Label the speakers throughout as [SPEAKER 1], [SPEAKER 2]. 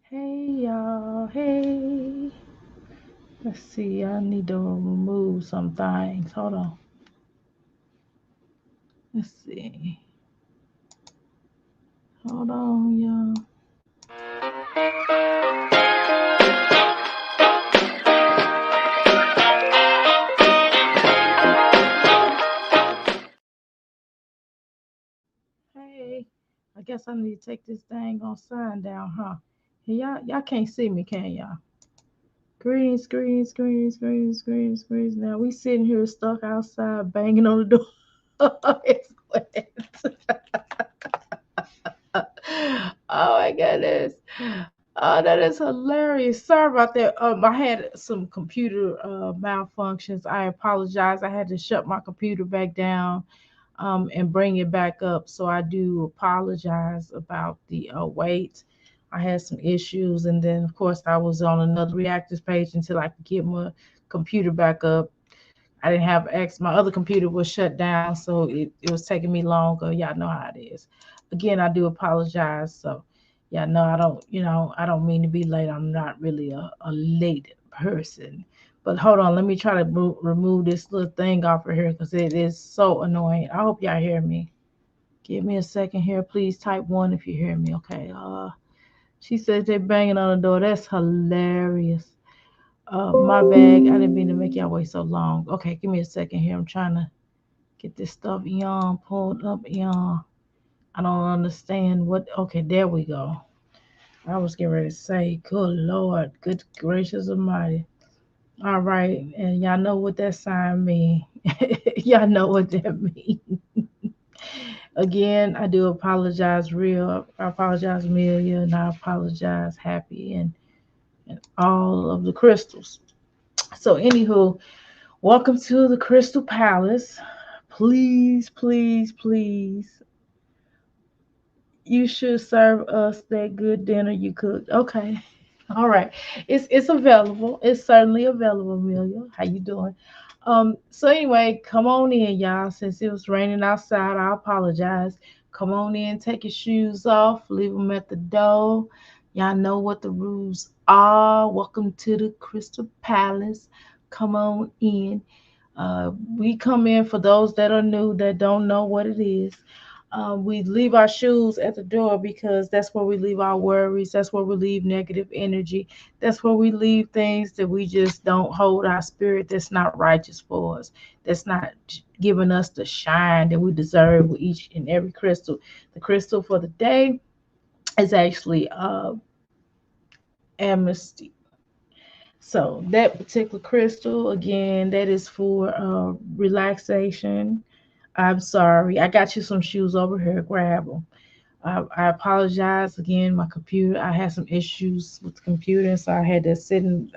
[SPEAKER 1] Hey y'all, hey. Let's see, I need to remove some things. Hold on. Let's see. Hold on, y'all. Hey, I guess I need to take this dang on sign down, huh? Hey, y'all can't see me, can y'all? Greens, greens, greens, greens, greens, greens. Now we sitting here stuck outside banging on the door. It's wet. Oh my goodness. Oh, that is hilarious. Sorry about that. I had some computer malfunctions. I apologize. I had to shut my computer back down and bring it back up. So I do apologize about the wait. I had some issues, and then of course I was on another reactors page until I could get my computer back up. I didn't have X. My other computer was shut down, so it was taking me longer. Y'all know how it is. Again, I do apologize. So, yeah, no, I don't mean to be late. I'm not really a late person. But hold on, let me try to remove this little thing off of here because it is so annoying. I hope y'all hear me. Give me a second here. Please type one if you hear me. Okay. She says they're banging on the door. That's hilarious. My bag. I didn't mean to make y'all wait so long. Okay, give me a second here. I'm trying to get this stuff yawn pulled up yawn. I don't understand what. Okay, there we go. I was getting ready to say, good Lord, good gracious Almighty. All right, and y'all know what that sign mean. Y'all know what that mean. Again, I do apologize, real. I apologize, Amelia, and I apologize, Happy, and all of the crystals. So, anywho, welcome to the Crystal Palace. Please, please, please, you should serve us that good dinner you cooked. Okay. All right. It's available. It's certainly available, Amelia. How you doing? So anyway, come on in, y'all. Since it was raining outside, I apologize. Come on in, take your shoes off, leave them at the door. Y'all know what the rules are. Welcome to the Crystal Palace. Come on in. We come in for those that are new that don't know what it is. We leave our shoes at the door because that's where we leave our worries. That's where we leave negative energy. That's where we leave things that we just don't hold our spirit that's not righteous for us. That's not giving us the shine that we deserve with each and every crystal. The crystal for the day is actually amnesty. So that particular crystal, again, that is for relaxation. I'm sorry. I got you some shoes over here. Grab them. I apologize again. My computer, I had some issues with the computer, so I had to sit in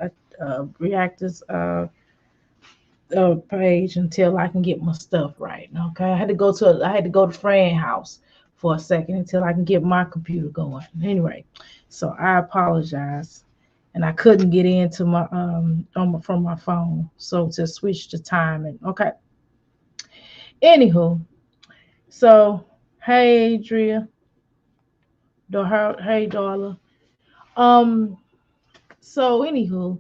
[SPEAKER 1] reactors page until I can get my stuff right. Okay, I had to go to friend house for a second until I can get my computer going. Anyway, so I apologize, and I couldn't get into my from my phone, so to switch the timing. Okay. Anywho, so hey, Drea, hey, Darla. Um, So, anywho,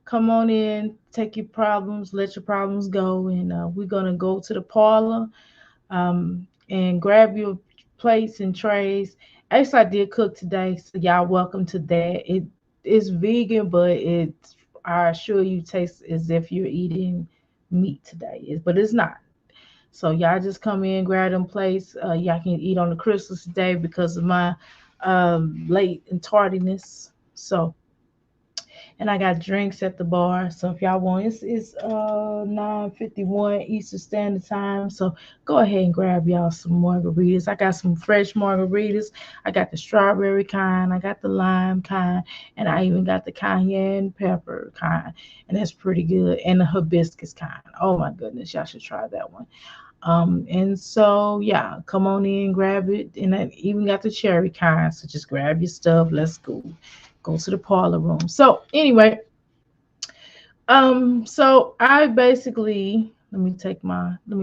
[SPEAKER 1] come on in, take your problems, let your problems go, and we're gonna go to the parlor and grab your plates and trays. Actually, I did cook today, so y'all welcome to that. It is vegan, but I assure you tastes as if you're eating meat today, but it's not. So y'all just come in, grab them plates. Y'all can eat on the Christmas today because of my late and tardiness. So and I got drinks at the bar. So if y'all want, it's 9:51 Eastern Standard Time. So go ahead and grab y'all some margaritas. I got some fresh margaritas. I got the strawberry kind. I got the lime kind, and I even got the cayenne pepper kind, and that's pretty good. And the hibiscus kind. Oh my goodness, y'all should try that one. And so yeah, come on in, grab it, and I even got the cherry kind. So just grab your stuff. Let's go to the parlor room. So anyway, so I basically let me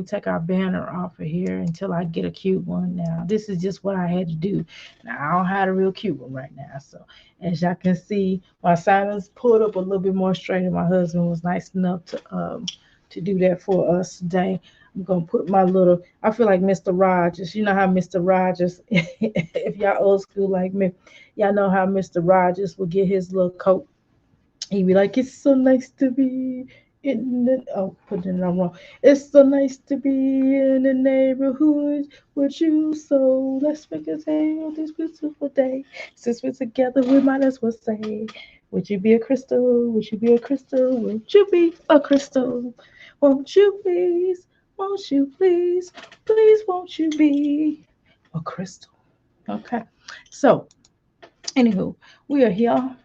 [SPEAKER 1] take our banner off of here until I get a cute one. Now this is just what I had to do. Now I don't have a real cute one right now. So as y'all can see, my silence pulled up a little bit more straight, and my husband was nice enough to do that for us today. I'm gonna put my little. I feel like Mr. Rogers. You know how Mr. Rogers, if y'all old school like me, y'all know how Mr. Rogers would get his little coat. He'd be like, "It's so nice to be in the." Oh, put it on wrong. It's so nice to be in the neighborhood with you. So let's make a day of this beautiful day. Since we're together, we might as well say, "Would you be a crystal? Would you be a crystal? Would you be a crystal? Won't you please? Won't you please? Please, won't you be a crystal?" Okay. So, anywho, we are here.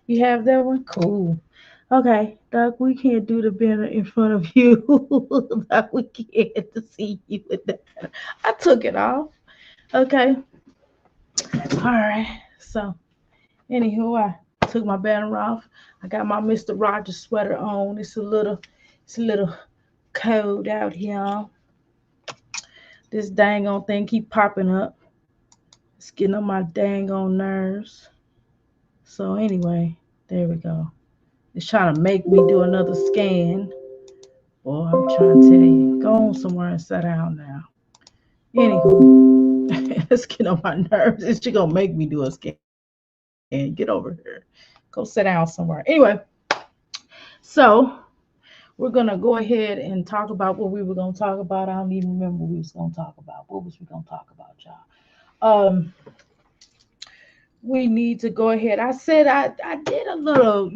[SPEAKER 1] You have that one? Cool. Okay, Doc, we can't do the banner in front of you. Doc, we can't to see you with that. I took it off. Okay. All right. So, anywho, I took my banner off. I got my Mr. Rogers sweater on. It's a little cold out here. This dang on thing keep popping up. It's getting on my dang on nerves. So anyway, there we go. It's trying to make me do another scan. Boy, I'm trying to tell you, go on somewhere and sit down now. Anywho, let's get on my nerves. It's just gonna make me do a scan. Get over here. Go sit down somewhere. Anyway, so we're gonna go ahead and talk about what we were gonna talk about. I don't even remember what we was gonna talk about. What was we gonna talk about, y'all? We need to go ahead. I said I did a little,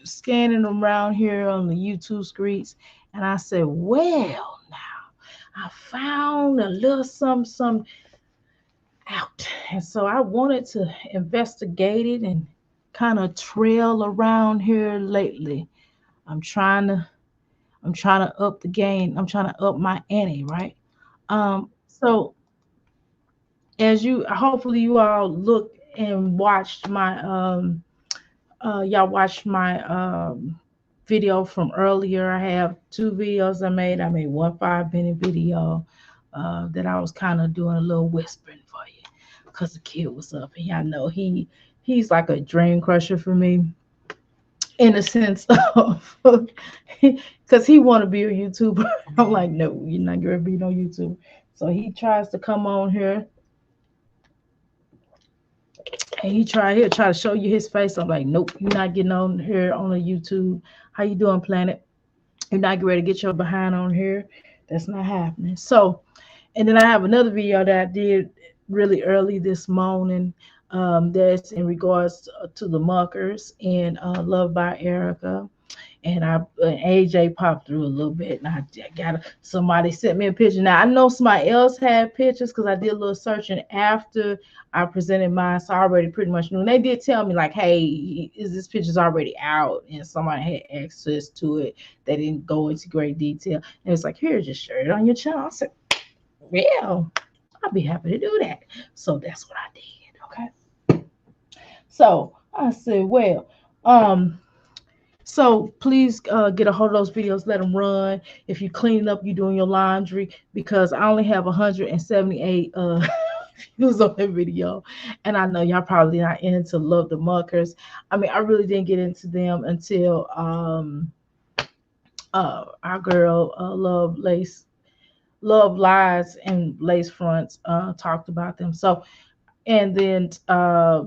[SPEAKER 1] scanning around here on the YouTube streets, and I said, well, now I found a little some out, and so I wanted to investigate it and kind of trail around here lately. I'm trying to I'm trying to up the game. I'm trying to up my ante, right? So as you hopefully you all looked and watched my y'all watched my video from earlier. I have two videos I made. I made one 5 minute video that I was kind of doing a little whispering for you because the kid was up, and y'all know he's like a dream crusher for me in the sense of because he want to be a YouTuber. I'm like, no, you're not gonna be no YouTuber. So he tries to come on here and he'll try to show you his face. I'm like, nope, you're not getting on here on the YouTube. How you doing, Planet? You're not getting ready to get your behind on here. That's not happening. So, and then I have another video that I did really early this morning. That's in regards to the Muckers and Love by Erica. And AJ popped through a little bit, and I got somebody sent me a picture. Now I know somebody else had pictures because I did a little searching after I presented mine, so I already pretty much knew. And they did tell me like, "Hey, is this picture's already out?" And somebody had access to it. They didn't go into great detail. And it's like, "Here, just share it on your channel." I said, "Well, I'll be happy to do that." So that's what I did. Okay. So I said, "Well, um." So please get a hold of those videos, let them run. If you're cleaning up, you're doing your laundry, because I only have 178 views on that video. And I know y'all probably not into Love the Muckers. I mean, I really didn't get into them until our girl Love Lies and Lace Fronts talked about them. So and then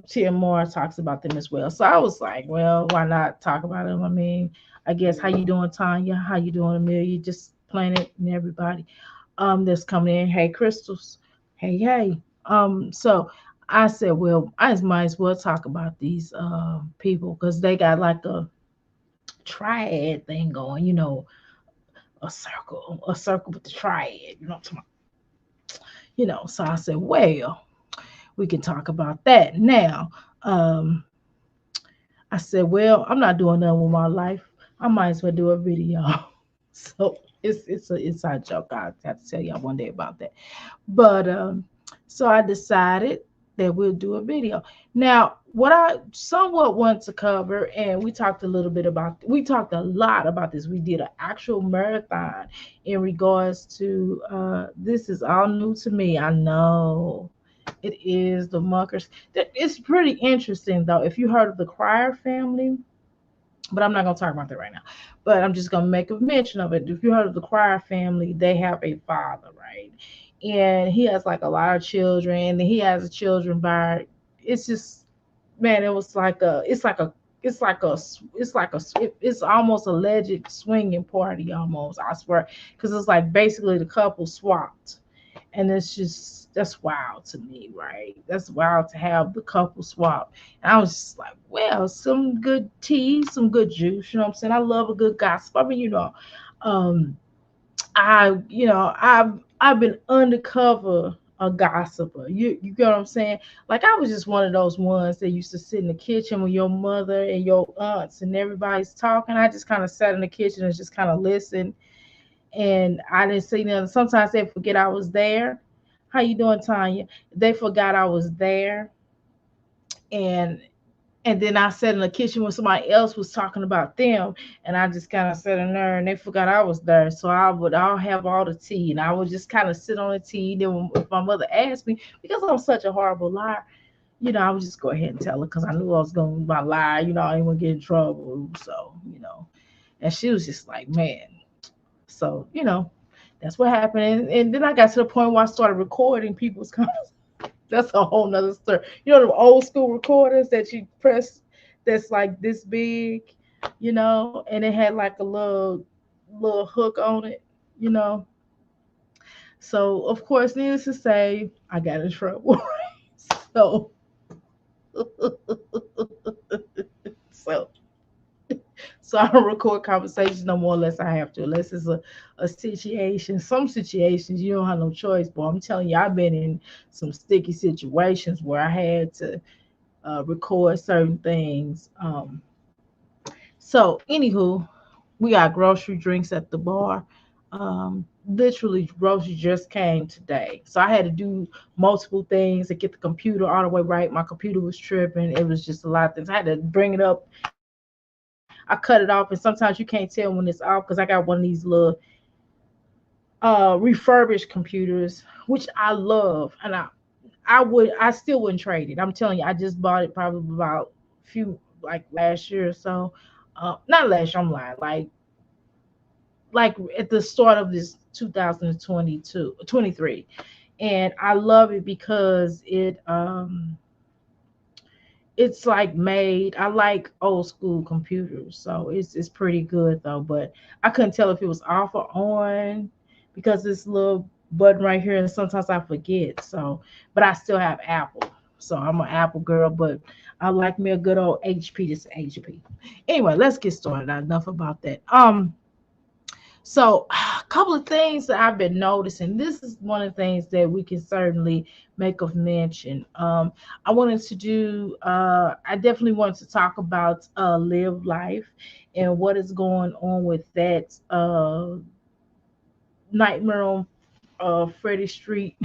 [SPEAKER 1] Tia Moore talks about them as well. So I was like, well, why not talk about them? I mean, I guess how you doing, Tanya? How you doing, Amelia? Just Planet and everybody that's coming in. Hey, Crystals. Hey, hey. So I said, well, I just might as well talk about these people because they got like a triad thing going, a circle with the triad, So I said, well, we can talk about that now. Um, I said, well, I'm not doing nothing with my life. I might as well do a video. So it's an inside joke. I have to tell y'all one day about that. But so I decided that we'll do a video. Now, what I somewhat want to cover, and we talked a lot about this. We did an actual marathon in regards to this is all new to me. I know it is the Muckers. It's pretty interesting though. If you heard of the Crier family, but I'm not gonna talk about that right now. But I'm just gonna make a mention of it. If you heard of the Crier family, they have a father, right? And he has like a lot of children, and he has a children by it's just man, it was like a it's almost a legit swinging party almost, I swear. Because it's like basically the couple swapped. And it's just that's wild to me, right? That's wild to have the couple swap. And I was just like, well, some good tea, some good juice, you know what I'm saying? I love a good gossip. I mean, um, I've been undercover a gossiper. You get what I'm saying? Like I was just one of those ones that used to sit in the kitchen with your mother and your aunts and everybody's talking. I just kind of sat in the kitchen and just kind of listened, and I didn't see nothing. Sometimes they forget I was there. How you doing, Tanya? They forgot I was there, and then I sat in the kitchen when somebody else was talking about them, and I just kind of sat in there, and they forgot I was there. So I'll have all the tea, and I would just kind of sit on the tea. Then if my mother asked me, because I'm such a horrible liar, I would just go ahead and tell her because I knew I was going to lie. I didn't want to get in trouble. So and she was just like, man. So that's what happened, and then I got to the point where I started recording people's comments. That's a whole nother story. The old school recorders that you press, that's like this big, and it had like a little hook on it, you know. So of course, needless to say, I got in trouble. so so so I don't record conversations no more unless I have to, unless it's a situation. Some situations you don't have no choice, but I'm telling you, I've been in some sticky situations where I had to record certain things. So anywho, we got grocery drinks at the bar. Literally, grocery just came today, so I had to do multiple things to get the computer all the way right. My computer was tripping. It was just a lot of things. I had to bring it up. I cut it off, and sometimes you can't tell when it's off because I got one of these little refurbished computers, which I love, and I still wouldn't trade it. I'm telling you, I just bought it probably about few like last year or so. Not last year, I'm lying. Like at the start of this 2022, 23, and I love it because it's like made. I like old school computers, so it's pretty good though. But I couldn't tell if it was off or on because this little button right here, and sometimes I forget. So, but I still have Apple, so I'm an Apple girl. But I like me a good old HP. This HP. Anyway, let's get started. Enough about that. So, a couple of things that I've been noticing. This is one of the things that we can certainly make of mention. I definitely wanted to talk about live life and what is going on with that Nightmare on Freddie Street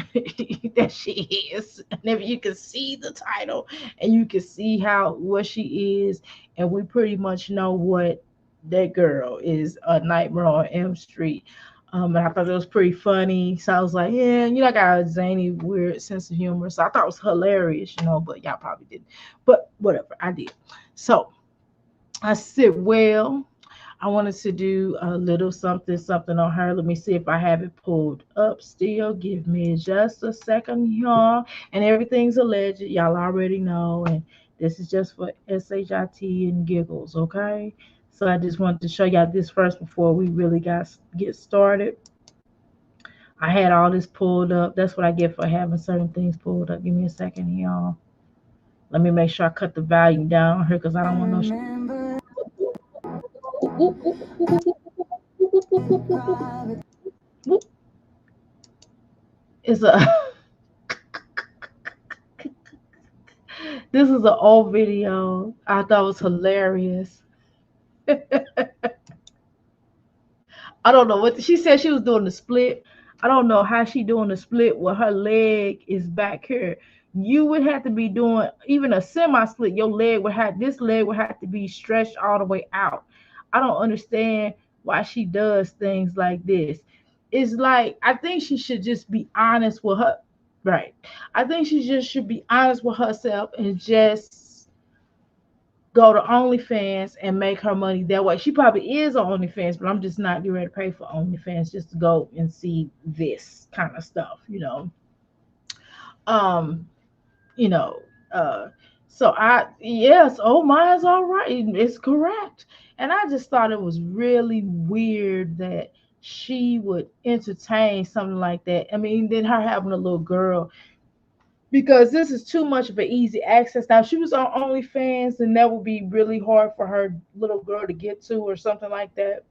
[SPEAKER 1] that she is. And if you can see the title and you can see what she is, and we pretty much know what that girl is, a Nightmare on Elm Street. And I thought it was pretty funny. So I was like, yeah, I got a zany, weird sense of humor. So I thought it was hilarious, but y'all probably didn't. But whatever, I did. So I said, well, I wanted to do a little something on her. Let me see if I have it pulled up still. Give me just a second, y'all. And everything's alleged. Y'all already know. And this is just for SHIT and giggles, okay? So I just wanted to show y'all this first before we really get started. I had all this pulled up. That's what I get for having certain things pulled up. Give me a second, y'all. Let me make sure I cut the volume down on here because I don't want no. It's a this is an old video. I thought it was hilarious. I don't know what she said. She was doing the split. I don't know how she doing the split where her leg is back here. you would have to be doing even a semi split. Your leg would have this leg would have to be stretched all the way out. I don't understand why she does things like this. It's like I think she should just be honest with her. Right. I think she just should be honest with herself and just go to OnlyFans and make her money that way. She probably is on OnlyFans, but I'm just not getting ready to pay for OnlyFans just to go and see this kind of stuff, you know. Um, you know, uh so I yes, oh mine's all right. It's correct. And I just thought it was really weird that she would entertain something like that. I mean, then her having a little girl because this is too much of an easy access. Now, if she was on OnlyFans, then that would be really hard for her little girl to get to or something like that.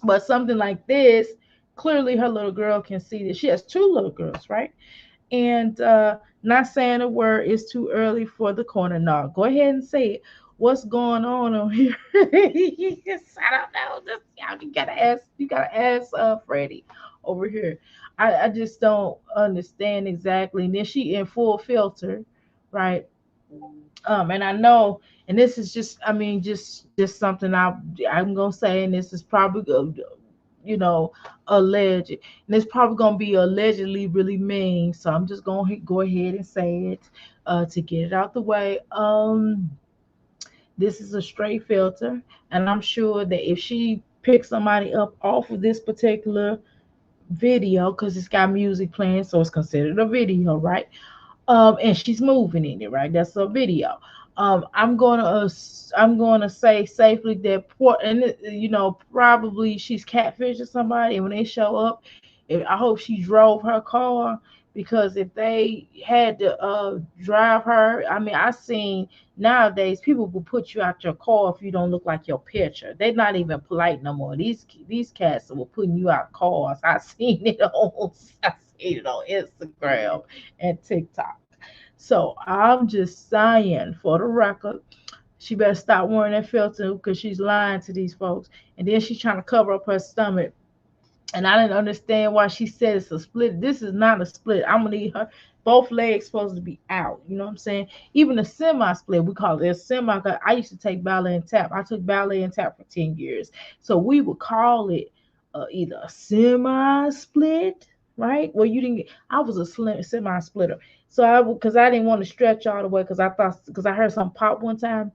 [SPEAKER 1] But something like this, clearly her little girl can see that she has two little girls, right? And not saying a word is too early for the corner. No, go ahead and say it. What's going on here? Yes, I don't know. Just, you gotta ask. You gotta ask Freddie over here. I just don't understand exactly. And then she in full filter, right? And I know, and this is just, I mean, just something I'm gonna say, and this is probably you know, alleged. And it's probably gonna be allegedly really mean. So I'm just gonna go ahead and say it to get it out the way. This is a straight filter, and I'm sure that if she picks somebody up off of this particular video, because it's got music playing, so it's considered a video, right? And she's moving in it, right? That's a video. I'm gonna say safely that and you know probably she's catfishing somebody, and when they show up, I hope she drove her car because if they had to drive her, I mean I seen nowadays people will put you out your car if you don't look like your picture. They're not even polite no more. These cats were putting you out cars. I seen it on Instagram and TikTok. So I'm just saying, for the record, she better stop wearing that filter because she's lying to these folks. And then she's trying to cover up her stomach. And I didn't understand why she said it's a split. This is not a split. I'm gonna need her both legs supposed to be out. You know what I'm saying? Even a semi split, we call it a semi. I used to take ballet and tap. I took ballet and tap for 10 years. So we would call it either a semi split, right? Well, you didn't get, I was a semi splitter. So because I didn't want to stretch all the way because I thought, because I heard something pop one time.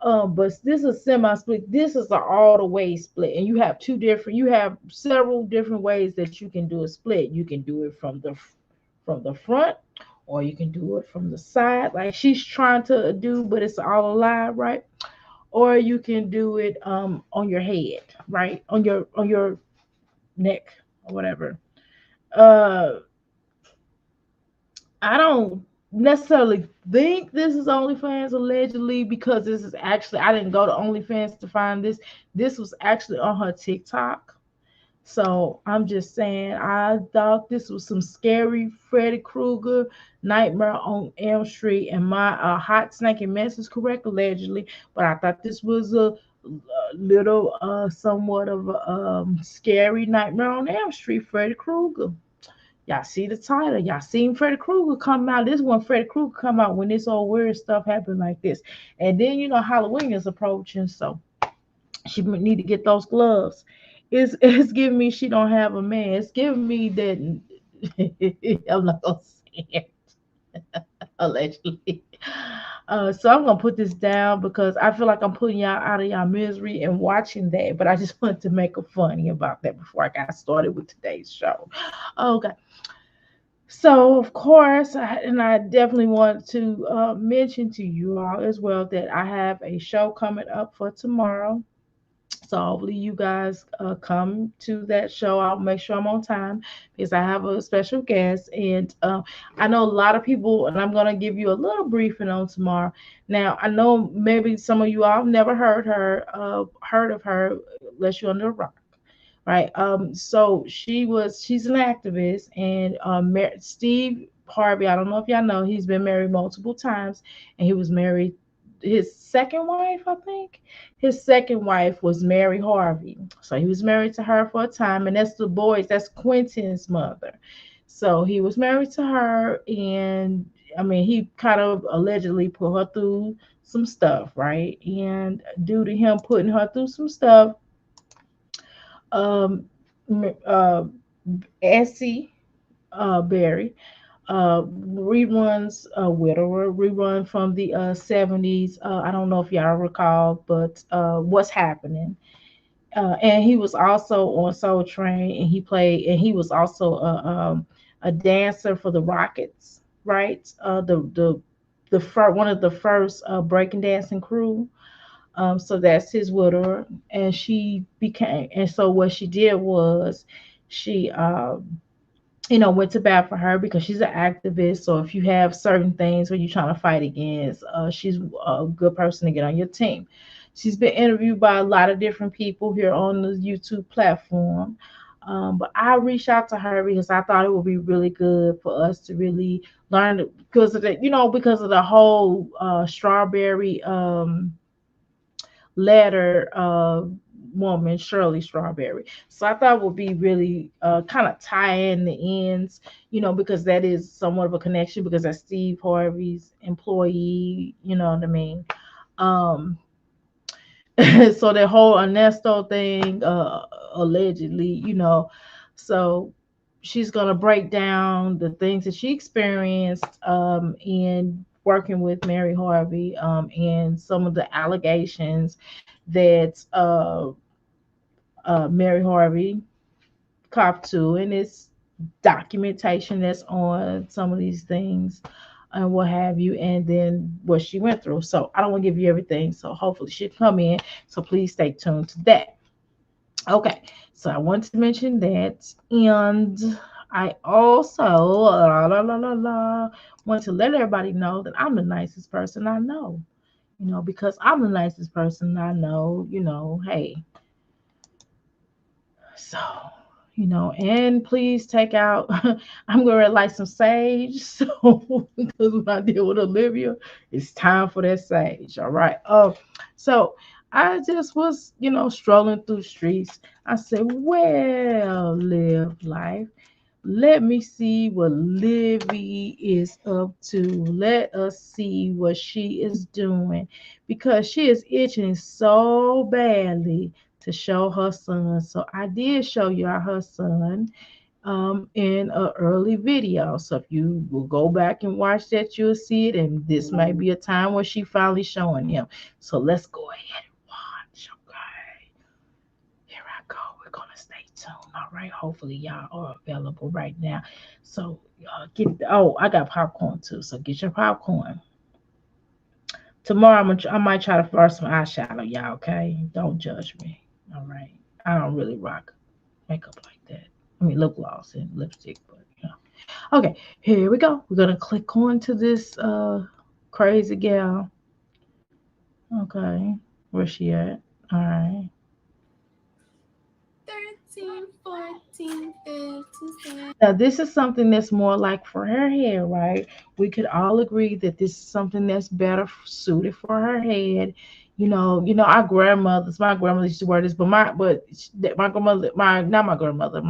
[SPEAKER 1] But this is semi split. This is an all the way split, and you have several different ways that you can do a split. You can do it from the front, or you can do it from the side, like she's trying to do, but it's all a lie, right? Or you can do it on your head, right? On your neck or whatever. Uh, I don't necessarily think this is OnlyFans allegedly because this is actually I didn't go to OnlyFans to find this. This was actually on her TikTok. So I'm just saying I thought this was some scary Freddy Krueger Nightmare on Elm Street, and my hot snake and mess is correct allegedly, but I thought this was a little somewhat of a scary Nightmare on Elm Street Freddy Krueger. Y'all see the title. Y'all seen Freddy Krueger come out. This one Freddy Krueger come out when this old weird stuff happened like this. And then you know Halloween is approaching, so she need to get those gloves. It's giving me she don't have a man. It's giving me that I'm not gonna say it allegedly. So I'm gonna put this down because I feel like I'm putting y'all out of y'all misery and watching that. But I just wanted to make a funny about that before I got started with today's show. Okay. So, of course, and I definitely want to mention to you all as well that I have a show coming up for tomorrow. So, hopefully, you guys come to that show. I'll make sure I'm on time because I have a special guest. And I know a lot of people, and I'm going to give you a little briefing on tomorrow. Now, I know maybe some of you all have never heard of her, unless you're under a rock, right? So she's an activist, and Steve Harvey. I don't know if y'all know, he's been married multiple times, and he was married. His second wife, I think, his second wife was Mary Harvey. So he was married to her for a time, and that's the boys. That's Quentin's mother. So he was married to her, and I mean, he kind of allegedly put her through some stuff, right? And due to him putting her through some stuff, um, uh, Essie Berry reruns Widower, rerun from the 70s. I don't know if y'all recall, but what's happening? And he was also on Soul Train, and he was also a dancer for the Rockets, right? One of the first breaking dancing crew. So that's his widow, and so what she did was she went to bat for her because she's an activist. So if you have certain things where you're trying to fight against, she's a good person to get on your team. She's been interviewed by a lot of different people here on the YouTube platform. But I reached out to her because I thought it would be really good for us to really learn because of the whole strawberry letter woman, Shirley Strawberry. So I thought it would be really kind of tie in the ends, because that is somewhat of a connection because that's Steve Harvey's employee, you know what I mean? Um, so that whole Ernesto thing, allegedly, so she's gonna break down the things that she experienced in working with Mary Harvey, and some of the allegations that Mary Harvey copped to, and it's documentation that's on some of these things and what have you, and then what she went through. So I don't want to give you everything. So hopefully she'll come in. So please stay tuned to that. Okay, so I want to mention that, and I also want to let everybody know that I'm the nicest person I know. Because I'm the nicest person I know. Hey, so, and please take out, I'm going to light some sage. So, because when I deal with Olivia, it's time for that sage. All right. So I just was, strolling through the streets. I said, well, live life. Let me see what Livy is up to. Let us see what she is doing because she is itching so badly to show her son. So I did show y'all her son in an early video. So if you will go back and watch that, you'll see it. And this may be a time where she finally showing him. So let's go ahead and watch. Okay. Here I go. We're gonna stay tuned. All right. Hopefully y'all are available right now. So I got popcorn too. So get your popcorn. Tomorrow I might try to wear some eyeshadow, y'all. Okay. Don't judge me. All right. I don't really rock makeup like that. I mean lip gloss and lipstick, but Okay, here we go. We're gonna click on to this crazy gal. Okay. Where's she at? All right.
[SPEAKER 2] 13, 14, 15, 16.
[SPEAKER 1] Now, this is something that's more like for her hair, right? We could all agree that this is something that's better suited for her head. My grandmother used to wear this, my grandmother, my not my grandmother,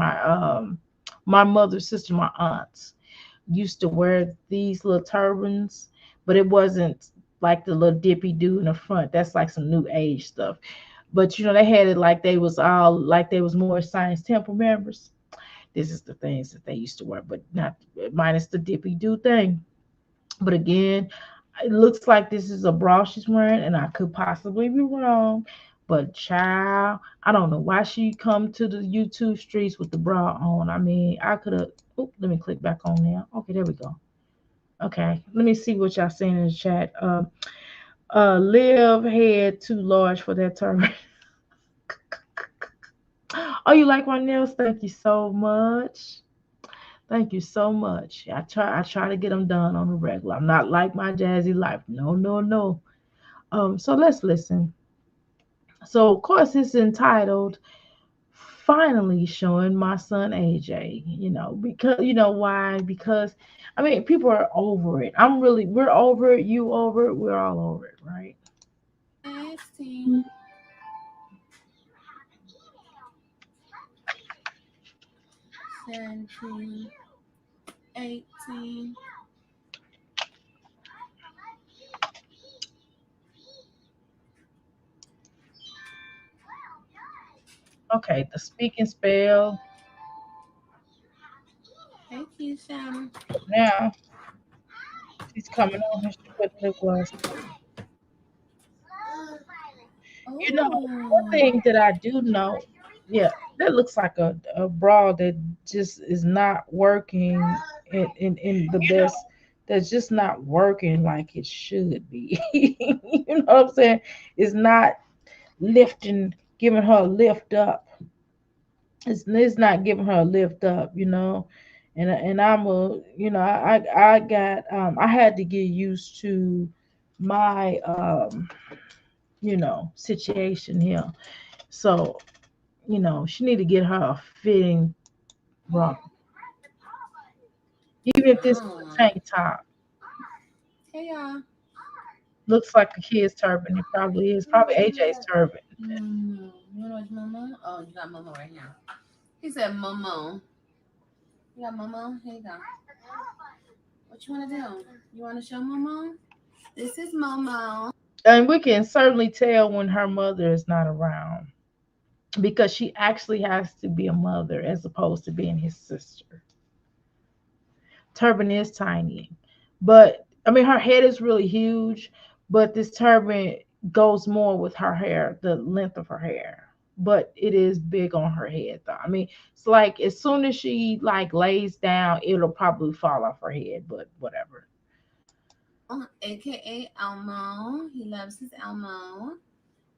[SPEAKER 1] my mother's sister, my aunts used to wear these little turbans, but it wasn't like the little dippy do in the front. That's like some new age stuff. But they had it like they was more Science Temple members. This is the things that they used to wear, but not minus the dippy do thing. But again, it looks like this is a bra she's wearing, and I could possibly be wrong. But child, I don't know why she come to the YouTube streets with the bra on. I mean, I could have. Let me click back on there. Okay, there we go. Okay, let me see what y'all saying in the chat. Live head too large for that term. Oh, you like my nails? Thank you so much. Thank you so much. I try to get them done on the regular. I'm not like my jazzy life. No, no, no. So let's listen. So of course it's entitled Finally Showing My Son AJ. Because why? Because I mean people are over it. We're over it, you over it, we're all over it, right?
[SPEAKER 2] 16, 17, 18,
[SPEAKER 1] Okay, the speaking spell.
[SPEAKER 2] Hey, Keisha.
[SPEAKER 1] Now she's coming on here. She put lip gloss. You know, one
[SPEAKER 2] Oh.
[SPEAKER 1] thing that I do know, yeah, that looks like a bra that just is not working in the best. That's just not working like it should be. You know what I'm saying? It's not lifting, giving her a lift up. It's not giving her a lift up, you know. And I'm a, you know, I got I had to get used to my you know, situation here. So, you know, she need to get her a fitting bra. Even if this is a
[SPEAKER 2] Oh.
[SPEAKER 1] tank top.
[SPEAKER 2] Hey, y'all.
[SPEAKER 1] Looks like a kid's turban. It probably is. Probably AJ's turban.
[SPEAKER 2] You want to watch Momo? Oh, you got Momo right here. He said Momo. You got Momo? Here you go. What you want to do? You want to show Momo? This is Momo.
[SPEAKER 1] And we can certainly tell when her mother is not around because she actually has to be a mother as opposed to being his sister. Turban is tiny, but I mean, her head is really huge, but this turban goes more with her hair, the length of her hair. But it is big on her head, though. I mean, it's like as soon as she like lays down, it'll probably fall off her head. But whatever.
[SPEAKER 2] AKA Elmo. He loves his Elmo.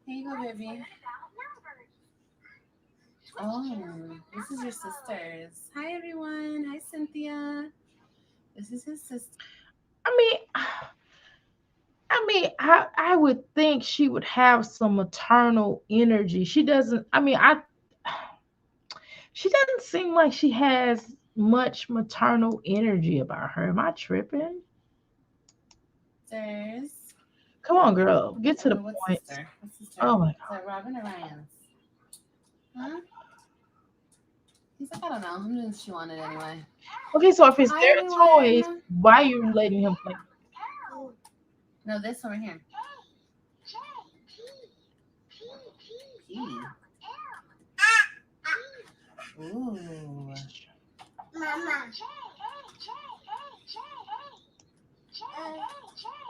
[SPEAKER 2] Here you go, baby. Oh, this is your sisters. Hi, everyone. Hi, Cynthia. This is his sister.
[SPEAKER 1] I mean, I would think she would have some maternal energy. She doesn't. I mean, I she doesn't seem like she has much maternal energy about her. Am I tripping?
[SPEAKER 2] Sisters.
[SPEAKER 1] Come on, girl, get
[SPEAKER 2] I
[SPEAKER 1] to
[SPEAKER 2] don't
[SPEAKER 1] the
[SPEAKER 2] know what
[SPEAKER 1] point.
[SPEAKER 2] sister. What sister?
[SPEAKER 1] Oh my
[SPEAKER 2] Is that Robin or Ryan's? Huh? He's like, I don't know. I'm doing what she wanted anyway.
[SPEAKER 1] god. Okay, so if it's
[SPEAKER 2] Hi,
[SPEAKER 1] their toys,
[SPEAKER 2] everyone.
[SPEAKER 1] why are you letting him play?
[SPEAKER 2] No, this over here. P. Ooh.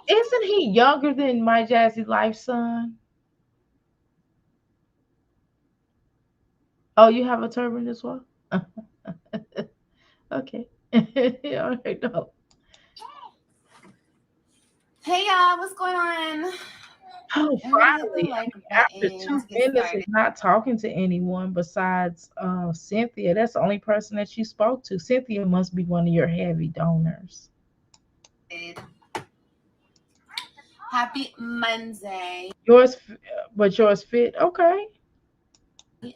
[SPEAKER 1] Isn't he younger than my Jazzy Life son? Oh, you have a turban as well? Okay. All right, no.
[SPEAKER 2] Hey, y'all. What's going on?
[SPEAKER 1] Oh,
[SPEAKER 2] Everybody hit the
[SPEAKER 1] finally. I
[SPEAKER 2] like
[SPEAKER 1] mean, after
[SPEAKER 2] button
[SPEAKER 1] two
[SPEAKER 2] to get
[SPEAKER 1] minutes of
[SPEAKER 2] started.
[SPEAKER 1] not talking to anyone besides Cynthia, that's the only person that you spoke to. Cynthia must be one of your heavy donors.
[SPEAKER 2] Happy Monday,
[SPEAKER 1] Yours, but yours fit. Okay.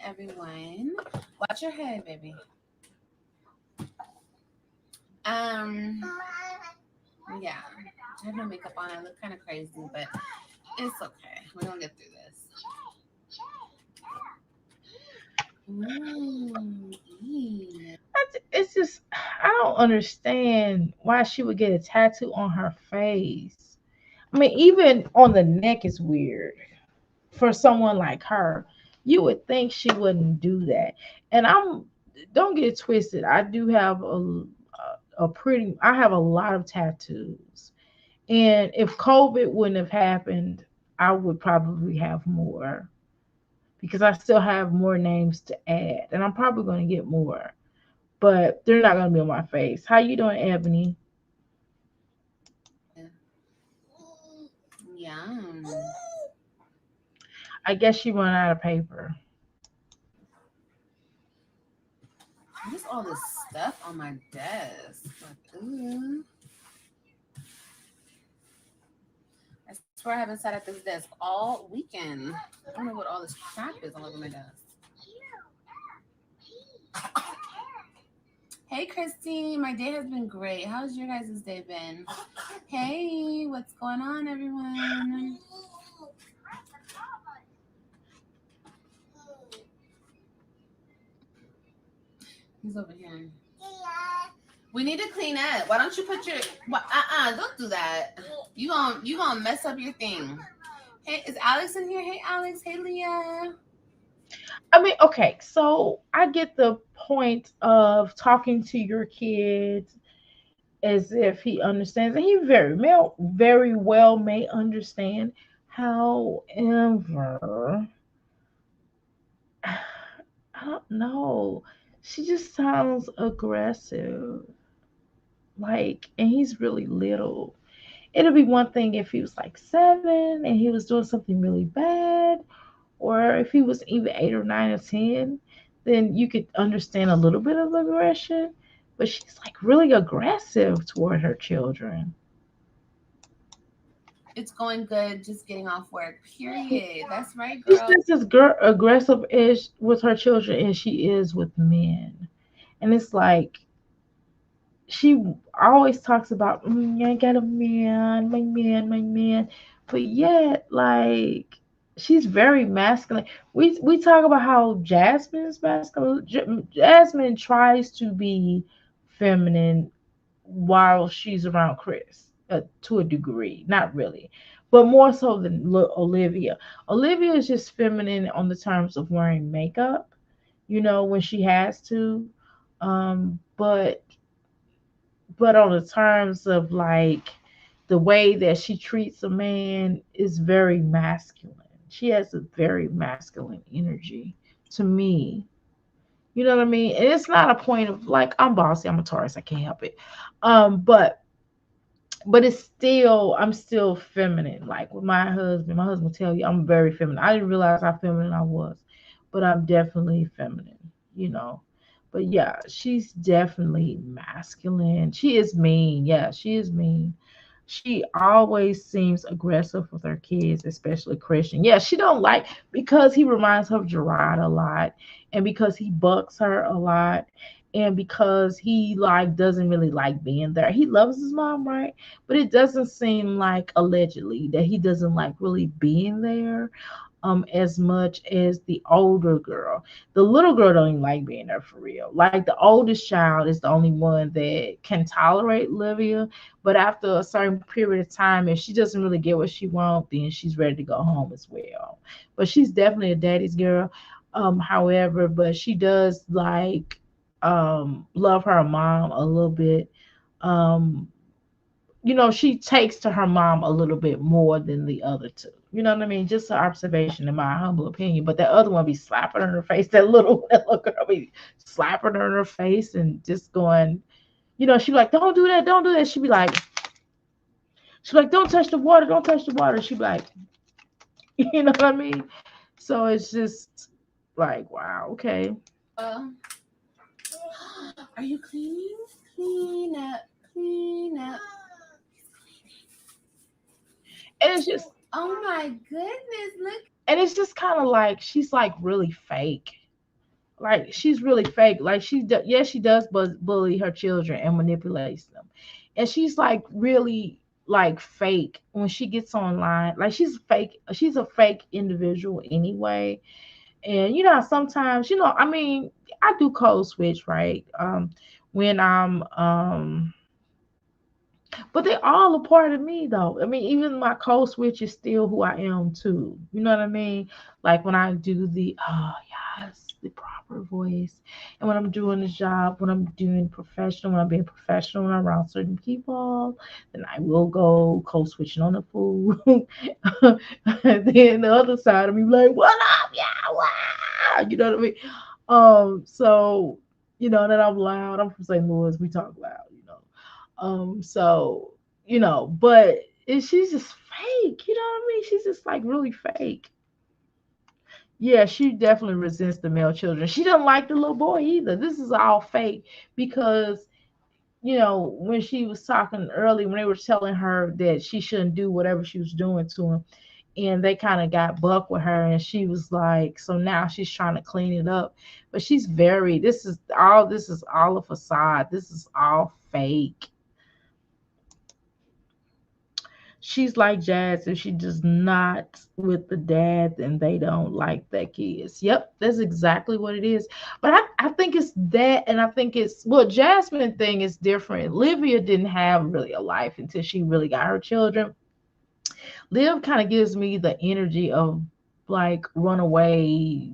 [SPEAKER 2] everyone. Watch your head, baby. Um, yeah. I have no makeup on. I look kind of crazy, but it's okay. We're gonna get through this. Ooh,
[SPEAKER 1] It's just, I don't understand why she would get a tattoo on her face. I mean, even on the neck is weird for someone like her. You would think she wouldn't do that. And don't get it twisted. I do have a pretty, I have a lot of tattoos. And if COVID wouldn't have happened, I would probably have more because I still have more names to add. And I'm probably going to get more, but they're not going to be on my face. How you doing, Ebony?
[SPEAKER 2] yum.
[SPEAKER 1] I guess she run out of paper.
[SPEAKER 2] What's all this stuff on my desk? Like, ooh. I swear I haven't sat at this desk all weekend. I don't know what all this crap is all over my desk. Hey, Christy. My day has been great. How's your guys' day been? Hey, what's going on, everyone? He's over here. We need to clean up. Why don't you put your don't do that. You gonna mess up your thing. Hey, is Alex in here? Hey Alex, hey Leah.
[SPEAKER 1] I mean, okay, so I get the point of talking to your kids as if he understands, and he very well may understand. However, I don't know. She just sounds aggressive. Like, and he's really little. It'll be one thing if he was like 7 and he was doing something really bad, or if he was even 8 or 9 or 10, then you could understand a little bit of aggression. But she's like really aggressive toward her children.
[SPEAKER 2] It's going good, just getting off work. Period. That's right,
[SPEAKER 1] She's
[SPEAKER 2] girl.
[SPEAKER 1] just as aggressive as with her children as she is with men. And it's like she always talks about, I got a man, my man, but yet like she's very masculine. We talk about how Jasmine is masculine. Jasmine tries to be feminine while she's around Chris, to a degree, not really, but more so than Olivia. Olivia is just feminine on the terms of wearing makeup, when she has to. But on the terms of like the way that she treats a man is very masculine. She has a very masculine energy to me. You know what I mean? And it's not a point of like I'm bossy, I'm a Taurus, I can't help it. But it's still I'm still feminine. Like with my husband will tell you I'm very feminine. I didn't realize how feminine I was, but I'm definitely feminine, you know. But yeah, she's definitely masculine. She is mean. Yeah, she is mean. She always seems aggressive with her kids, especially Christian. Yeah, she don't like because he reminds her of Gerard a lot, and because he bucks her a lot, and because he like doesn't really like being there. He loves his mom, right? But it doesn't seem like allegedly that he doesn't like really being there as much as the older girl. The little girl don't even like being there for real. Like the oldest child is the only one that can tolerate Olivia, but after a certain period of time, if she doesn't really get what she wants, then she's ready to go home as well. But she's definitely a daddy's girl. However, but she does like love her mom a little bit. Um, she takes to her mom a little bit more than the other two. You know what I mean? Just an observation, in my humble opinion. But that other one be slapping her in her face. That little girl be slapping her in her face and just going, she be like, don't do that, don't do that. She be like, don't touch the water, don't touch the water. She be like, you know what I mean? So it's just like, wow, okay.
[SPEAKER 2] Are you cleaning? Clean up, clean up.
[SPEAKER 1] And it's just
[SPEAKER 2] Oh my goodness, look.
[SPEAKER 1] and it's just kind of like she's like really fake. Like she's really fake. Like yes, she does bully her children and manipulates them, and she's like really like fake when she gets online. Like she's fake. She's a fake individual anyway. And sometimes I mean I do code switch, right? When I'm but they all a part of me though. I mean, even my code switch is still who I am too. You know what I mean? Like when I do the yes, the proper voice. And when I'm doing the job, when I'm doing professional, when I'm being professional, when I'm around certain people, then I will go code switching on the food. Then the other side of me like, what up? Yeah, wow. You know what I mean? So that I'm loud. I'm from St. Louis, we talk loud. So, but she's just fake, you know what I mean? She's just like really fake. Yeah, she definitely resents the male children. She doesn't like the little boy either. This is all fake because, when she was talking early, when they were telling her that she shouldn't do whatever she was doing to him, and they kind of got buck with her, and she was like, so now she's trying to clean it up. But this is all a facade. This is all fake. She's like Jazz if she does not with the dad and they don't like their kids. Yep, that's exactly what it is. But I think it's that, and I think it's well, Jasmine thing is different. Livia didn't have really a life until she really got her children. Liv kind of gives me the energy of like runaway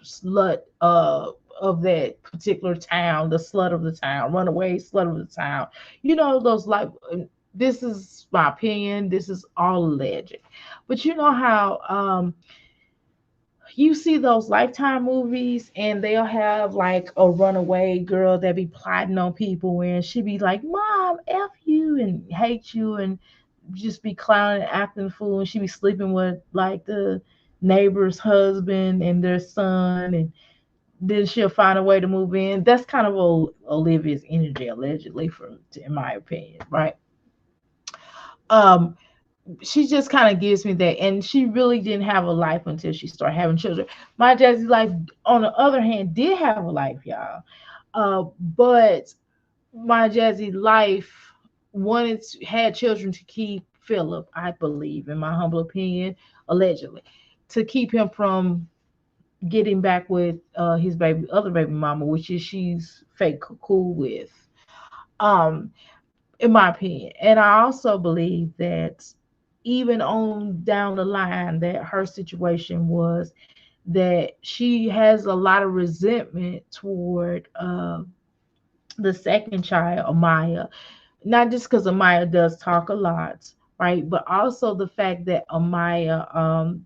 [SPEAKER 1] slut of that particular town, the slut of the town, runaway slut of the town. You know those like this is my opinion. This is all alleged, but you know how you see those Lifetime movies and they'll have like a runaway girl that be plotting on people and she be like, Mom, F you and hate you and just be clowning and acting a fool and she be sleeping with like the neighbor's husband and their son and then she'll find a way to move in. That's kind of Olivia's energy allegedly from in my opinion, right? Um she just kind of gives me that and she really didn't have a life until she started having children. My Jazzy life on the other hand did have a life, y'all. But my Jazzy life had children to keep Philip, I believe, in my humble opinion, allegedly, to keep him from getting back with his other baby mama, which is she's fake cool with. Um, in my opinion. And I also believe that even on down the line that her situation was that she has a lot of resentment toward the second child, Amaya. Not just because Amaya does talk a lot, right? But also the fact that Amaya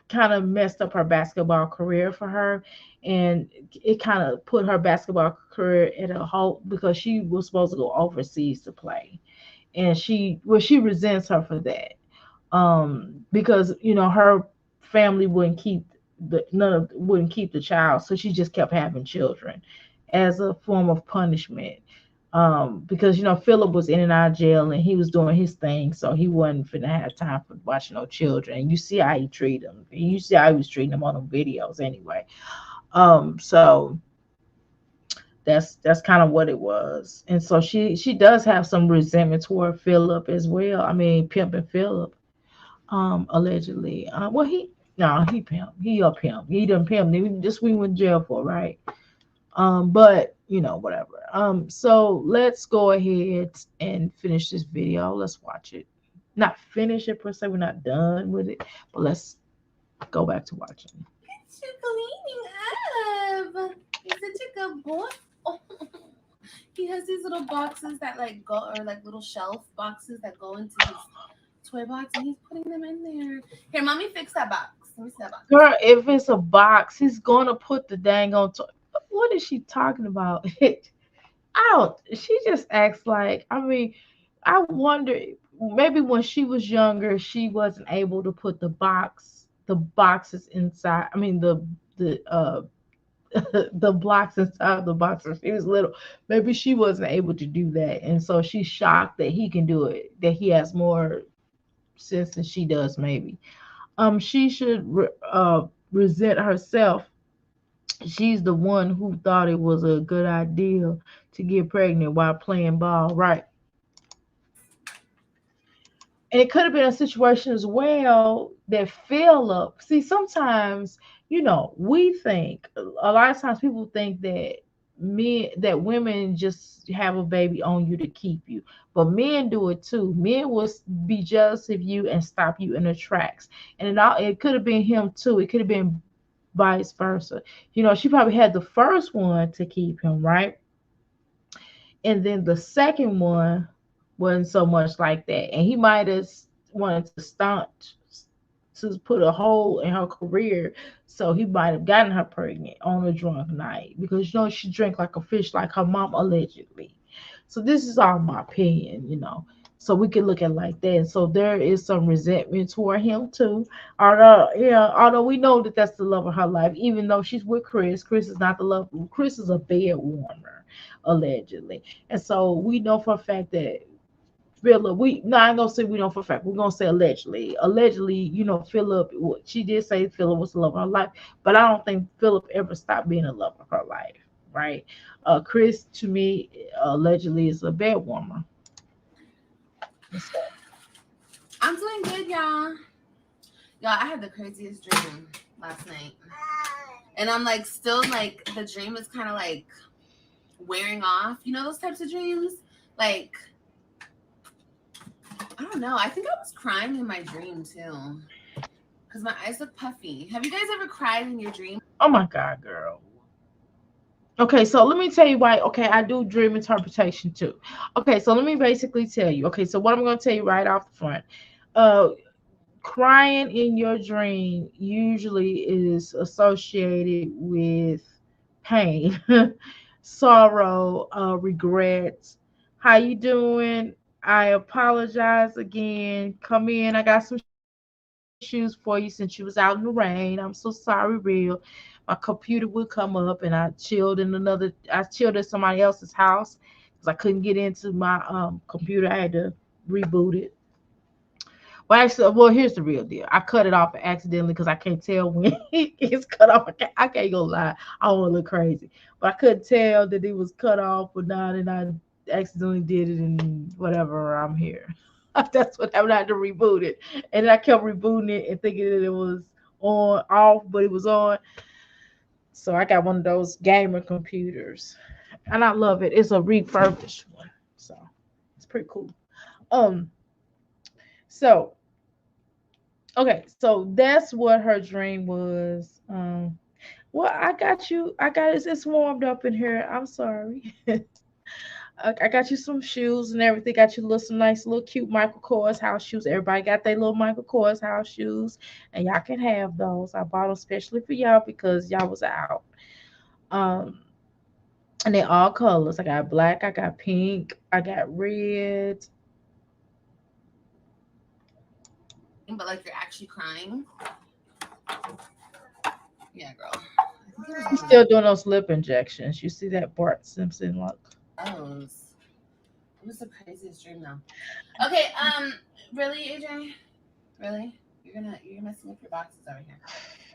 [SPEAKER 1] kind of messed up her basketball career for her and it kind of put her basketball career at a halt because she was supposed to go overseas to play and she resents her for that because you know her family wouldn't keep the child so she just kept having children as a form of punishment because you know Philip was in and out of jail and he was doing his thing, so he wasn't finna have time for watching no children. And you see how he treated them. You see how he was treating them on the videos anyway. So that's kind of what it was. And so she does have some resentment toward Philip as well. I mean, pimping Philip, allegedly. Well, he pimp. He a pimp. He done pimp. Just we went to jail for, right? But you know, whatever. So let's go ahead and finish this video. Let's watch it. Not finish it per se. We're not done with it, but let's go back to watching.
[SPEAKER 2] It's you cleaning up. He's such a good boy. Oh. He has these little boxes that like go or like little shelf boxes that go into his toy box and he's putting them in there. Here, mommy fix that box. Let me see that box.
[SPEAKER 1] Girl, if it's a box, he's gonna put the dang on. What is she talking about? I don't. She just acts like. I mean, I wonder. Maybe when she was younger, she wasn't able to put the boxes inside. I mean, the the blocks inside the boxes. She was little. Maybe she wasn't able to do that, and so she's shocked that he can do it. That he has more sense than she does. Maybe. She should resent herself. She's the one who thought it was a good idea to get pregnant while playing ball, right? And it could have been a situation as well that Philip. See, sometimes you know we think a lot of times people think that women just have a baby on you to keep you, but men do it too. Men will be jealous of you and stop you in the tracks, and it could have been him too. It could have been vice versa. You know, she probably had the first one to keep him, right? And then the second one wasn't so much like that. And he might have wanted to put a hole in her career. So he might have gotten her pregnant on a drunk night because you know she drank like a fish, like her mom allegedly. So this is all my opinion, you know. So we can look at it like that. So there is some resentment toward him too. Although we know that that's the love of her life, even though she's with Chris. Chris is not the love. Chris is a bed warmer, allegedly. And so we know for a fact that Philip, we no, I ain't gonna say we know for a fact. We're gonna say allegedly. Allegedly, you know, Philip. She did say Philip was the love of her life, but I don't think Philip ever stopped being the love of her life. Right? Chris, to me, allegedly is a bed warmer.
[SPEAKER 2] I'm doing good, y'all. Y'all, I had the craziest dream last night. And I'm like still like the dream is kind of like wearing off. You know those types of dreams? Like I don't know. I think I was crying in my dream too. Because because my eyes look puffy. Have you guys ever cried in your dream?
[SPEAKER 1] Oh my God, girl. Okay, so let me tell you why. Okay, I do dream interpretation too. Okay, so let me basically tell you. Okay, so what I'm going to tell you right off the front. Uh, Crying in your dream usually is associated with pain, sorrow, regrets. How you doing? I apologize again. Come in. I got some shoes for you since you was out in the rain. I'm so sorry, real. My computer would come up and I chilled at somebody else's house because I couldn't get into my computer. I had to reboot it. Well, actually, well, here's the real deal. I cut it off accidentally because I can't tell when it's cut off. I can't go lie. I don't want to look crazy, but I couldn't tell that it was cut off or not, and I accidentally did it, and whatever. I'm here. That's what happened. I had to reboot it, and then I kept rebooting it and thinking that it was on off, but it was on. So I got one of those gamer computers, and I love it. It's a refurbished one, so it's pretty cool. Um, so Okay, so that's what her dream was. Well, I got you. I got it's warmed up in here. I'm sorry. I got you some shoes and everything. Got you some nice little cute Michael Kors house shoes. Everybody got their little Michael Kors house shoes, and y'all can have those. I bought them especially for y'all because y'all was out. Um, and they all colors. I got black. I got pink. I got red.
[SPEAKER 2] But like you're actually crying. Yeah, girl. I think it
[SPEAKER 1] He's
[SPEAKER 2] was
[SPEAKER 1] still doing those lip injections. You see that Bart Simpson look?
[SPEAKER 2] those. It was the craziest dream though. Okay, really, AJ? Really? You're messing up your boxes over here.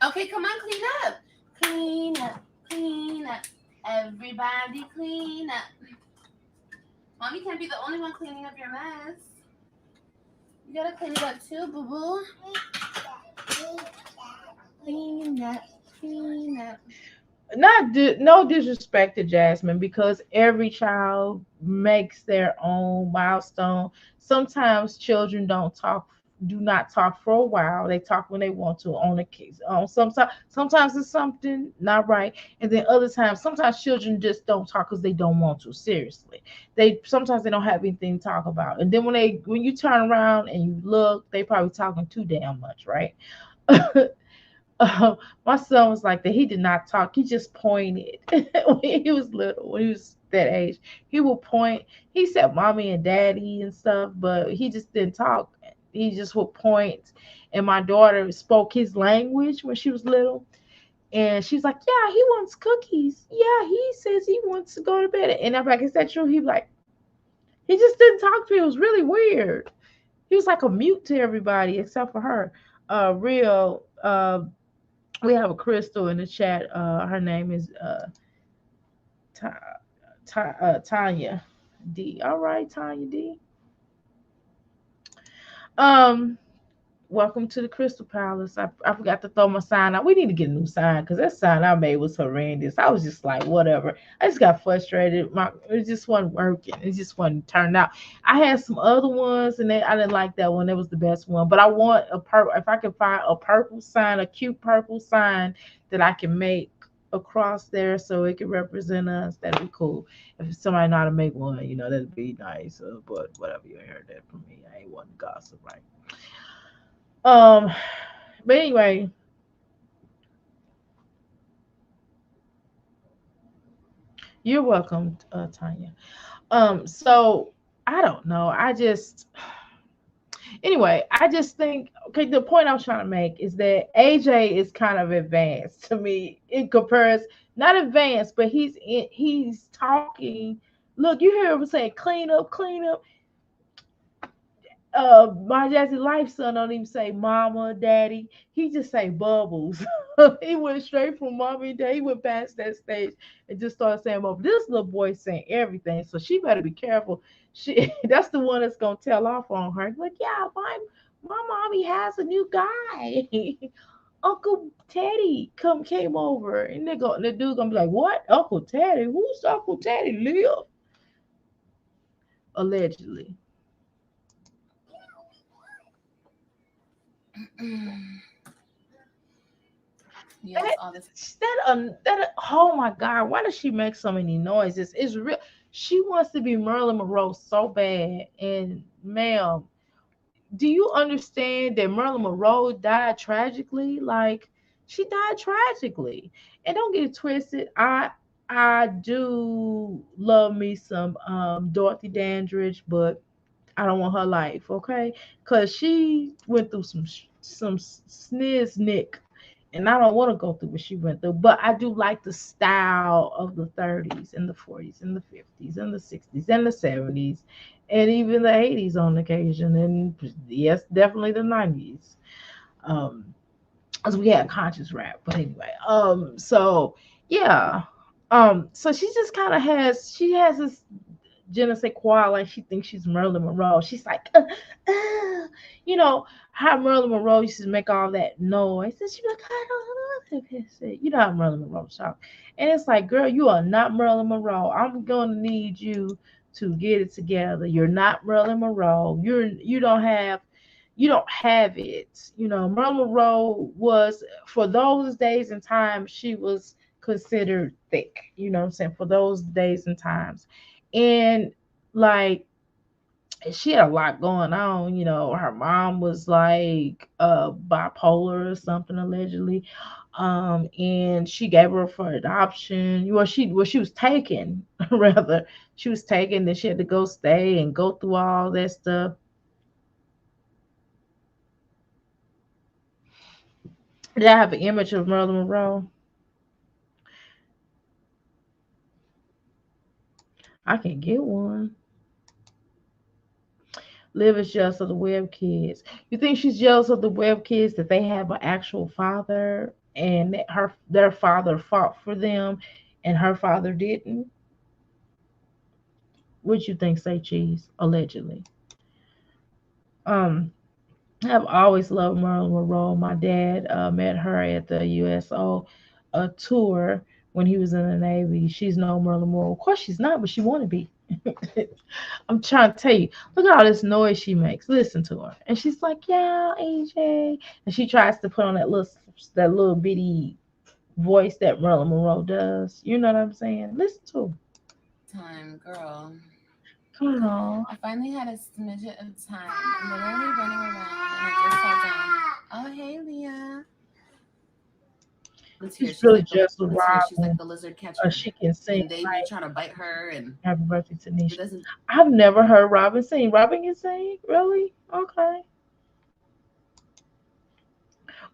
[SPEAKER 2] Okay, come on, clean up. Clean up, clean up. Everybody clean up. Mommy can't be the only one cleaning up your mess. You gotta clean it up too, boo boo. Clean up, clean up.
[SPEAKER 1] No disrespect to Jasmine because every child makes their own milestone. Sometimes children do not talk for a while. They talk when they want to on a case. Sometimes it's something not right, and then other times sometimes children just don't talk because they don't want to. Seriously, they don't have anything to talk about, and then when you turn around and you look, they probably talking too damn much, right? My son was like that. He did not talk. He just pointed when he was little. When he was that age, he would point. He said "mommy" and "daddy" and stuff, but he just didn't talk. He just would point. And my daughter spoke his language when she was little, and she's like, "Yeah, he wants cookies. Yeah, he says he wants to go to bed." And I'm like, "Is that true?" He like, he just didn't talk to me. It was really weird. He was like a mute to everybody except for her. Real. We have a Crystal in the chat. Her name is Ta- Tanya D. All right, Tanya D. Um, Welcome to the Crystal Palace. I forgot to throw my sign out. We need to get a new sign because that sign I made was horrendous. I was just like, whatever. I just got frustrated. It just wasn't working. It just wasn't turning out. I had some other ones and I didn't like that one. That was the best one. But I want a purple. If I can find a purple sign, a cute purple sign that I can make across there so it can represent us, that'd be cool. If somebody know how to make one, that'd be nice. But whatever, you ain't heard that from me. I ain't one to gossip, right? Um, but anyway, you're welcome, Tanya. So I don't know. Anyway, I just think, okay, the point I was trying to make is that AJ is kind of advanced to me in comparison, not advanced, but he's talking. Look, you hear him saying clean up, clean up. My Jazzy Life son don't even say mama, daddy. He just say bubbles. He went straight from mommy and daddy. He went past that stage and just started saying bubbles. This little boy saying everything, so she better be careful. She that's the one that's gonna tell off on her. Like, yeah, my mommy has a new guy. Uncle Teddy came over, and the dude gonna be like, what? Uncle Teddy? Who's Uncle Teddy? Live allegedly.
[SPEAKER 2] Yes, all this.
[SPEAKER 1] Oh my God, why does she make so many noises? It's real. She wants to be Marilyn Monroe so bad. And ma'am, do you understand that Marilyn Monroe died tragically? Like, she died tragically. And don't get it twisted. I do love me some Dorothy Dandridge, but I don't want her life, okay? Cause she went through some sniznick, and I don't want to go through what she went through. But I do like the style of the 30s and the 40s and the 50s and the 60s and the 70s, and even the 80s on occasion, and yes, definitely the 90s. Um, as we had conscious rap, but anyway, so yeah, so she just kind of has this je ne sais quoi, like she thinks she's Marilyn Monroe. She's like, you know, how Marilyn Monroe used to make all that noise. And she'd be like, I don't know this. You know how Marilyn Monroe talk. And it's like, girl, you are not Marilyn Monroe. I'm gonna need you to get it together. You're not Marilyn Monroe. You don't have it. You know, Marilyn Monroe was, for those days and times, she was considered thick. You know what I'm saying? For those days and times. And like, she had a lot going on. You know, her mom was like bipolar or something, allegedly. And she gave her for adoption. She was taken, rather. She was taken, then she had to go stay and go through all that stuff. Did I have an image of Marilyn Monroe? I can get one. Liv is jealous of the Webb kids. You think she's jealous of the Webb kids that they have an actual father, and that their father fought for them and her father didn't? What you think, say cheese? Allegedly. Um, I've always loved Marilyn Monroe. My dad met her at the USO tour when he was in the Navy. She's no Marilyn Monroe. Of course, she's not, but she want to be. I'm trying to tell you, look at all this noise she makes. Listen to her, and she's like, "Yeah, AJ," and she tries to put on that little bitty voice that Marilyn Monroe does. You know what I'm saying? Listen to her.
[SPEAKER 2] Time, girl.
[SPEAKER 1] Come on.
[SPEAKER 2] I finally had a smidget of time. I'm literally running around and I just sat down. Oh, hey, Leah. Let's hear.
[SPEAKER 1] She's really
[SPEAKER 2] Let's
[SPEAKER 1] just with
[SPEAKER 2] hear. She's like the
[SPEAKER 1] Robin.
[SPEAKER 2] lizard catcher.
[SPEAKER 1] She can
[SPEAKER 2] And
[SPEAKER 1] sing
[SPEAKER 2] they be
[SPEAKER 1] like
[SPEAKER 2] trying to bite her and
[SPEAKER 1] Happy Birthday to
[SPEAKER 2] it
[SPEAKER 1] Nisha.
[SPEAKER 2] doesn't.
[SPEAKER 1] I've never heard Robin sing. Robin can sing? Really? Okay.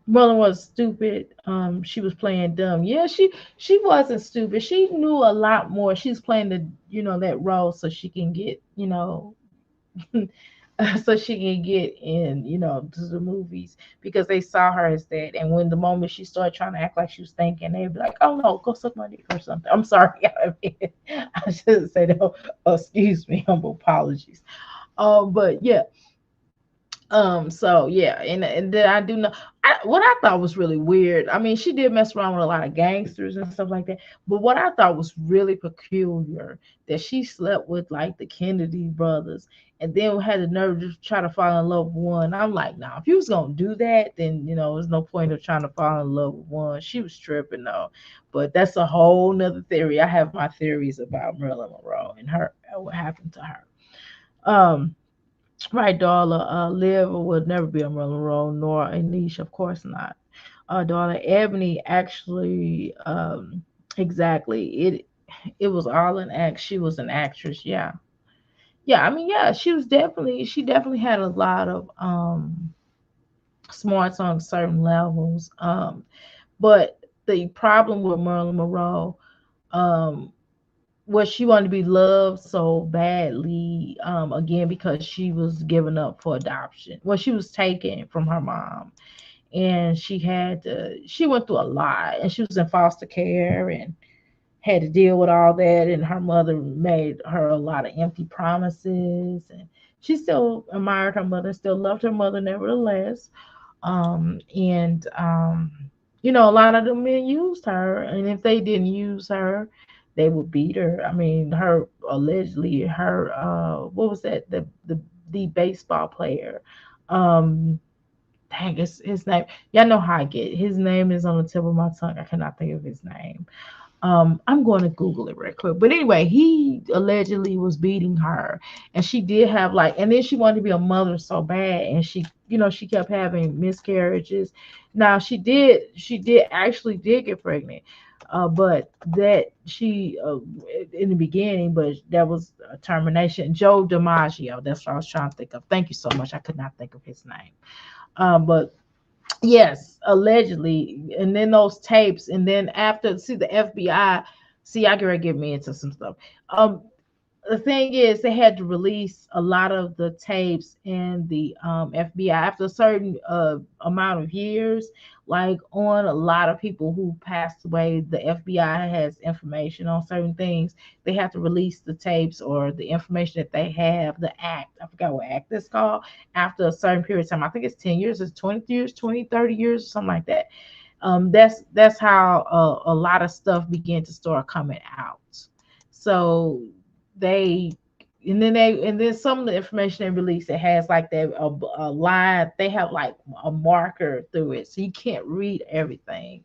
[SPEAKER 1] Merlin was stupid. She was playing dumb. Yeah, she wasn't stupid. She knew a lot more. She's playing that role so she can get, so she can get in, to the movies because they saw her as that. And when the moment she started trying to act like she was thinking, they'd be like, "Oh no, go suck my dick" or something. I'm sorry. I mean, I shouldn't say that. Oh, excuse me. Humble apologies. But yeah, so yeah, and then I do know what I thought was really weird. I mean, she did mess around with a lot of gangsters and stuff like that. But what I thought was really peculiar, that she slept with like the Kennedy brothers, and then had the nerve to try to fall in love with one. I'm like, nah, if you was gonna do that, then there's no point of trying to fall in love with one. She was tripping though. But that's a whole nother theory. I have my theories about Marilyn Monroe and her, what happened to her. Right, Darla. Liv would never be a Marilyn Monroe, nor a niche, of course not. Darla, Ebony actually, exactly. It was all an act. She was an actress. Yeah, yeah. I mean, yeah. She definitely had a lot of smarts on certain levels. But the problem with Marilyn Monroe, um, was she wanted to be loved so badly, again, because she was given up for adoption. Well, she was taken from her mom, and she went through a lot, and she was in foster care and had to deal with all that, and her mother made her a lot of empty promises, and she still admired her mother, still loved her mother nevertheless. And a lot of the men used her, and if they didn't use her, they would beat her. I mean, her allegedly, what was that, the baseball player, um Dang, it's his name. Y'all know how I get. His name is on the tip of my tongue. I cannot think of his name. I'm going to Google it real quick. But anyway, he allegedly was beating her, and she did have like, and then she wanted to be a mother so bad, and she kept having miscarriages. Now she did actually did get pregnant, but that she in the beginning, but that was a termination. Joe DiMaggio, that's what I was trying to think of. Thank you so much. I could not think of his name. But yes, allegedly. And then those tapes, and then after, see the FBI, see, I gotta get me into some stuff. Um, the thing is, they had to release a lot of the tapes in the FBI after a certain amount of years, like on a lot of people who passed away. The FBI has information on certain things. They have to release the tapes or the information that they have, the act. I forgot what act it's called, after a certain period of time. I think it's 10 years, it's 20 years, 20, 30 years, something like that. That's how a lot of stuff began to start coming out. So they and then some of the information they release, it has like that a line, they have like a marker through it, so you can't read everything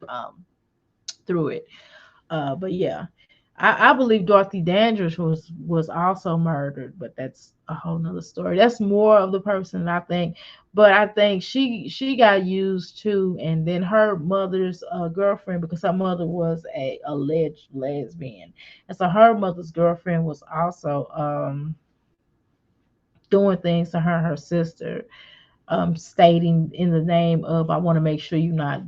[SPEAKER 1] through it. But yeah, I believe Dorothy Dandridge was also murdered, but that's a whole nother story. That's more of the person I think, but I think she got used too, and then her mother's girlfriend, because her mother was a alleged lesbian, and so her mother's girlfriend was also doing things to her and her sister, stating in the name of, I want to make sure you're not,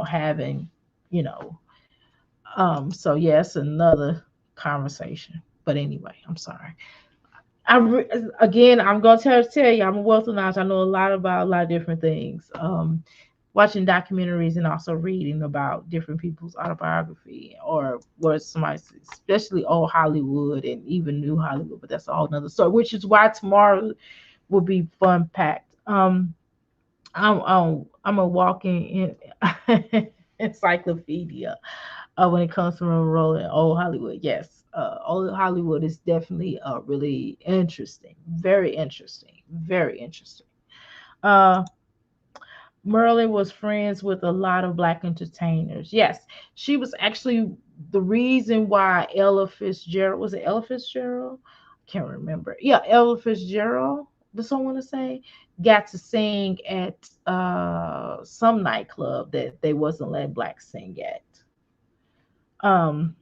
[SPEAKER 1] having, you know, so yes, another conversation. But anyway, I'm sorry. Again, I'm gonna tell you, I'm a wealth of knowledge. I know a lot about a lot of different things. Watching documentaries and also reading about different people's autobiography, or what somebody, especially old Hollywood and even new Hollywood. But that's a whole nother story. Which is why tomorrow will be fun packed. I'm a walking encyclopedia when it comes to rolling old Hollywood. Yes, old Hollywood is definitely really interesting, very interesting, very interesting. Uh, Merlin was friends with a lot of black entertainers. Yes, she was actually the reason why Ella Fitzgerald, was it Ella Fitzgerald? I can't remember. Yeah, Ella Fitzgerald. Does someone to say got to sing at some nightclub that they wasn't letting blacks sing at. Um,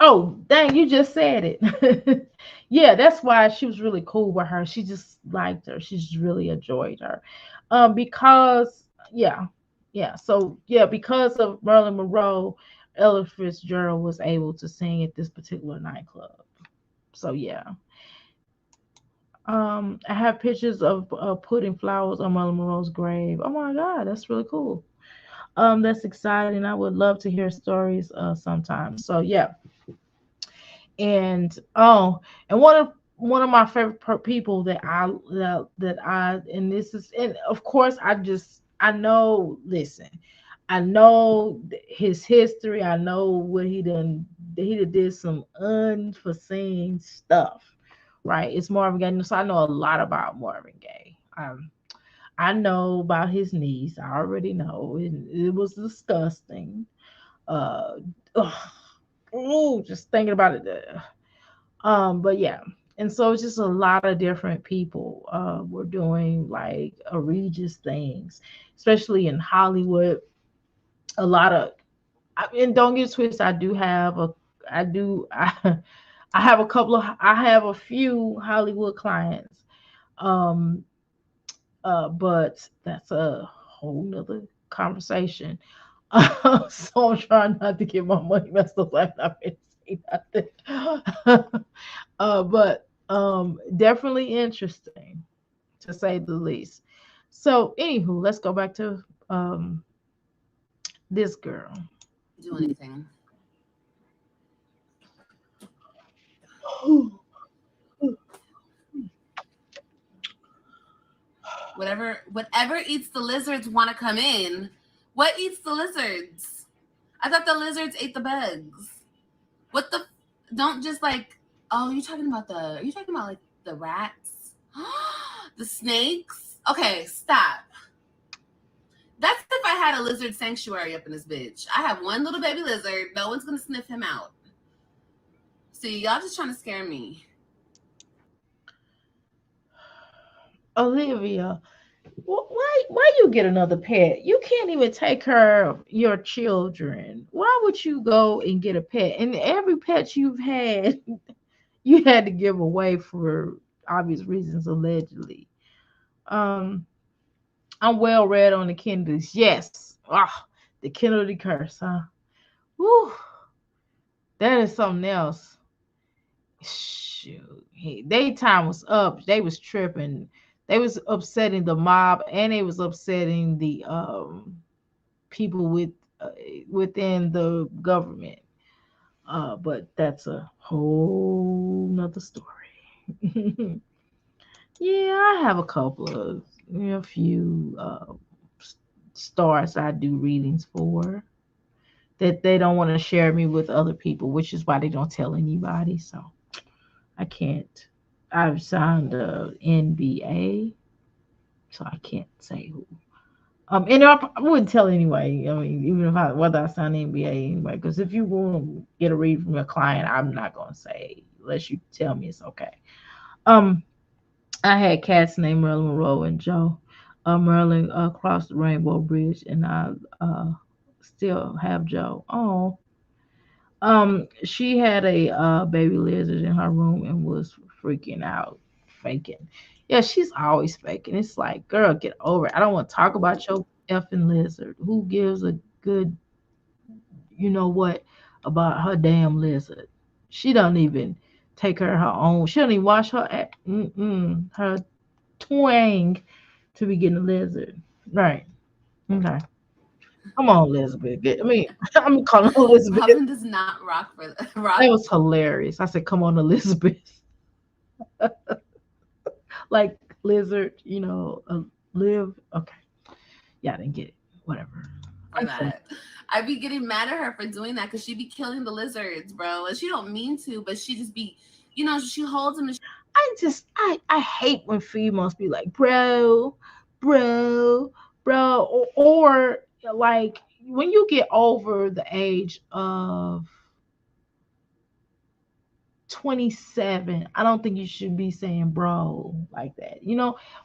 [SPEAKER 1] Oh, dang, you just said it. Yeah, that's why she was really cool with her. She just liked her. She just really enjoyed her. Because yeah, yeah. So yeah, because of Marilyn Monroe, Ella Fitzgerald was able to sing at this particular nightclub. So yeah. I have pictures of putting flowers on Marilyn Monroe's grave. Oh my God, that's really cool. That's exciting. I would love to hear stories sometime. So yeah, and and one of my favorite people that I and this is, and of course I know, listen, I know his history. I know what he did some unforeseen stuff, right? It's Marvin Gaye, so I know a lot about Marvin Gaye. I know about his niece. I already know it was disgusting. uh ugh, ooh, just thinking about it. But yeah, and so it's just a lot of different people were doing like egregious things, especially in Hollywood. A lot of, and don't get it twisted, I do, I have a couple of, I have a few Hollywood clients. Um, but that's a whole nother conversation. So I'm trying not to get my money messed up. I'm not going to say nothing. But definitely interesting to say the least. So, anywho, let's go back to this girl.
[SPEAKER 2] Do anything. Whatever eats the lizards want to come in. What eats the lizards? I thought the lizards ate the bugs. What the? Don't just like. Oh, you talking about the? Are you talking about like the rats? The snakes? Okay, stop. had a lizard sanctuary up in this bitch. I have one little baby lizard. No one's gonna sniff him out. See, y'all just trying to scare me.
[SPEAKER 1] Olivia, why you get another pet? You can't even take care of your children. Why would you go and get a pet? And every pet you've had, you had to give away for obvious reasons, allegedly. Um, I'm well read on the Kennedys. Yes. Ah, the Kennedy curse, huh? Whew, that is something else. Shoot, they time was up. They was tripping. They was upsetting the mob, and they was upsetting the people within the government. But that's a whole nother story. Yeah, I have a couple of a few stars I do readings for that they don't want to share me with other people, which is why they don't tell anybody. So I can't. I've signed a NBA, so I can't say who. And I wouldn't tell anyway. I mean, even if whether I sign the NBA anyway, because if you want to get a read from your client, I'm not gonna say unless you tell me it's okay. Um, I had cats named Merlin Monroe and Joe. Merlin crossed the Rainbow Bridge, and I still have Joe. Oh, she had a baby lizard in her room and was freaking out, faking. Yeah, she's always faking. It's like, girl, get over it. I don't want to talk about your effing lizard. Who gives a good, you know what, about her damn lizard? She don't even take her her own. She don't even wash her twang to be getting a lizard. Right. Okay. Come on, Elizabeth. I mean, I'm calling her Elizabeth.
[SPEAKER 2] Robin does not rock for rock.
[SPEAKER 1] That was hilarious. I said, "Come on, Elizabeth." Like lizard, live. Okay, yeah, I didn't get it. Whatever.
[SPEAKER 2] For that. I'd be getting mad at her for doing that because she'd be killing the lizards, bro. And she don't mean to, but she just be, she holds them.
[SPEAKER 1] I hate when females be like, bro, bro, or like when you get over the age of 27, I don't think you should be saying bro like that.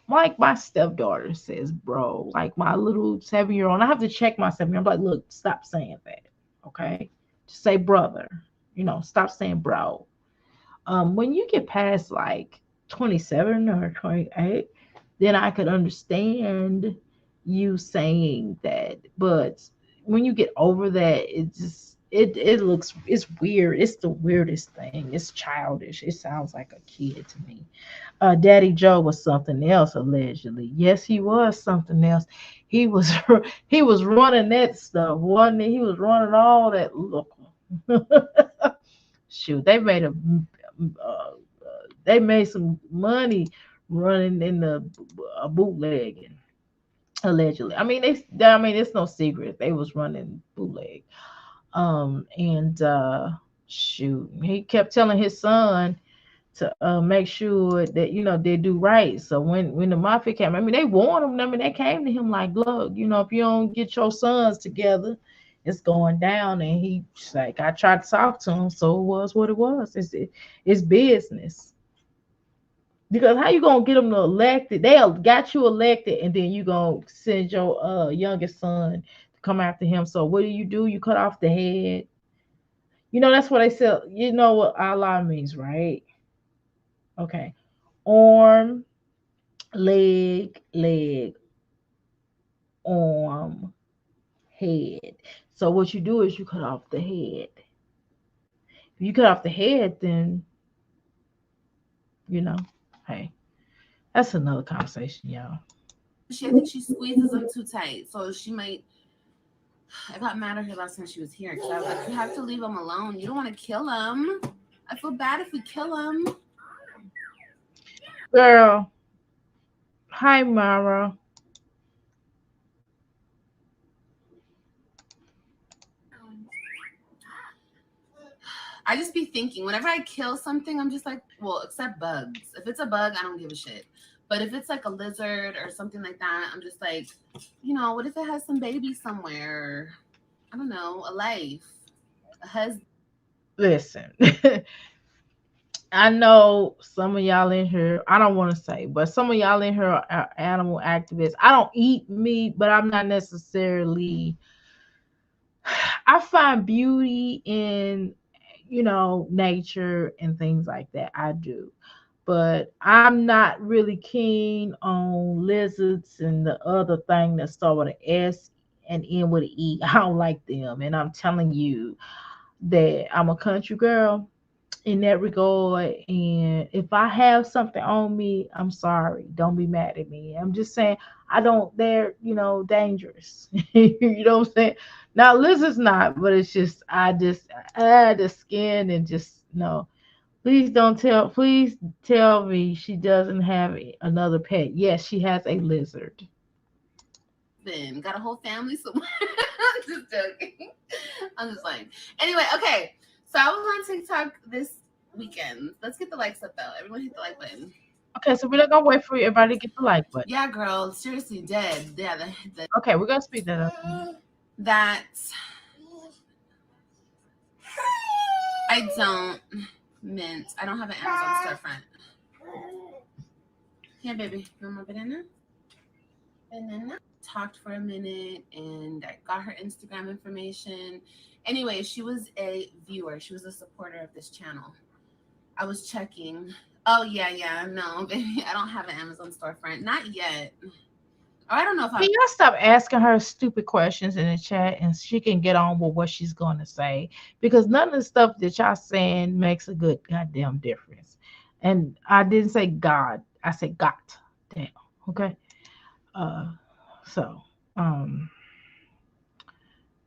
[SPEAKER 1] Like my stepdaughter says bro, like my little 7-year old. I have to check my 7-year old. I'm like, look, stop saying that. Okay. Just say brother. Stop saying bro. When you get past like 27 or 28, then I could understand you saying that. But when you get over that, it's weird. It's the weirdest thing. It's childish. It sounds like a kid to me. Daddy Joe was something else allegedly. Yes, he was something else. He was he was running that stuff, wasn't he? He was running all that. Look, shoot, they made some money running in the bootlegging allegedly. I mean, it's no secret they was running bootleg. And shoot, he kept telling his son to make sure that they do right. So when the mafia came, I mean, they warned him. I mean, they came to him like, look, if you don't get your sons together, it's going down. And he's like, I tried to talk to him, so it was what it was. It's business. Because how you gonna get them to elected? They got you elected, and then you gonna send your youngest son to come after him. So what do? You cut off the head. That's what I said. You know what Allah means, right? Okay. Arm, leg, arm, head. So what you do is you cut off the head. If you cut off the head, then you know, hey, that's another conversation, y'all.
[SPEAKER 2] I think she squeezes them too tight, so she might. I got mad at her last time she was here because I was like, "You have to leave them alone. You don't want to kill them. I feel bad if we kill them."
[SPEAKER 1] Girl, hi Mara.
[SPEAKER 2] I just be thinking whenever I kill something, I'm just like, well, except bugs. If it's a bug, I don't give a shit. But if it's like a lizard or something like that, I'm just like, what if it has some baby somewhere? I don't know, a life, a husband.
[SPEAKER 1] Listen, I know some of y'all in here, I don't want to say, but some of y'all in here are animal activists. I don't eat meat, but I'm not necessarily, I find beauty in, nature and things like that. I do. But I'm not really keen on lizards and the other thing that start with an S and end with an E. I don't like them. And I'm telling you that I'm a country girl in that regard. And if I have something on me, I'm sorry. Don't be mad at me. I'm just saying I don't. They're dangerous. You know what I'm saying? Now lizards not, but it's just the skin and just no. Please don't tell. Please tell me she doesn't have another pet. Yes, she has a lizard.
[SPEAKER 2] Got a whole family somewhere. I'm just joking. I'm just lying. Anyway, okay. So I was on TikTok this weekend. Let's get the likes up though. Everyone hit the like button.
[SPEAKER 1] Okay, so we're not gonna wait for everybody to get the like button.
[SPEAKER 2] Yeah, girl. Seriously, dead. Yeah,
[SPEAKER 1] Okay, we're gonna speed that up.
[SPEAKER 2] that I don't mint. I don't have an Amazon storefront. Yeah, baby. You want my banana? Banana. Talked for a minute and I got her Instagram information. Anyway, she was a viewer. She was a supporter of this channel. I was checking. Oh yeah. No, baby. I don't have an Amazon storefront. Not yet. Or I don't know if
[SPEAKER 1] Can y'all stop asking her stupid questions in the chat and she can get on with what she's going to say? Because none of the stuff that y'all saying makes a good goddamn difference. And I didn't say God, I said got. Damn. Okay. Uh, so, um,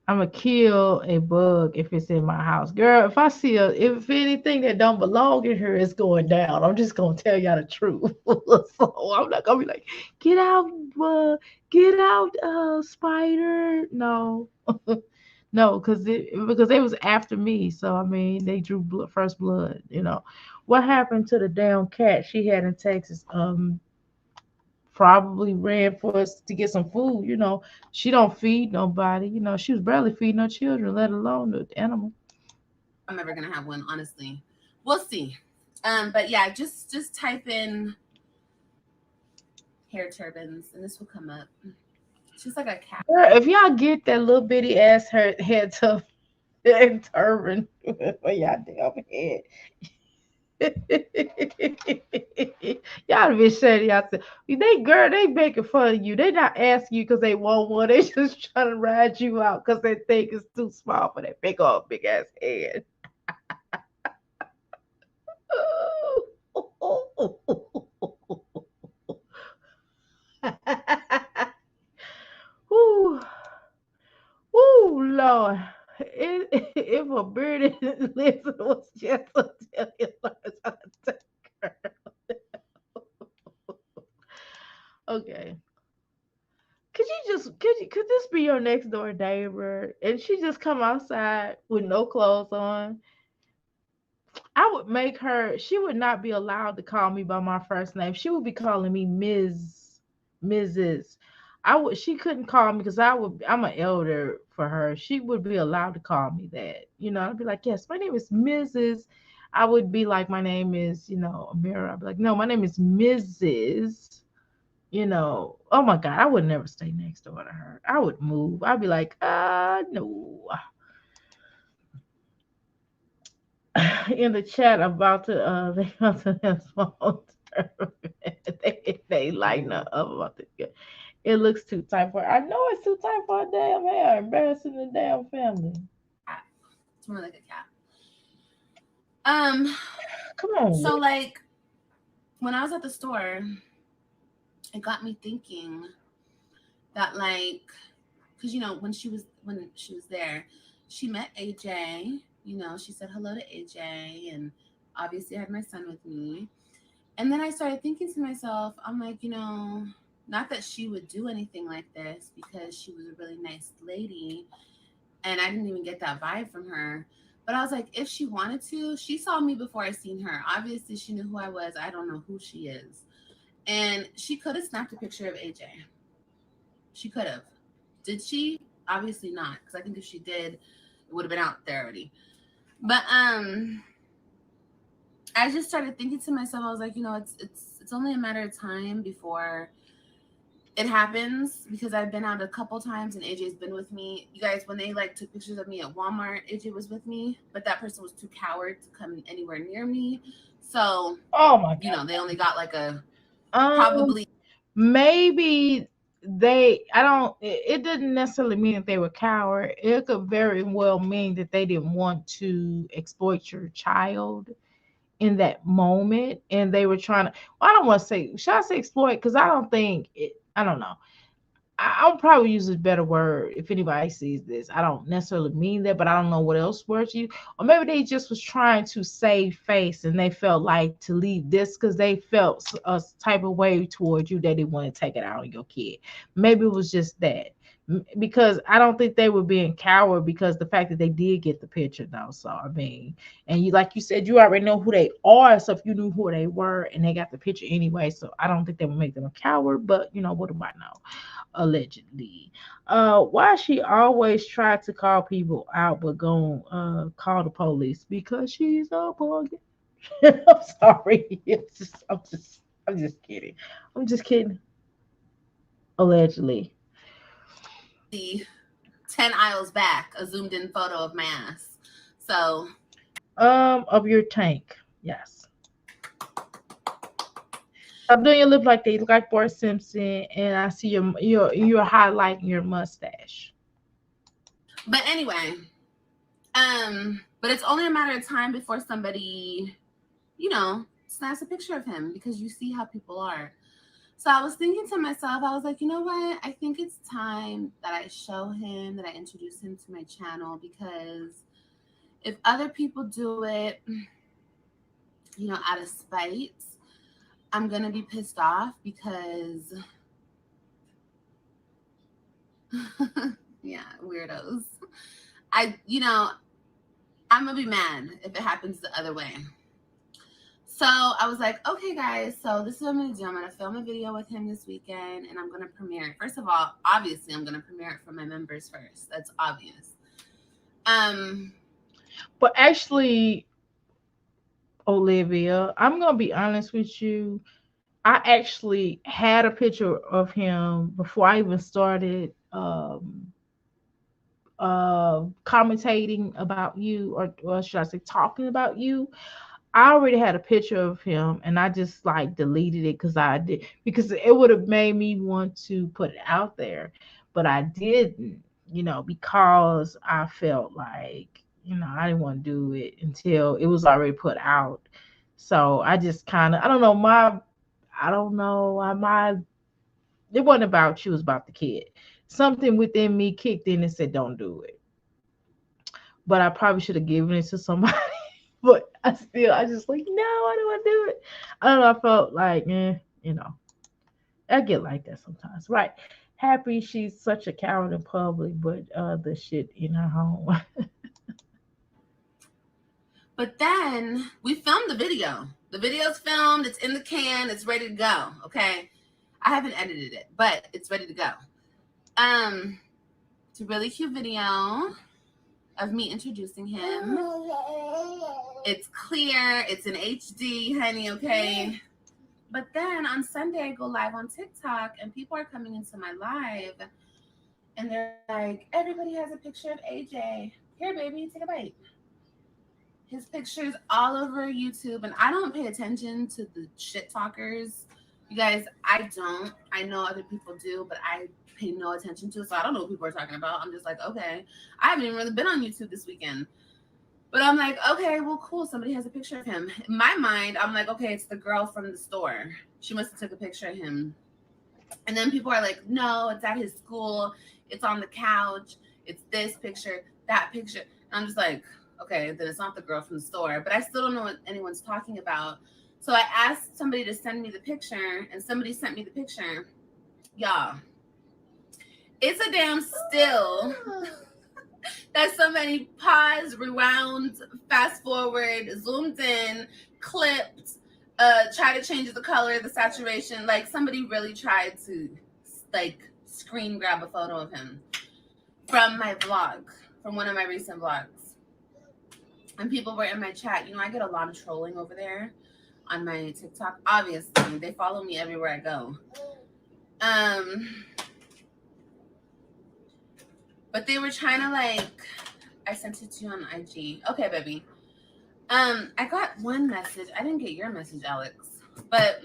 [SPEAKER 1] I'm gonna kill a bug if it's in my house, girl. If I see if anything that don't belong in here is going down, I'm just gonna tell y'all the truth. So I'm not gonna be like, get out, get out, spider. No, no, because they was after me. So I mean, they drew first blood. What happened to the damn cat she had in Texas? Probably ran for us to get some food. She don't feed nobody. She was barely feeding her children, let alone the animal.
[SPEAKER 2] I'm ever gonna have one, honestly. We'll see. But yeah, just type in hair turbans and this will come up. She's like a cat.
[SPEAKER 1] Girl, if y'all get that little bitty ass head to and turban for y'all damn head. Y'all be shady out there. They making fun of you. They not asking you because they want one. They just trying to ride you out because they think it's too small for that big ass head. Woo, woo, Lord. If a bearded lizard was just a tell okay. Could this be your next door neighbor and she just come outside with no clothes on? I would make her, she would not be allowed to call me by my first name. She would be calling me Mrs. She couldn't call me because I'm an elder for her. She would be allowed to call me that. I'd be like, yes, my name is Mrs. I would be like, my name is, Amira. I'd be like, no, my name is Mrs. Oh my God, I would never stay next door to her. I would move. I'd be like, no. In the chat about to they about to have small they lighten up about this. It looks too tight for her. I know it's too tight for her damn hair. Embarrassing the damn family.
[SPEAKER 2] It's more like a cat.
[SPEAKER 1] Come on.
[SPEAKER 2] So like when I was at the store, it got me thinking that like, because when she was there, she met AJ. She said hello to AJ, and obviously I had my son with me. And then I started thinking to myself, I'm like, not that she would do anything like this because she was a really nice lady, and I didn't even get that vibe from her. But I was like, if she wanted to, she saw me before I seen her. Obviously, she knew who I was. I don't know who she is. And she could have snapped a picture of AJ. She could have. Did she? Obviously not, because I think if she did, it would have been out there already. But I just started thinking to myself, I was like, it's only a matter of time before it happens, because I've been out a couple times and AJ's been with me. You guys, when they like took pictures of me at Walmart, AJ was with me, but that person was too coward to come anywhere near me. So,
[SPEAKER 1] Oh my God.
[SPEAKER 2] they only got like a
[SPEAKER 1] Um,
[SPEAKER 2] probably.
[SPEAKER 1] maybe I don't, it didn't necessarily mean that they were coward. It could very well mean that they didn't want to exploit your child in that moment, and they were trying to, well, I don't want to say, should I say exploit, because I don't think it, I don't know, I'll probably use a better word if anybody sees this. I don't necessarily mean that, but I don't know what else words you. Or maybe they just was trying to save face, and they felt like to leave this because they felt a type of way towards you that they want to take it out on your kid. Maybe it was just that. Because I don't think they were being coward, because the fact that they did get the picture though. So I mean, and you, like you said, you already know who they are. So if you knew who they were and they got the picture anyway, so I don't think that would make them a coward. But what do I know? Allegedly. Why she always tried to call people out but go call the police? Because she's a bug. I'm sorry. I'm just kidding. I'm just kidding. Allegedly.
[SPEAKER 2] The 10 aisles back, a zoomed in photo of my ass. So,
[SPEAKER 1] Of your tank. Yes. Stop doing your lip like they look like Bart Simpson, and I see you're highlighting your mustache.
[SPEAKER 2] but anyway, but it's only a matter of time before somebody, snaps a picture of him, because you see how people are. So I was thinking to myself, I was like, you know what? I think it's time that I show him, that I introduce him to my channel, because if other people do it, out of spite, I'm going to be pissed off, because, yeah, weirdos. I'm going to be mad if it happens the other way. So I was like, okay, guys, so this is what I'm going to do. I'm going to film a video with him this weekend, and I'm going to premiere it. First of all, obviously, I'm going to premiere it for my members first. That's obvious.
[SPEAKER 1] But actually, Olivia, I'm going to be honest with you. I actually had a picture of him before I even started commentating about you, or should I say talking about you. I already had a picture of him, and I just like deleted it because it would have made me want to put it out there, but I didn't, because I felt like, I didn't want to do it until it was already put out. So I just kind of, I don't know, it wasn't about you, it was about the kid. Something within me kicked in and said, don't do it. But I probably should have given it to somebody. But I just like, no, I don't want to do it. I don't know. I felt like, I get like that sometimes, right? Happy she's such a coward in public, but the shit in her home.
[SPEAKER 2] But then we filmed the video. The video's filmed. It's in the can. It's ready to go. Okay. I haven't edited it, but it's ready to go. It's a really cute video of me introducing him. It's clear. It's in HD, honey, okay? But then on Sunday, I go live on TikTok, and people are coming into my live, and they're like, everybody has a picture of AJ. Here, baby, take a bite. His picture's all over YouTube, and I don't pay attention to the shit talkers. You guys, I don't. I know other people do, but I pay no attention to it, so I don't know what people are talking about. I'm just like, okay. I haven't even really been on YouTube this weekend. But I'm like, okay, well, cool. Somebody has a picture of him. In my mind, I'm like, okay, it's the girl from the store. She must have took a picture of him. And then people are like, no, it's at his school. It's on the couch. It's this picture, that picture. And I'm just like, okay, then it's not the girl from the store. But I still don't know what anyone's talking about. So I asked somebody to send me the picture, and somebody sent me the picture. Y'all, it's a damn still. That's so many pause, rewound, fast forward, zoomed in, clipped, try to change the color, the saturation. Like somebody really tried to like screen grab a photo of him from my vlog, from one of my recent vlogs. And people were in my chat. You know, I get a lot of trolling over there on my TikTok. Obviously, they follow me everywhere I go. But they were trying to like, I sent it to you on IG. Okay, baby. I got one message. I didn't get your message, Alex. But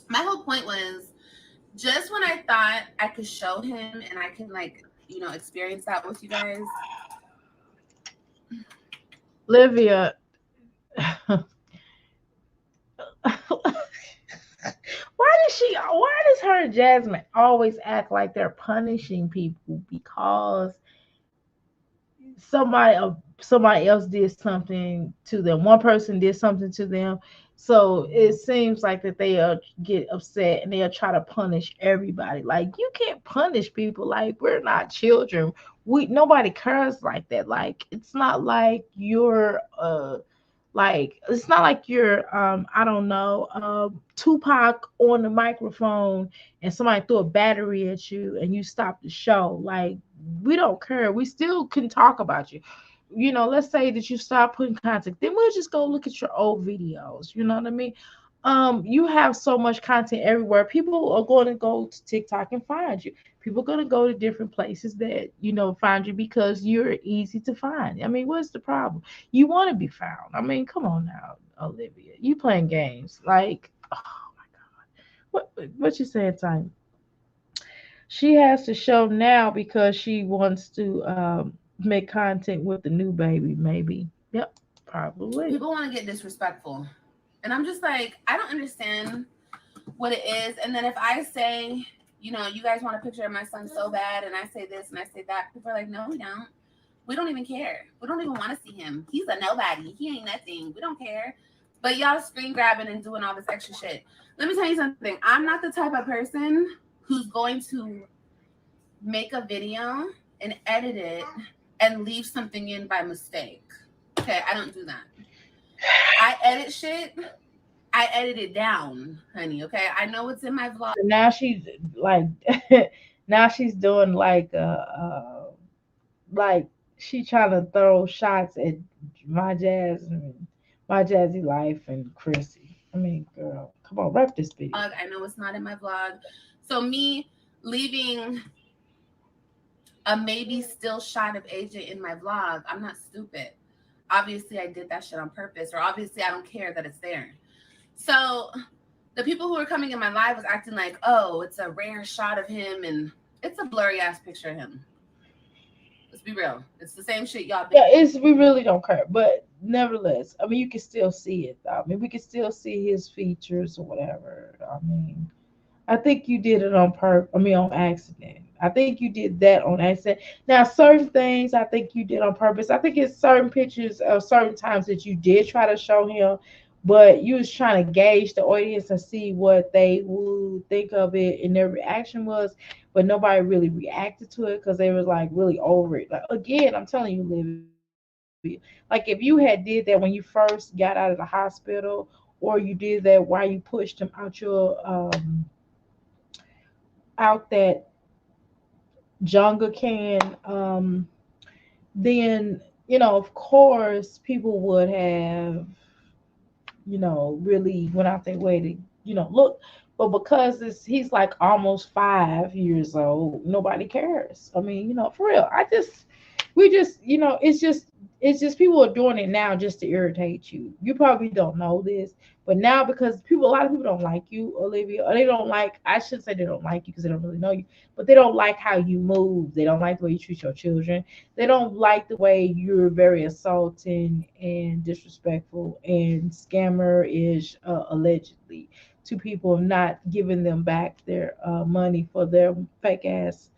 [SPEAKER 2] my whole point was just when I thought I could show him and I can like, you know, experience that with you guys.
[SPEAKER 1] Olivia. Why does her and Jasmine always act like they're punishing people because somebody else did something to them, one person did something to them, so it seems like that they get upset and they'll try to punish everybody. Like, you can't punish people. Like, we're not children. We Nobody cares like that. Like, it's not like you're I don't know, Tupac on the microphone and somebody threw a battery at you and you stop the show. Like, we don't care. We still can talk about you. Let's say that you stop putting content, then we'll just go look at your old videos. You know what I mean? You have so much content everywhere. People are going to go to TikTok and find you. People are going to go to different places that find you because you're easy to find. I mean, what's the problem? You want to be found. I mean, come on now, Olivia. You playing games. Like, oh my God. What you saying, Tanya? She has to show now because she wants to make content with the new baby, maybe. Yep, probably.
[SPEAKER 2] People want to get disrespectful. And I'm just like, I don't understand what it is. And then if I say, you know, you guys want a picture of my son so bad, and I say this and I say that, people are like, no, we don't. We don't even care. We don't even want to see him. He's a nobody. He ain't nothing. We don't care. But y'all screen grabbing and doing all this extra shit. Let me tell you something. I'm not the type of person who's going to make a video and edit it and leave something in by mistake. Okay, I don't do that. I edit shit. I edit it down, honey. Okay, I know it's in my vlog.
[SPEAKER 1] Now she's like, now she's doing like she trying to throw shots at my Jasmine, my Jazzy Life, and Chrissy. I mean, girl, come on, wrap this video.
[SPEAKER 2] I know it's not in my vlog. So me leaving a maybe still shot of AJ in my vlog, I'm not stupid. Obviously, I did that shit on purpose, or obviously, I don't care that it's there. So the people who were coming in my live was acting like, oh, it's a rare shot of him, and it's a blurry ass picture of him. Let's be real. It's the same shit y'all been.
[SPEAKER 1] Yeah, we really don't care, but nevertheless, I mean, you can still see it. I mean, we can still see his features or whatever. I mean, I think you did it on on accident. I think you did that on accident. Now, certain things I think you did on purpose. I think it's certain pictures of certain times that you did try to show him, but you was trying to gauge the audience and see what they would think of it and their reaction was, but nobody really reacted to it because they was like really over it. Like, again, I'm telling you, Livy, like if you had did that when you first got out of the hospital, or you did that while you pushed him out that Jenga can, then of course people would have really went out their way to look. But because he's like almost 5 years old, nobody cares. I mean, for real. We just, it's just people are doing it now just to irritate you. You probably don't know this, but now because a lot of people don't like you, Olivia, or they don't like, I shouldn't say they don't like you because they don't really know you, but they don't like how you move. They don't like the way you treat your children. They don't like the way you're very assaulting and disrespectful and scammer-ish, allegedly, to people, not giving them back their money for their fake ass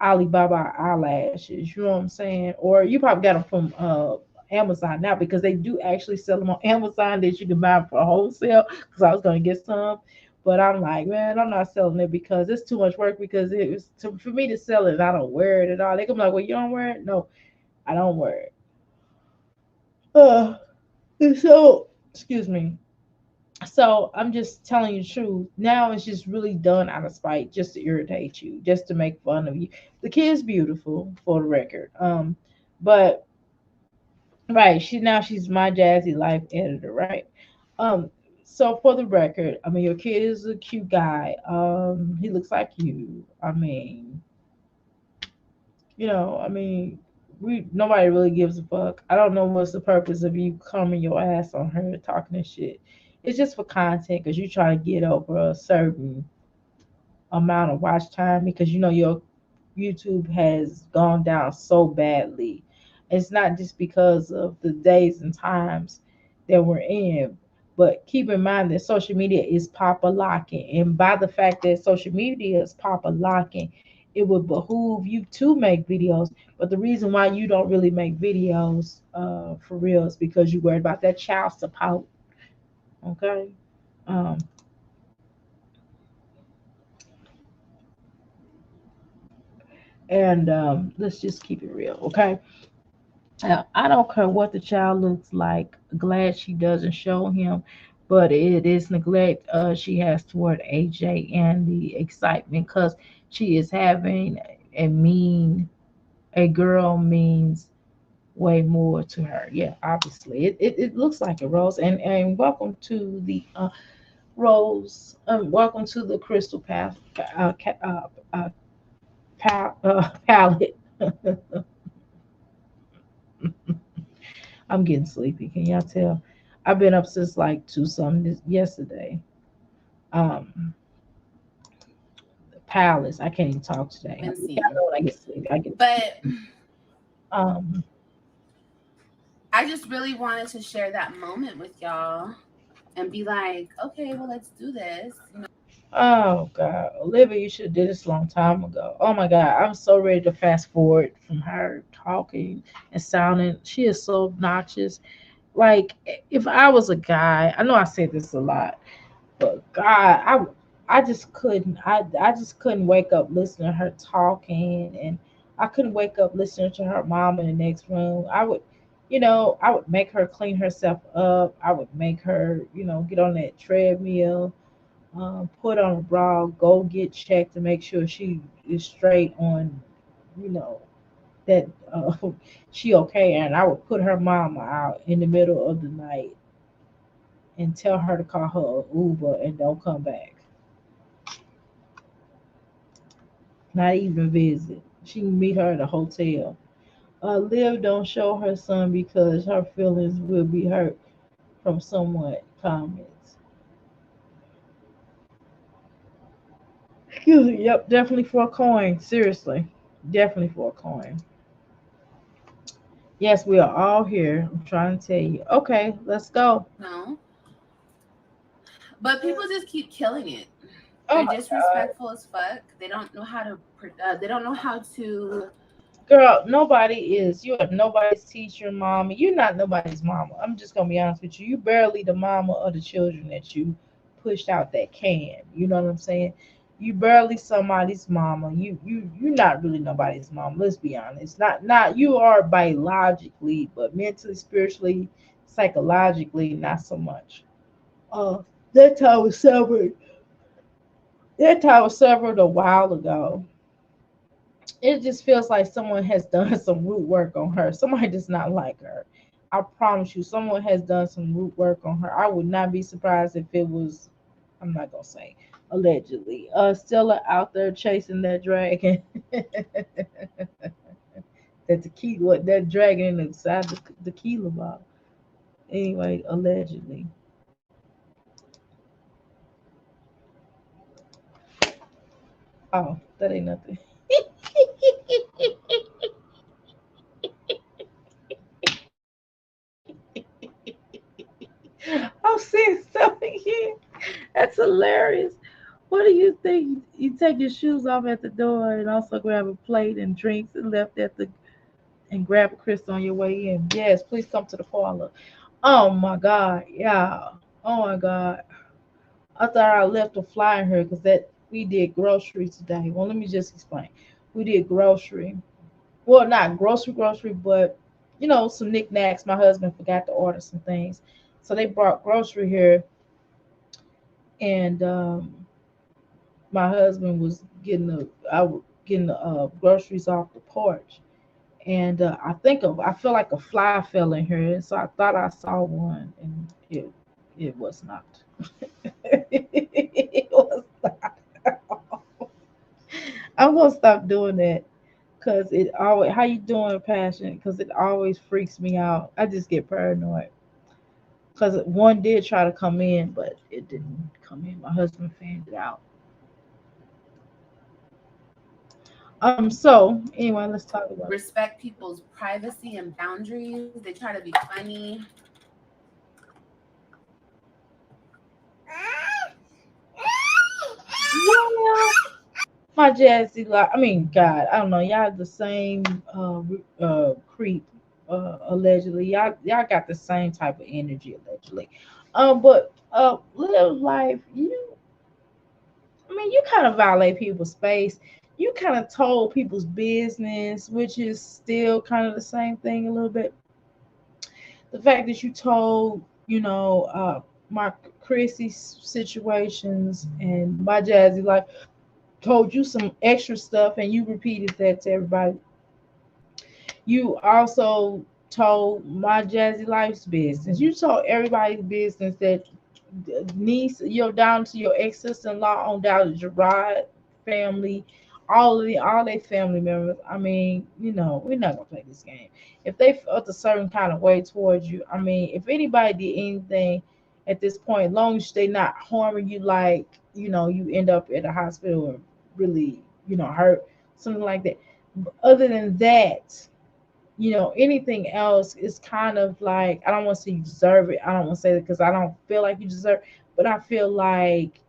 [SPEAKER 1] Alibaba eyelashes. You know what I'm saying? Or you probably got them from Amazon now because they do actually sell them on Amazon that you can buy them for wholesale. Because I was gonna get some, but I'm like, man, I'm not selling it because it's too much work. Because for me to sell it, I don't wear it at all. They come like, well, you don't wear it? No, I don't wear it. And so, excuse me. So I'm just telling you the truth. Now it's just really done out of spite, just to irritate you, just to make fun of you. The kid's beautiful, for the record. But right, she's my Jazzy Life editor, right? Um, so for the record, I mean your kid is a cute guy. He looks like you. I mean, I mean, we nobody really gives a fuck. I don't know what's the purpose of you coming your ass on her talking this shit. It's just for content because you trying to get over a certain amount of watch time because your YouTube has gone down so badly. It's not just because of the days and times that we're in, but keep in mind that social media is papa locking. And by the fact that social media is papa locking, it would behoove you to make videos. But the reason why you don't really make videos for real is because you worried about that child support. Okay. Um, and let's just keep it real. Okay. I don't care what the child looks like. Glad she doesn't show him, but it is neglect she has toward AJ and the excitement because she is having a mean. A girl means way more to her. Yeah, obviously, it looks like a rose. And welcome to the rose. Welcome to the crystal path palette. I'm getting sleepy. Can y'all tell? I've been up since like two something yesterday. Um, Palace. I can't even talk today.
[SPEAKER 2] Been
[SPEAKER 1] Y'all
[SPEAKER 2] seeing.
[SPEAKER 1] know when I get sleepy. I get sleepy.
[SPEAKER 2] But
[SPEAKER 1] Um.
[SPEAKER 2] I just really wanted to share that moment with y'all and be like, okay, well, let's do this.
[SPEAKER 1] Oh God, Olivia, you should have did this a long time ago. Oh my God, I'm so ready to fast forward from her talking and sounding. She is so obnoxious. Like if I was a guy, I know I say this a lot, but God, I just couldn't. I just couldn't wake up listening to her talking, and I couldn't wake up listening to her mom in the next room. I would make her clean herself up. I would make her, get on that treadmill, put on a bra, go get checked to make sure she is straight on, you know, that she okay. And I would put her mama out in the middle of the night and tell her to call her Uber and don't come back. Not even visit. She can meet her at a hotel. Liv don't show her son because her feelings will be hurt from someone comments. Excuse me. Yep, definitely for a coin. Seriously, definitely for a coin. Yes, we are all here. I'm trying to tell you. Okay, let's go.
[SPEAKER 2] No, but people just keep killing it.
[SPEAKER 1] Oh
[SPEAKER 2] They're
[SPEAKER 1] my God.
[SPEAKER 2] disrespectful as fuck. They don't know how to. They don't know how to.
[SPEAKER 1] Girl, nobody is. You are nobody's teacher, mama. You're not nobody's mama. I'm just gonna be honest with you. You barely the mama of the children that you pushed out that can. You know what I'm saying? You barely somebody's mama. You're not really nobody's mama. Let's be honest. Not you are biologically, but mentally, spiritually, psychologically, not so much. Uh, that time was severed. That time was severed a while ago. It just feels like someone has done some root work on her. Somebody does not like her. I promise you, someone has done some root work on her. I would not be surprised if it was, I'm not gonna say allegedly, Stella out there chasing that dragon. That tequila, that dragon inside the tequila bottle. Anyway, allegedly. Oh, that ain't nothing. I'm seeing something here. That's hilarious. What do you think? You take your shoes off at the door and also grab a plate and drinks and left at the and grab a crystal on your way in. Yes, please come to the parlor. Oh my God, yeah. Oh my God. I thought I left a flyer here because that we did grocery today. Well, let me just explain. We did grocery. Well, not grocery, but some knickknacks. My husband forgot to order some things, so they brought grocery here and my husband was getting the groceries off the porch, and I feel like a fly fell in here, so I thought I saw one, and it was not. It was not. I'm gonna stop doing that because it always. How you doing, passion? Because it always freaks me out. I just get paranoid. Because one did try to come in, but it didn't come in. My husband fanned it out. So anyway, let's talk about it.
[SPEAKER 2] Respect people's privacy and boundaries. They try to be funny.
[SPEAKER 1] Yeah, my jazzy like. I mean, God, I don't know. Y'all the same creep. Allegedly, y'all got the same type of energy allegedly. But live life. I mean, you kind of violate people's space. You kind of told people's business, which is still kind of the same thing a little bit. The fact that you told, my Chrissy situations and my Jazzy like told you some extra stuff and you repeated that to everybody. You also told my Jazzy Life's business. You told everybody's business that niece, down to your ex sister in law, on down to Gerard family, all their family members. I mean, we're not gonna play this game. If they felt a certain kind of way towards you, I mean, if anybody did anything at this point, long as they not harming you, like you end up at a hospital or really hurt, something like that. Other than that, anything else is kind of like, I don't want to say you deserve it. I don't want to say that because I don't feel like you deserve it, but I feel like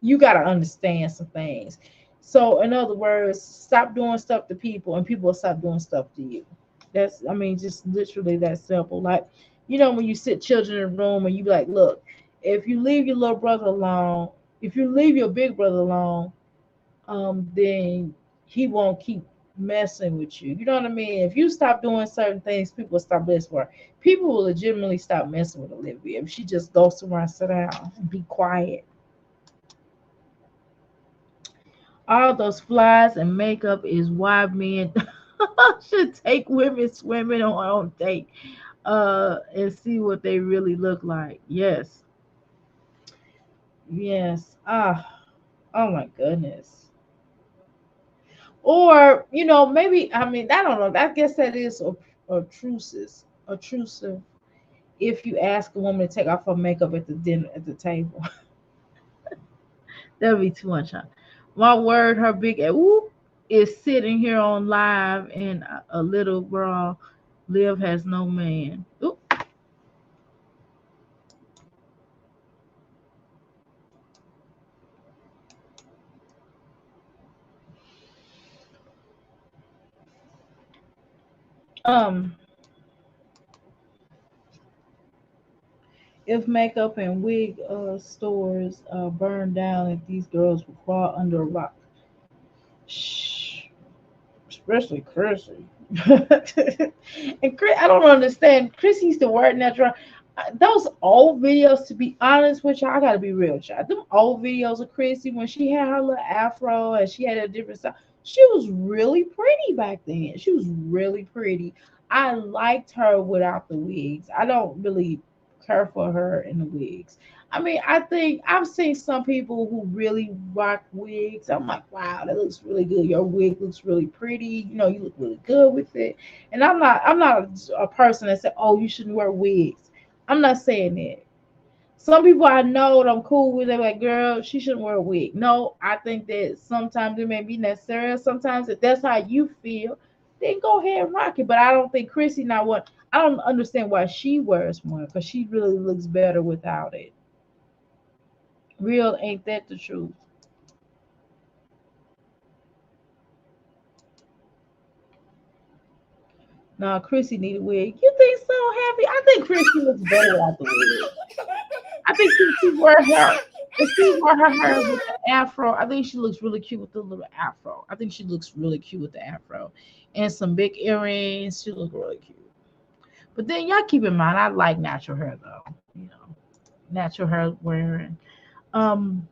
[SPEAKER 1] you got to understand some things. So, in other words, stop doing stuff to people and people will stop doing stuff to you. I mean, just literally that simple. Like, when you sit children in a room and you be like, look, if you leave your little brother alone, if you leave your big brother alone, then he won't keep messing with you. You know what I mean? If you stop doing certain things, people will stop messing with her. People will legitimately stop messing with Olivia if she just goes somewhere and sit down and be quiet. All those flies and makeup is why men should take women swimming on date and see what they really look like. Yes. Yes. Oh my goodness. Or maybe, I mean, I don't know, I guess that is obtrusive if you ask a woman to take off her makeup at the dinner at the table. That'd be too much, huh? My word, her big whoop is sitting here on live, and a little girl live has no man. Oop. um if makeup and wig stores burn down, if these girls will crawl under a rock. Shh. Especially Chrissy. And Chris, I don't understand. Chris used to work natural. Those old videos, to be honest with you, I gotta be real, child. Them old videos of Chrissy when she had her little afro and she had a different style. She was really pretty back then. She was really pretty. I liked her without the wigs. I don't really care for her in the wigs. I mean, I think I've seen some people who really rock wigs. I'm like, wow, that looks really good. Your wig looks really pretty. You look really good with it. And I'm not a person that said, oh, you shouldn't wear wigs. I'm not saying that. Some people I know that I'm cool with, they're like, girl, she shouldn't wear a wig. No, I think that sometimes it may be necessary. Sometimes if that's how you feel, then go ahead and rock it. But I don't think Chrissy now what I don't understand why she wears one because she really looks better without it. Real, ain't that the truth? No, Chrissy need a wig. You think so, Happy? I think Chrissy looks better without the wig. I think she wear her. If she wear her hair with the afro, I think she looks really cute with the little afro. I think she looks really cute with the afro and some big earrings. She looks really cute. But then y'all keep in mind, I like natural hair though. Natural hair wearing. Um,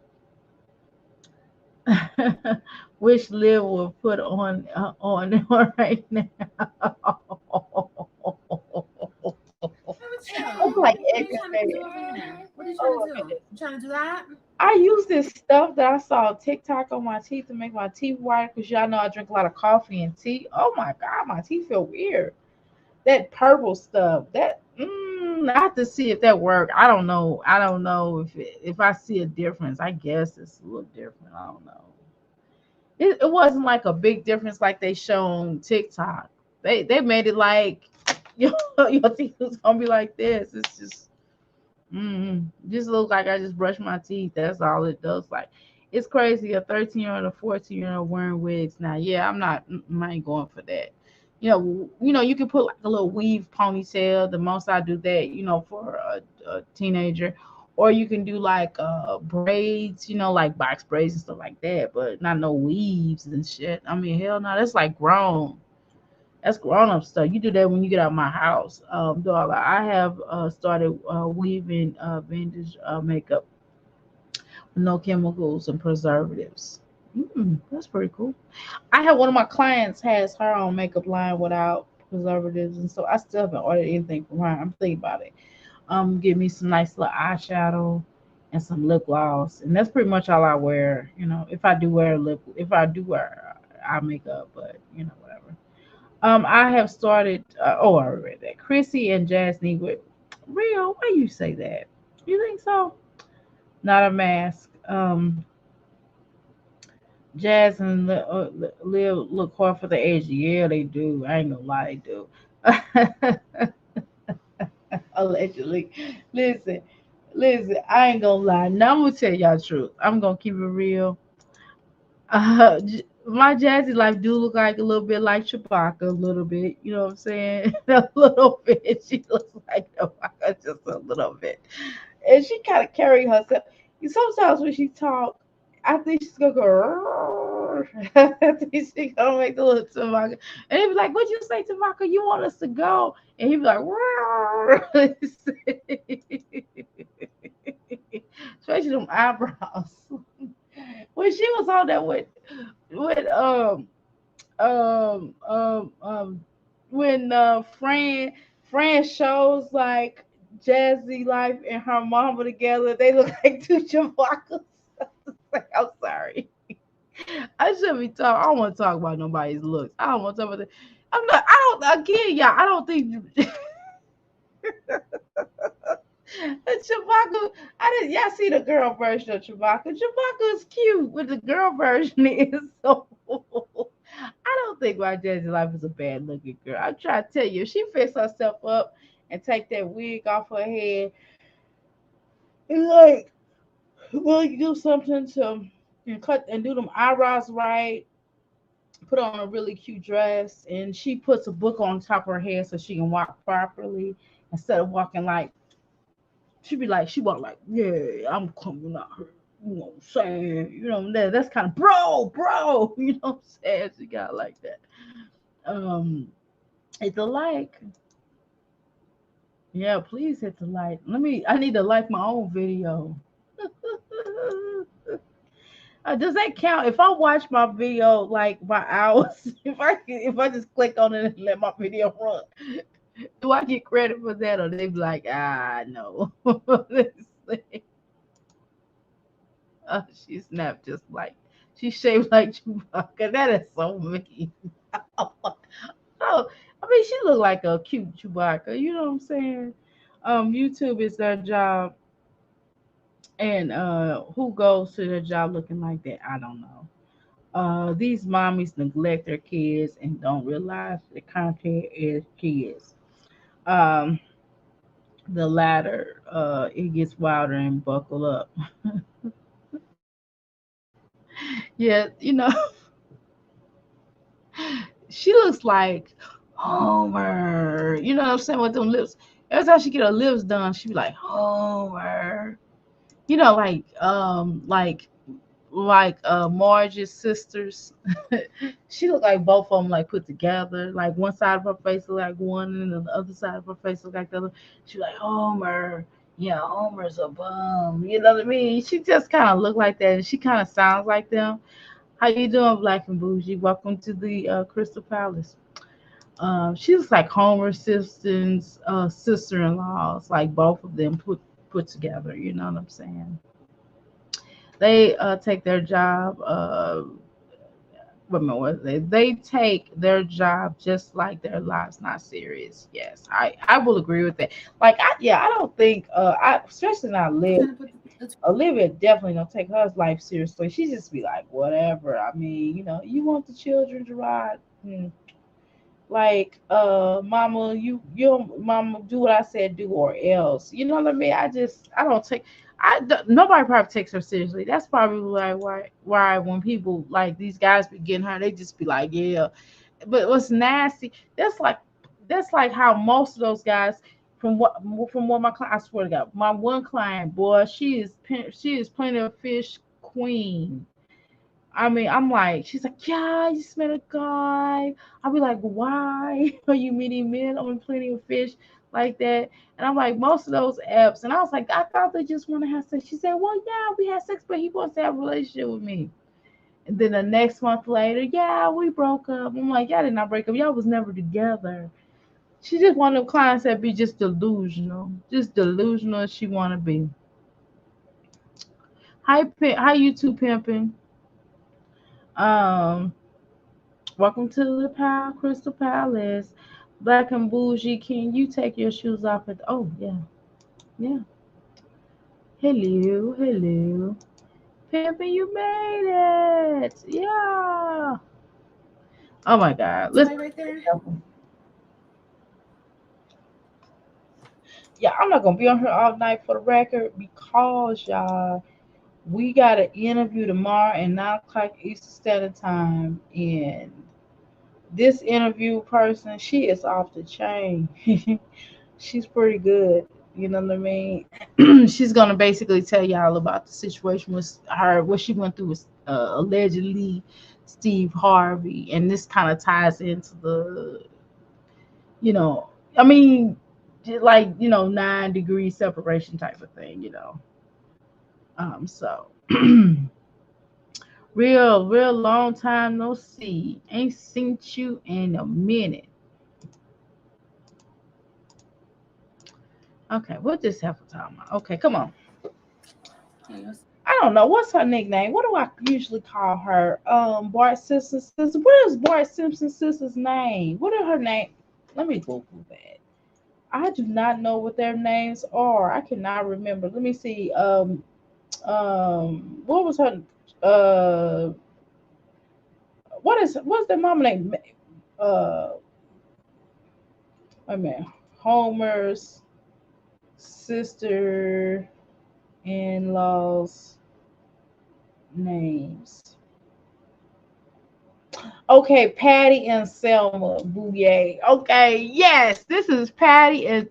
[SPEAKER 1] which Liv will put on right now.
[SPEAKER 2] Hey, what's
[SPEAKER 1] I'm
[SPEAKER 2] you?
[SPEAKER 1] like
[SPEAKER 2] What are you trying to do
[SPEAKER 1] aggravated.
[SPEAKER 2] over here? What are you trying to
[SPEAKER 1] Oh my
[SPEAKER 2] do?
[SPEAKER 1] goodness.
[SPEAKER 2] You trying to do that?
[SPEAKER 1] I use this stuff that I saw on TikTok on my teeth to make my teeth white because y'all know I drink a lot of coffee and tea. Oh my god, my teeth feel weird. That purple stuff. I have to see if that work. I don't know. I don't know if I see a difference. I guess it's a little different. I don't know. It wasn't like a big difference like they show on TikTok. They made it like your teeth was gonna be like this. It's just looks like I just brushed my teeth. That's all it does. Like it's crazy. A 13-year-old and a 14-year-old wearing wigs now. Yeah, I'm not. I ain't going for that. You can put like a little weave ponytail. The most I do that, for a teenager, or you can do like braids, like box braids and stuff like that. But not no weaves and shit. I mean, hell no, that's like grown. That's grown up stuff. You do that when you get out of my house. Dog, I have started weaving vintage makeup with no chemicals and preservatives. That's pretty cool. I have one of my clients has her own makeup line without preservatives, and so I still haven't ordered anything from her. I'm thinking about it. Give me some nice little eyeshadow and some lip gloss, and that's pretty much all I wear. If I do wear eye makeup, but whatever. I have started. I already read that. Chrissy and Jazz need with real. Why you say that? You think so? Not a mask. Jazz and Liv look hard for the age. Yeah, they do. I ain't gonna lie, they do. Allegedly. Listen, listen. I ain't gonna lie. Now I'm gonna tell y'all the truth. I'm gonna keep it real. My Jazzy life do look like a little bit like Chewbacca, a little bit. You know what I'm saying? A little bit. She looks like Chewbacca, just a little bit. And she kind of carry herself. Sometimes when she talk, I think she's gonna go. I think she's gonna make the little Chewbacca, and he be like, "What'd you say, Chewbacca? You want us to go?" And he be like, especially them eyebrows. When she was on that with um um um when Fran shows like Jazzy Life and her mama together, they look like two Chewbacca's. I'm sorry. I shouldn't be talking. I don't want to talk about nobody's looks. I don't want to talk about that. I'm not. I don't. Again, y'all. I don't think Chewbacca. I didn't. Y'all see the girl version of Chewbacca? Chewbacca is cute, but the girl version is so. I don't think my Jazzy Life is a bad looking girl. I'm trying to tell you, if she fix herself up and take that wig off her head, and like really do something to and cut and do them eyebrows right, put on a really cute dress, and she puts a book on top of her head so she can walk properly instead of walking like she walk like, yeah, I'm coming out here. You know what I'm saying? That's kind of bro. You know what I'm saying? She got like that. Um, it's a like. Yeah, please hit the like. I need to like my own video. Does that count? If I watch my video like by hours, if I just click on it and let my video run, do I get credit for that, or they be like, no? She snapped just like she shaped like Chewbacca. That is so mean. Oh, I mean, she looked like a cute Chewbacca. You know what I'm saying? YouTube is their job, and who goes to their job looking like that? I don't know. These mommies neglect their kids and don't realize the content is kids. Um, the latter, it gets wilder and buckle up. Yeah, she looks like Homer. You know what I'm saying with them lips. Every time she get her lips done, she be like Homer. Like Marge's sisters. She looked like both of them like put together. Like one side of her face look like one, and the other side of her face look like the other. She like Homer. Yeah, Homer's a bum. You know what I mean? She just kind of look like that, and she kind of sounds like them. How you doing, Black and Bougie? Welcome to the Crystal Palace. She looks like Homer's sister-in-laws, like both of them put together. You know what I'm saying? They take their job. Women was they take their job just like their lives not serious. Yes, I will agree with that. Like I don't think I especially not
[SPEAKER 2] I'm
[SPEAKER 1] Liv.
[SPEAKER 2] trying to put the
[SPEAKER 1] Olivia definitely don't take her life seriously. She just be like whatever. I mean, you want the children to ride. Like mama, your mama do what I said do or else. You know what I mean? I don't take nobody probably takes her seriously. That's probably why when people like these guys be getting her, they just be like, yeah. But what's nasty, that's like how most of those guys from what my client, I swear to God, my one client, boy, she is plenty of fish queen. I mean, I'm like, she's like, yeah, I just met a guy. I'll be like, why are you meeting men on plenty of fish like that? And I'm like, most of those apps. And I was like, I thought they just want to have sex. She said, well, yeah, we had sex, but he wants to have a relationship with me. And then the next month later, yeah, we broke up. I'm like, y'all did not break up. Y'all was never together. She just one of them clients that be just delusional. Just delusional as she want to be. Hi, you two pimping. Um, Welcome to the Crystal Palace. Black and Bougie, can you take your shoes off at oh yeah, yeah. Hello, hello. Pimpin', you made it. Yeah. Oh my god. Listen.
[SPEAKER 2] toy right there.
[SPEAKER 1] Yeah, I'm not gonna be on here all night for the record because y'all we got an interview tomorrow at 9 o'clock Eastern Standard Time, and this interview person, she is off the chain. She's pretty good. You know what I mean? She's gonna basically tell y'all about the situation with her, what she went through with allegedly Steve Harvey, and this kind of ties into the, you know, I mean, like 9 degree separation type of thing. So real long time no see. Ain't seen you in a minute. Okay, what this heifer talking about? Okay, come on. I don't know what's her nickname. What do I usually call her? Bart Simpson's sister. What is Bart Simpson's sister's name? What are her name? Let me Google that. I do not know what their names are. I cannot remember. Let me see. What was her? Uh, what's their mama name? Uh, wait a minute. Homer's sister in law's names. Okay, Patty and Selma Bouye. Okay, yes, this is Patty and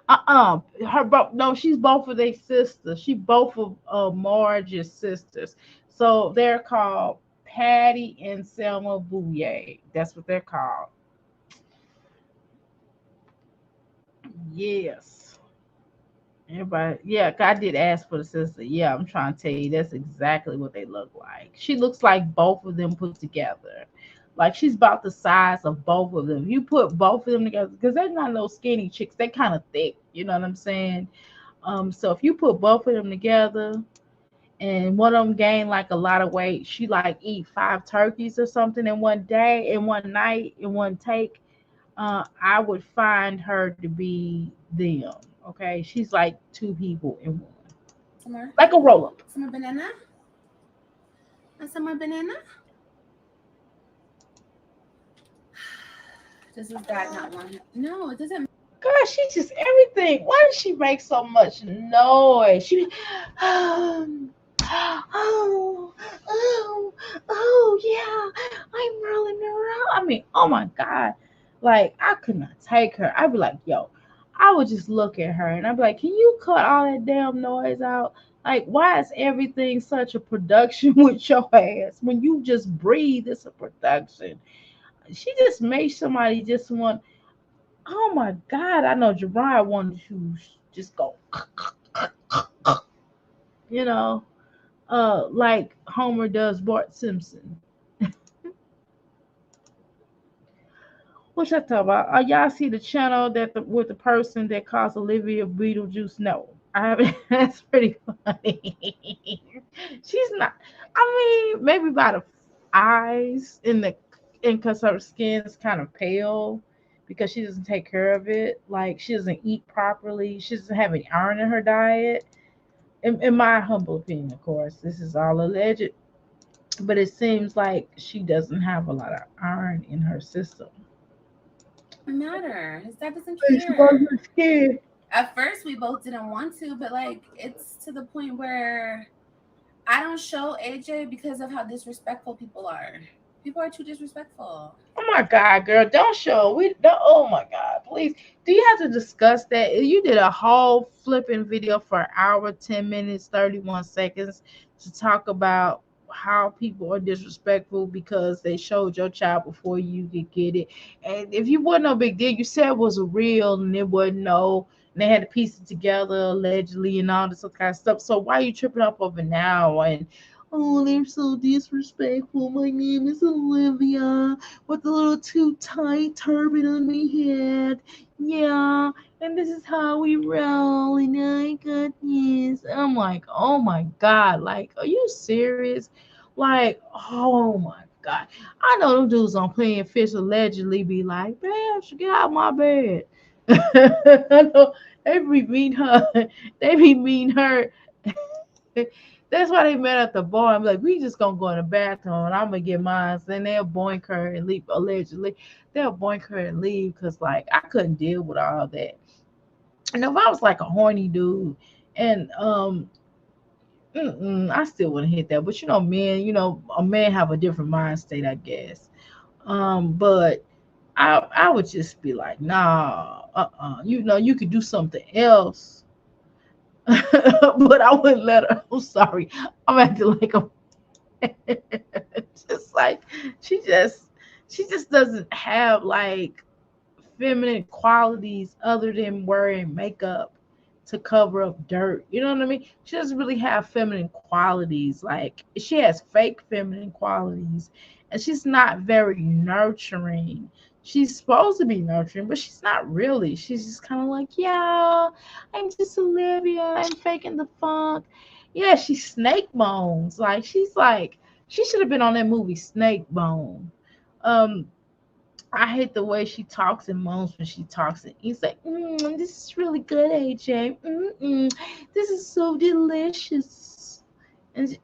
[SPEAKER 1] her no, she's both of their sisters. She both of Marge's sisters. So they're called Patty and Selma Bouye. That's what they're called. Yes. Everybody, yeah, I did ask for the sister. Yeah, I'm trying to tell you, that's exactly what they look like. She looks like both of them put together. Like she's about the size of both of them. You put both of them together because they're not no skinny chicks. They kind of thick. You know what I'm saying? So if you put both of them together and one of them gained like a lot of weight, she like eat 5 turkeys or something in one day, in one night, in one take. I would find her to be them. Okay, she's like two people in one,
[SPEAKER 2] Summer.
[SPEAKER 1] like a roll up.
[SPEAKER 2] Summer banana. And summer banana. This is that not one. No, it doesn't.
[SPEAKER 1] Gosh, she's just everything. Why does she make so much noise? Oh, oh, oh, yeah, I'm rolling around. I mean, oh my God. Like, I could not take her. I'd be like, yo, I would just look at her and I'd be like, can you cut all that damn noise out? Like, why is everything such a production with your ass? When you just breathe, it's a production. She just made somebody just want. Oh my God, I know Gerard wanted to just go, you know, like Homer does Bart Simpson. What y'all talk about? Y'all see the channel that with the person that calls Olivia Beetlejuice? No, I haven't. That's pretty funny. She's not. I mean, maybe by the eyes in the, and because her skin's kind of pale, because she doesn't take care of it. Like she doesn't eat properly. She doesn't have any iron in her diet. In my humble opinion, of course, this is all alleged. But it seems like she doesn't have a lot of iron in her system.
[SPEAKER 2] Matter. His dad doesn't
[SPEAKER 1] It's about
[SPEAKER 2] care.
[SPEAKER 1] her skin.
[SPEAKER 2] At first, we both didn't want to, but like, it's to the point where I don't show AJ because of how disrespectful people are. People are too disrespectful.
[SPEAKER 1] Oh my God, girl, don't show. We don't, oh my God, please. Do you have to discuss that? You did a whole flipping video for an hour, 10 minutes, 31 seconds to talk about how people are disrespectful because they showed your child before you could get it. And if you wasn't no big deal, you said it was real and it wasn't no, and they had to piece it together allegedly and all this other kind of stuff. So why are you tripping up over now? And oh, they're so disrespectful. My name is Olivia with a little too tight turban on my head. Yeah, and this is how we roll. And I got this. I'm like, oh my God. Like, are you serious? Like, oh my God. I know them dudes on Playing Fish allegedly be like, man, she get out of my bed. I know they be mean her. They be mean her. That's why they met at the bar. I'm like, we just gonna go in the bathroom and I'm gonna get mine. Then they'll boink her and leave. Allegedly, they'll boink her and leave because like I couldn't deal with all that. And if I was like a horny dude, and I still wouldn't hit that. But men, a man have a different mind state, I guess. But I would just be like, nah, you could do something else. But I wouldn't let her. I'm sorry. I'm acting like a just like she just she just doesn't have like feminine qualities other than wearing makeup to cover up dirt. You know what I mean? She doesn't really have feminine qualities. Like she has fake feminine qualities and she's not very nurturing. She's supposed to be nurturing, but she's not really. She's just kind of like, yeah, I'm just Olivia. I'm faking the funk. Yeah, she's Snake Bones. Like she's like she should have been on that movie Snake Bone. Um, I hate the way she talks and moans when she talks. And he's like, "This is really good, AJ. This is so delicious." And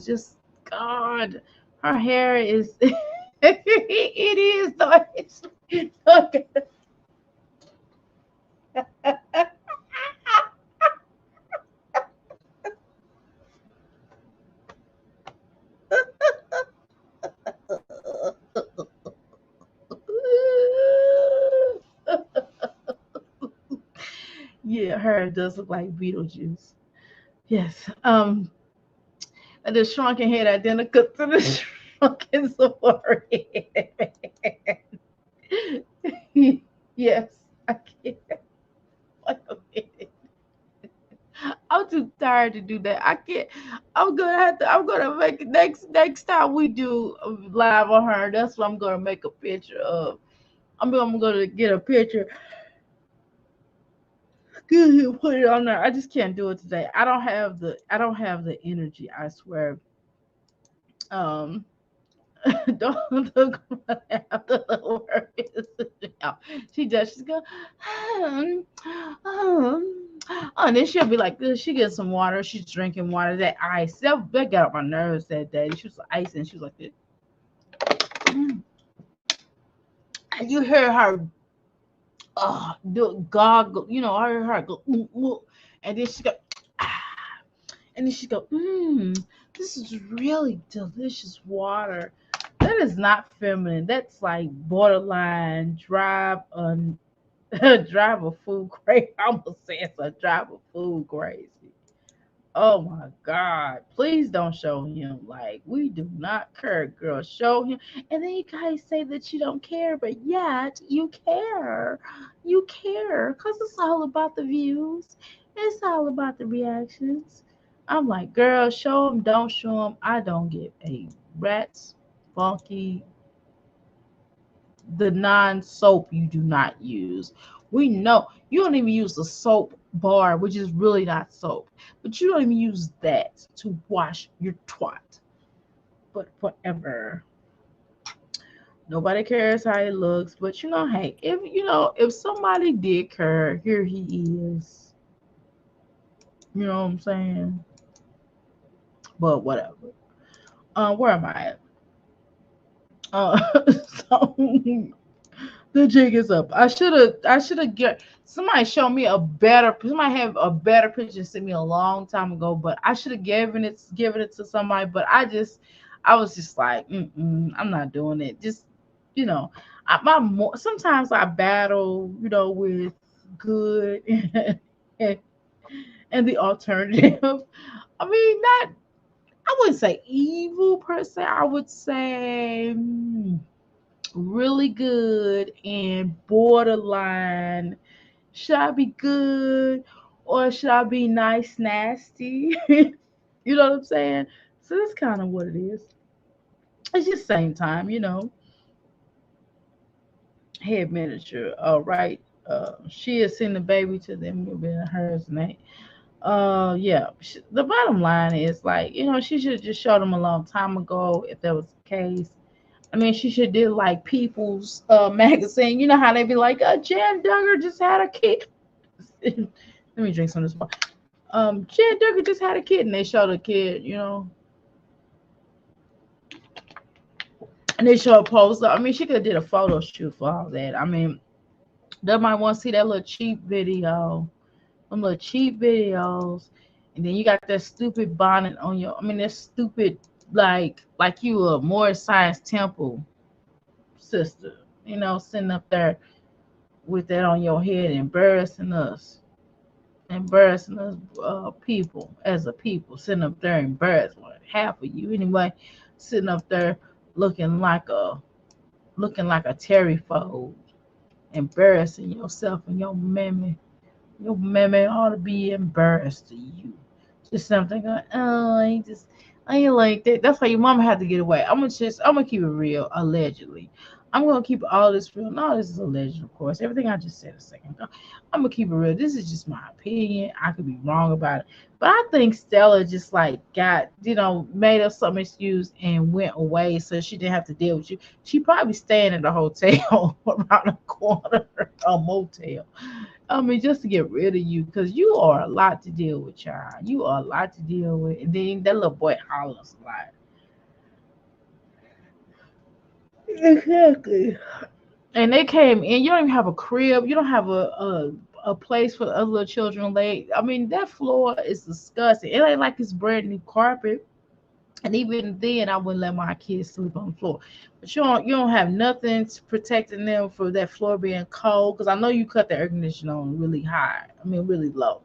[SPEAKER 1] just God, her hair is. It is though. It's okay. Yeah, her does look like Beetlejuice. Yes. And the shrunken head identical to the shrunken sword head. Yes, I can't. Wait a minute. I'm too tired to do that. I can't. I'm gonna have to. I'm gonna make it next time we do live on her. That's what I'm gonna make a picture of. I'm gonna get a picture. Good, put it on there. I just can't do it today. I don't have the energy. I swear. Um, don't have the words now. She does. She's go, um, and then she'll be like this. She gets some water. She's drinking water. That ice. That got on my nerves that day. She was ice and she was like this. Mm. And you hear her, do goggle. I heard her go, and then she go, ah, and then she go, this is really delicious water. That is not feminine. That's like borderline drive drive a fool crazy. I almost say it's a drive a fool crazy. Oh my God. Please don't show him. Like, we do not care, girl. Show him. And then you guys say that you don't care, but yet you care. You care. Because it's all about the views, it's all about the reactions. I'm like, girl, show him, don't show him. I don't give a rat's funky the non soap you do not use. We know you don't even use the soap bar, which is really not soap, but you don't even use that to wash your twat. But whatever. Nobody cares how he looks, but hey, if somebody did care, here he is. You know what I'm saying? But whatever. Where am I at? So the jig is up. I should have get somebody show me a better somebody have a better picture sent me a long time ago, but I should have given it to somebody, but I was just like, I'm not doing it. Just you know, sometimes I battle, with good and, and the alternative. I mean, not I wouldn't say evil per se. I would say really good and borderline. Should I be good or should I be nice, nasty? You know what I'm saying? So that's kind of what it is. It's just same time, head manager. All right. She has sent the baby to them. It'll be hers name. Yeah. The bottom line is like, she should have just showed them a long time ago if that was the case. I mean, she should do like People's magazine. You know how they be like, Jan Duggar just had a kid. Let me drink some of this water. Jan Duggar just had a kid, and they show the kid, and they show a post. I mean, she could have did a photo shoot for all that. I mean, they might want to see that little cheap video, them little cheap videos, and then you got that stupid bonnet on your. I mean, that stupid like you a Morris Science Temple sister, sitting up there with that on your head, embarrassing us, people as a people, sitting up there embarrassing half of you anyway, sitting up there looking like a Terry fold, embarrassing yourself and your mammy. Your mammy ought to be embarrassed to you. Just something going, oh, I ain't like that. That's why your mama had to get away. I'm gonna keep it real, allegedly. I'm gonna keep all this real. No, this is alleged, of course. Everything I just said a second ago. I'm gonna keep it real. This is just my opinion. I could be wrong about it. But I think Stella just like got, made up some excuse and went away so she didn't have to deal with you. She probably staying at the hotel around the corner, a motel. I mean, just to get rid of you, because you are a lot to deal with, child. You are a lot to deal with. And then that little boy hollers a lot. Exactly. And they came in. You don't even have a crib. You don't have a place for the other little children to lay. I mean, that floor is disgusting. It ain't like it's brand new carpet. And even then, I wouldn't let my kids sleep on the floor. But you don't have nothing protecting them for that floor being cold. Because I know you cut the air conditioner on really high. I mean, really low.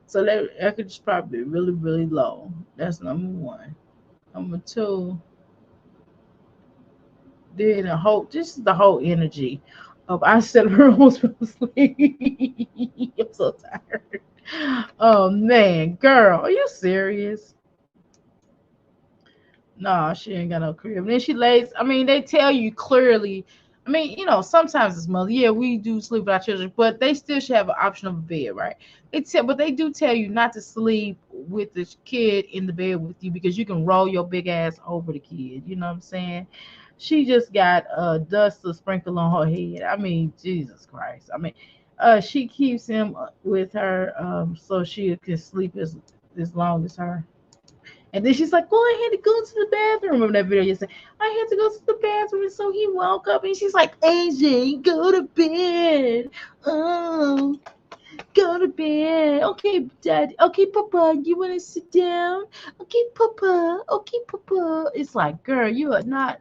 [SPEAKER 1] So that air conditioner probably really, really low. That's number one. Number two, then this is the whole energy of I said her almost fell asleep. I'm so tired. Oh man, girl, are you serious? No, she ain't got no crib. And then she lays. I mean, they tell you clearly. I mean, sometimes it's mother. Yeah, we do sleep with our children, but they still should have an option of a bed, right? But they do tell you not to sleep with the kid in the bed with you because you can roll your big ass over the kid. You know what I'm saying? She just got dust to sprinkle on her head. I mean, Jesus Christ. I mean, she keeps him with her so she can sleep as long as her. And then she's like, "Oh, I had to go to the bathroom." Remember that video yesterday? I had to go to the bathroom, and so he woke up, and she's like, "AJ, go to bed. Oh, go to bed. Okay, Dad. Okay, Papa, you want to sit down? Okay, Papa. Okay, Papa." It's like, girl, you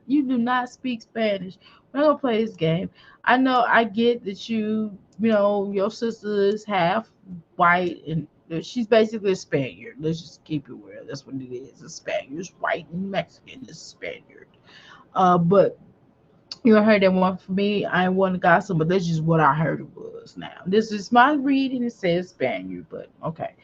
[SPEAKER 1] do not speak Spanish. We're not gonna play this game. I know, I get that your sister is half white and She's basically a Spaniard. Let's just keep it real. That's what it is. A Spaniard. It's white and Mexican. It's a Spaniard. But you heard that one for me. I ain't want to gossip, but that's just what I heard it was. Now, this is my reading. It says Spaniard, but okay.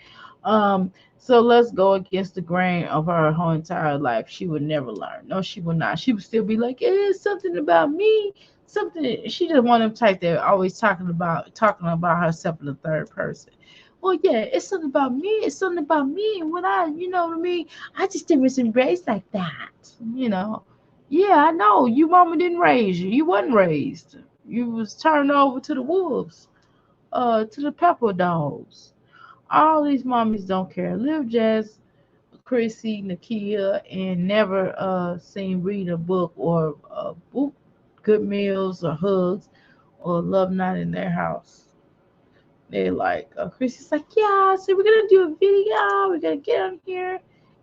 [SPEAKER 1] So let's go against the grain of her whole entire life. She would never learn. No, she would not. She would still be like, it's something about me. Something. She just one of them type that always talking about herself in the third person. Well, yeah, it's something about me. It's something about me. And when you know what I mean, I just didn't embrace like that. You know. Yeah, I know. You mama didn't raise you. You wasn't raised. You was turned over to the wolves, to the pepper dogs. All these mommies don't care. Live Jazz, Chrissy, Nakia, and never seen read a book or good meals or hugs or love night in their house. They like Chrissy's like, yeah, so we're gonna do a video. We're gonna get on here,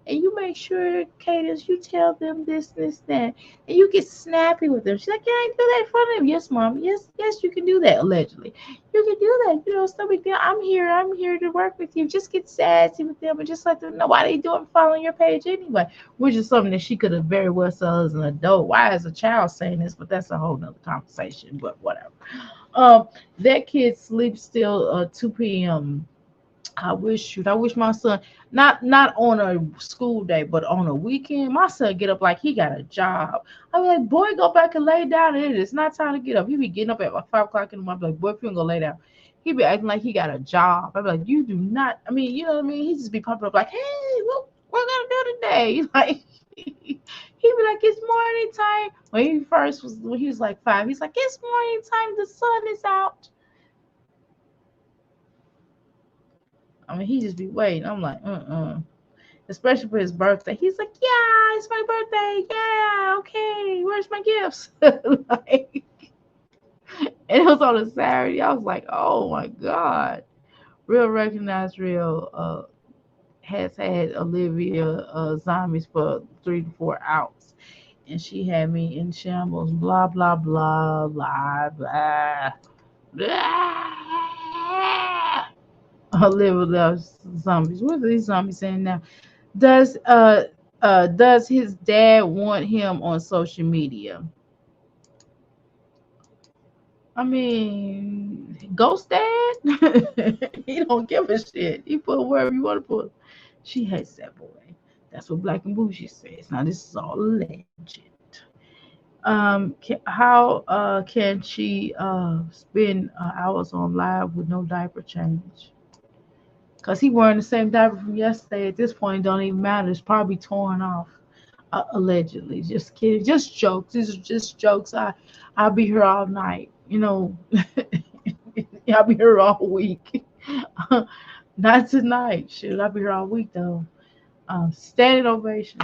[SPEAKER 1] and you make sure, Cadence, you tell them this, that, and you get snappy with them. She's like, yeah, I ain't do that in front of them. Yes, mom. Yes, you can do that. Allegedly, you can do that. It's no big deal. I'm here. I'm here to work with you. Just get sassy with them and just let them know why they doing following your page anyway. Which is something that she could have very well said as an adult. Why as a child saying this? But that's a whole nother conversation. But whatever. Um, that kid sleeps till 2 p.m. I wish my son not on a school day, but on a weekend, my son get up like he got a job. I be like, boy, go back and lay down. It's not time to get up. He be getting up at like 5 o'clock in the morning. I be like, boy, if you don't go lay down, he be acting like he got a job. I be like, you do not. I mean, you know what I mean? He just be popping up like, hey, what we're gonna do today? Like he be like, it's morning time. When he was like 5, he's like, it's morning time. The sun is out. I mean, he just be waiting. I'm like, especially for his birthday. He's like, yeah, it's my birthday. Yeah, okay. Where's my gifts? Like, and it was on a Saturday. I was like, oh my God. Real recognized real has had Olivia zombies for 3 to 4 hours. And she had me in shambles, blah, blah, blah, blah, blah. Blah. Olivia loves zombies. What are these zombies saying now? Does does his dad want him on social media? I mean, Ghost Dad? He don't give a shit. He put wherever you want to put. She hates that boy. That's what Black and Bougie says. Now this is all legend. How can she spend hours on live with no diaper change? Cause he wearing the same diaper from yesterday. At this point, it don't even matter. It's probably torn off. Allegedly, just kidding, just jokes. These are just jokes. I'll be here all night. I'll be here all week. Not tonight. Shoot, I'll be here all week though. Standing ovation.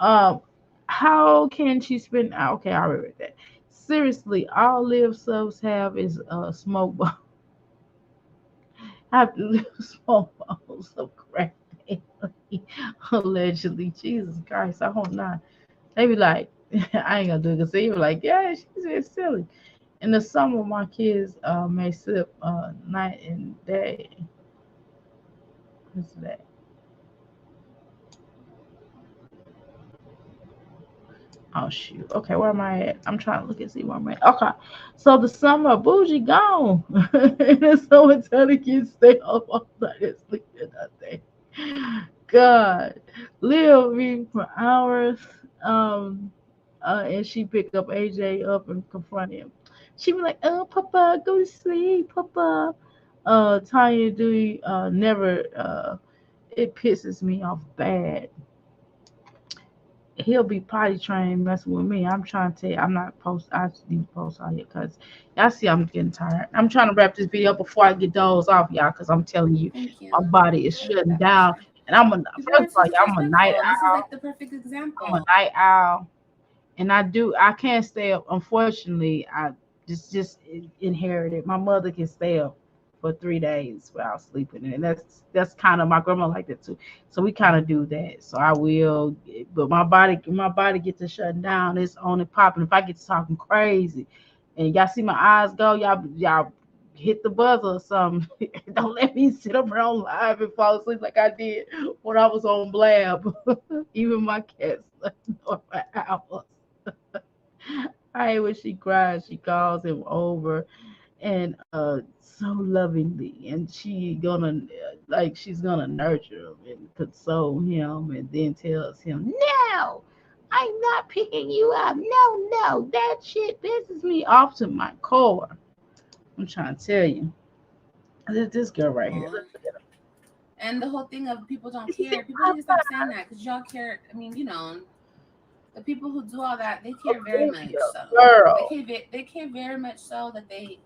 [SPEAKER 1] Um, how can she spend? Okay, I already read that. Seriously, all live subs have is smoke bomb. I have to live smoke bombs of crack daily. Allegedly, Jesus Christ, I hope not. They be like, I ain't gonna do it because they be like, yeah, she's just silly. In the summer, my kids may sip night and day. What's that? Oh shoot. Okay, where am I at? I'm trying to look and see where I'm at. Okay, so the summer bougie gone. And someone tell the kids stay up all night and sleep in nothing. God, Lil read for hours. Um, and she picked up AJ up and confronted him. She be like, "Oh, Papa, go to sleep, Papa." Tanya Dewey never. It pisses me off bad. He'll be potty trained messing with me. I'm trying to tell you, I'm not post. I need to post out here because y'all see I'm getting tired. I'm trying to wrap this video up before I get those off y'all because I'm telling you,
[SPEAKER 2] Thank you.
[SPEAKER 1] my body is
[SPEAKER 2] I love
[SPEAKER 1] shutting
[SPEAKER 2] that
[SPEAKER 1] down.
[SPEAKER 2] picture.
[SPEAKER 1] And I'm a
[SPEAKER 2] You
[SPEAKER 1] first
[SPEAKER 2] guys
[SPEAKER 1] of all,
[SPEAKER 2] are
[SPEAKER 1] y'all, I'm a night
[SPEAKER 2] disrespectful. This is like
[SPEAKER 1] owl.
[SPEAKER 2] the perfect
[SPEAKER 1] I'm a
[SPEAKER 2] example.
[SPEAKER 1] night owl, and I can't stay up. Unfortunately, I just inherited. My mother can stay up for 3 days without sleeping, and that's kind of my grandma like that too. So we kind of do that. So I will, but my body gets to shutting down. It's on and popping. If I get to talking crazy, and y'all see my eyes go, y'all hit the buzzer or something. Don't let me sit up around live and fall asleep like I did when I was on Blab. Even my cats know my hours. I hate when she cries. She calls him over and so lovingly, and she's gonna nurture him and console him, and then tells him, "No, I'm not picking you up. No, no, that shit pisses me off to my core." I'm trying to tell you, this girl right here.
[SPEAKER 2] Aw. And the whole thing of people don't
[SPEAKER 1] This is
[SPEAKER 2] care. People need to stop saying that because y'all care. I mean, the people who do all that, they care very much.
[SPEAKER 1] Olivia,
[SPEAKER 2] So
[SPEAKER 1] girl.
[SPEAKER 2] they care very much so that they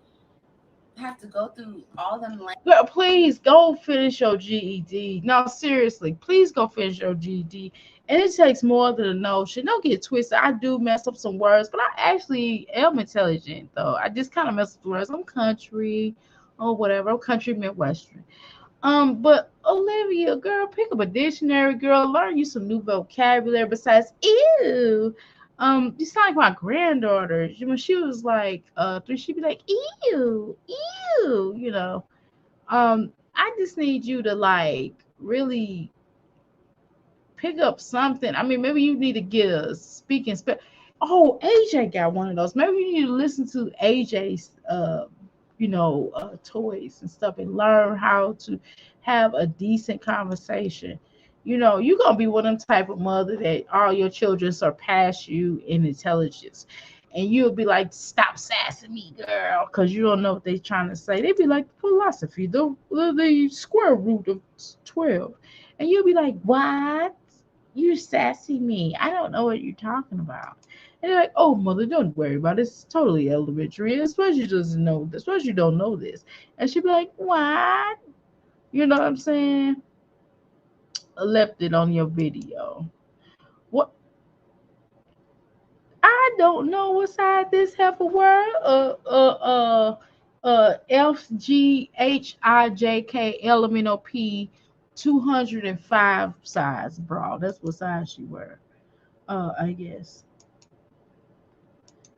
[SPEAKER 2] have to go through all them like.
[SPEAKER 1] Girl, please go finish your GED. No, seriously, please go finish your GED. And it takes more than a notion. Don't get twisted. I do mess up some words, but I actually am intelligent, though. I just kind of mess up the words. I'm country or whatever. I'm country Midwestern. But Olivia, girl, pick up a dictionary, girl. Learn you some new vocabulary besides ew. You sound like my granddaughter. When she was like 3, she'd be like, ew, ew, I just need you to like really pick up something. I mean, maybe you need to get a speaking Oh, AJ got one of those. Maybe you need to listen to AJ's toys and stuff and learn how to have a decent conversation. You're gonna be one of them type of mother that all your children surpass you in intelligence. And you'll be like, stop sassing me, girl, because you don't know what they're trying to say. They'd be like, philosophy, the square root of 12. And you'll be like, what? You sassy me. I don't know what you're talking about. And they're like, oh, mother, don't worry about it. It's totally elementary. Especially doesn't know this. Especially don't know this. And she'd be like, what? You know what I'm saying? I left it on your video. What? I don't know what side this heifer word. FGHIJK LMNOP 205 size bra. That's what size she wear. I guess.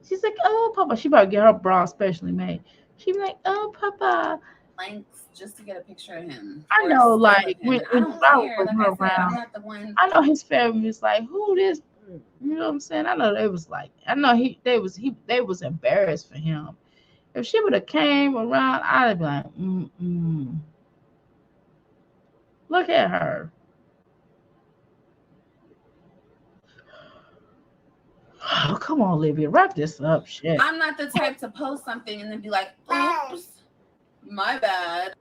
[SPEAKER 1] She's like, oh, Papa. She about to get her bra specially made. She be like, oh, Papa.
[SPEAKER 2] Lengths just to get a picture of him
[SPEAKER 1] I
[SPEAKER 2] or a
[SPEAKER 1] know,
[SPEAKER 2] still
[SPEAKER 1] like
[SPEAKER 2] of him.
[SPEAKER 1] when
[SPEAKER 2] And I
[SPEAKER 1] if
[SPEAKER 2] don't
[SPEAKER 1] I
[SPEAKER 2] care.
[SPEAKER 1] was
[SPEAKER 2] Like I said, I'm
[SPEAKER 1] around,
[SPEAKER 2] not the one.
[SPEAKER 1] I know his family was like, who this? You know what I'm saying? I know they was like, I know they was embarrassed for him. If she would have came around, I'd have been like, look at her. Oh, come on, Olivia, wrap this up. Shit.
[SPEAKER 2] I'm not the type to post something and then be like, oops, my bad.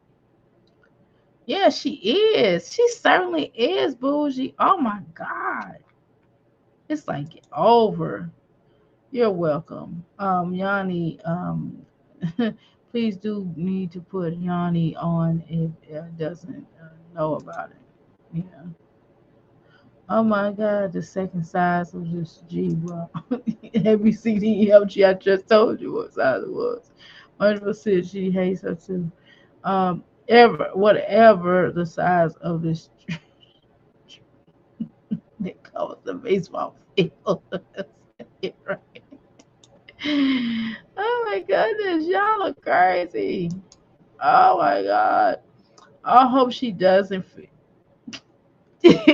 [SPEAKER 1] Yeah, she is. She certainly is bougie. Oh my God. It's like get over. You're welcome. Yanni, please do need to put Yanni on if doesn't know about it. Yeah. Oh my God, the second size of this G, bro. ABCDEFG, I just told you what size it was. 100% she hates her too. Whatever the size of this, they call it the baseball field. Right. Oh my goodness, y'all are crazy. Oh my God. I hope she doesn't. She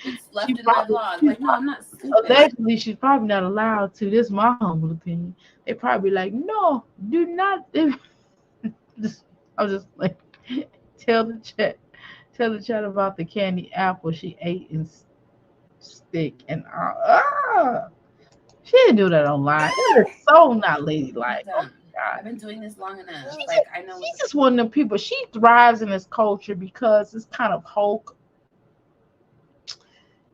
[SPEAKER 2] It's left in my
[SPEAKER 1] probably,
[SPEAKER 2] vlog.
[SPEAKER 1] she's
[SPEAKER 2] Like, no, I'm
[SPEAKER 1] probably,
[SPEAKER 2] not stupid.
[SPEAKER 1] allegedly, she's probably not allowed to. This is my humble opinion. They probably like, no, do not. I was just like, tell the chat, tell the chat about the candy apple she ate and stick and she didn't do that online. It is so not
[SPEAKER 2] I'm
[SPEAKER 1] ladylike. Oh
[SPEAKER 2] done.
[SPEAKER 1] my God.
[SPEAKER 2] I've been doing this long enough.
[SPEAKER 1] She's
[SPEAKER 2] Like,
[SPEAKER 1] just,
[SPEAKER 2] I know what
[SPEAKER 1] she's
[SPEAKER 2] the.
[SPEAKER 1] just one of them people. She thrives in this culture because it's kind of Hulk.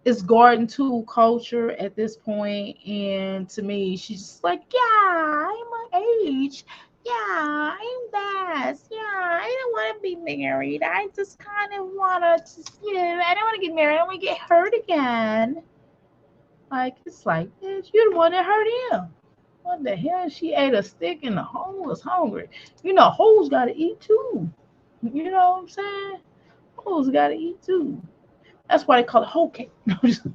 [SPEAKER 1] It's garden tool culture at this point, and to me, she's just like, yeah, I'm my age. Yeah, I'm best. Yeah, I don't want to be married. I just kind of want to, just, I don't want to get married. I don't want to get hurt again. Like, it's like, bitch, you're the one that hurt him. What the hell? She ate a stick and the hoe was hungry. Hoes got to eat too. You know what I'm saying? Hoes got to eat too. That's why they call it whole cake. No, just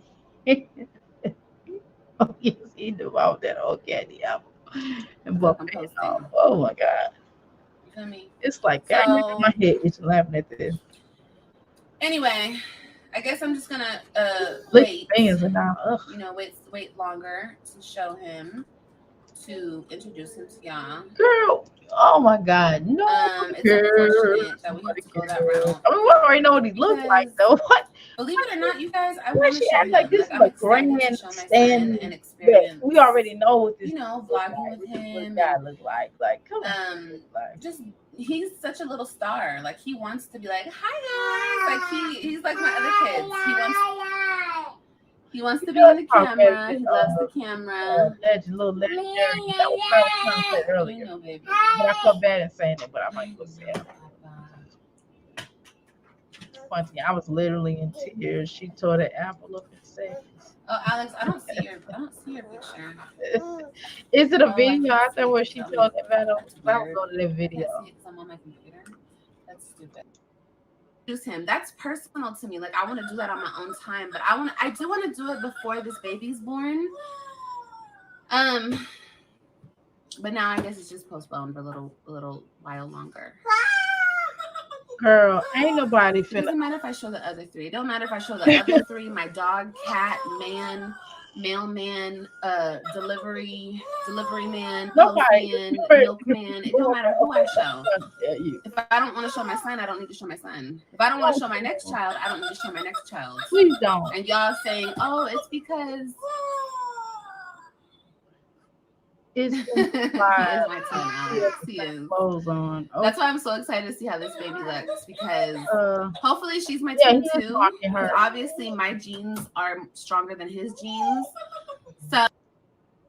[SPEAKER 1] oh yes, he knew about that whole candy apple. And
[SPEAKER 2] Look,
[SPEAKER 1] buff
[SPEAKER 2] I'm
[SPEAKER 1] it off.
[SPEAKER 2] posting.
[SPEAKER 1] Oh my god.
[SPEAKER 2] You feel me?
[SPEAKER 1] It's like God, my
[SPEAKER 2] So
[SPEAKER 1] head itching laughing at this.
[SPEAKER 2] anyway, I guess I'm just gonna
[SPEAKER 1] Look,
[SPEAKER 2] wait.
[SPEAKER 1] fans are now. Ugh.
[SPEAKER 2] Wait longer to show him, to introduce him to y'all.
[SPEAKER 1] Girl, oh my God, no,
[SPEAKER 2] It's
[SPEAKER 1] girl,
[SPEAKER 2] unfortunate that we have
[SPEAKER 1] nobody
[SPEAKER 2] to go that
[SPEAKER 1] girl.
[SPEAKER 2] route
[SPEAKER 1] I mean, we already know what he looked like,
[SPEAKER 2] because,
[SPEAKER 1] though. What?
[SPEAKER 2] believe it or not, you guys, I
[SPEAKER 1] Why
[SPEAKER 2] want to
[SPEAKER 1] she
[SPEAKER 2] show
[SPEAKER 1] act like
[SPEAKER 2] him.
[SPEAKER 1] this
[SPEAKER 2] Like,
[SPEAKER 1] is
[SPEAKER 2] I'm
[SPEAKER 1] a
[SPEAKER 2] excited to show my son
[SPEAKER 1] grandstand
[SPEAKER 2] and
[SPEAKER 1] that we
[SPEAKER 2] experience,
[SPEAKER 1] already know what this look
[SPEAKER 2] vlogging
[SPEAKER 1] like,
[SPEAKER 2] with
[SPEAKER 1] what this little
[SPEAKER 2] him.
[SPEAKER 1] guy
[SPEAKER 2] And
[SPEAKER 1] look like. Like, come on, look like.
[SPEAKER 2] just, he's such a little star. Like, he wants to be like, hi guys. Like, he's like my other kids. He wants to be in the camera. He loves the camera.
[SPEAKER 1] Little legendary. That was what I was trying to say earlier.
[SPEAKER 2] Baby.
[SPEAKER 1] But I felt bad in saying it, but I might go say it. Funny, I was literally in tears. She tore the apple up in seconds.
[SPEAKER 2] Oh, Alex, I don't see your picture.
[SPEAKER 1] Is it a
[SPEAKER 2] Oh,
[SPEAKER 1] video out there where
[SPEAKER 2] it
[SPEAKER 1] she
[SPEAKER 2] 'cause
[SPEAKER 1] told that battle?
[SPEAKER 2] That's
[SPEAKER 1] I don't
[SPEAKER 2] weird.
[SPEAKER 1] go to that
[SPEAKER 2] I
[SPEAKER 1] video.
[SPEAKER 2] can't see it because I'm on my computer. That's stupid. Use him. That's personal to me. Like, I want to do that on my own time, but I do want to do it before this baby's born. But now I guess it's just postponed for a little while longer.
[SPEAKER 1] Girl, ain't nobody
[SPEAKER 2] It
[SPEAKER 1] finna.
[SPEAKER 2] doesn't matter if I show the other three. It don't matter if I show the other three. My dog, cat, man, mailman, delivery man, postman, milkman. It don't matter who I show. If I don't want to show my son, I don't need to show my son. If I don't want to show my next child, I don't need to show my next child.
[SPEAKER 1] Please don't.
[SPEAKER 2] And y'all saying, oh, it's because
[SPEAKER 1] It's
[SPEAKER 2] he is my son, Alex. He is.
[SPEAKER 1] Clothes on.
[SPEAKER 2] That's why I'm so excited to see how this baby looks, because hopefully she's my
[SPEAKER 1] yeah,
[SPEAKER 2] twin too. Because obviously my genes are stronger than his genes. So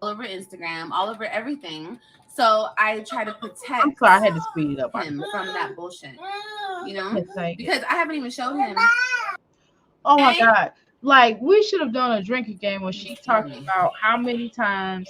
[SPEAKER 2] all over Instagram, all over everything. So I try to protect.
[SPEAKER 1] I'm sorry, I had to speed it up
[SPEAKER 2] him from that bullshit. You know,
[SPEAKER 1] like,
[SPEAKER 2] because I haven't even showed him.
[SPEAKER 1] Oh my God! Like, we should have done a drinking game where she talked about how many times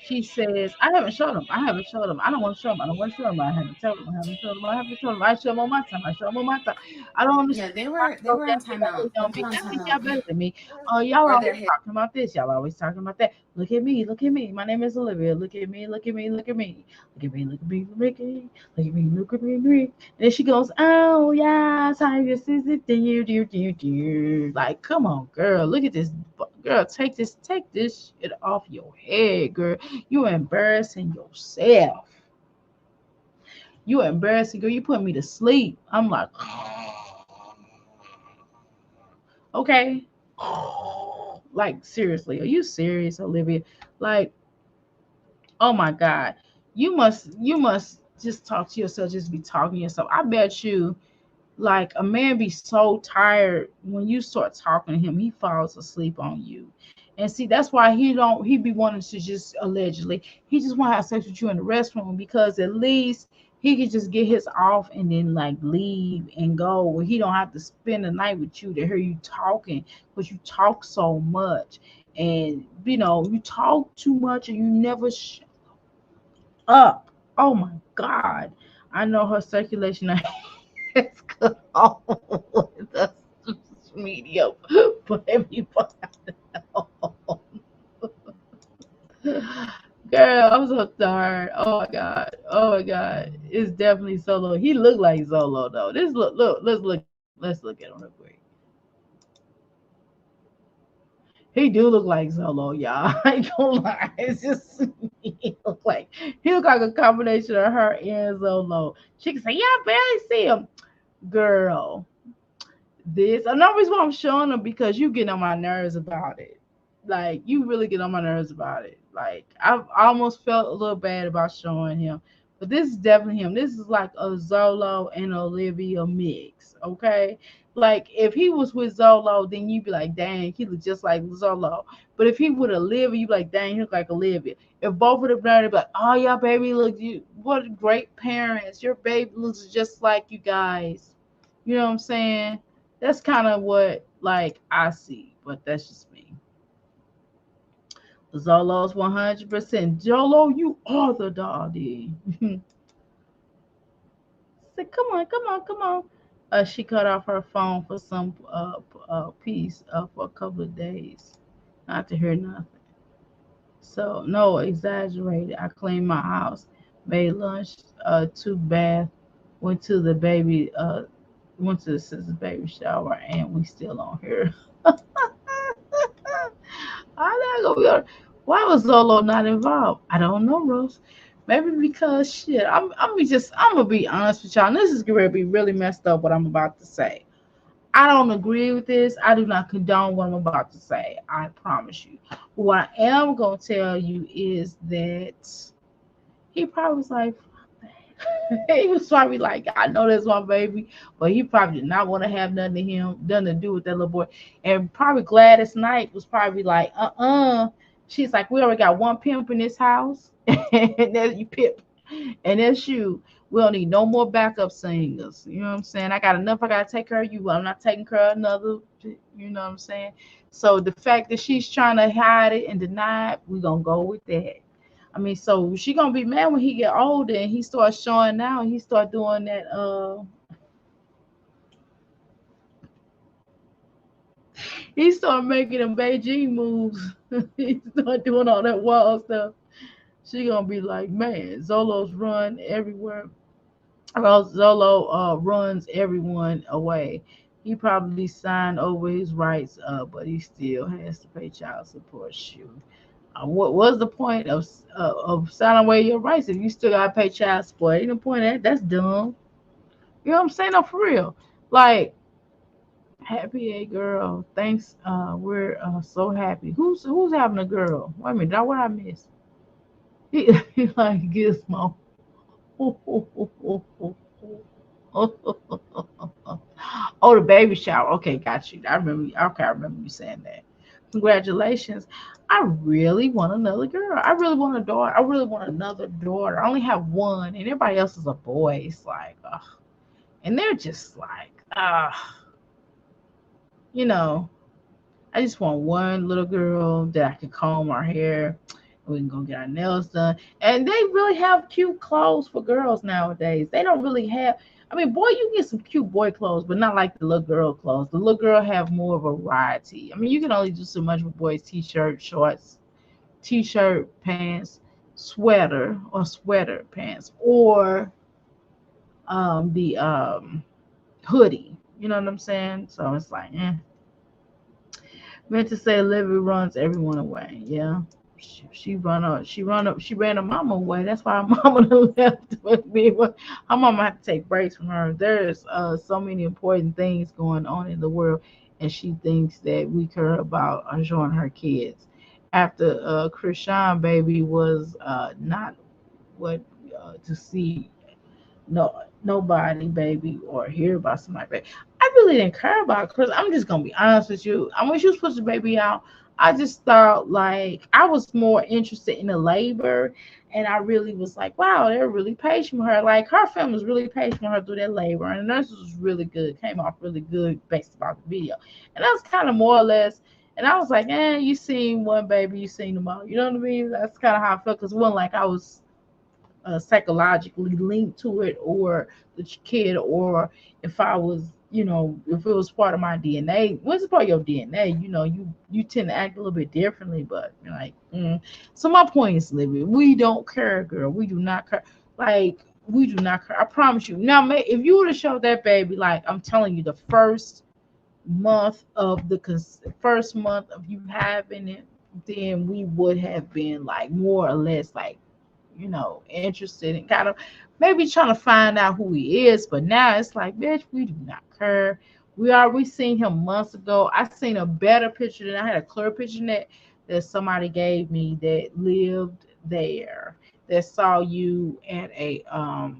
[SPEAKER 1] she says, I haven't showed him. I haven't showed him. I don't want to show him. I don't want to show him. I haven't told him. I haven't showed him. I haven't shown him. I show him on my time. I show him on my time. I don't understand.
[SPEAKER 2] Yeah, they were on timeout.
[SPEAKER 1] Y'all better than me. Y'all always talking about this. Y'all always talking about that. Look at me. Look at me. My name is Olivia. Look at me. Look at me. Look at me. Look at me. Look at me. Look at me. Look at me. Look at me. And then she goes, oh yeah, sorry, this is it. Like, come on, girl. Look at this. Girl, take this shit off your head, girl. You embarrassing yourself. You embarrassing, girl. You put me to sleep. I'm like, okay. Like, seriously, are you serious, Olivia? Like, oh my God. You must just talk to yourself, just be talking to yourself. I bet you, like, a man be so tired when you start talking to him, he falls asleep on you. And see, that's why he be wanting to just allegedly, he just want to have sex with you in the restroom, because at least he could just get his off and then like leave and go, where he don't have to spend the night with you to hear you talking, because you talk so much, and you talk too much and you never shut up. Oh my God, I know her circulation it's good. Oh, that's medium for everybody. Girl, I'm so tired. Oh my God. Oh my God. It's definitely Solo. He looked like Solo though. This look. Let's look at him real quick. He do look like Solo, y'all. I ain't gonna lie. It's just he look like a combination of her and Solo. She can say, yeah, I barely see him. Girl, this another reason why I'm showing them, because you get on my nerves about it. Like, you really get on my nerves about it. Like, I've almost felt a little bad about showing him, but this is definitely him. This is like a Zolo and Olivia mix. Okay, like if he was with Zolo, then you'd be like, dang, he look just like Zolo. But if he would Olivia, you'd be like, dang, he look like Olivia. If both of them married, be like, oh yeah, baby, look, you what great parents. Your baby looks just like you guys. You know what I'm saying? That's kind of what like I see, but that's just me. Zolo's 100%. Jolo, you are the daddy. Say, come on, come on, come on. She cut off her phone for some piece for a couple of days, not to hear nothing. So no, exaggerated. I cleaned my house, made lunch, took bath, went to the baby, went to the sister's baby shower, and we still on here. I'm not gonna be honest. Why was Zolo not involved? I don't know, Rose. Maybe because shit. I'm gonna be honest with y'all. And this is gonna be really messed up. What I'm about to say. I don't agree with this. I do not condone what I'm about to say. I promise you. What I am gonna tell you is that he probably was like, he was probably like, I know that's my baby, but he probably did not want to have nothing to do with that little boy. And probably Gladys Knight was probably like, She's like, we already got one pimp in this house, and there's you pimp, and that's you. We don't need no more backup singers. You know what I'm saying? I got enough. I gotta take care of you. I'm not taking care of another. You know what I'm saying? So the fact that she's trying to hide it and deny it, we gonna go with that. I mean, so she gonna be mad when he get older and he starts showing out. He start doing that. He start making them Beijing moves. He start doing all that wild stuff. She gonna be like, man, Zolo's run everywhere. Well, Zolo runs everyone away. He probably signed over his rights, but he still has to pay child support. Shoot. What was the point of signing away your rights if you still gotta pay child support? Ain't no point in that. That's dumb. You know what I'm saying? No, for real. Like, happy a girl. Thanks. We're so happy. Who's having a girl? Wait a minute. What I miss? He like Gizmo. Oh, the baby shower. Okay, got you. I remember. Okay, I remember you saying that. Congratulations. I really want another girl. I really want a daughter. I really want another daughter. I only have one, and everybody else is a boy. It's like, ugh. And they're just like, you know, I just want one little girl that I can comb her hair. We can go get our nails done. And they really have cute clothes for girls nowadays. They don't really have. I mean, boy, you get some cute boy clothes, but not like the little girl clothes. The little girl have more variety. I mean, you can only do so much with boys: t-shirt, shorts, t-shirt, pants, sweater, or sweater pants, or the hoodie. You know what I'm saying? So it's like, meant to say Livy runs everyone away. Yeah. She ran her mama away. That's why her mama done left with me. Her mama had to take breaks from her. There's so many important things going on in the world, and she thinks that we care about showing her kids. After Krishan baby was not what to see, nobody baby or hear about somebody baby. I really didn't care about Chris. I'm just gonna be honest with you. I when she was supposed to baby out, I just thought like I was more interested in the labor, and I really was like, wow, they're really patient with her. Like her family was really patient with her through that labor, and the nurses was really good. Came off really good based about the video, and that's kind of more or less. And I was like, you seen one baby, you seen them all. You know what I mean? That's kind of how I felt because it wasn't like I was psychologically linked to it or the kid, or if I was, if it was part of my DNA. Once it's part of your DNA, you tend to act a little bit differently. But you're like, so my point is, Libby, we don't care, girl. We do not care. Like, we do not care. I promise you. Now, if you would have showed that baby, like I'm telling you, the first month of you having it, then we would have been like more or less like interested in kind of maybe trying to find out who he is. But now it's like, bitch, we do not care. We seen him months ago. I seen a better picture than I had a clear picture that somebody gave me that lived there, that saw you at uh,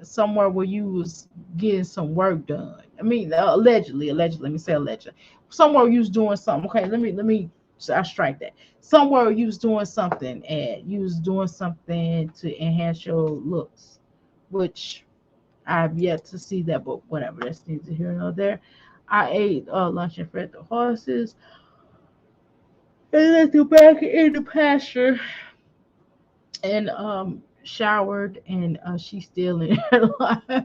[SPEAKER 1] somewhere where you was getting some work done. I mean, allegedly. Let me say allegedly. Somewhere you was doing something. Okay, let me. I strike that. Somewhere you was doing something, and you was doing something to enhance your looks, which I've yet to see that. But whatever, that's neither here nor there. I ate lunch and fed the horses, and let them back in the pasture, and showered, and she's still in her life.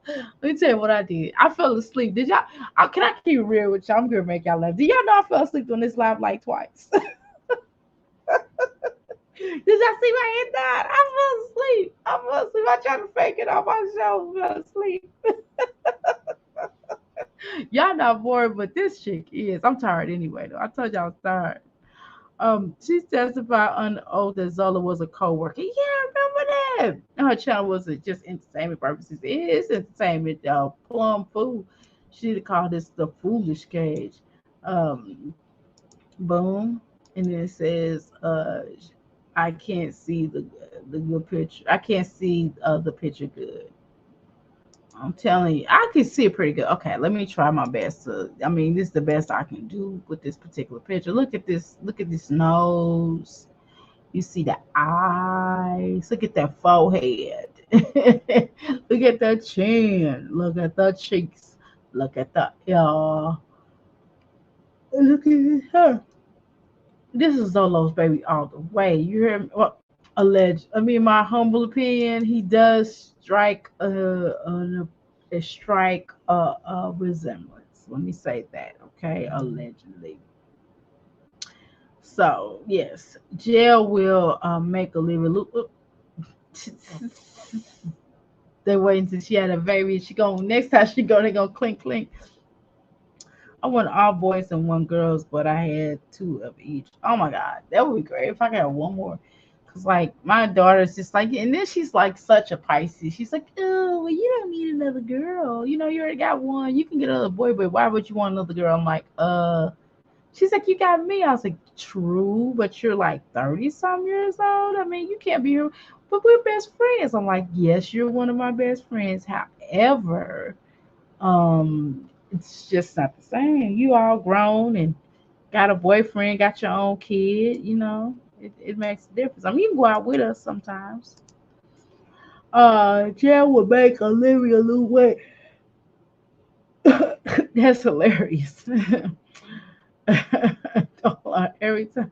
[SPEAKER 1] Let me tell you what I did. I fell asleep. Did y'all? Can I keep it real with y'all? I'm gonna make y'all laugh. Did y'all know I fell asleep on this live like twice? Did y'all see my head died? I fell asleep. I fell asleep. I tried to fake it on my show. Fell asleep. Y'all not bored, but this chick is. I'm tired anyway, though. I told y'all I was tired. She testified on oath that Zola was a co-worker. Yeah, I remember that. And her channel wasn't just entertainment purposes. It is entertainment, plum food. She'd call this the foolish cage. Um, boom. And then it says, I can't see the good picture. I can't see the picture good. I'm telling you, I can see it pretty good. Okay, let me try my best to. I mean, this is the best I can do with this particular picture. Look at this. Look at this nose. You see the eyes. Look at that forehead. Look at the chin. Look at the cheeks. Look at the ear. Look at her. This is Zolo's baby all the way. You hear me? Well, alleged. I mean, my humble opinion, he does strike a strike a resemblance. Let me say that, okay? Allegedly. So yes, jail will make a living. Look, they wait until she had a baby. She go next time she go, they gonna clink clink. I want all boys and one girls, but I had two of each. Oh my god, that would be great if I got one more. Cause like my daughter's just like, and then she's like such a Pisces. She's like, oh, well, you don't need another girl. You know, you already got one. You can get another boy, but why would you want another girl? I'm like, She's like, you got me. I was like, true, but you're like 30 some years old. I mean, you can't be here, but we're best friends. I'm like, yes, you're one of my best friends. However, it's just not the same. You all grown and got a boyfriend, got your own kid, it makes a difference. I mean, you can go out with us sometimes. Jail would make Olivia lose weight. That's hilarious. Don't lie. Every time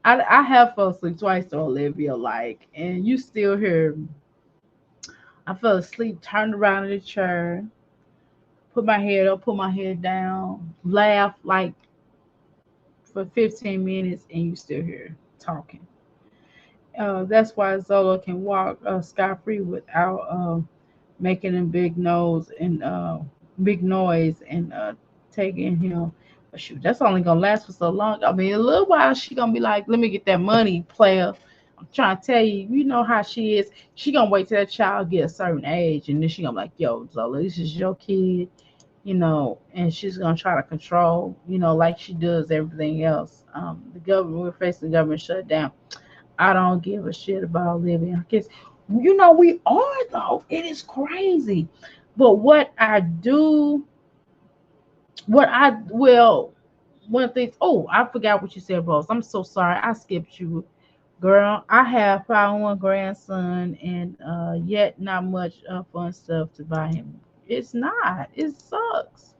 [SPEAKER 1] I have fell asleep twice to Olivia, like, and you still hear. I fell asleep, turned around in the chair, put my head up, put my head down, laugh like for 15 minutes, and you still here talking. That's why Zola can walk scot free without making a big noise and taking him. But shoot, that's only gonna last for so long. I mean, a little while she gonna be like, "Let me get that money, player." I'm trying to tell you, you know how she is. She gonna wait till that child get a certain age, and then she gonna be like, "Yo, Zola, this is your kid." And she's gonna try to control, like she does everything else. The government, we're facing the government shutdown. I don't give a shit about living. Because, we are, though. It is crazy. But well, one of the things, oh, I forgot what you said, Rose. I'm so sorry. I skipped you. Girl, I have probably one grandson and yet not much fun stuff to buy him. It's not. It sucks.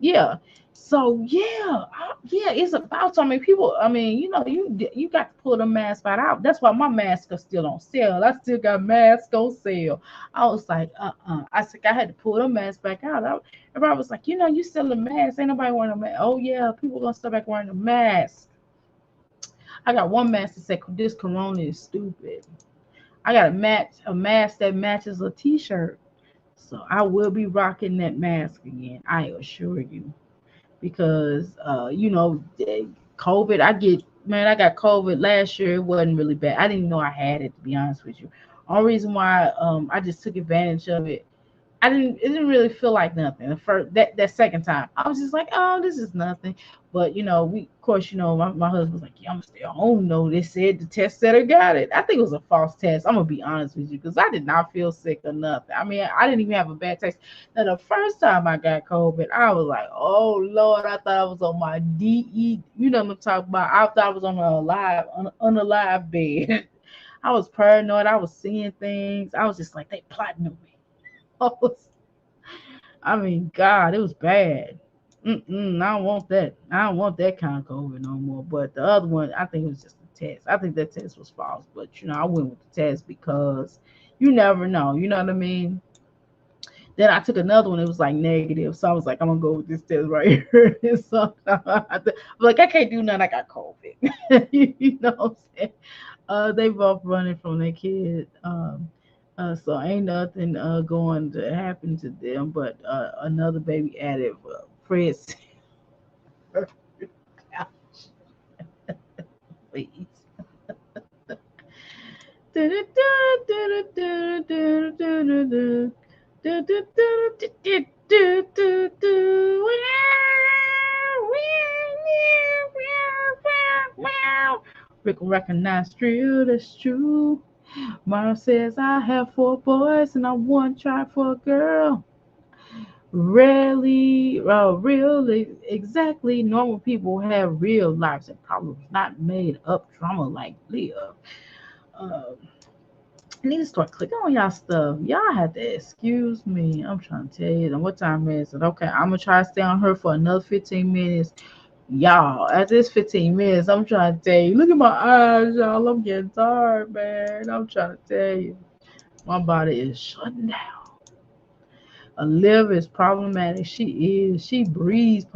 [SPEAKER 1] Yeah. So yeah, it's about time. I mean, people. I mean, you got to pull the mask right out. That's why my mask are still on sale. I still got masks on sale. I was like, I said I had to pull the mask back out. Everybody was like, you still a mask. Ain't nobody wearing a mask. Oh yeah, people gonna start back wearing a mask. I got one mask that said this Corona is stupid. I got a mask that matches a T-shirt. So I will be rocking that mask again. I assure you, because COVID. I got COVID last year. It wasn't really bad. I didn't even know I had it, to be honest with you. Only reason why I just took advantage of it. It didn't really feel like nothing. The first that second time, I was just like, oh, this is nothing. But we of course, my husband was like, yeah, I'm gonna stay home. No, they said the test said I got it. I think it was a false test. I'm gonna be honest with you, because I did not feel sick or nothing. I mean, I didn't even have a bad taste. Now the first time I got COVID, I was like, oh Lord, I thought I was on my DE. You know what I'm talking about? I thought I was on unalive bed. I was paranoid. I was seeing things. I was just like, they plotting on me. I mean, God, it was bad. I don't want that. I don't want that kind of COVID no more. But the other one, I think it was just a test. I think that test was false. But I went with the test because You never know. You know what I mean? Then I took another one. It was like negative, so I was like, I'm gonna go with this test right here. So I'm like, I can't do nothing. I got COVID. You know what I'm saying? They both running from their kid. So ain't nothing going to happen to them. But another baby added Fred. Please. Rick recognize true, that's true. Mara says I have 4 boys and I one try for a girl. Rarely, really, exactly. Normal people have real lives and problems, not made up drama like Leah. Uh, I need to start clicking on y'all stuff. Y'all have to excuse me. I'm trying to tell you. And what time is it? Okay, I'm gonna try to stay on her for another 15 minutes. Y'all, at this 15 minutes, I'm trying to tell you. Look at my eyes, y'all. I'm getting tired, man. I'm trying to tell you. My body is shutting down. Liv is problematic. She is. She breathes.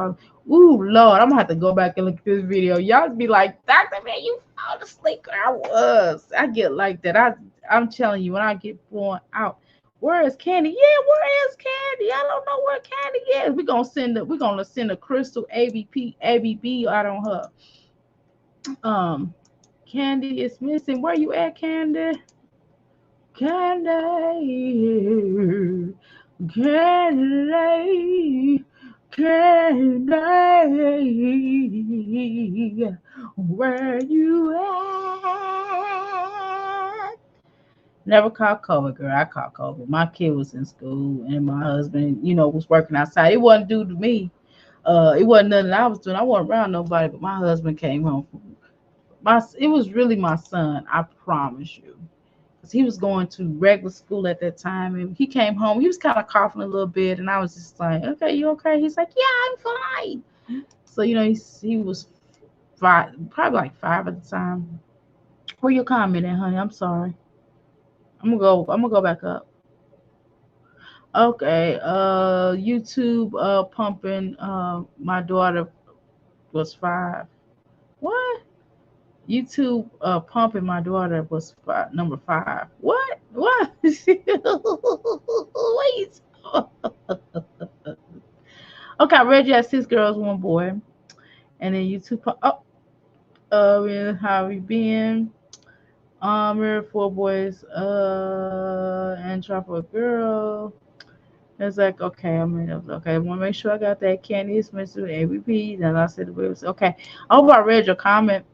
[SPEAKER 1] Ooh, Lord, I'm gonna have to go back and look at this video. Y'all be like, Doctor Man, you fall asleep. Girl, I was. I get like that. I'm telling you, when I get born out, where is Candy? Yeah, where is Candy? I don't know where Candy is. We're gonna send a crystal ABB out on her. Um, Candy is missing. Where you at, Candy? Candy, Candy, Candy, where you at? Never caught COVID, girl. I caught COVID. My kid was in school, and my husband, was working outside. It wasn't due to me. It wasn't nothing I was doing. I wasn't around nobody, but my husband came home. It was really my son. I promise you. 'Cause he was going to regular school at that time, and he came home. He was kind of coughing a little bit, and I was just like, "Okay, you okay?" He's like, "Yeah, I'm fine." So he was 5, probably like 5 at the time. Where you commenting, honey? I'm sorry. I'm gonna go. I'm gonna go back up. Okay. YouTube pumping. My daughter was 5. What? YouTube pumping my daughter was number 5. What? What? Wait. Okay, I read you had 6 girls, 1 boy, and then YouTube. How you been? Married 4 boys. And try for a girl. It's like, okay, okay. I want to make sure I got that Candy Smith ABP. Then I said, okay. I hope I read your comment.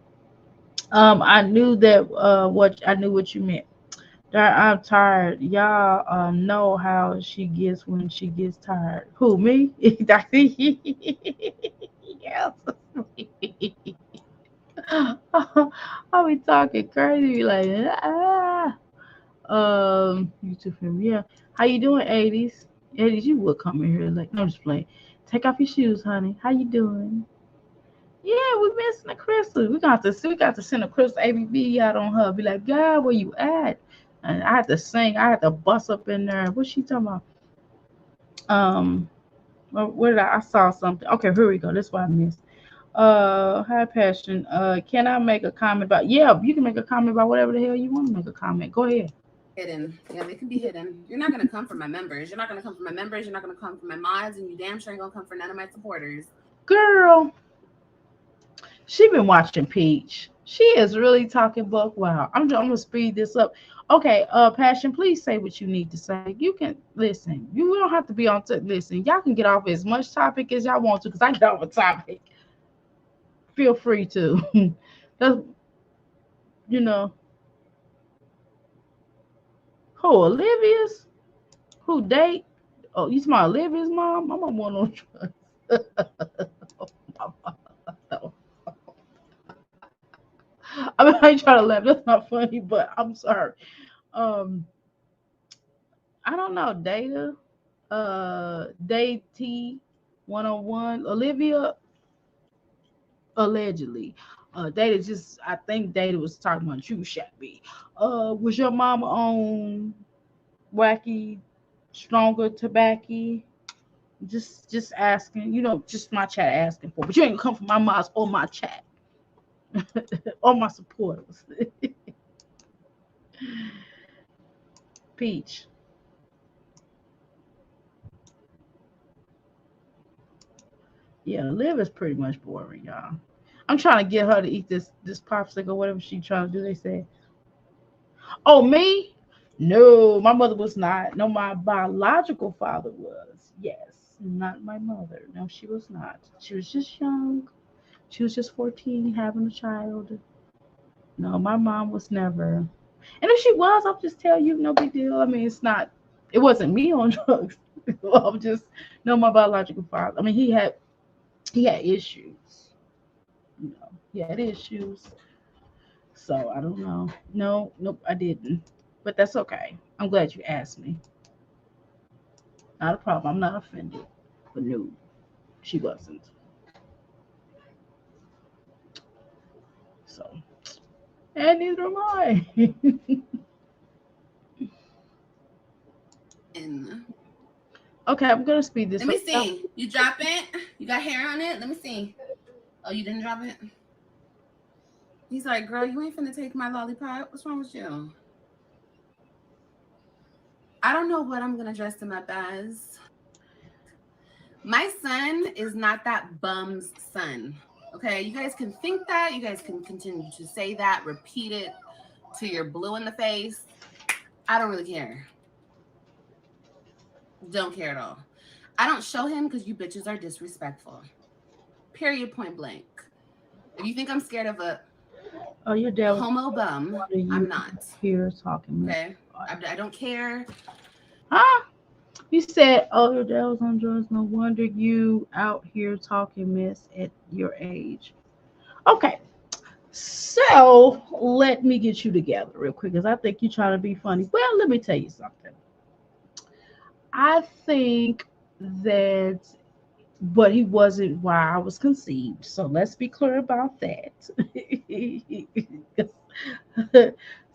[SPEAKER 1] I knew that I knew what you meant. That I'm tired. Y'all know how she gets when she gets tired. Who, me? Yes. I'll be talking crazy, be like, ah. YouTube film, yeah. How you doing, 80s? 80s, you would come in here like, no, just play. Take off your shoes, honey. How you doing? Yeah, we missing the crystal. We got to send a crystal ABB out on her. Be like, God, where you at? And I had to sing. I had to bust up in there. What's she talking about? Where did I saw something? Okay, here we go. That's what I missed. High passion. Can I make a comment about? Yeah, you can make a comment about whatever the hell you want to make a comment. Go ahead.
[SPEAKER 2] Hidden. Yeah, they can be hidden. You're not gonna come for my members. You're not gonna come for my members. You're not gonna come for my mods, and you damn sure ain't gonna come for none of my supporters.
[SPEAKER 1] Girl, she been watching Peach. She is really talking buck. Wow. I'm gonna speed this up. Okay, Passion, please say what you need to say. You can listen. You don't have to be on. Listen, y'all can get off as much topic as y'all want to, because I get off a topic. Feel free to. That's, you know, who Olivia's? Who date? Oh, you smell Olivia's mom? I'm on one on trust. I mean, I ain't trying to laugh. That's not funny, but I'm sorry. Um, I don't know. Data, Date T 101. Olivia allegedly. Data just, I think Data was talking about you, Shabby. Was your mama on? wacky, stronger tobacco. Just asking, just my chat asking for. But you ain't come from my mods or my chat or my supporters. Peach. Yeah, Liv is pretty much boring, y'all. I'm trying to get her to eat this popsicle, whatever she trying to do. They say, "Oh, me? No, my mother was not. No, my biological father was. Yes, not my mother. No, she was not. She was just young. She was just 14, having a child. No, my mom was never. And if she was, I'll just tell you, no big deal. I mean, it's not. It wasn't me on drugs. I'm just no, my biological father. I mean, he had issues. He had issues. So I don't know. No, nope, I didn't. But that's okay. I'm glad you asked me. Not a problem. I'm not offended. But no, she wasn't. So, and neither am I.
[SPEAKER 2] And
[SPEAKER 1] Okay, I'm gonna speed this
[SPEAKER 2] let me
[SPEAKER 1] up.
[SPEAKER 2] see. You drop it? You got hair on it? Let me see. Oh, you didn't drop it? He's like, girl, you ain't finna take my lollipop. What's wrong with you? I don't know what I'm gonna dress him up as. My son is not that bum's son. Okay, you guys can think that. You guys can continue to say that. Repeat it till you're blue in the face. I don't really care. Don't care at all. I don't show him because you bitches are disrespectful. Period. Point blank. If you think I'm scared of a
[SPEAKER 1] Oh, your dad was
[SPEAKER 2] homo bum,
[SPEAKER 1] one of
[SPEAKER 2] I'm
[SPEAKER 1] you
[SPEAKER 2] not.
[SPEAKER 1] here talking.
[SPEAKER 2] Okay. I don't care.
[SPEAKER 1] Huh? You said, oh, your dad was on drugs. No wonder you out here talking mess at your age. Okay, so let me get you together real quick because I think you're trying to be funny. Well, let me tell you something. I think that, but he wasn't why I was conceived. So let's be clear about that.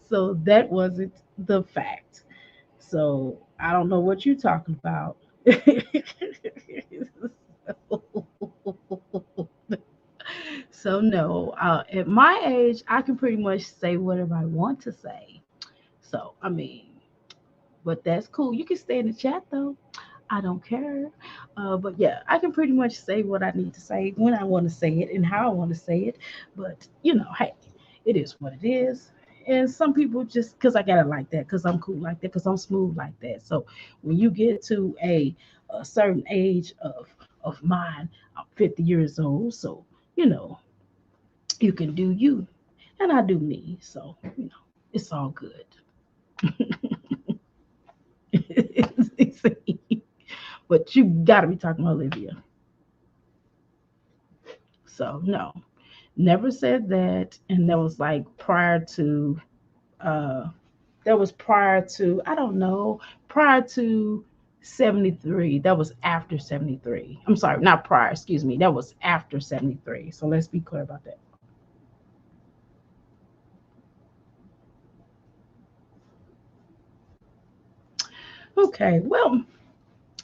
[SPEAKER 1] So that wasn't the fact. So I don't know what you're talking about. So no, at my age, I can pretty much say whatever I want to say. So I mean, but that's cool. You can stay in the chat though. I don't care. But yeah, I can pretty much say what I need to say when I want to say it and how I want to say it. But hey, it is what it is. And some people just because I got it like that, because I'm cool like that, because I'm smooth like that. So when you get to a certain age of mine, I'm 50 years old. So you know you can do you, and I do me. So it's all good. But you got to be talking about Olivia. So no, never said that. And that was like prior to uh that was prior to I don't know, prior to 73. That was after 73. I'm sorry, not prior, excuse me. That was after 73. So let's be clear about that. Okay, well,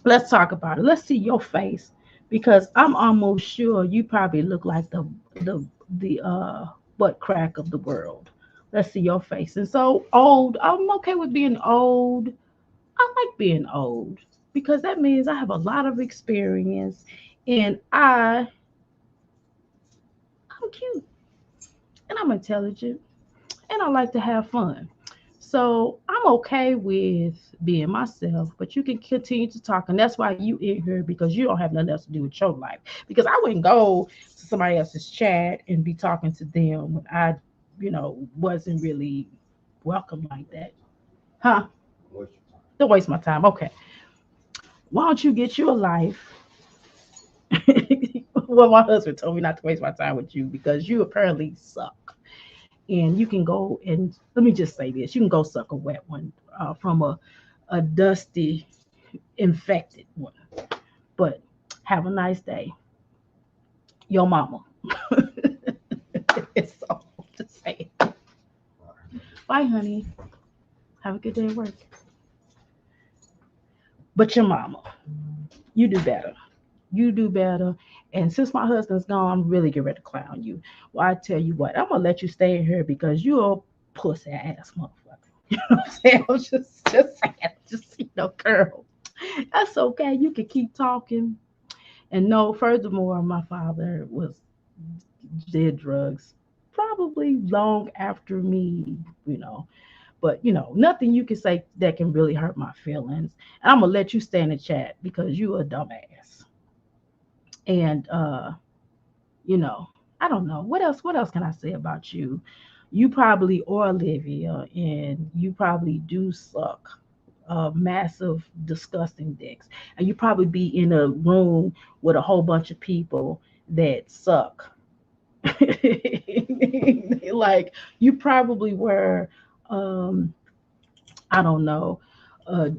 [SPEAKER 1] let's talk about it. Let's see your face because I'm almost sure you probably look like the butt crack of the world. Let's see your face. And so old, I'm okay with being old. I like being old because that means I have a lot of experience and I'm cute and I'm intelligent and I like to have fun. So I'm okay with being myself, but you can continue to talk, and that's why you in here because you don't have nothing else to do with your life. Because I wouldn't go to somebody else's chat and be talking to them when I wasn't really welcome like that, huh? Don't waste my time. Okay, why don't you get you a life? Well, my husband told me not to waste my time with you because you apparently suck. And you can go and let me just say this: you can go suck a wet one from a dusty, infected one. But have a nice day, your mama. It's all to say. Bye, honey. Have a good day at work. But your mama, you do better. You do better. And since my husband's gone, I'm really getting ready to clown you. Well, I tell you what, I'm gonna let you stay in here because you're a pussy ass motherfucker. You know what I'm saying? I'm just saying, just girl. That's okay. You can keep talking. And no, furthermore, my father did drugs probably long after me, you know. But nothing you can say that can really hurt my feelings. And I'm gonna let you stay in the chat because you a dumbass. And I don't know. What else can I say about you? You probably or Olivia, and you probably do suck massive, disgusting dicks. And you probably be in a room with a whole bunch of people that suck. Like you probably were, um, I don't know, uh,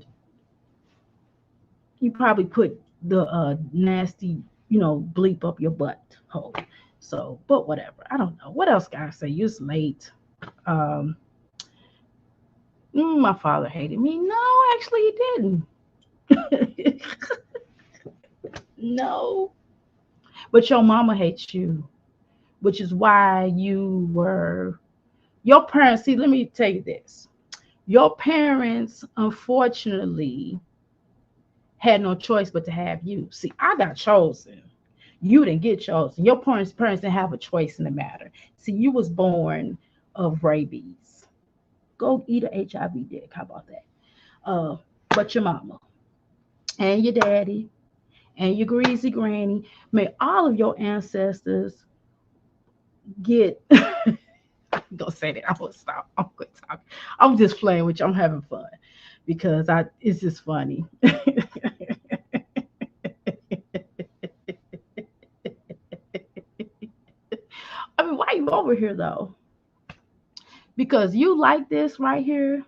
[SPEAKER 1] you probably put the nasty, bleep up your butt hole. So, but whatever. I don't know. What else can I say? You're late. Um, my father hated me. No, actually, he didn't. No. But your mama hates you, which is why your parents. See, let me tell you this. Your parents, unfortunately, had no choice but to have you. See, I got chosen. You didn't get chosen. Your parents didn't have a choice in the matter. See, you was born of rabies. Go eat a HIV dick. How about that? Uh, but your mama and your daddy and your greasy granny, may all of your ancestors get. I'm gonna say that. I'm gonna stop. I'm gonna talk. I'm just playing with you. I'm having fun because it's just funny. I mean, why are you over here though? Because you like this right here,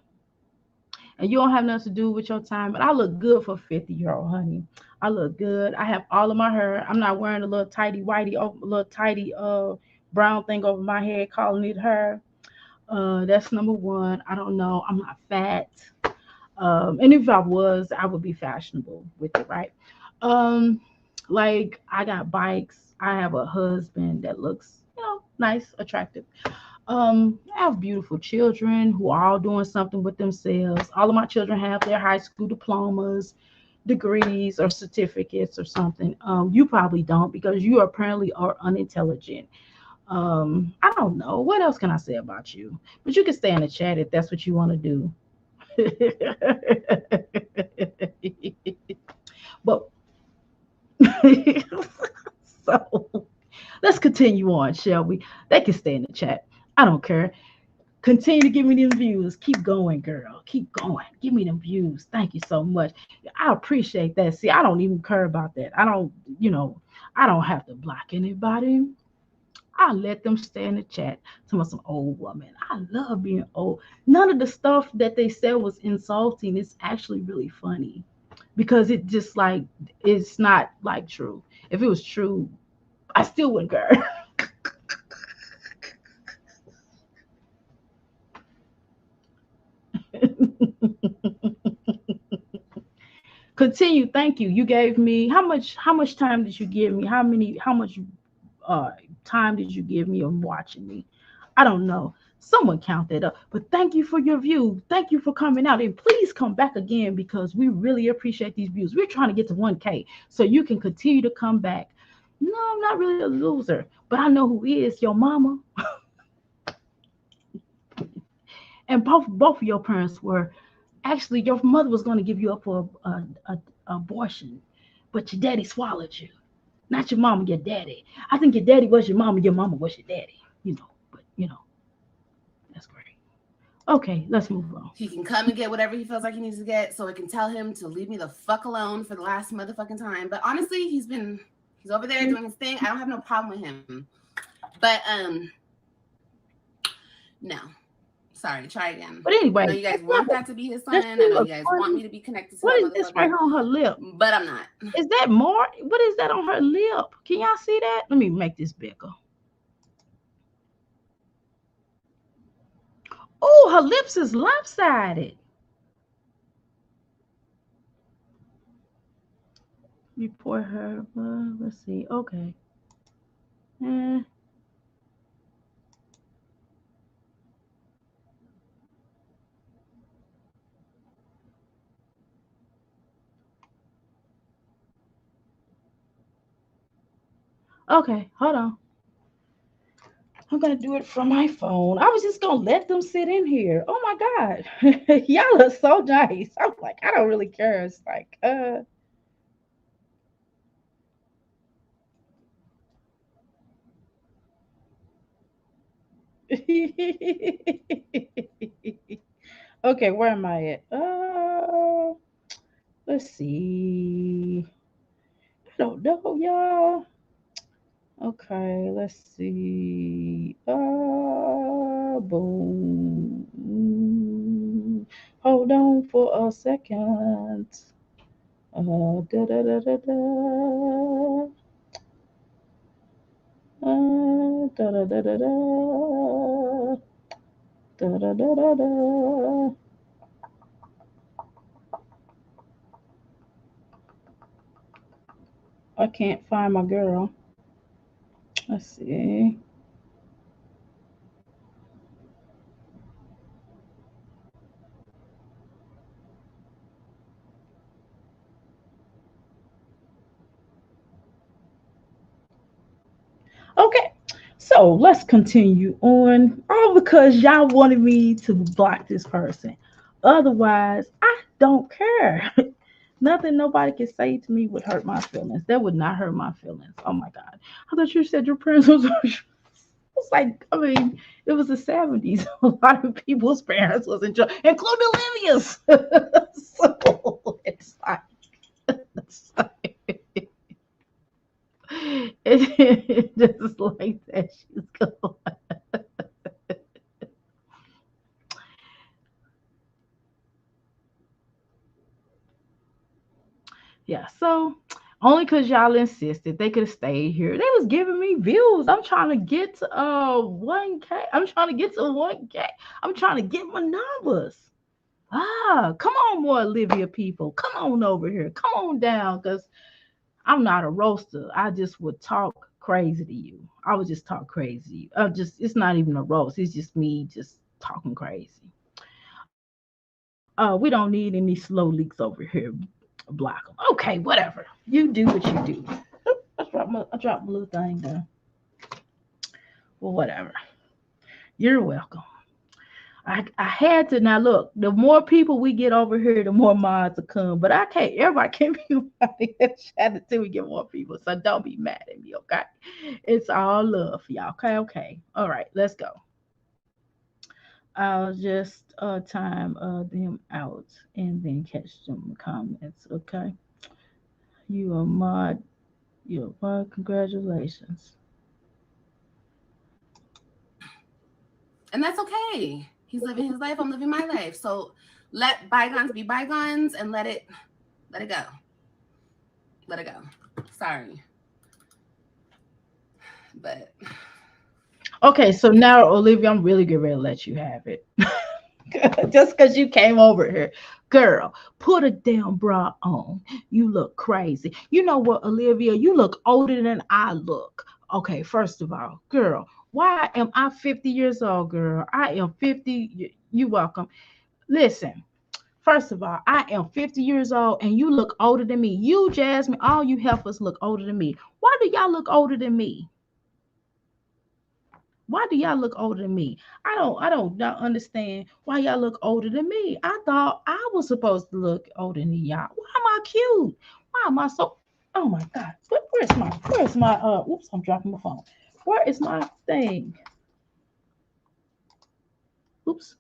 [SPEAKER 1] and you don't have nothing to do with your time. But I look good for 50-year-old, honey. I look good. I have all of my hair. I'm not wearing a little tidy whitey, little tidy brown thing over my head, calling it hair. That's number one. I don't know. I'm not fat. And if I was, I would be fashionable with it, right? Um, like I got bikes. I have a husband that looks, nice, attractive. I have beautiful children who are all doing something with themselves. All of my children have their high school diplomas, degrees, or certificates or something. You probably don't because you apparently are unintelligent. I don't know. What else can I say about you? But you can stay in the chat if that's what you want to do. But so let's continue on, shall we? They can stay in the chat. I don't care. Continue to give me them views. Keep going, girl. Keep going. Give me them views. Thank you so much. I appreciate that. See, I don't even care about that. I don't have to block anybody. I let them stay in the chat. Some of some old woman. I love being old. None of the stuff that they said was insulting. It's actually really funny because it just like it's not like true. If it was true, I still wouldn't care. Continue. Thank you. You gave me how much time did you give me? How much uh time did you give me on watching me? I don't know. Someone count that up. But thank you for your view. Thank you for coming out. And please come back again because we really appreciate these views. We're trying to get to 1K. So you can continue to come back. No, I'm not really a loser, but I know who is your mama. And both of your parents were actually your mother was going to give you up for a abortion, but your daddy swallowed you. Not your mama, your daddy. I think your daddy was your mama was your daddy. But that's great. Okay, let's move on.
[SPEAKER 2] He can come and get whatever he feels like he needs to get, so I can tell him to leave me the fuck alone for the last motherfucking time. But honestly, he's over there doing his thing. I don't have no problem with him. But no. Sorry, try again.
[SPEAKER 1] But anyway,
[SPEAKER 2] I know you guys want that to be his son. I know you guys want me to be connected to
[SPEAKER 1] what
[SPEAKER 2] that
[SPEAKER 1] is this right here on her lip?
[SPEAKER 2] But I'm not.
[SPEAKER 1] Is that more? What is that on her lip? Can y'all see that? Let me make this bigger. Oh, her lips is lopsided. Report her. Let's see. Okay. Eh, okay. Hold on. I'm gonna do it from my phone. I was just gonna let them sit in here. Oh my god, y'all are so nice. I'm like, I don't really care. It's like, okay, where am I at? Let's see. I don't know, y'all. Okay, let's see. Boom. Hold on for a second. Da da da da da. Da da da da da. Da da da da da. I can't find my girl. Let's see. Okay, so let's continue on. All because y'all wanted me to block this person. Otherwise, I don't care. Nothing nobody can say to me would hurt my feelings. That would not hurt my feelings. Oh my God. I thought you said your parents was. It's like, I mean, it was the 70s. A lot of people's parents was in trouble, including Olivia's. So it's like it just like that. She's going. Yeah, so only because y'all insisted they could have stayed here. They was giving me views. I'm trying to get to 1K. I'm trying to get to 1K. I'm trying to get my numbers. Come on, more Olivia people. Come on over here. Come on down, because I'm not a roaster. I just would talk crazy to you. I would just talk crazy to you. Just it's not even a roast. It's just me just talking crazy. We don't need any slow leaks over here. Block them. Okay, whatever. You do what you do. I dropped my little thing down. Well, whatever. You're welcome. I had to now look. The more people we get over here, the more mods will come. But I can't. Everybody can't be everybody chat until we get more people. So don't be mad at me, okay? It's all love for y'all. Okay, okay. All right, let's go. I'll just time them out and then catch them comments. Okay. You are mod. You are mod. Congratulations.
[SPEAKER 2] And that's okay. He's living his life. I'm living my life. So let bygones be bygones and let it go. Let it go. Sorry. But
[SPEAKER 1] Okay, so now Olivia, I'm really getting ready to let you have it. Just because you came over here. Girl, put a damn bra on. You look crazy. You know what, Olivia? You look older than I look. Okay, first of all, girl, why am I 50 years old, girl? I am 50. You welcome. Listen, first of all, I am 50 years old and you look older than me. You, Jasmine, all you heifers look older than me. Why do y'all look older than me? Why do y'all look older than me? I don't not understand why y'all look older than me. I thought I was supposed to look older than y'all. Why am I cute? Why am I so oh my god. Where's my oops, I'm dropping my phone. Where is my thing? Oops.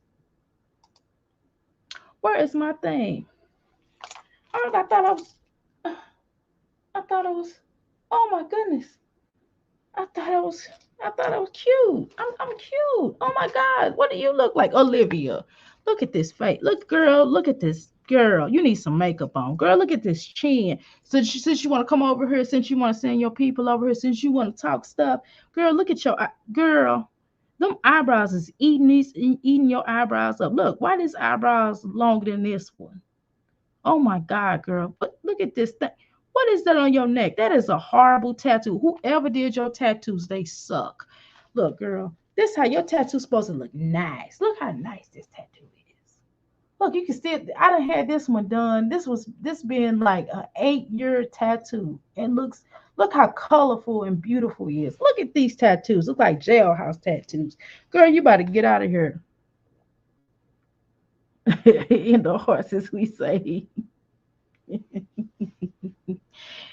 [SPEAKER 1] Where is my thing? I thought I was I thought I was oh my goodness. I thought I was I thought I was cute. I'm cute. Oh my God. What do you look like? Olivia. Look at this face. Look, girl, look at this. Girl, you need some makeup on. Girl, look at this chin. Since you want to come over here, since you want to send your people over here, since you want to talk stuff, girl, look at your girl. Them eyebrows is eating your eyebrows up. Look, why this eyebrows longer than this one? Oh my God, girl. But look at this thing. What is that on your neck? That is a horrible tattoo. Whoever did your tattoos, they suck. Look, girl, this how your tattoo's supposed to look nice. Look how nice this tattoo is. Look, you can still. I done had this one done. This being like an 8-year tattoo, and look how colorful and beautiful it is. Look at these tattoos. Look like jailhouse tattoos. Girl, you about to get out of here. In the horses we say.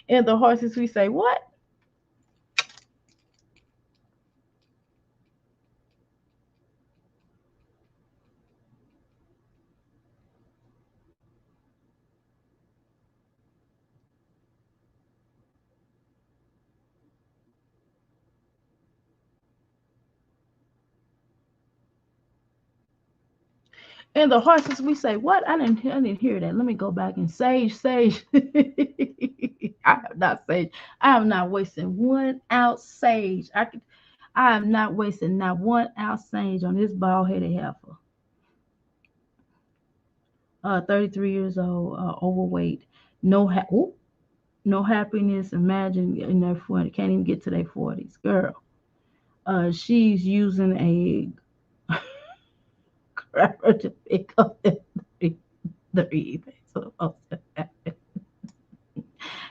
[SPEAKER 1] In the horses we say what? In the horses we say what? I didn't hear that. Let me go back and sage. I have not sage. I am not wasting 1 ounce sage. I am not wasting not 1 ounce sage on this bald headed heifer. 33 years old, overweight, no no happiness. Imagine in their 40s, can't even get to their 40s, girl. She's using a grabber to pick up the things. So,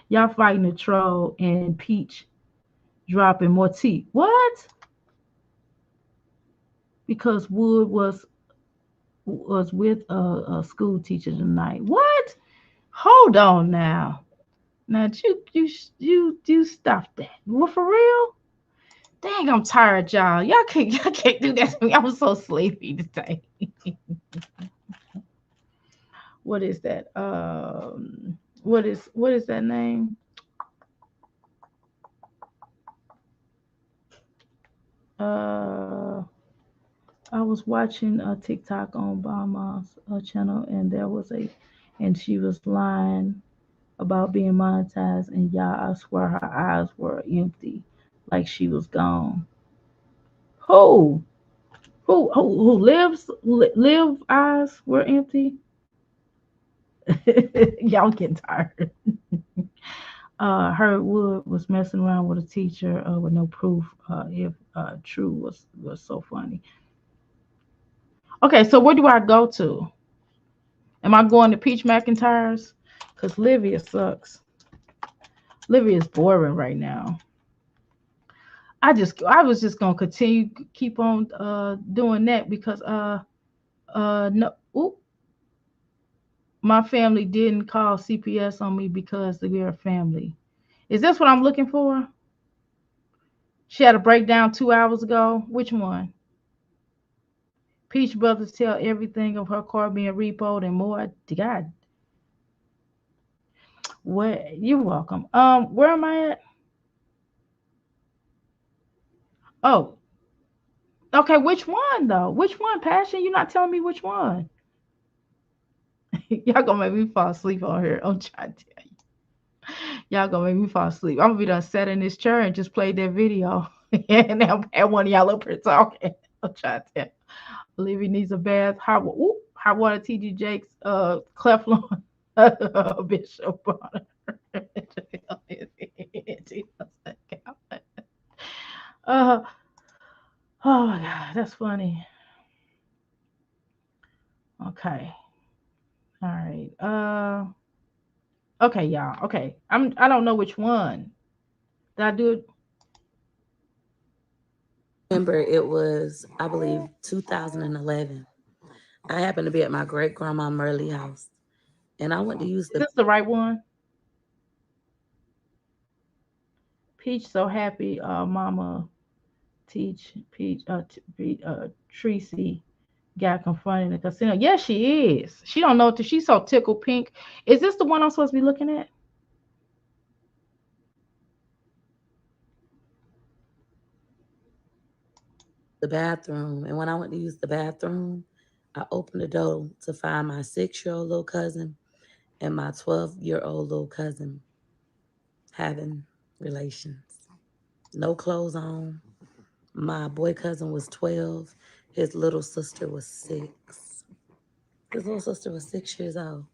[SPEAKER 1] y'all fighting a troll and Peach dropping more tea. What? Because Wood was with a school teacher tonight. What? Hold on now. Now you stop that. What, for real? Dang, I'm tired, y'all. Y'all can't do that to me. I'm so sleepy today. What is that? What is that name? Uh, I was watching a TikTok on Bama's channel, and and she was lying about being monetized, and y'all, I swear her eyes were empty, like she was gone. Who? Who live eyes were empty? Y'all getting tired. Heard Wood was messing around with a teacher with no proof. If true was so funny. Okay, so where do I go to? Am I going to Peach McIntyre's? Cause Livia sucks. Livia's boring right now. I was just gonna continue keep on doing that because no, oop, my family didn't call CPS on me because they're a family. Is this what I'm looking for? She had a breakdown 2 hours ago. Which one? Peach Brothers tell everything of her car being repoed and more. God, what? You're welcome. Where am I at? Oh, okay. Which one though? Which one? Passion? You're not telling me which one. Y'all gonna make me fall asleep on here. I'm trying to tell you. Y'all gonna make me fall asleep. I'm gonna be done sat in this chair and just played that video. And I'm at one of y'all up here talking. I'm trying to tell you. Olivia needs a bath. Hot water TD Jakes, Cleflon, Bishop Bonner. uh, oh my God, that's funny. Okay. All right. Okay, y'all. Okay. I don't know which one. Did I do it?
[SPEAKER 3] Remember, it was, I believe, 2011. I happened to be at my great grandma Merle house, and I went to use
[SPEAKER 1] Is
[SPEAKER 3] the
[SPEAKER 1] this the right one? Peach so happy, Mama Teach Peach Tracy got confronted in the casino. Yes, she is. She don't know till she's so tickled pink. Is this the one I'm supposed to be looking at?
[SPEAKER 3] bathroom, and when I went to use the bathroom, I opened the door to find my 6-year-old little cousin and my 12-year-old little cousin having relations. No clothes on. My boy cousin was 12. His little sister was 6. His little sister was 6 years old.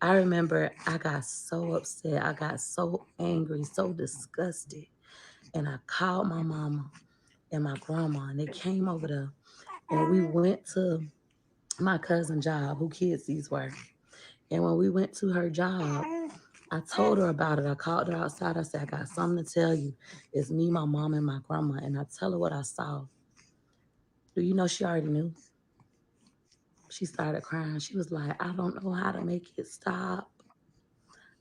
[SPEAKER 3] I remember I got so upset. I got so angry, so disgusted. And I called my mama and my grandma, and they came over there. And we went to my cousin's job, who kids these were. And when we went to her job, I told her about it. I called her outside. I said, I got something to tell you. It's me, my mom, and my grandma. And I tell her what I saw. Do you know she already knew? She started crying. She was like, I don't know how to make it stop.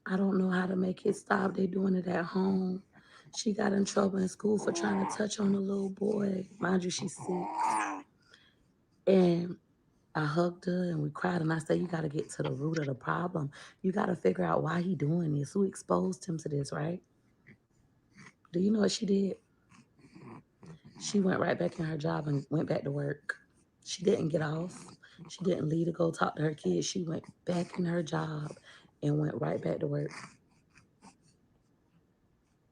[SPEAKER 3] I don't know how to make it stop. They doing it at home. She got in trouble in school for trying to touch on a little boy. Mind you, she's 6. And I hugged her and we cried. And I said, you got to get to the root of the problem. You got to figure out why he doing this. Who exposed him to this, right? Do you know what she did? She went right back in her job and went back to work. She didn't get off. She didn't leave to go talk to her kids. She went back in her job and went right back to work.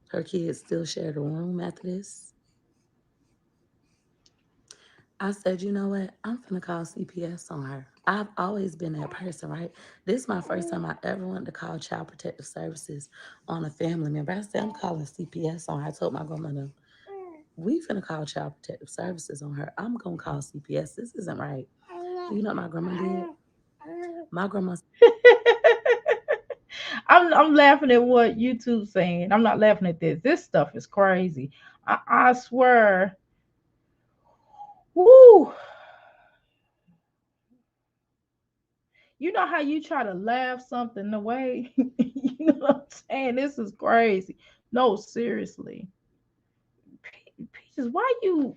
[SPEAKER 3] Her kids still shared a room after this. I said, you know what? I'm finna call CPS on her. I've always been that person, right? This is my first time I ever wanted to call Child Protective Services on a family member. I said, I'm calling CPS on her. I told my grandmother, we finna call Child Protective Services on her. I'm gonna call CPS. This isn't right. Do you know what my grandma did? My grandma
[SPEAKER 1] I'm laughing at what YouTube's saying. I'm not laughing at this. This stuff is crazy. I swear. Woo! You know how you try to laugh something away? You know what I'm saying? This is crazy. No, seriously. Peaches, why you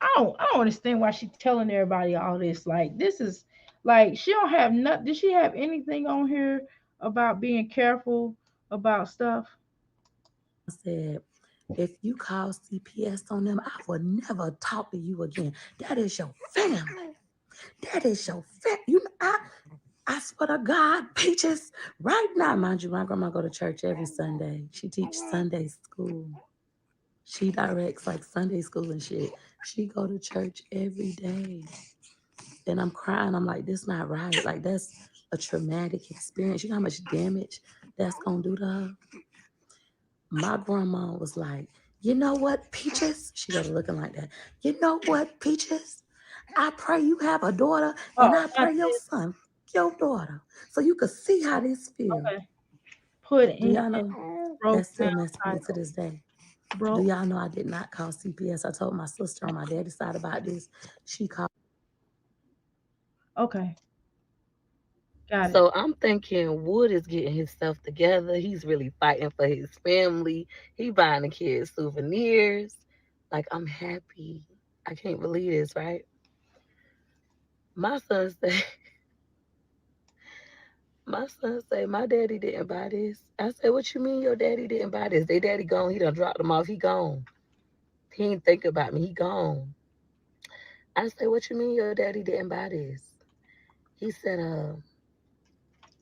[SPEAKER 1] I don't understand why she telling everybody all this. Like this is like she don't have nothing. Did she have anything on here about being careful about stuff?
[SPEAKER 3] said, if you call CPS on them, I will never talk to you again. That is your family. That is your family. I swear to God, Peaches, right now, mind you, my grandma go to church every Sunday. She teach Sunday school. She directs like Sunday school and shit. She go to church every day. And I'm crying. I'm like, this not right. Like that's a traumatic experience. You know how much damage that's gonna do to her? My grandma was like, you know what, Peaches? She got looking like that. You know what, Peaches? I pray you have a daughter and
[SPEAKER 1] Oh,
[SPEAKER 3] I
[SPEAKER 1] not
[SPEAKER 3] pray your
[SPEAKER 1] this.
[SPEAKER 3] son, your daughter, so you could see how this feel.
[SPEAKER 1] Okay. Put
[SPEAKER 3] Do
[SPEAKER 1] in
[SPEAKER 3] y'all know
[SPEAKER 1] broke
[SPEAKER 3] that
[SPEAKER 1] down
[SPEAKER 3] still messes with me to
[SPEAKER 1] title.
[SPEAKER 3] this day? Do
[SPEAKER 1] Broke.
[SPEAKER 3] y'all know I did not call CPS? I told my sister on my daddy's side about this. She called.
[SPEAKER 1] Okay. Got it.
[SPEAKER 3] So I'm thinking Wood is getting his stuff together. He's really fighting for his family. He buying the kids souvenirs. Like I'm happy. I can't believe this, right? My son said, my son say, my daddy didn't buy this. I said, what you mean your daddy didn't buy this? They daddy gone. He done dropped him off. He gone. He ain't think about me. He gone. I said, what you mean your daddy didn't buy this? He said,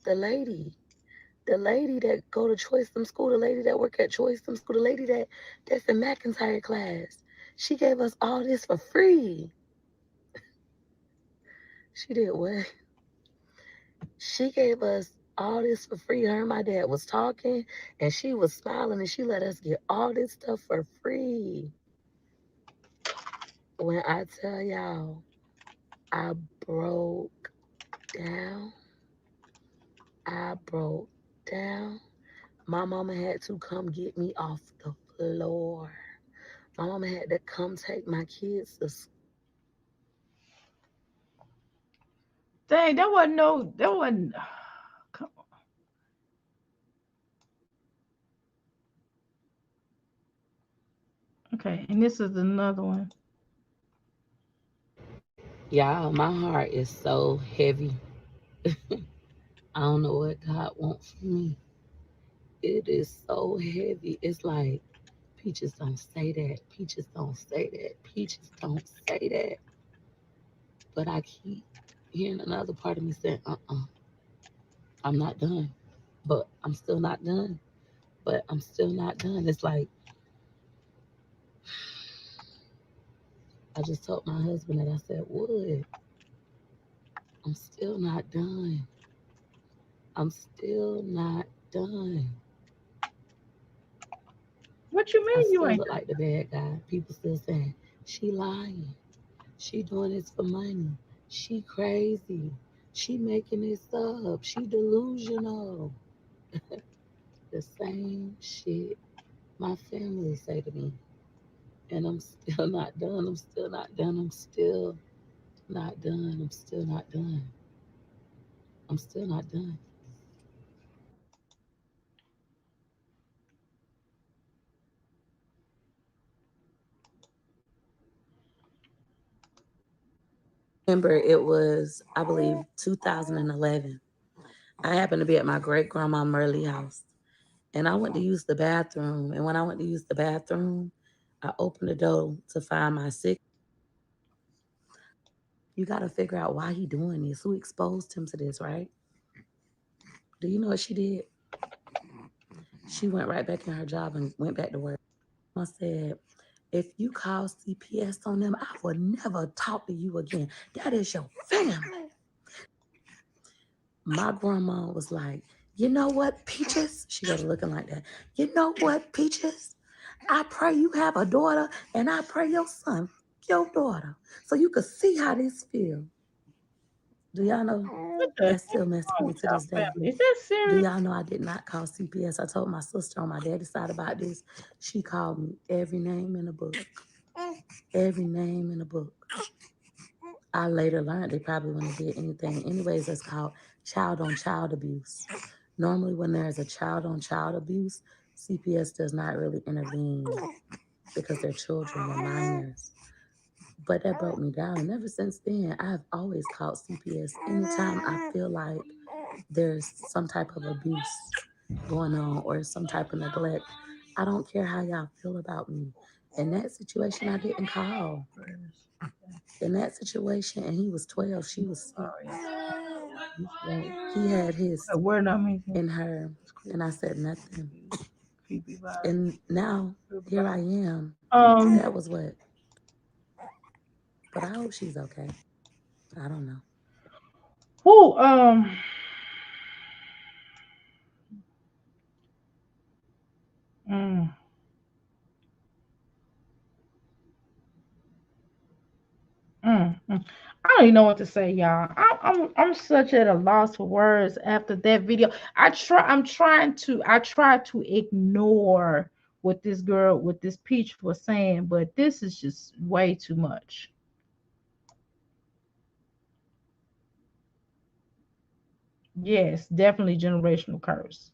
[SPEAKER 3] the lady. The lady that go to Choice School, the lady that work at Choice School, the lady that's in McIntyre class, she gave us all this for free. She did what? She gave us all this for free. Her and my dad was talking, and she was smiling, and she let us get all this stuff for free. When I tell y'all, I broke down. I broke down. My mama had to come get me off the floor. My mama had to come take my kids to school.
[SPEAKER 1] Dang, that wasn't no. That wasn't. Come on. Okay, and this is another one.
[SPEAKER 3] Y'all, my heart is so heavy. I don't know what God wants from me. It is so heavy. It's like, Peaches don't say that. Peaches don't say that. Peaches don't say that. But I keep hearing another part of me saying, I'm not done. But I'm still not done. But I'm still not done. It's like, I just told my husband that I said, Wood, I'm still not done. I'm still not done.
[SPEAKER 1] What you
[SPEAKER 3] I
[SPEAKER 1] mean you
[SPEAKER 3] still
[SPEAKER 1] ain't
[SPEAKER 3] look like the bad guy. People still saying, she lying. She doing this for money. She crazy. She making this up. She delusional. The same shit my family say to me. And I'm still not done. I'm still not done. I'm still not done. I'm still not done. I'm still not done. Remember, it was, I believe, 2011. I happened to be at my great grandma Merle house, and I went to use the bathroom. And when I went to use the bathroom, I opened the door to find my six. You got to figure out why he doing this. Who exposed him to this, right? Do you know what she did? She went right back in her job and went back to work. I said, if you call CPS on them, I will never talk to you again. That is your family. My grandma was like, you know what, Peaches? She got looking like that. You know what, Peaches? I pray you have a daughter, and I pray your son, your daughter, so you could see how this feel. Do y'all know
[SPEAKER 1] what the
[SPEAKER 3] that
[SPEAKER 1] heck
[SPEAKER 3] still messes
[SPEAKER 1] wrong
[SPEAKER 3] with me
[SPEAKER 1] with
[SPEAKER 3] to
[SPEAKER 1] y'all
[SPEAKER 3] this day?
[SPEAKER 1] family? Is that
[SPEAKER 3] Do
[SPEAKER 1] serious?
[SPEAKER 3] y'all know I did not call CPS? I told my sister on my daddy's side about this. She called me every name in the book. Every name in the book. I later learned they probably wouldn't have did anything. Anyways, that's called child on child abuse. Normally, when there's a child on child abuse, CPS does not really intervene because they're children, they're minors. But that broke me down. And ever since then, I've always called CPS anytime I feel like there's some type of abuse going on or some type of neglect. I don't care how y'all feel about me. In that situation, I didn't call. In that situation, and he was 12, she was 6. He had his
[SPEAKER 1] Where I mean,
[SPEAKER 3] in her, and I said nothing.
[SPEAKER 1] creepy vibe.
[SPEAKER 3] And now here I am.
[SPEAKER 1] Um,
[SPEAKER 3] That was what. But I hope she's okay. I don't know.
[SPEAKER 1] who mm, mm. I don't even know what to say, y'all. I'm such at a loss for words after that video. I try to ignore what this girl with this peach was saying, but this is just way too much. Yes, definitely generational curse.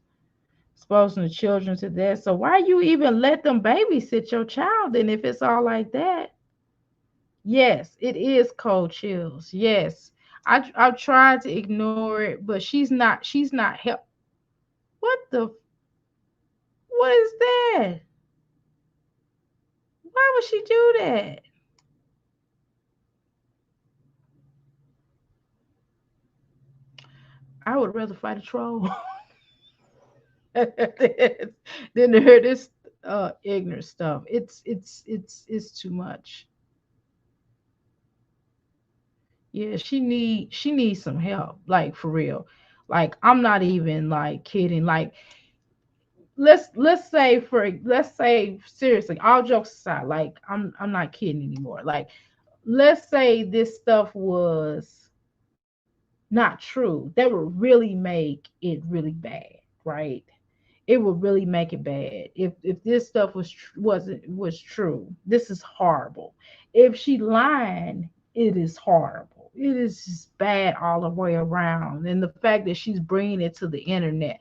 [SPEAKER 1] Exposing the children to that. So why you even let them babysit your child then if it's all like that? Yes, it is cold chills. Yes. I've tried to ignore it, but she's not help. What the what is that? Why would she do that? I would rather fight a troll than to hear this ignorant stuff. It's too much. Yeah, she needs some help, like for real. Like I'm not even like kidding. Like let's say seriously, all jokes aside, like I'm not kidding anymore. Like let's say this stuff was not true. That would really make it really bad, right? It would really make it bad if this stuff was true. This is horrible. If she lying, it is horrible. It is just bad all the way around. And the fact that she's bringing it to the internet.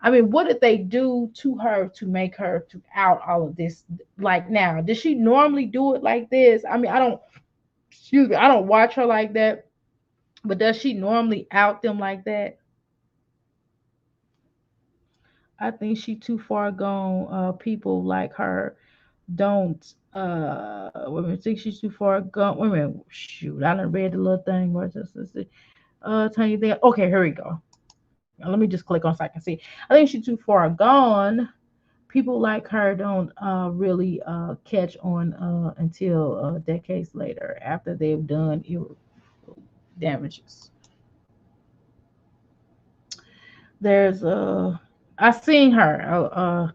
[SPEAKER 1] I mean, what did they do to her to make her to out all of this? Like now, did she normally do it like this? I mean, I don't. Excuse me. I don't watch her like that. But does she normally out them like that? I think she too far gone. People like her don't wait a minute, think she's too far gone. Wait a minute, shoot, I done read the little thing where let's see. Tiny thing. Okay, here we go. Let me just click on so I can see. I think she's too far gone. People like her don't really catch on until decades later after they've done damages. There's I seen her,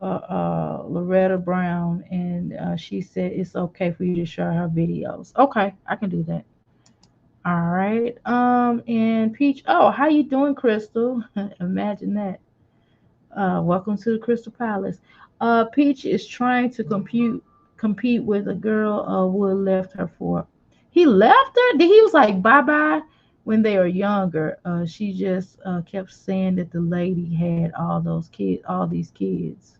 [SPEAKER 1] Loretta Brown, and she said it's okay for you to share her videos. Okay, I can do that. All right. And Peach, oh, how you doing, Crystal? Imagine that. Welcome to the Crystal Palace. Peach is trying to compete with a girl Wood left her for. He left her? He was like bye bye when they were younger. She just kept saying that the lady had all these kids.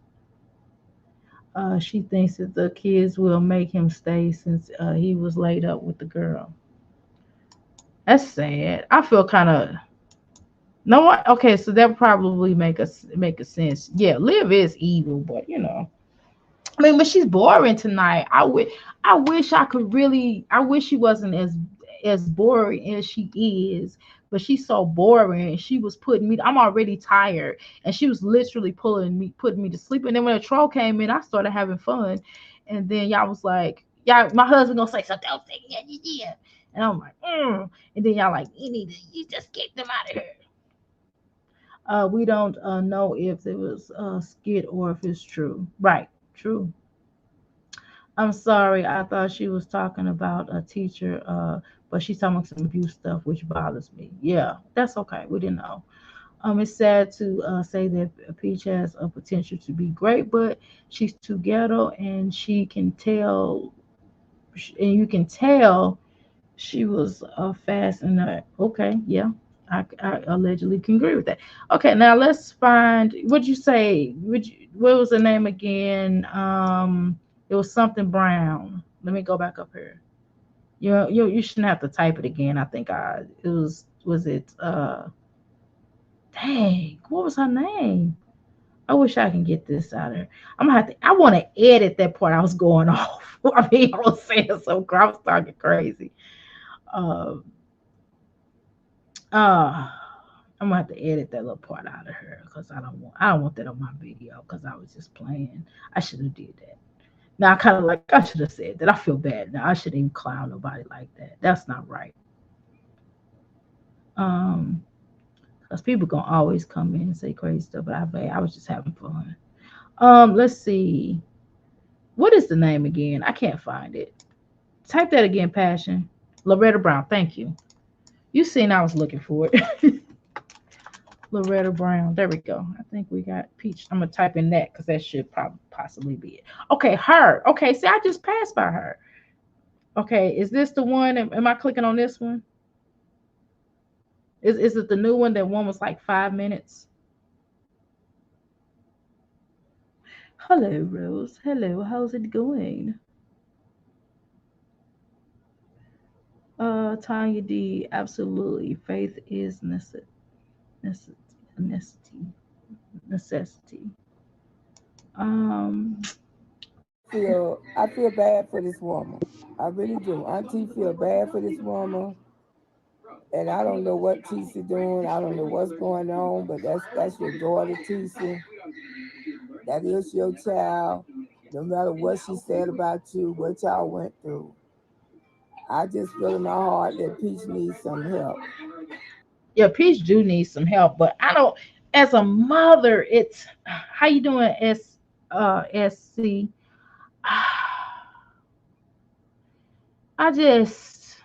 [SPEAKER 1] She thinks that the kids will make him stay since he was laid up with the girl. That's sad. I feel kind of no what. Okay, so that probably make a sense. Yeah, Liv is evil, but I mean, but she's boring tonight. I wish I could really. I wish she wasn't as boring as she is. But she's so boring. She was putting me. I'm already tired, and she was literally putting me to sleep. And then when the troll came in, I started having fun. And then y'all was like, "Yeah, my husband gonna say something else." Yeah, yeah, yeah. And I'm like, and then y'all like, you just kick them out of here. We don't know if it was a skit or if it's true. Right, true. I'm sorry. I thought she was talking about a teacher, but she's talking about some abuse stuff, which bothers me. Yeah, that's okay. We didn't know. It's sad to say that Peach has a potential to be great, but she's too ghetto, and she can tell, and you can tell she was fast and okay, yeah. I allegedly can agree with that. Okay, now let's find. What'd you say? What was the name again? It was something Brown. Let me go back up here. You shouldn't have to type it again. I think it was it dang, what was her name? I wish I can get this out of her. I'm gonna have to. I want to edit that part I was going off. I mean, I was saying so. I was talking crazy. Um, uh, I'm gonna have to edit that little part out of her because I don't want that on my video because I was just playing. I should have did that. Now I kind of like I should have said that. I feel bad now. I shouldn't even clown nobody like that. That's not right. Um, because people gonna always come in and say crazy stuff, but I was just having fun. Let's see. What is the name again? I can't find it. Type that again, Passion. Loretta Brown. Thank you. You seen I was looking for it. Loretta Brown. There we go. I think we got Peach. I'm gonna type in that because that should probably possibly be it. Okay, her. Okay, see, I just passed by her. Okay, is this the one? Am I clicking on this one? Is it the new one? That one was like 5 minutes. Hello, Rose. Hello, how's it going? Tanya D. Absolutely, faith is necessity. Necessity. Necessity. Um.
[SPEAKER 4] I feel bad for this woman. I really do. Auntie feel bad for this woman, and I don't know what Tisha doing. I don't know what's going on, but that's your daughter, Tisha. That is your child. No matter what she said about you, what y'all went through, I just feel in my heart that Peach needs some help.
[SPEAKER 1] Yeah, Peach do need some help, but I don't. As a mother, it's how you doing, SC. I just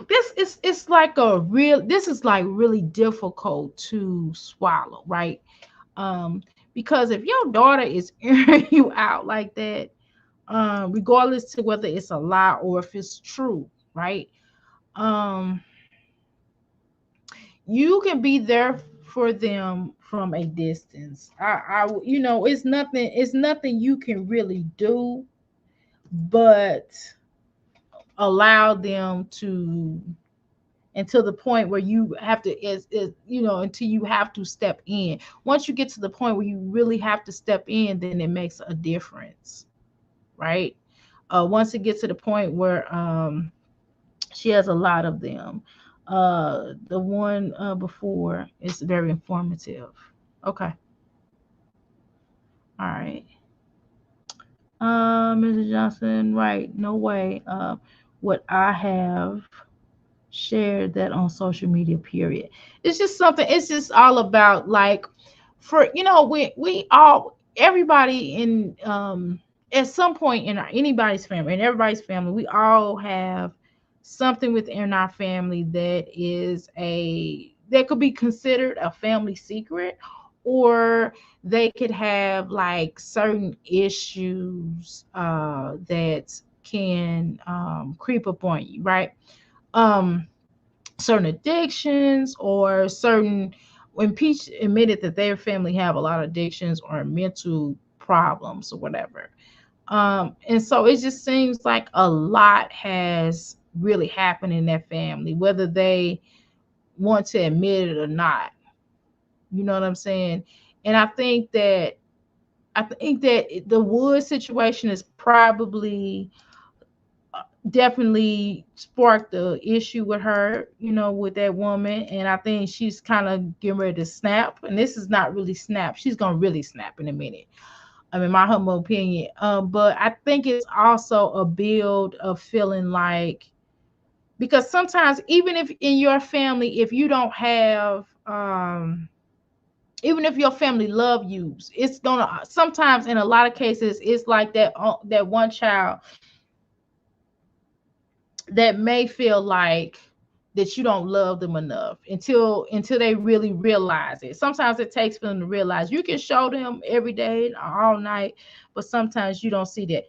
[SPEAKER 1] this is it's like a real. This is like really difficult to swallow, right? Um, because if your daughter is airing you out like that, regardless to whether it's a lie or if it's true, right? Um, you can be there for them from a distance. It's nothing you can really do but allow them to until the point where you have to until you have to step in. Once you get to the point where you really have to step in, then it makes a difference, right? Once it gets to the point where she has a lot of them. The one before is very informative. Okay. All right. Mrs. Johnson, right? No way. What I have. share that on social media, period. It's just something, it's just all about like, for we all, everybody in at some point in anybody's family, in everybody's family, we all have something within our family that is a that could be considered a family secret, or they could have like certain issues that can creep up on you, right? um Certain addictions, or certain, when Peach admitted that their family have a lot of addictions or mental problems or whatever. And so it just seems like a lot has really happened in that family, whether they want to admit it or not. You know what I'm saying? And I think that the Wood situation is probably definitely sparked the issue with her, with that woman. And I think she's kind of getting ready to snap. And this is not really snap. She's gonna really snap in a minute. I mean, my humble opinion. But I think it's also a build of feeling like, because sometimes even if in your family, if you don't have even if your family love you, it's gonna sometimes, in a lot of cases, it's like that one child that may feel like that you don't love them enough until they really realize it. Sometimes it takes for them to realize. You can show them every day, all night, but sometimes you don't see that.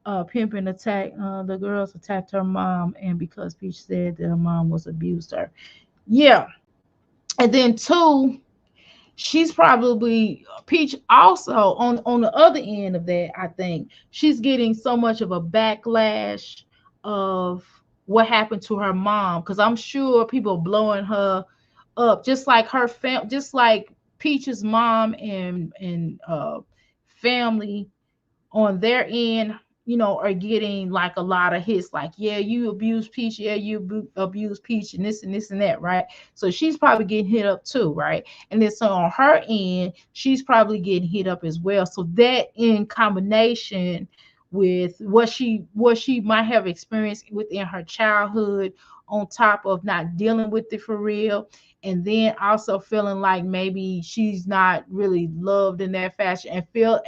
[SPEAKER 1] Pimpin attack, the girls attacked her mom, and because Peach said that her mom was abused her. Yeah. And then two, she's probably, Peach also, on the other end of that, I think she's getting so much of a backlash of what happened to her mom, because I'm sure people blowing her up, just like just like Peach's mom and family on their end, are getting like a lot of hits, like, yeah, you abuse Peach, yeah, you abuse Peach, and this and that, right? So she's probably getting hit up too, right? And then so on her end, she's probably getting hit up as well. So that in combination with what she might have experienced within her childhood, on top of not dealing with it for real, and then also feeling like maybe she's not really loved in that fashion,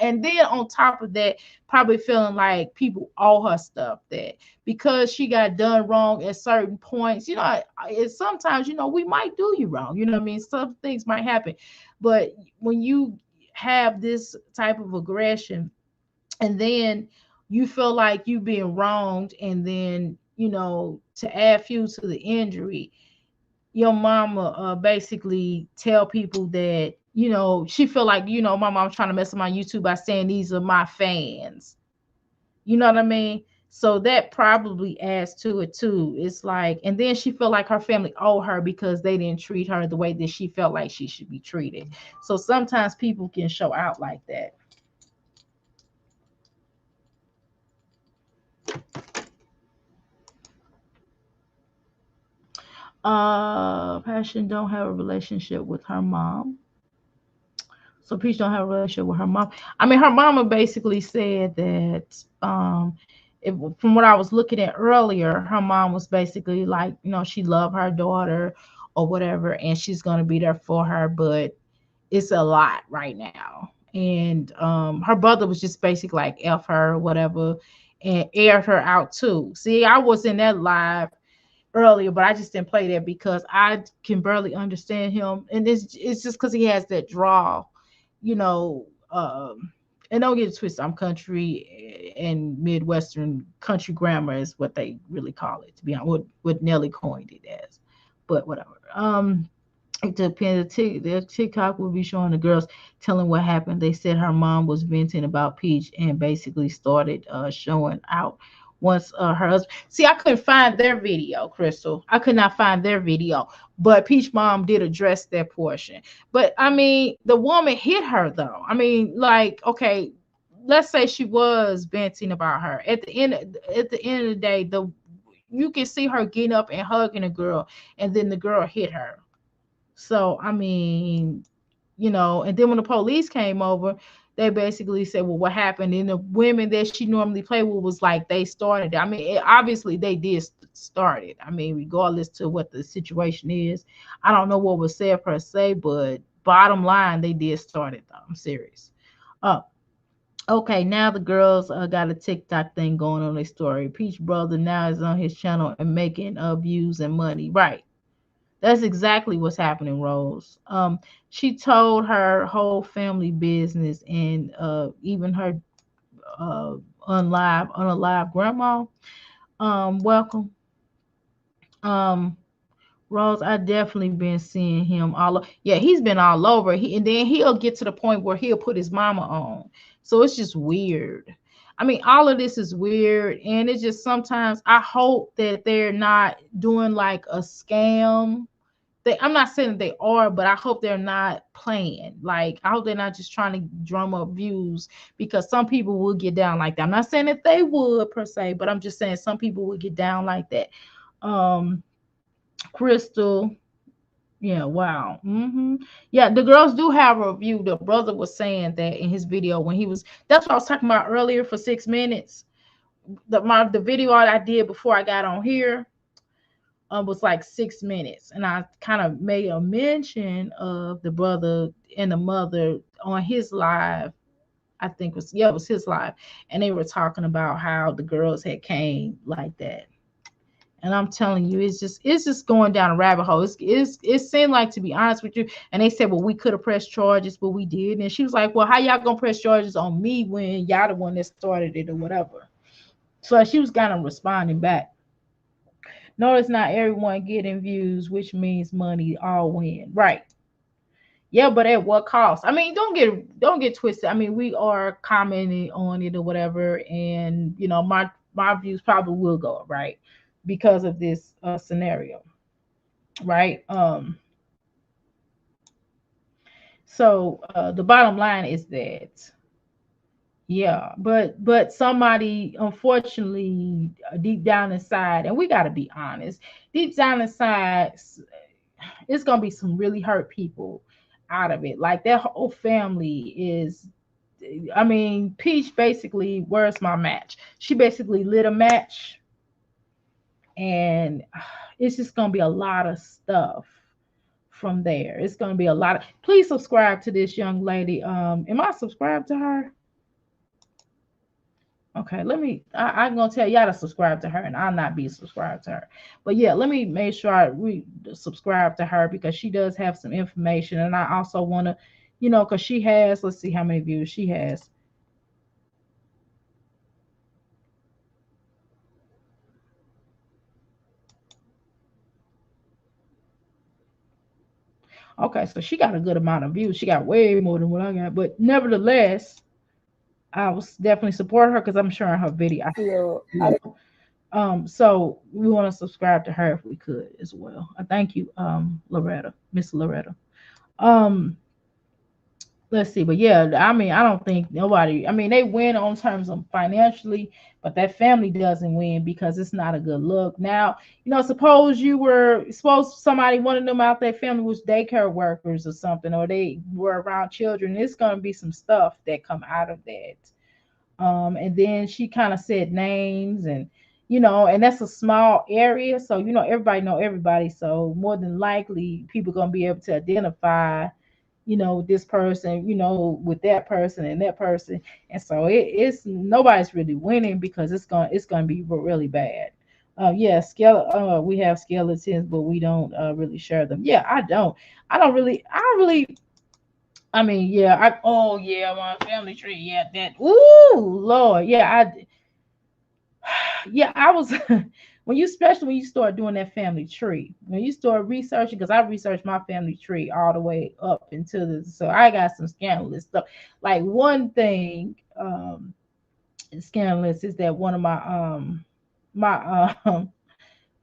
[SPEAKER 1] and then on top of that, probably feeling like people owe her stuff, that because she got done wrong at certain points. It's sometimes, we might do you wrong. You know what I mean? Some things might happen. But when you have this type of aggression, and then you feel like you being wronged, and then, to add fuel to the injury, your mama basically tell people that, she feel like, my mom's trying to mess up my YouTube by saying these are my fans. You know what I mean? So that probably adds to it too. It's like, and then she felt like her family owe her because they didn't treat her the way that she felt like she should be treated. So sometimes people can show out like that. Passion don't have a relationship with her mom. So Peach don't have a relationship with her mom. I mean, her mama basically said that, from what I was looking at earlier, her mom was basically like, she loved her daughter or whatever, and she's gonna be there for her, but it's a lot right now. And her brother was just basically like F her, whatever, and aired her out too. See, I was in that live earlier, but I just didn't play that because I can barely understand him, and it's just because he has that draw, you know. And don't get it twisted, I'm country and Midwestern country grammar is what they really call it, to be honest. What Nelly coined it as, but whatever. It depends. The TikTok will be showing the girls telling what happened. They said her mom was venting about Peach and basically started showing out once her husband. See, I couldn't find their video, Crystal. I could not find their video, but Peach mom did address that portion. But I mean, the woman hit her though. I mean, like, okay, let's say she was venting about her. At the end of the day, you can see her getting up and hugging a girl, and then the girl hit her. So, I mean, and then when the police came over, they basically said, well, what happened? And the women that she normally played with was like, they started. I mean, obviously they did started. I mean, regardless to what the situation is, I don't know what was said per se, but bottom line, they did start it though. I'm serious. Uh, okay, now the girls got a TikTok thing going on their story. Peach brother now is on his channel and making views and money. Right. That's exactly what's happening, Rose. She told her whole family business and even her uh unalive grandma. Welcome. Um, Rose, I definitely been seeing him yeah, he's been all over. And then he'll get to the point where he'll put his mama on. So it's just weird. I mean, all of this is weird, and it's just sometimes I hope that they're not doing like a scam. I'm not saying that they are, but I hope they're not playing. Like, I hope they're not just trying to drum up views, because some people will get down like that. I'm not saying that they would per se, but I'm just saying some people would get down like that. Um, Crystal, yeah, wow. Yeah, the girls do have a review. The brother was saying that in his video when he was. That's what I was talking about earlier for 6 minutes. The video I did before I got on here was like 6 minutes, and I kind of made a mention of the brother and the mother on his live. I think it was his live, and they were talking about how the girls had came like that. And I'm telling you, it's just going down a rabbit hole. It seemed like, to be honest with you, and they said, well, we could have pressed charges, but we did. And she was like, well, how y'all gonna press charges on me when y'all the one that started it or whatever? So she was kind of responding back. Notice not everyone getting views, which means money all win. Right. Yeah, but at what cost? I mean, don't get twisted. I mean, we are commenting on it or whatever, and my views probably will go up, right? Because of this scenario, right? So the bottom line is that, yeah, but somebody, unfortunately, deep down inside, and we got to be honest, deep down inside, it's gonna be some really hurt people out of it. Like, that whole family is. I mean, Peach basically, where's my match? She basically lit a match, and it's just gonna be a lot of stuff from there. It's gonna be a lot of. Please subscribe to this young lady. Am I subscribed to her? Okay, I'm gonna tell y'all to subscribe to her, and I'll not be subscribed to her. But yeah, let me make sure I subscribe to her, because she does have some information, and I also want to, because she has. Let's see how many views she has. Okay, so she got a good amount of views. She got way more than what I got, but nevertheless, I was definitely support her because I'm sharing her video.
[SPEAKER 4] Feel
[SPEAKER 1] So we want to subscribe to her if we could as well. I thank you, Loretta, Miss Loretta. Um, let's see, but yeah, I mean, I don't think nobody. I mean, they win on terms of financially, but that family doesn't win because it's not a good look. Now, suppose somebody, one of them out their family was daycare workers or something, or they were around children. It's gonna be some stuff that come out of that. And then she kind of said names, and and that's a small area, so everybody know everybody, so more than likely people gonna be able to identify this person, with that person and that person. And so it's nobody's really winning, because it's gonna be really bad. Yeah, we have skeletons, but we don't really share them. Yeah, I mean, yeah, oh yeah, my family tree, yeah, that, ooh, Lord, yeah, yeah, I was especially when you start doing that family tree, when you start researching, because I researched my family tree all the way up into this, so I got some scandalous stuff. Like, one thing scandalous is that one of my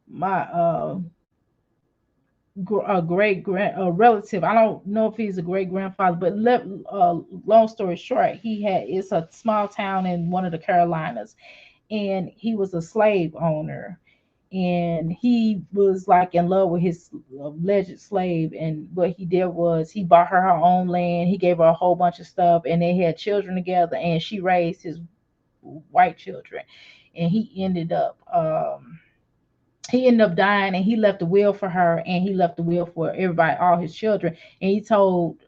[SPEAKER 1] my great grand relative. I don't know if he's a great grandfather, but long story short, it's a small town in one of the Carolinas, and he was a slave owner, and he was like in love with his alleged slave, and what he did was he bought her own land, he gave her a whole bunch of stuff, and they had children together, and she raised his white children, and he ended up he ended up dying, and he left a will for her, and he left a will for everybody, all his children. And he told,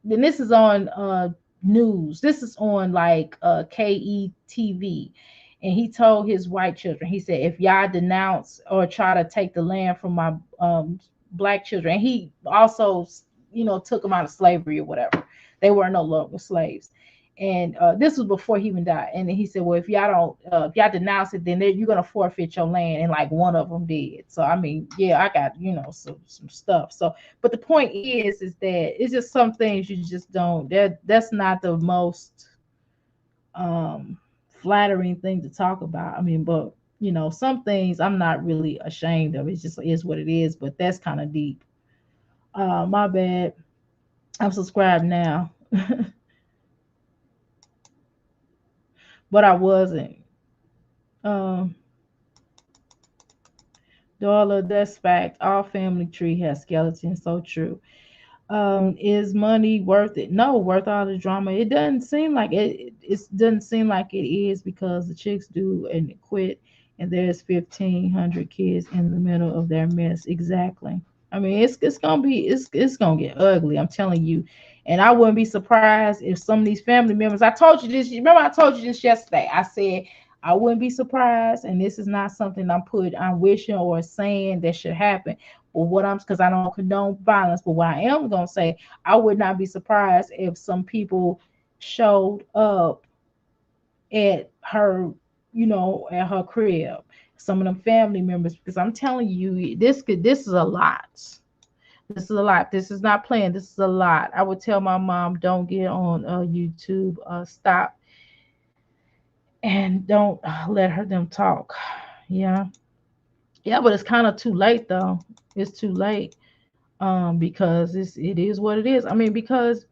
[SPEAKER 1] then this is on news. This is on like KETV. And he told his white children, he said, if y'all denounce or try to take the land from my black children, and he also, took them out of slavery or whatever. They were no longer slaves. And this was before he even died. And then he said, well, if y'all denounce it, then you're gonna forfeit your land. And like one of them did. So I mean, yeah, I got some stuff. So, but the point is that it's just some things you just don't. That's not the most flattering thing to talk about. I mean, but some things I'm not really ashamed of. It just is what it is. But that's kind of deep. My bad. I'm subscribed now. But I wasn't. Um, Darla, that's fact. All family tree has skeletons. So true. Is money worth it? No, worth all the drama. It doesn't seem like it. It doesn't seem like it is, because the chicks do and quit, and there's 1,500 kids in the middle of their mess. Exactly. I mean, it's gonna be it's gonna get ugly. I'm telling you. And I wouldn't be surprised if some of these family members. I told you this. Remember, I told you this yesterday. I said I wouldn't be surprised, and this is not something I'm wishing or saying that should happen. But what I'm, because I don't condone violence, but what I am gonna say, I would not be surprised if some people showed up at her, at her crib, some of them family members, because I'm telling you, this is a lot. This is a lot. This is not playing. This is a lot. I would tell my mom, don't get on YouTube. Stop, and don't let them talk. Yeah, yeah, but it's kind of too late though. It's too late. Because it is what it is. I mean, because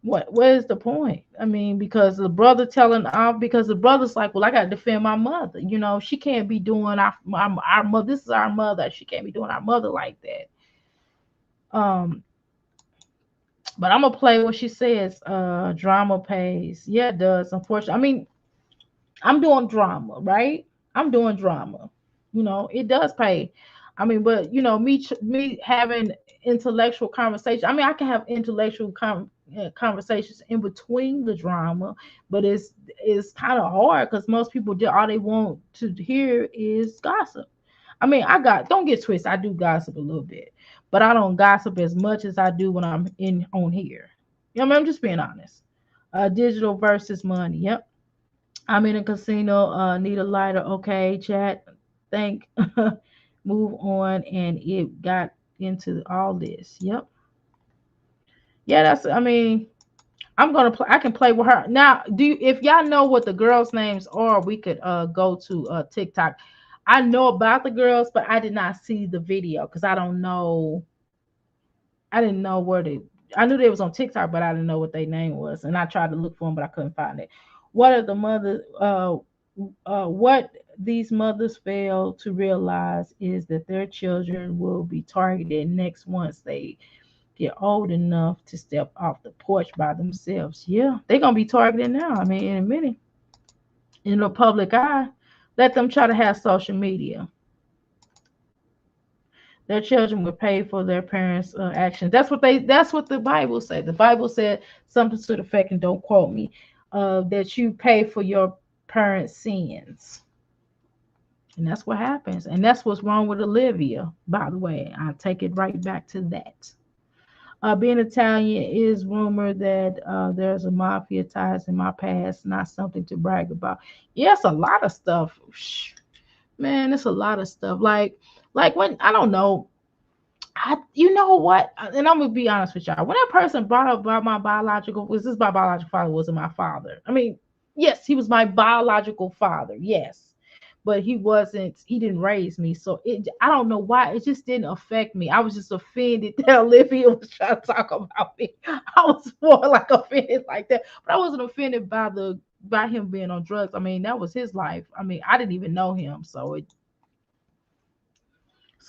[SPEAKER 1] what is the point? I mean, because the brother telling off, because the brother's like, well, I got to defend my mother. She can't be doing our mother. This is our mother. She can't be doing our mother like that. But I'm gonna play what she says. Drama pays. Yeah, it does. Unfortunately, I mean, I'm doing drama, right? I'm doing drama. It does pay. I mean, but me having intellectual conversation. I mean, I can have intellectual conversations in between the drama, but it's kind of hard because most people do all they want to hear is gossip. I mean, don't get twisted. I do gossip a little bit, but I don't gossip as much as I do when I'm in on here. I mean, I'm just being honest. Digital versus money. Yep. I'm in a casino. Need a lighter. Okay, chat. Think. Move on, and it got into all this. Yep. Yeah, that's. I mean, I'm gonna play. I can play with her now. If y'all know what the girls' names are, we could go to TikTok. I know about the girls, but I did not see the video because I don't know. I didn't know where they. I knew they was on TikTok, but I didn't know what their name was, and I tried to look for them, but I couldn't find it. What are the mothers? What these mothers fail to realize is that their children will be targeted next once they get old enough to step off the porch by themselves. Yeah, they're gonna be targeted now. I mean, in a minute, in the public eye, let them try to have social media. Their children will pay for their parents' actions. That's what the Bible said. The Bible said something to the effect, and don't quote me, that you pay for your parents' sins. And that's what happens. And that's what's wrong with Olivia, by the way. I take it right back to that. Being Italian is rumored that there's a mafia ties in my past, not something to brag about. Yes, a lot of stuff. Man, it's a lot of stuff. Like when I don't know. You know what? And I'm gonna be honest with y'all. When that person brought up about my biological father, wasn't my father. I mean, yes, he was my biological father. Yes, but he wasn't. He didn't raise me, so I don't know why. It just didn't affect me. I was just offended that Olivia was trying to talk about me. I was more like offended like that, but I wasn't offended by him being on drugs. I mean, that was his life. I mean, I didn't even know him,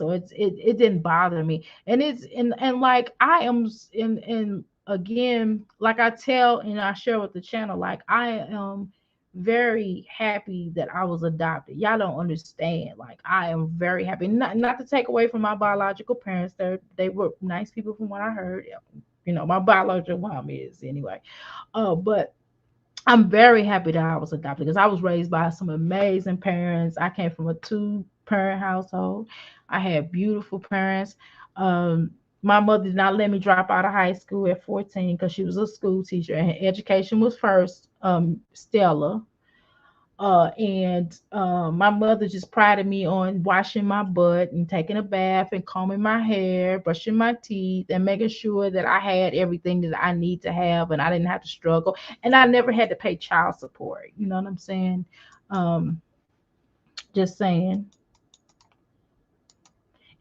[SPEAKER 1] it didn't bother me. And and like I am in again, like I tell and I share with the channel, like I am very happy that I was adopted. Y'all don't understand. Like I am very happy. Not to take away from my biological parents. They were nice people from what I heard. You know, my biological mom is anyway. But I'm very happy that I was adopted because I was raised by some amazing parents. I came from a two-parent household. I had beautiful parents. Um, my mother did not let me drop out of high school at 14 because she was a school teacher and education was first. Stella. And my mother just prided me on washing my butt and taking a bath and combing my hair, brushing my teeth, and making sure that I had everything that I need to have and I didn't have to struggle. And I never had to pay child support. You know what I'm saying? Um, just saying.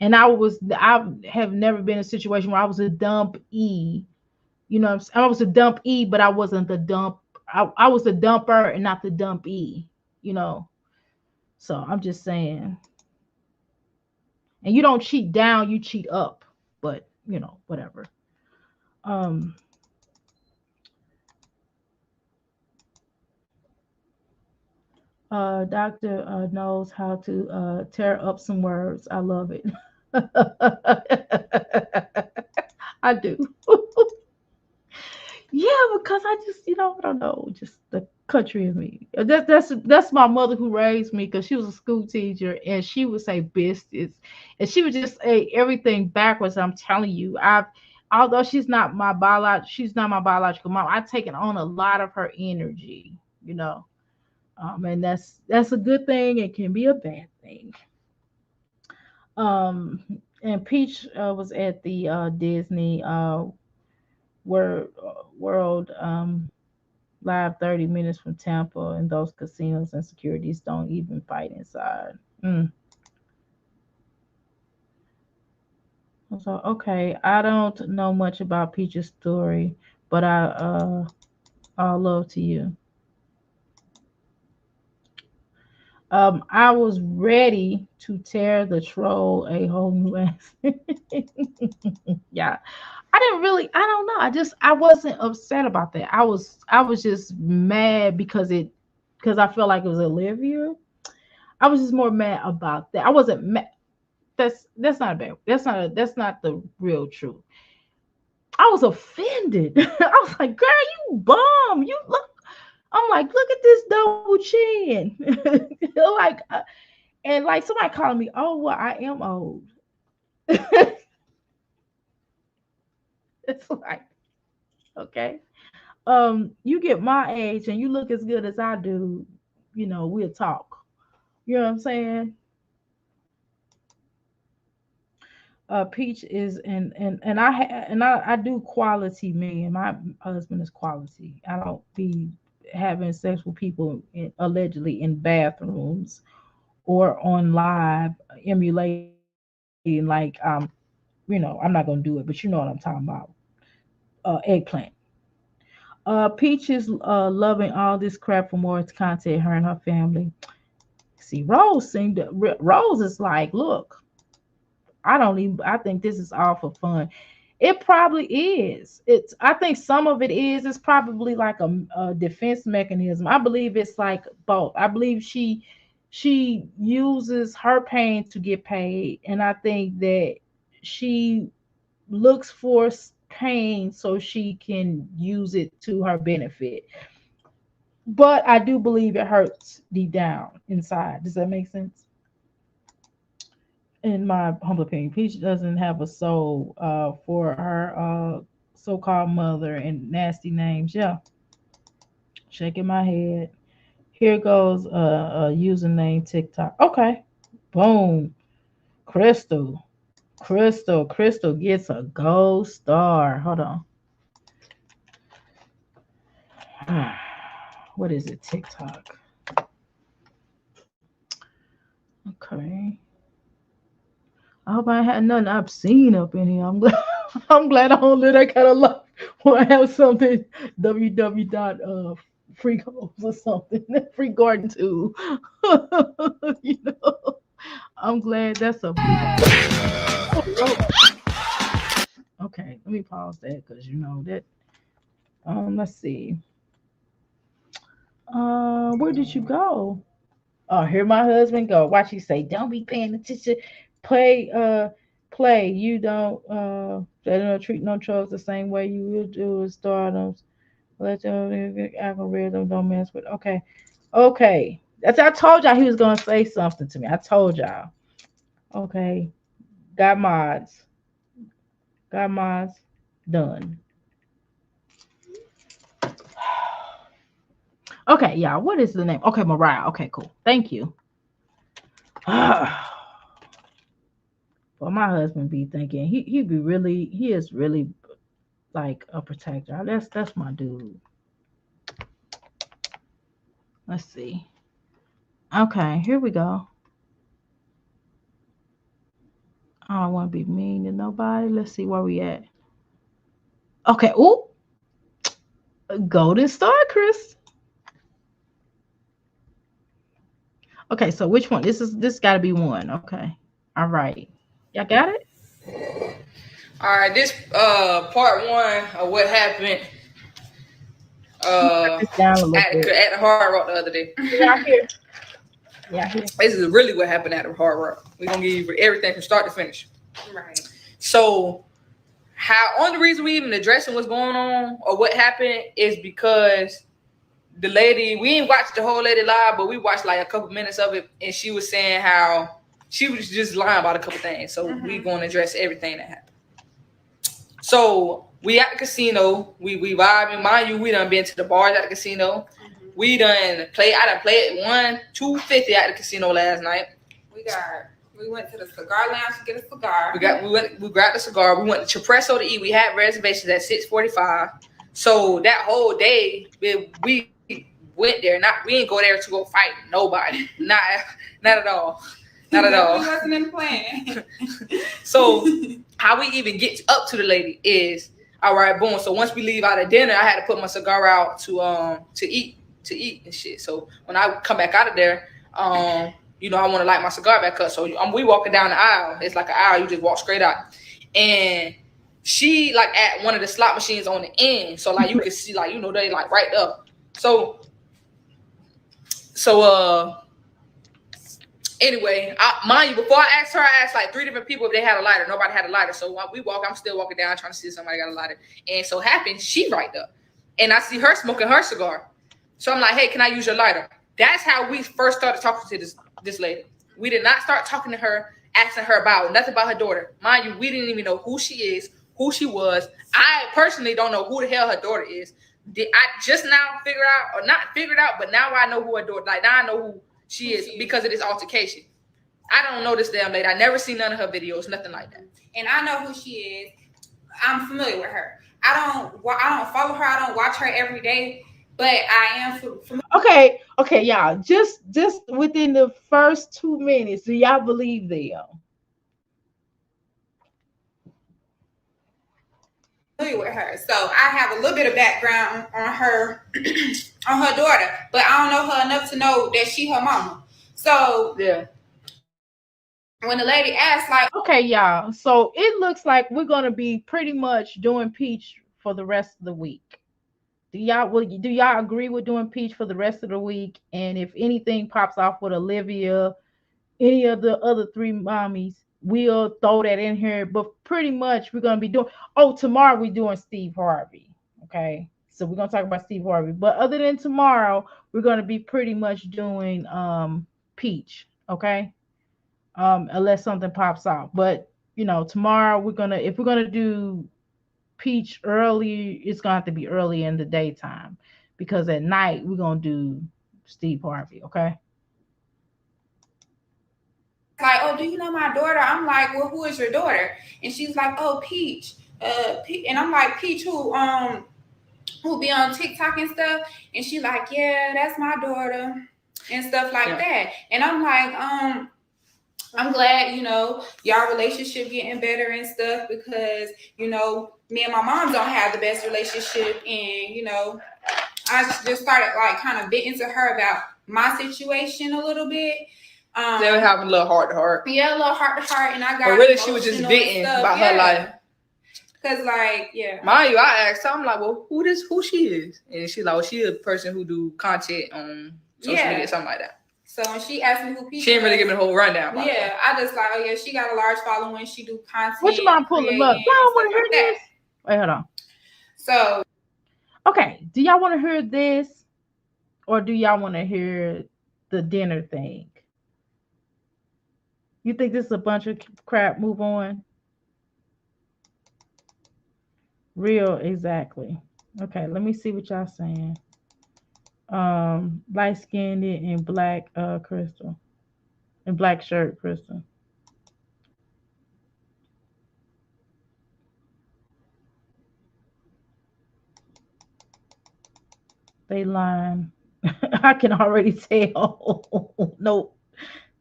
[SPEAKER 1] And I have never been in a situation where I was a dump E. You know, I was a dump E, but I wasn't the dump. I was the dumper and not the dump E. You know, so I'm just saying. And you don't cheat down, you cheat up. But you know, whatever. Um, Doctor knows how to tear up some words. I love it. I do. Yeah, because I just, I don't know, just the country of me. That's my mother who raised me because she was a school teacher and she would say business and she would just say everything backwards. I'm telling you, although she's not my biological mom. I've taken on a lot of her energy, you know, and that's a good thing. It can be a bad thing. Um, and Peach was at the Disney World live 30 minutes from Tampa, and those casinos and securities don't even fight inside. Mm. So okay, I don't know much about Peach's story, but all love to you. I was ready to tear the troll a whole new ass. Yeah, I don't know. I wasn't upset about that. I was just mad because I felt like it was Olivia. I was just more mad about that. I wasn't mad. That's not bad. That's not the real truth. I was offended. I was like, girl, you bum. You look. I'm like, look at this double chin. like, and like somebody calling me, oh, well, I am old. It's like, okay. You get my age and you look as good as I do, we'll talk. You know what I'm saying? Peach is and I do quality men. My husband is quality. I don't be having sex with people allegedly in bathrooms or on live emulating like I'm not gonna do it, but you know what I'm talking about. Eggplant. Peach is loving all this crap for more content. Her and her family. See, Rose is like, look, I think this is all for fun. It probably is. I think some of it is. It's probably like a defense mechanism. I believe it's like both. I believe she uses her pain to get paid, and I think that she looks for pain so she can use it to her benefit. But I do believe it hurts deep down inside. Does that make sense? In my humble opinion, Peach doesn't have a soul for her so-called mother and nasty names. Yeah, shaking my head. Here goes a username TikTok. Okay, boom. Crystal, Crystal gets a gold star. Hold on. What is it? TikTok. Okay. I hope I had nothing obscene up in here. I'm glad. I'm glad I don't live that kind of life where I have something www dot free goals or something free garden too. you know, I'm glad that's a okay. Let me pause that because you know that. Let's see. Where did you go? Oh, here my husband go. Watch you say, don't be paying attention. Play, play. You don't they don't treat no trolls the same way you will do with stardoms. Let them algorithm don't mess with. Okay. Okay. That's I told y'all he was gonna say something to me. I told y'all. Okay. Got mods. Got mods. Done. Okay, y'all. What is the name? Okay, Mariah. Okay, cool. Thank you. Well, my husband be thinking he is really like a protector. That's my dude. Let's see. Okay, here we go. I don't want to be mean to nobody. Let's see where we at. Okay. Ooh, Golden Star, Chris. Okay, so which one? This got to be one. Okay. All right. Y'all got it?
[SPEAKER 5] All right, this part one of what happened
[SPEAKER 1] This down a little
[SPEAKER 5] at
[SPEAKER 1] bit.
[SPEAKER 5] the Hard Rock the other day.
[SPEAKER 1] Y'all here? Yeah, here.
[SPEAKER 5] This is really what happened at the Hard Rock. We're gonna give you everything from start to finish.
[SPEAKER 2] Right.
[SPEAKER 5] So, only reason we even addressing what's going on or what happened is because the lady, we didn't watch the whole lady live, but we watched like a couple minutes of it, and she was saying how she was just lying about a couple things. So we gonna address everything that happened. So we at the casino, we vibing. Mind you, we done been to the bars at the casino. We done play. I done played $250 at the casino last night.
[SPEAKER 2] We went to the cigar lounge to get a cigar.
[SPEAKER 5] We grabbed the cigar. We went to Cipresso to eat. We had reservations at 6:45. So that whole day we went there. We didn't go there to go fight nobody. Not at all. Not at all.
[SPEAKER 2] That wasn't in the plan.
[SPEAKER 5] So how we even get up to the lady is all right. Boom. So once we leave out of dinner, I had to put my cigar out to eat and shit. So when I come back out of there, I want to light my cigar back up. So we walking down the aisle. It's like an aisle. You just walk straight out, and she like at one of the slot machines on the end. So like you can see like they like right up. So anyway, mind you, before I asked her, I asked like 3 different people if they had a lighter. Nobody had a lighter. So while we walk, I'm still walking down trying to see if somebody got a lighter. And so happens, she right up. And I see her smoking her cigar. So I'm like, hey, can I use your lighter? That's how we first started talking to this lady. We did not start talking to her, asking her about nothing about her daughter. Mind you, we didn't even know who she is, who she was. I personally don't know who the hell her daughter is. Did I just now figure out, or not figured out, but now I know who her daughter, like now I know who she is because of this altercation. I don't know this damn lady. I never seen none of her videos, nothing like that.
[SPEAKER 2] And I know who she is. I'm familiar with her. I don't follow her. I don't watch her every day, but I am familiar.
[SPEAKER 1] Okay, y'all. Just within the first 2 minutes, do y'all believe them?
[SPEAKER 2] With her, so I have a little bit of background on her on her daughter, but I don't know her enough to know that she her mama. So
[SPEAKER 5] yeah,
[SPEAKER 2] when the lady asked, like,
[SPEAKER 1] okay, y'all, so it looks like we're gonna be pretty much doing Peach for the rest of the week. Do y'all agree with doing Peach for the rest of the week? And if anything pops off with Olivia, any of the other 3 mommies, we'll throw that in here. But pretty much we're gonna be doing. Oh, tomorrow we're doing Steve Harvey. Okay, so we're gonna talk about Steve Harvey. But other than tomorrow, we're gonna be pretty much doing Peach. Okay, unless something pops off. But tomorrow if we're gonna do Peach early, it's gonna have to be early in the daytime because at night we're gonna do Steve Harvey. Okay.
[SPEAKER 2] Like, oh, do you know my daughter? I'm like, well, who is your daughter? And she's like, oh, Peach. And I'm like, Peach, who be on TikTok and stuff? And she's like, yeah, that's my daughter and stuff like that. And I'm like, I'm glad, y'all relationship getting better and stuff because, me and my mom don't have the best relationship. And, I just started like kind of venting to her about my situation a little bit.
[SPEAKER 5] They were having a little heart to heart.
[SPEAKER 2] Yeah, a little heart to heart, and I got.
[SPEAKER 5] But really, she was just venting about her life.
[SPEAKER 2] Cause like, yeah.
[SPEAKER 5] Mind you, I asked her, I'm like, well, who she is? And she's like, well, she a person who do content on social media, something like that.
[SPEAKER 2] So when she asked me who Peach
[SPEAKER 5] she didn't really give me the whole rundown.
[SPEAKER 2] Yeah, I just like, oh yeah, she got a large following. She do content.
[SPEAKER 1] What you mind pulling up? Y'all want to hear this? Wait, hold on.
[SPEAKER 2] So,
[SPEAKER 1] okay, do y'all want to hear this, or do y'all want to hear the dinner thing? You think this is a bunch of crap? Move on. Real, exactly. Okay, let me see what y'all saying. Light skinned and black Crystal. And black shirt, Crystal. They lying. I can already tell. Nope.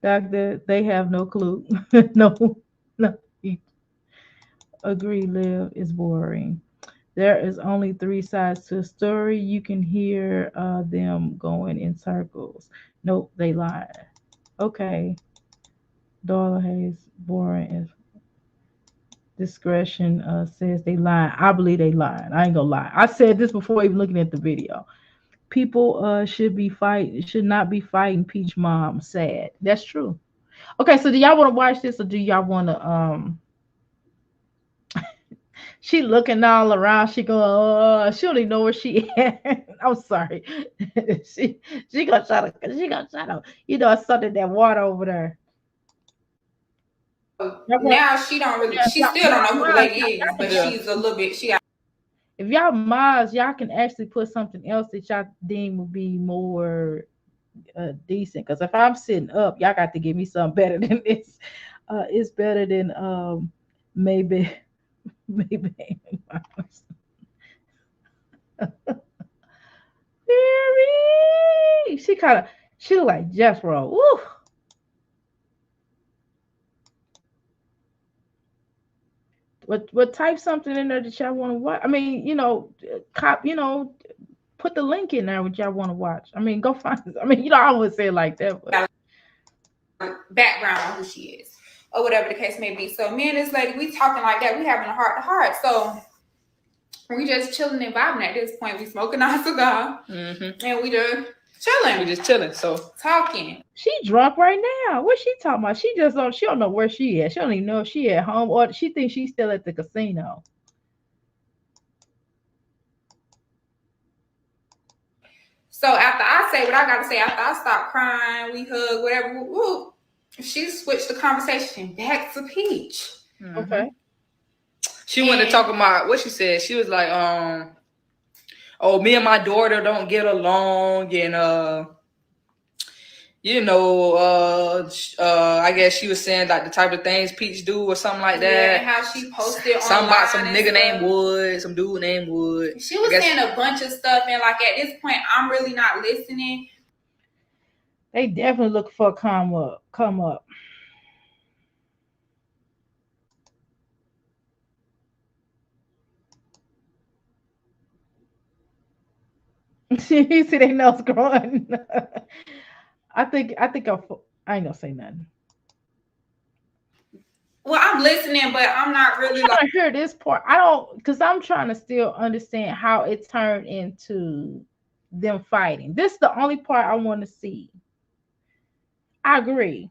[SPEAKER 1] Doctor, they have no clue. No. Agree, Liv is boring. There is only 3 sides to a story. You can hear them going in circles. Nope, they lied. Okay. Darla Hayes, boring is discretion says they lying. I believe they lying. I ain't gonna lie. I said this before even looking at the video. People should not be fighting Peach Mom. Sad. That's true. Okay, so do y'all want to watch this, or do y'all want to she looking all around. She go, she don't even know where she at. I'm sorry. she gonna try to, you know, something that water over there.
[SPEAKER 2] Now she don't really, she still don't know who the lady is, but she's a little bit, she got.
[SPEAKER 1] If y'all mods, y'all can actually put something else that y'all deem would be more decent. Because if I'm sitting up, y'all got to give me something better than this. It's better than maybe. She look like Jethro. Woo. What type something in there that y'all want to watch? I mean, you know, put the link in there what y'all want to watch. I mean, go find it. I mean, you know, I wouldn't say it like that, but
[SPEAKER 2] Background on who she is, or whatever the case may be. So me and this lady, we talking like that. We having a heart to heart. So we just chilling and vibing at this point. We smoking our cigar, and we just chilling.
[SPEAKER 5] We just chilling. So
[SPEAKER 2] talking.
[SPEAKER 1] She drunk right now. What's she talking about? She don't know where she is. She don't even know if she at home or she thinks she's still at the casino.
[SPEAKER 2] So after I say what I gotta say, after I stop crying, we hug, whatever. Woo, she switched the conversation back to Peach.
[SPEAKER 1] Okay.
[SPEAKER 5] She wanted to talk about what she said. She was like, oh, me and my daughter don't get along, and you know, I guess she was saying like the type of things Peach do or something like that.
[SPEAKER 2] Yeah, and how she posted
[SPEAKER 5] something about some nigga
[SPEAKER 2] stuff.
[SPEAKER 5] named Wood, some dude named Wood.
[SPEAKER 2] She was saying a bunch of stuff, and like at this point, I'm really not listening.
[SPEAKER 1] They definitely look for a come up. You see they nose growing. I think I ain't gonna say nothing.
[SPEAKER 2] Well, I'm listening, but I'm not really
[SPEAKER 1] trying to hear this part. I don't, because I'm trying to still understand how it turned into them fighting. This is the only part I want to see. I agree.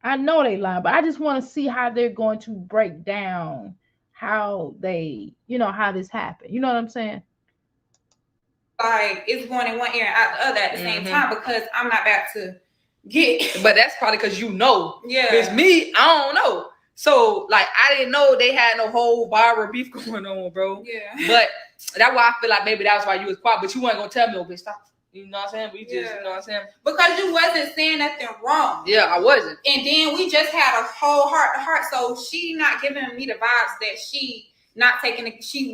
[SPEAKER 1] I know they lie, but I just want to see how they're going to break down how they, you know, how this happened. You know what I'm saying?
[SPEAKER 2] Like it's going in one ear and out the other at the same time, because I'm not about to get.
[SPEAKER 5] But that's probably because you know.
[SPEAKER 2] Yeah.
[SPEAKER 5] It's me. I don't know. So like I didn't know they had no whole viral beef going on, bro.
[SPEAKER 2] Yeah.
[SPEAKER 5] But that's why I feel like maybe that was why you was quiet. But you weren't gonna tell me, oh bitch, stop. You know what I'm saying? But you just, you know what I'm saying?
[SPEAKER 2] Because you wasn't saying nothing wrong.
[SPEAKER 5] Yeah, I wasn't.
[SPEAKER 2] And then we just had a whole heart to heart. So she not giving me the vibes that she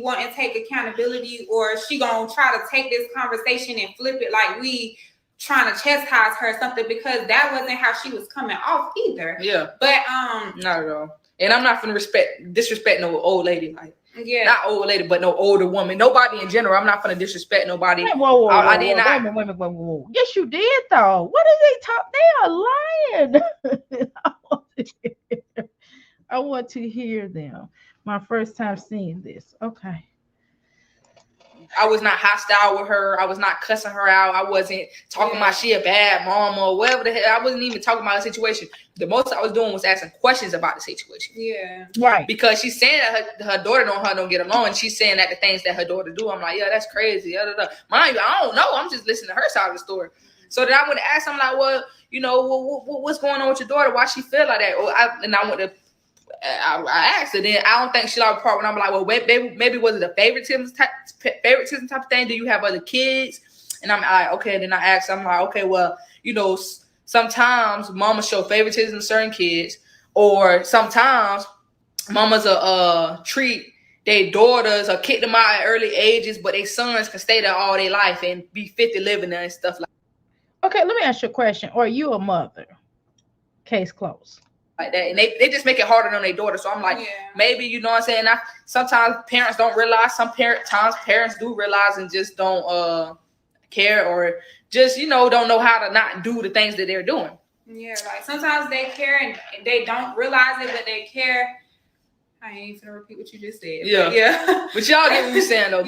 [SPEAKER 2] wouldn't take accountability, or she gonna try to take this conversation and flip it like we trying to chastise her or something, because that wasn't how she was coming off either.
[SPEAKER 5] Yeah.
[SPEAKER 2] But
[SPEAKER 5] not at all. And I'm not gonna disrespect no old lady, like not old lady, but no older woman. Nobody in general. I'm not gonna disrespect nobody. I did not.
[SPEAKER 1] Whoa. Yes, you did though. What did they talk? They are lying. I want to hear them. My first time seeing this. Okay.
[SPEAKER 5] I was not hostile with her. I was not cussing her out. I wasn't talking about she a bad mama or whatever the hell. I wasn't even talking about the situation. The most I was doing was asking questions about the situation.
[SPEAKER 2] Yeah.
[SPEAKER 1] Right.
[SPEAKER 5] Because she's saying that her daughter and her don't get along, and she's saying that the things that her daughter do. I'm like, yeah, that's crazy. Da, da, da. Mind you, I don't know. I'm just listening to her side of the story. So then I went to ask. I'm like, well, you know, what's going on with your daughter? Why she feel like that? I went to. I asked her. Then I don't think she liked the part when I'm like, well, maybe was it a favoritism type of thing? Do you have other kids? And I'm like, okay. Then I asked. I'm like, okay, well, you know, sometimes mamas show favoritism to certain kids, or sometimes mamas treat their daughters or kick them out at early ages, but their sons can stay there all their life and be 50 living there and stuff like.
[SPEAKER 1] Okay, let me ask you a question. Are you a mother? Case closed.
[SPEAKER 5] Like that, and they just make it harder on their daughter. So I'm like, maybe, you know what I'm saying? Sometimes parents don't realize. Sometimes parents do realize and just don't care, or just, you know, don't know how to not do the things that they're doing.
[SPEAKER 2] Yeah, like sometimes they care and they don't realize it, but they care. I ain't gonna repeat what you just said.
[SPEAKER 5] Yeah. But y'all get what you're saying though.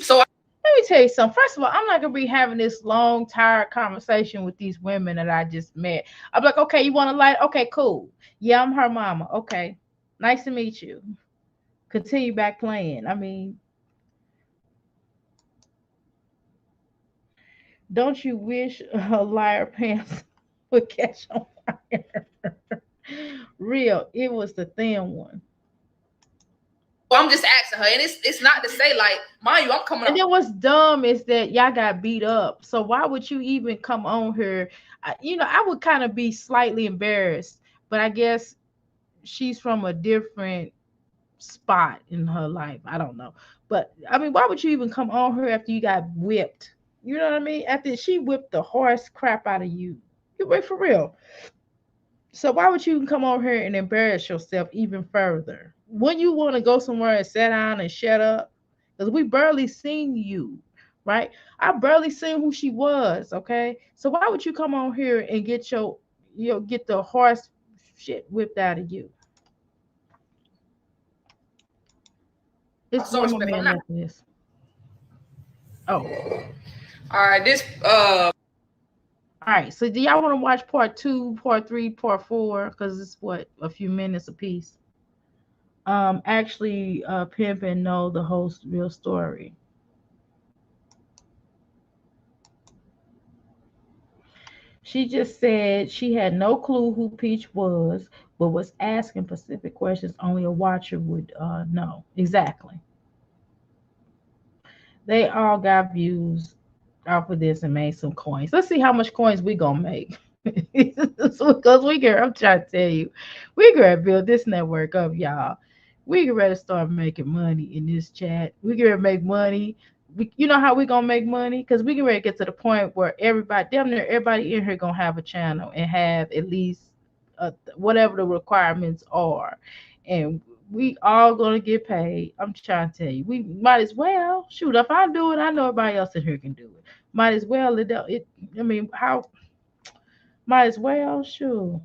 [SPEAKER 5] So
[SPEAKER 1] let me tell you something. First of all, I'm not gonna be having this long, tired conversation with these women that I just met. I'm like, okay, you want to light? Okay, cool. Yeah, I'm her mama. Okay, nice to meet you. Continue back playing. I mean, don't you wish a liar pants would catch on fire? Real, it was the thin one.
[SPEAKER 5] I'm just asking her, and it's not to say, like, mind you, I'm coming.
[SPEAKER 1] And then what's dumb is that y'all got beat up. So why would you even come on here? I would kind of be slightly embarrassed, but I guess she's from a different spot in her life. I don't know. But I mean, why would you even come on her after you got whipped? You know what I mean? After she whipped the horse crap out of you. You wait for real. So why would you even come over here and embarrass yourself even further? When you want to go somewhere and sit down and shut up? Because we barely seen you, right? I barely seen who she was, okay? So why would you come on here and get get the horse shit whipped out of you? It's
[SPEAKER 5] So
[SPEAKER 1] one more man after this. Oh.
[SPEAKER 5] All right,
[SPEAKER 1] all right, so do y'all want to watch part 2, part 3, part 4? Because it's what, a few minutes a piece. Actually, Pimp and Know the whole real story. She just said she had no clue who Peach was, but was asking specific questions only a watcher would know. Exactly. They all got views off of this and made some coins. Let's see how much coins we gonna make. Because I'm trying to tell you, we gonna build this network up, y'all. We get ready to start making money in this chat. We get ready to make money. You know how we gonna make money? Because we get ready to get to the point where damn near everybody in here gonna have a channel and have at least whatever the requirements are, and we all gonna get paid. I'm trying to tell you, we might as well shoot. If I do it, I know everybody else in here can do it. Might as well. I mean, how? Might as well. Sure.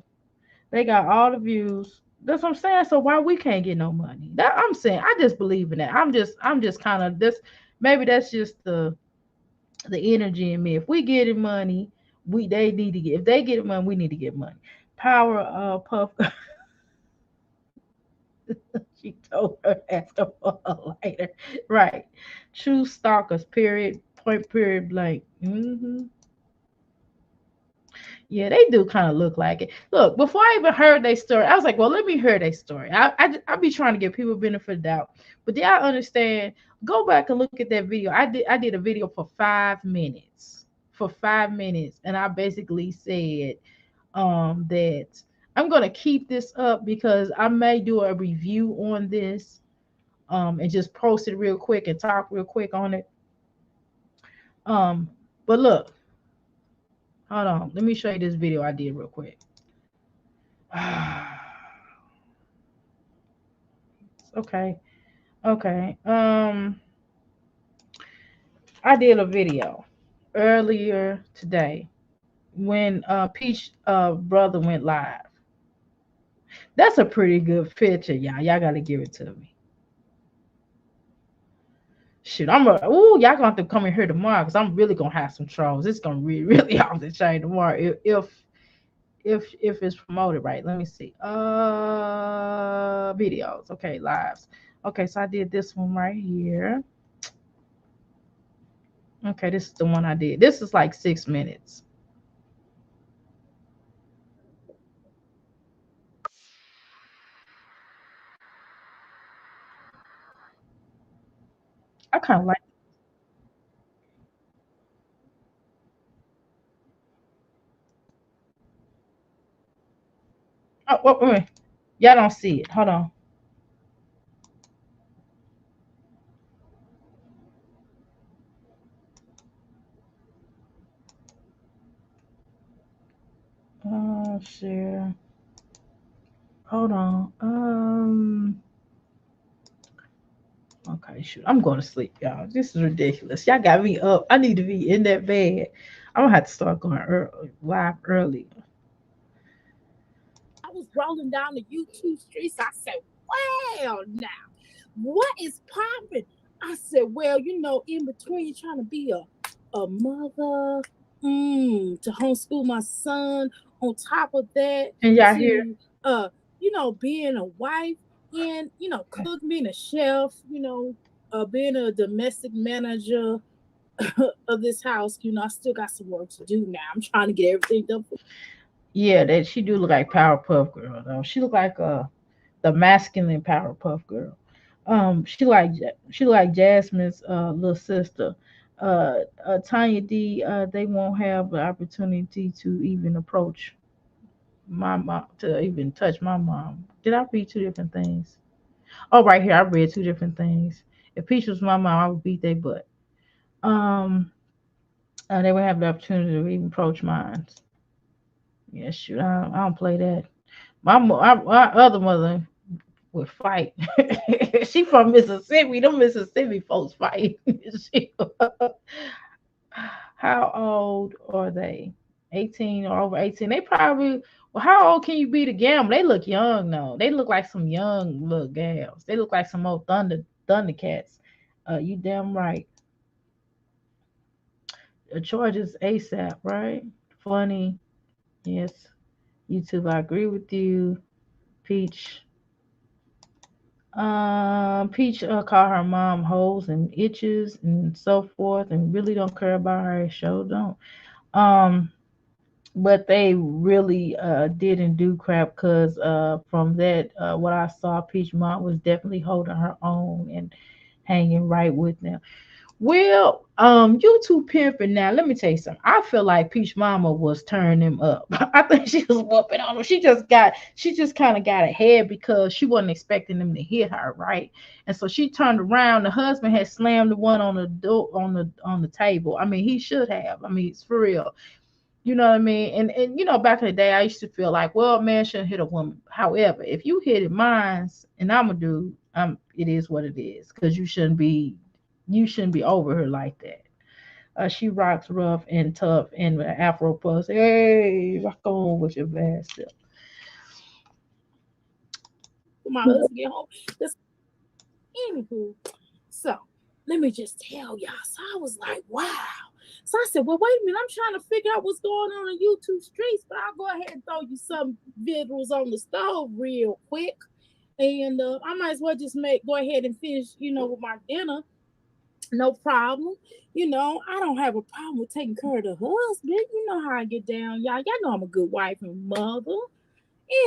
[SPEAKER 1] They got all the views. That's what I'm saying. So why we can't get no money? That I'm saying. I just believe in that. I'm just kind of this. Maybe that's just the energy in me. If we get money, they need to get. If they get money, we need to get money. Power Puff. She told her ask her for a lighter. Right. True stalkers. Period. Point. Period. Blank. Yeah, they do kind of look like it. Look, before I even heard their story, I was like, well, let me hear their story. I be trying to give people benefit of doubt. But do y'all understand? Go back and look at that video. I did a video for 5 minutes. For 5 minutes. And I basically said that I'm gonna keep this up because I may do a review on this and just post it real quick and talk real quick on it. But look, hold on. Let me show you this video I did real quick. Okay. I did a video earlier today when Peach brother went live. That's a pretty good picture, y'all. Y'all gotta give it to me. Shoot, y'all gonna have to come in here tomorrow because I'm really gonna have some trolls. It's gonna really, really off the chain tomorrow if it's promoted right. Let me see. Videos. Okay, lives. Okay, so I did this one right here. Okay, this is the one I did. This is like 6 minutes. I kind of like. Oh, wait. Y'all don't see it. Hold on. Share. Hold on. Okay, shoot. I'm going to sleep, y'all. This is ridiculous. Y'all got me up. I need to be in that bed. I'm gonna have to start going live early.
[SPEAKER 6] I was rolling down the YouTube streets. I said, well, now, what is popping? I said, well, in between trying to be a mother, to homeschool my son, on top of that,
[SPEAKER 1] And y'all here?
[SPEAKER 6] to being a wife and cook, being a chef, being a domestic manager of this house. I still got some work to do now. I'm trying to get everything done.
[SPEAKER 1] Yeah, that she do look like Powerpuff Girl though. She look like the masculine Powerpuff Girl. She like Jasmine's little sister. Tanya D. They won't have the opportunity to even approach my mom, to even touch my mom. Did I read two different things? Oh, right here I read two different things. If Peach was my mom, I would beat their butt. Um, they would have the opportunity to even approach mine. Yeah, shoot, I don't play that. My other mother would fight. She from Mississippi. Them Mississippi folks fight. She- how old are they? 18 or over 18? They probably. Well, how old can you be to gamble? They look young though. They look like some young little gals. They look like some old Thundercats. You damn right. Charges ASAP, right? Funny. Yes. YouTube, I agree with you. Peach. Peach call her mom hoes and itches and so forth, and really don't care about her. Show don't. Um, but they really didn't do crap because from that what I saw, Peach mom was definitely holding her own and hanging right with them. Well, you two pimping now. Let me tell you something. I feel like Peach Mama was turning him up. I think she was whooping on him. She just kind of got ahead because she wasn't expecting him to hit her, right? And so she turned around. The husband had slammed the one on the door on the table. I mean, he should have. I mean, it's for real. You know what I mean? And back in the day, I used to feel like, well, a man shouldn't hit a woman. However, if you hit it mines, and I'm a dude, it is what it is, because you shouldn't be over her like that. She rocks rough and tough and with an Afro plus. Hey, rock on with your bad self.
[SPEAKER 6] My husband get home. That's anywho. So let me just tell y'all. So I was like, wow. So I said, well, wait a minute. I'm trying to figure out what's going on in YouTube streets, but I'll go ahead and throw you some visuals on the stove real quick. And I might as well just go ahead and finish, with my dinner. No problem. I don't have a problem with taking care of the husband. You know how I get down, y'all. Y'all know I'm a good wife and mother.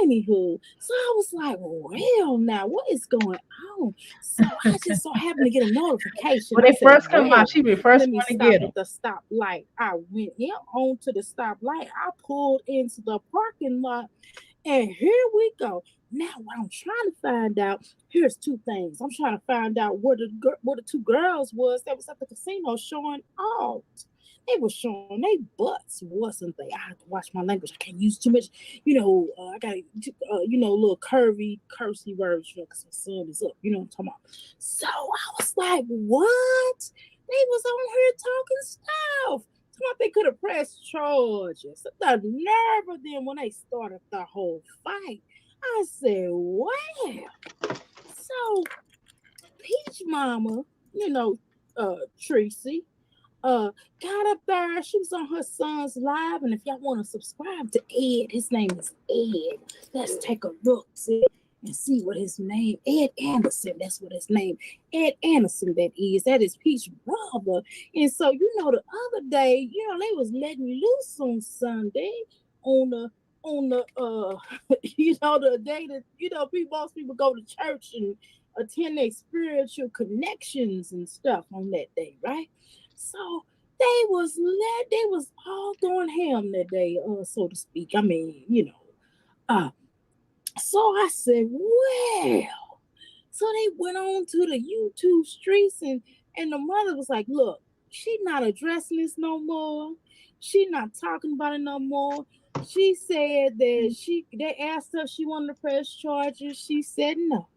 [SPEAKER 6] Anywho, so I was like, well, now what is going on? So I just so happened to get a notification.
[SPEAKER 1] When
[SPEAKER 6] I
[SPEAKER 1] they
[SPEAKER 6] said,
[SPEAKER 1] first come out, she be the first
[SPEAKER 6] let me
[SPEAKER 1] one to
[SPEAKER 6] stop
[SPEAKER 1] get
[SPEAKER 6] at
[SPEAKER 1] them.
[SPEAKER 6] the stoplight. I went in onto the stoplight. I pulled into the parking lot, and here we go. Now, what I'm trying to find out, here's two things. I'm trying to find out where the two girls was that was at the casino showing off. They were showing they butts, wasn't they? I have to watch my language. I can't use too much, I got, a little curvy, cursey words, because my son is up, what I'm talking about. So I was like, what? They was on here talking stuff. Thought they could have pressed charges. The nerve of them when they started the whole fight. I said, wow. So Peach Mama, Tracy, got up there. She was on her son's live. And if y'all want to subscribe to Ed, his name is Ed. Let's take a look, and see what his name, Ed Anderson, that's what his name, Ed Anderson, that is Peach brother. And so, the other day, they was letting you loose on Sunday on the the day that, most people go to church and attend their spiritual connections and stuff on that day, right? So they was all going ham that day, so to speak. I mean, so I said, well, so they went on to the YouTube streets, and the mother was like, look, she not addressing this no more. She not talking about it no more. She said that they asked her if she wanted to press charges. She said no.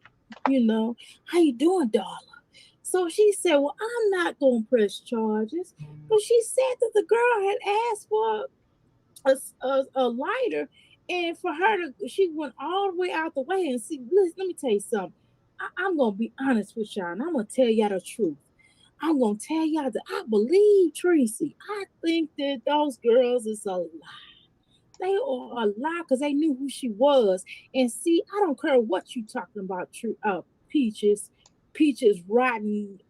[SPEAKER 6] How you doing, darling? So she said, well, I'm not going to press charges. But she said that the girl had asked for a lighter, and for her she went all the way out the way. And see, listen, let me tell you something. I'm going to be honest with y'all, and I'm going to tell y'all the truth. I'm going to tell y'all that I believe Tracy. I think that those girls is a lie. They are a lie because they knew who she was. And see, I don't care what you talking about, Peaches rotten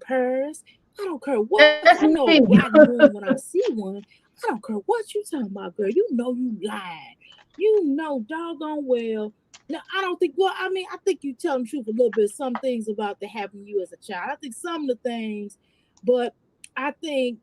[SPEAKER 6] pears. I don't care what.
[SPEAKER 1] That's
[SPEAKER 6] I know
[SPEAKER 1] me.
[SPEAKER 6] rotten one when I see one. I don't care what you talking about, girl. You know you lied. You know doggone well. Now, I don't think, well, I mean, I think you tell the truth a little bit. Some things about that happened to you as a child. I think some of the things, but I think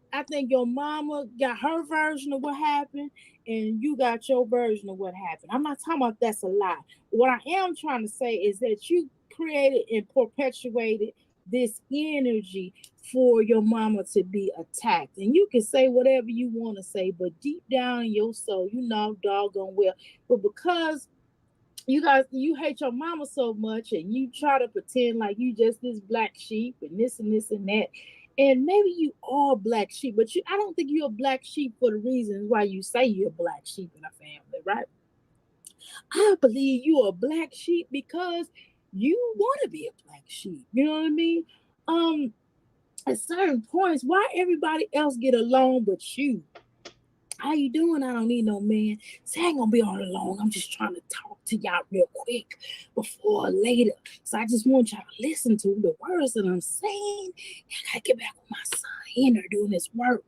[SPEAKER 6] your mama got her version of what happened, and you got your version of what happened. I'm not talking about that's a lie. What I am trying to say is that you created and perpetuated this energy for your mama to be attacked. And you can say whatever you want to say, but deep down in your soul, you know doggone well. But because you hate your mama so much, and you try to pretend like you just this black sheep and this and this and that. And maybe you are black sheep, but I don't think you're a black sheep for the reasons why you say you're a black sheep in a family, right? I believe you're a black sheep because you want to be a black sheep. You know what I mean? At certain points, why everybody else get along but you? How you doing? I don't need no man. So I ain't gonna be on long. I'm just trying to talk to y'all real quick before or later. So I just want y'all to listen to the words that I'm saying. And I gotta get back with my son. He in there doing his work.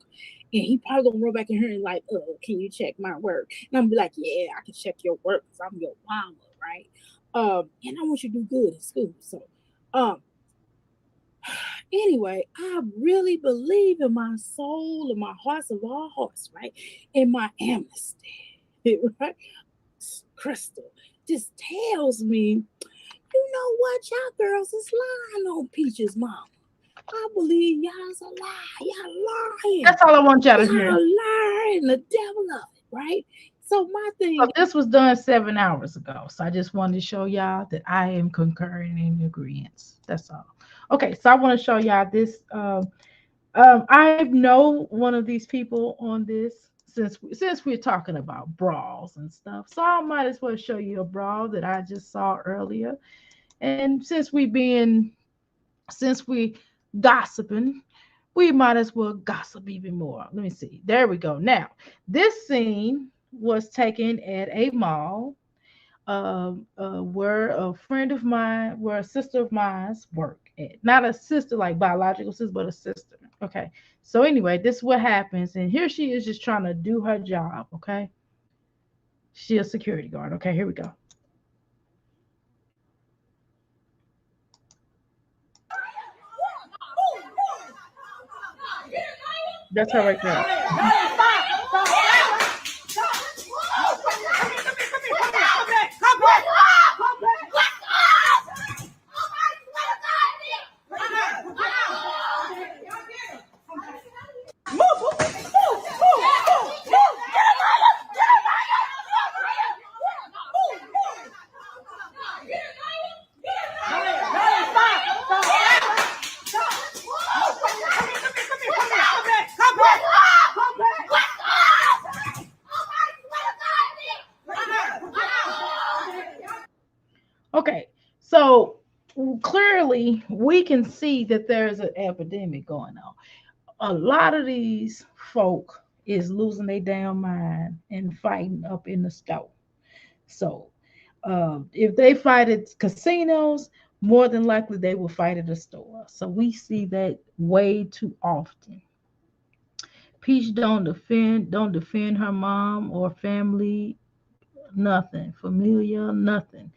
[SPEAKER 6] And he probably gonna run back in here and like, can you check my work? And I'm gonna be like, yeah, I can check your work because I'm your mama, right? And I want you to do good in school. So anyway, I really believe in my soul and my hearts of all hearts, right? In my amnesty, right? Crystal just tells me, you know what, y'all girls is lying on Peach's mama. I believe y'all's a lie. Y'all lying.
[SPEAKER 1] That's all I want y'all to hear.
[SPEAKER 6] Y'all lying, the devil of it, right? So my thing.
[SPEAKER 1] So this was done 7 hours ago. So I just wanted to show y'all that I am concurring in agreement. That's all. Okay, so I want to show y'all this. I know one of these people on this since we're talking about bras and stuff. So I might as well show you a bra that I just saw earlier. And since we gossiping, we might as well gossip even more. Let me see. There we go. Now, this scene was taken at a mall where a sister of mine's work at. Not a sister like biological sister, but a sister. Okay. So anyway, this is what happens. And here she is just trying to do her job. Okay. She's a security guard. Okay, here we go. That's her right there. Okay, so clearly we can see that there's an epidemic going on. A lot of these folk is losing their damn mind and fighting up in the store. So if they fight at casinos, more than likely they will fight at a store. So we see that way too often. Peach don't defend her mom or family, nothing. Familiar, nothing.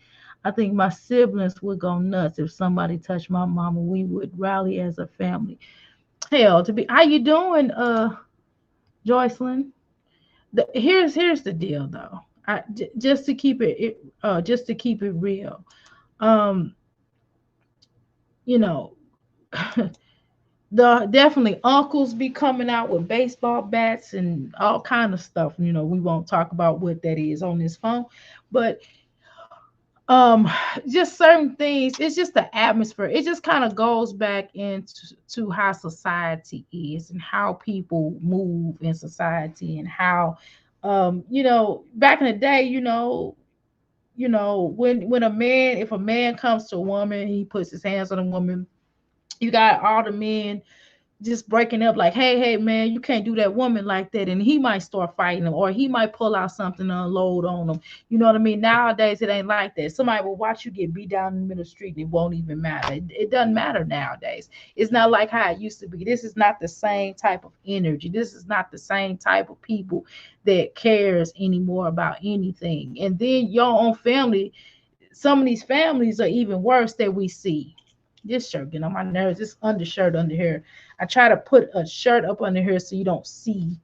[SPEAKER 1] I think my siblings would go nuts if somebody touched my mama. We would rally as a family. Hell, to be how you doing, Joycelyn? Here's the deal though. Just to keep it real. Um, you know, the definitely uncles be coming out with baseball bats and all kind of stuff. We won't talk about what that is on this phone, but um just certain things, it's just the atmosphere. It just kind of goes back into to how society is and how people move in society and how back in the day, when a man if a man comes to a woman, he puts his hands on a woman. You got all the men just breaking up like, hey man, you can't do that woman like that, and he might start fighting them, or he might pull out something to unload on them. You know what I mean? Nowadays it ain't like that. Somebody will watch you get beat down in the middle of the street and it won't even matter. It doesn't matter nowadays. It's not like how it used to be. This is not the same type of energy. This is not the same type of people that cares anymore about anything. And then your own family, some of these families are even worse that we see. This shirt getting on my nerves. This undershirt under here. I try to put a shirt up under here so you don't see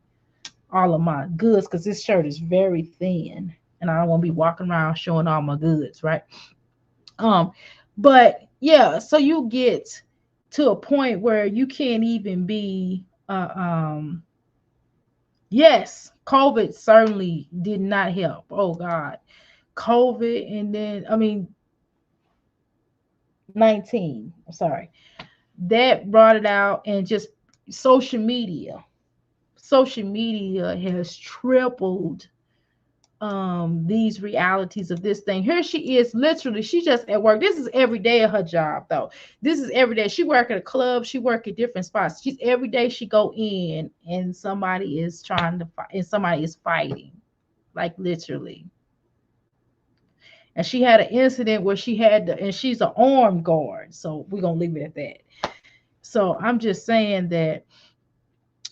[SPEAKER 1] all of my goods, because this shirt is very thin and I don't want to be walking around showing all my goods, right? Um, but yeah, so you get to a point where you can't even be yes, COVID certainly did not help. Oh God. COVID, and then I mean 19. I'm sorry. That brought it out, and just social media. Social media has tripled these realities of this thing. Here she is, literally, she just at work. This is every day of her job though. This is every day. She work at a club, she work at different spots. She's every day she go in and somebody is trying to fight and somebody is fighting. Like literally. And she had an incident where she had to, and she's an armed guard. So we're gonna leave it at that. So I'm just saying that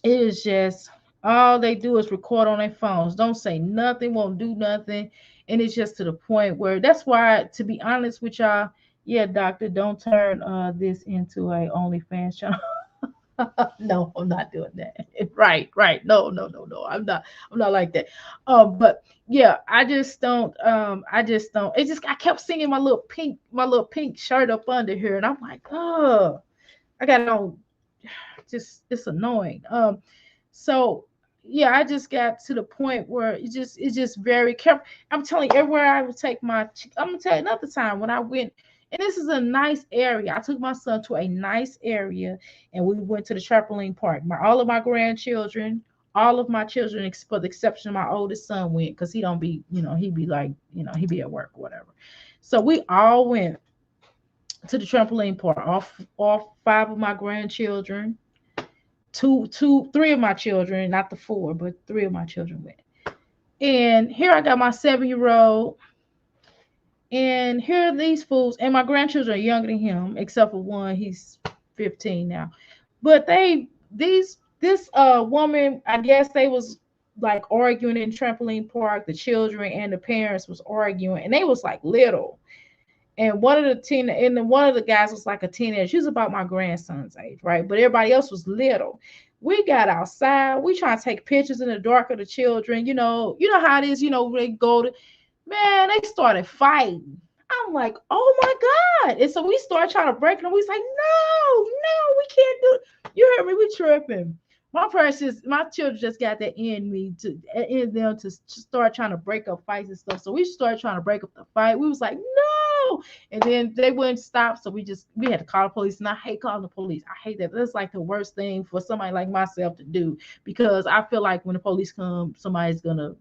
[SPEAKER 1] it is just all they do is record on their phones. Don't say nothing, won't do nothing. And it's just to the point where that's why, to be honest with y'all, yeah, doctor, don't turn this into a OnlyFans channel. No, I'm not doing that. Right. No. I'm not like that. But yeah, I just don't. I kept seeing my little pink shirt up under here, and I'm like, oh, I got on. Just it's annoying. So yeah, I just got to the point where it's just very careful. I'm telling you, everywhere I would take I'm gonna tell you another time when I went, and this is a nice area. I took my son to a nice area, and we went to the trampoline park. All of my grandchildren, all of my children, for the exception of my oldest son, went because he don't be, he be like, he be at work or whatever. So we all went to the trampoline park. All five of my grandchildren, three of my children, not the four, but three of my children went. And here I got my 7-year old, and here are these fools, and my grandchildren are younger than him, except for one, he's 15 now. But this woman, I guess they was like arguing in trampoline park. The children and the parents was arguing, and they was like little. And one of the guys was like a teenager. She was about my grandson's age, right? But everybody else was little. We got outside. We trying to take pictures in the dark of the children. You know how it is. They go to, man. They started fighting. I'm like, oh my God. And so we started trying to break them. We was like, no, we can't do it. You heard me? We tripping. My children just got that in them to start trying to break up fights and stuff. So we started trying to break up the fight. We was like, no. And then they wouldn't stop. So we had to call the police. And I hate calling the police. I hate that. That's like the worst thing for somebody like myself to do, because I feel like when the police come, somebody's going to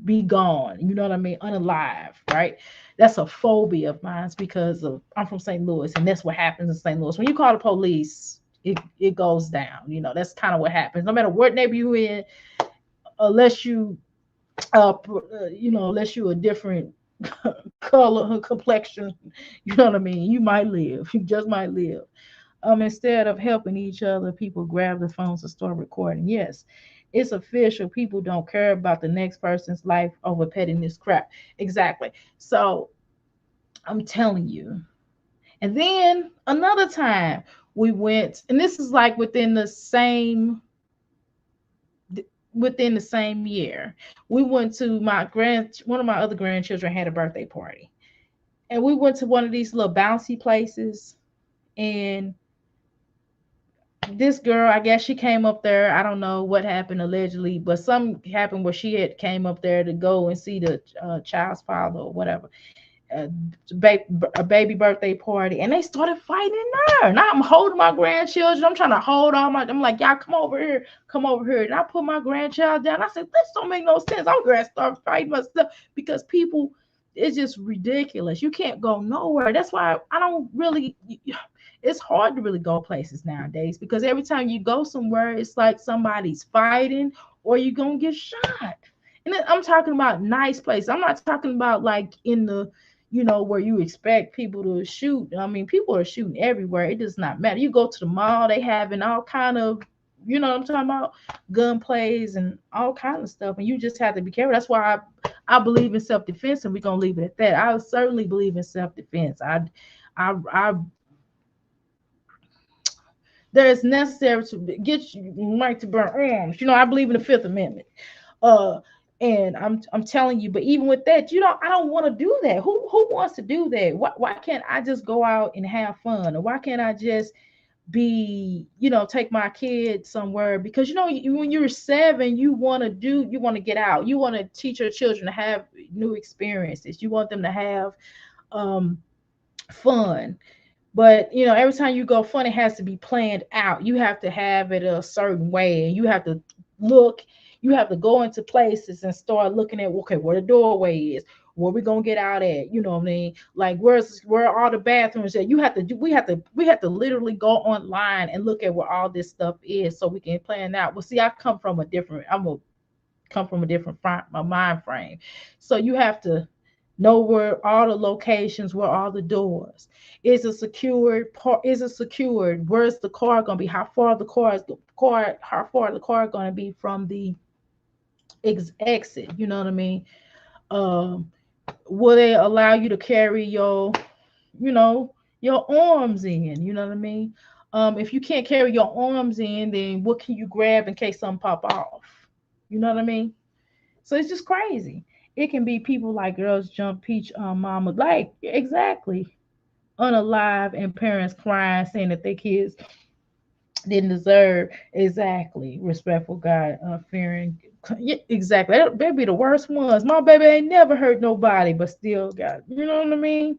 [SPEAKER 1] be gone. You know what I mean? Unalive, right? that's a phobia of mine because I'm from St. Louis, and that's what happens in St. Louis. When you call the police, it goes down. That's kind of what happens. No matter what neighbor you in, unless you unless you a different color, complexion, you know what I mean. You might live. You just might live. Instead of helping each other, people grab the phones and start recording. Yes, it's official. People don't care about the next person's life over petting this crap. Exactly. So I'm telling you. And then another time we went, and this is like within the same year, we went to one of my other grandchildren had a birthday party, and we went to one of these little bouncy places, and this girl, I guess she came up there. I don't know what happened allegedly, but something happened where she had came up there to go and see the child's father or whatever, a, a baby birthday party, and they started fighting in there. Now I'm holding my grandchildren. I'm trying to hold I'm like, y'all come over here, come over here. And I put my grandchild down. I said, this don't make no sense. I'm gonna start fighting myself because people, it's just ridiculous. You can't go nowhere. That's why I don't really. It's hard to really go places nowadays because every time you go somewhere, it's like somebody's fighting or you're gonna get shot. And then I'm talking about nice places. I'm not talking about like in the where you expect people to shoot. I mean, people are shooting everywhere. It does not matter. You go to the mall, they having all kind of, what I'm talking about, gun plays and all kind of stuff. And you just have to be careful. That's why I believe in self-defense, and we're gonna leave it at that. I certainly believe in self-defense. I That is necessary to get you right to bear arms. I believe in the Fifth Amendment. Uh, and I'm telling you, but even with that, I don't want to do that. Who wants to do that? Why can't I just go out and have fun? Or why can't I just take my kids somewhere? Because when you're 7, you want to get out. You want to teach your children to have new experiences. You want them to have fun. But every time you go fun, it has to be planned out. You have to have it a certain way, and you have to look. You have to go into places and start looking at, okay, where the doorway is, where we gonna get out at. You know what I mean? Like where are all the bathrooms at? We have to literally go online and look at where all this stuff is so we can plan out. Well, see, I'm gonna come from a different mind frame. So you have to know where all the locations, where all the doors. Is it secured? Is it secured? Where's the car gonna be? How far the car gonna be from the exit? You know what I mean? Um, will they allow you to carry your arms in? You know what I mean? If you can't carry your arms in, then what can you grab in case something pop off? You know what I mean? So it's just crazy. It can be people like Girls Jump Peach Mama, like exactly unalive, and parents crying saying that their kids didn't deserve exactly respectful God fearing. Yeah, exactly. They be the worst ones. My baby ain't never hurt nobody, but still got, you know what I mean?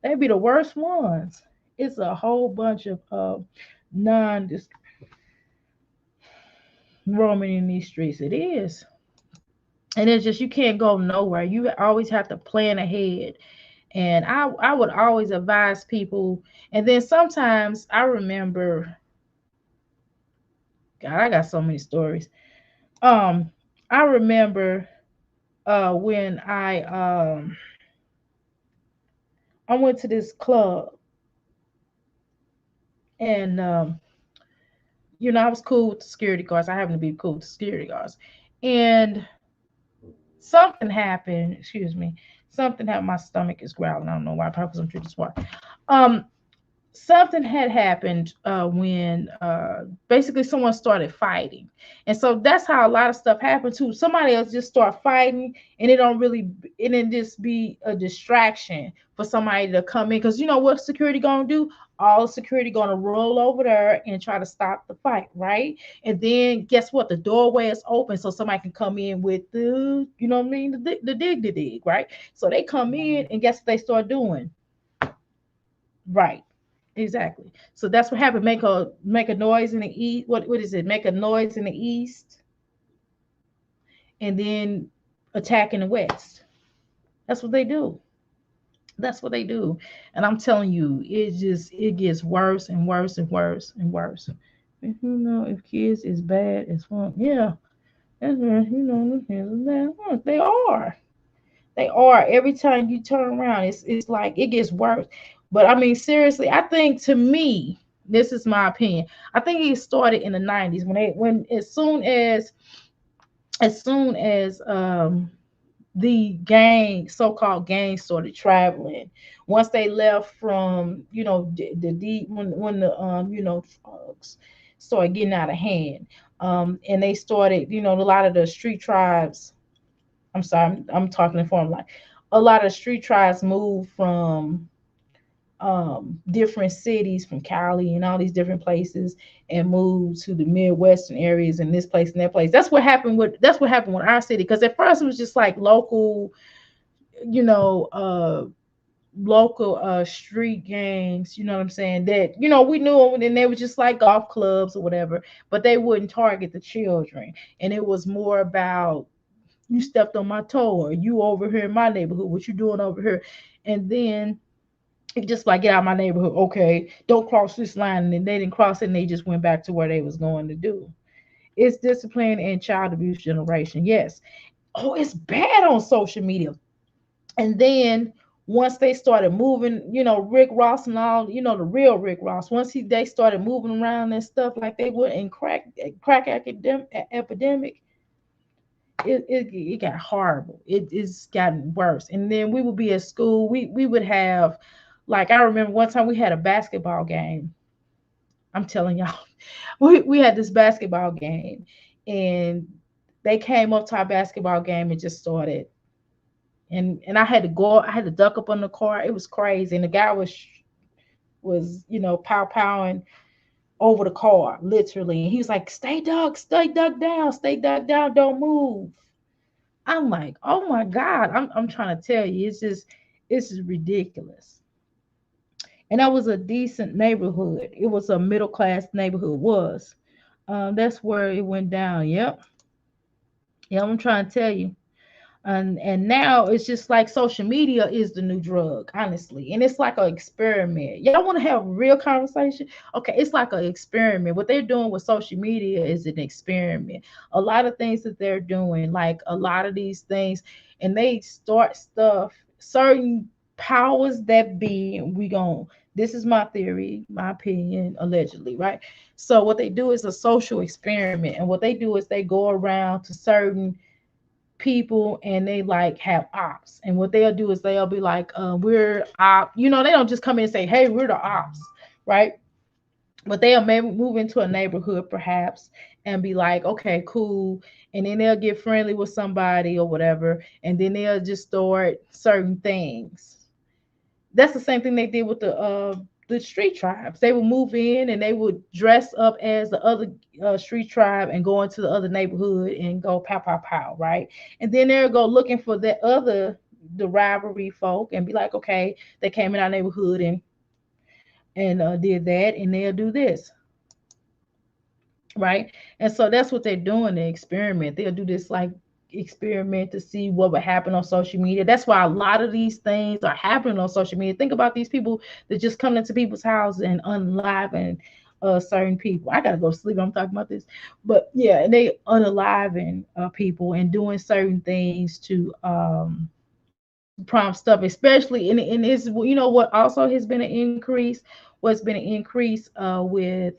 [SPEAKER 1] They be the worst ones. It's a whole bunch of non roaming in these streets. It is. And it's just you can't go nowhere. You always have to plan ahead. And I would always advise people. And then sometimes I remember, God, I got so many stories. Um, I remember when I went to this club, and I was cool with the security guards. I happened to be cool with the security guards. And something happened, excuse me. Something happened. My stomach is growling. I don't know why. Probably because I'm drinking this water. Um, Something had happened when basically someone started fighting, and so that's how a lot of stuff happened too. Somebody else just start fighting, and it didn't just be a distraction for somebody to come in, because you know what security gonna do? All security gonna roll over there and try to stop the fight, right? And then guess what? The doorway is open so somebody can come in with you know what I mean, the dig, right? So they come in, and guess what they start doing? Right. Exactly. So that's what happened. Make a noise in the east. What is it? Make a noise in the east, and then attack in the west. That's what they do. That's what they do. And I'm telling you, it gets worse and worse and worse and worse. If you know, if kids is bad as fun, yeah, that's right. You know, the kids is bad. They are. They are. Every time you turn around, it's like it gets worse. But I mean, seriously, I think to me, this is my opinion. I think it started in the '90s when as soon as the gang, so-called gangs, started traveling. Once they left from, when the drugs started getting out of hand, and they started, a lot of the street tribes. I'm sorry, I'm talking in form, like a lot of street tribes moved from different cities, from Cali and all these different places, and moved to the Midwestern areas and this place and that place. That's what happened with our city. Because at first it was just like you know, uh local street gangs, you know what I'm saying, that we knew them, and they were just like golf clubs or whatever, but they wouldn't target the children. And it was more about, you stepped on my toe, or you over here in my neighborhood, what you doing over here? And then it just like, get out of my neighborhood, okay, don't cross this line. And then they didn't cross it, and they just went back to where they was going to do. It's discipline and child abuse generation, yes. Oh, it's bad on social media. And then once they started moving, Rick Ross and all, the real Rick Ross, once they started moving around and stuff like they would in crack epidemic, it got horrible. It's gotten worse. And then we would be at school. We would have, like, I remember one time we had a basketball game. I'm telling y'all, we had this basketball game, and they came up to our basketball game and just started. And I had to duck up on the car. It was crazy. And the guy was pow powing over the car, literally. And he was like, stay duck down, don't move. I'm like, oh my God. I'm trying to tell you, it's just ridiculous. And that was a decent neighborhood. It was a middle class neighborhood, was. That's where it went down. Yep. Yeah, I'm trying to tell you. And now it's just like social media is the new drug, honestly. And it's like an experiment. Y'all want to have a real conversation? Okay, it's like an experiment. What they're doing with social media is an experiment. A lot of things that they're doing, like a lot of these things, and they start stuff, certain powers that be, we gon' this is my theory, my opinion, allegedly, right? So what they do is a social experiment. And what they do is they go around to certain people, and they like have ops. And what they'll do is they'll be like, we're op, they don't just come in and say, hey, we're the ops, right? But they'll maybe move into a neighborhood perhaps, and be like, okay, cool. And then they'll get friendly with somebody or whatever, and then they'll just start certain things. That's the same thing they did with the street tribes. They would move in, and they would dress up as the other street tribe, and go into the other neighborhood and go pow pow pow, right? And then they'll go looking for the rivalry folk, and be like, okay, they came in our neighborhood and did that, and they'll do this, right? And so that's what they're doing, the experiment. They'll do this like experiment to see what would happen on social media. That's why a lot of these things are happening on social media. Think about these people that just come into people's houses and unaliving certain people. I gotta go to sleep. I'm talking about this, but yeah, and they unaliving people and doing certain things to prompt stuff, especially and it's, what also has been an increase. What's been an increase with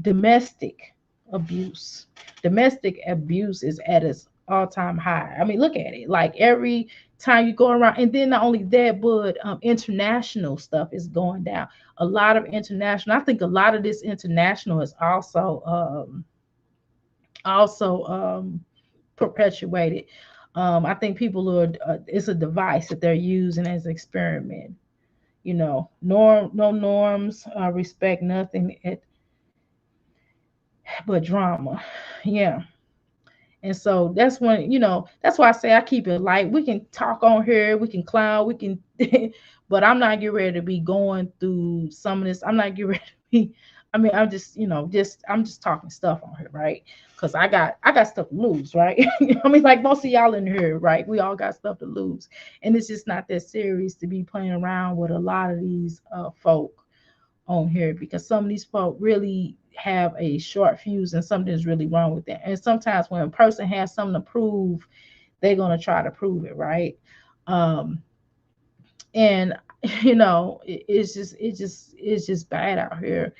[SPEAKER 1] domestic abuse. Domestic abuse is at its all-time high. I mean, look at it. Like every time you go around, and then not only that, but international stuff is going down. A lot of international. I think a lot of this international is also perpetuated. I think people are. It's a device that they're using as an experiment. No norms, respect nothing but drama. Yeah. And so that's when, that's why I say I keep it light. We can talk on here, we can clown, we can, but I'm not getting ready to be going through some of this. I'm not getting ready to be, I mean, I'm just talking stuff on here, right? Because I got stuff to lose, right? I mean, like most of y'all in here, right? We all got stuff to lose, and it's just not that serious to be playing around with a lot of these folk on here, because some of these folk really have a short fuse and something's really wrong with them. And sometimes when a person has something to prove, they're gonna try to prove it, right? Um, and it's just bad out here.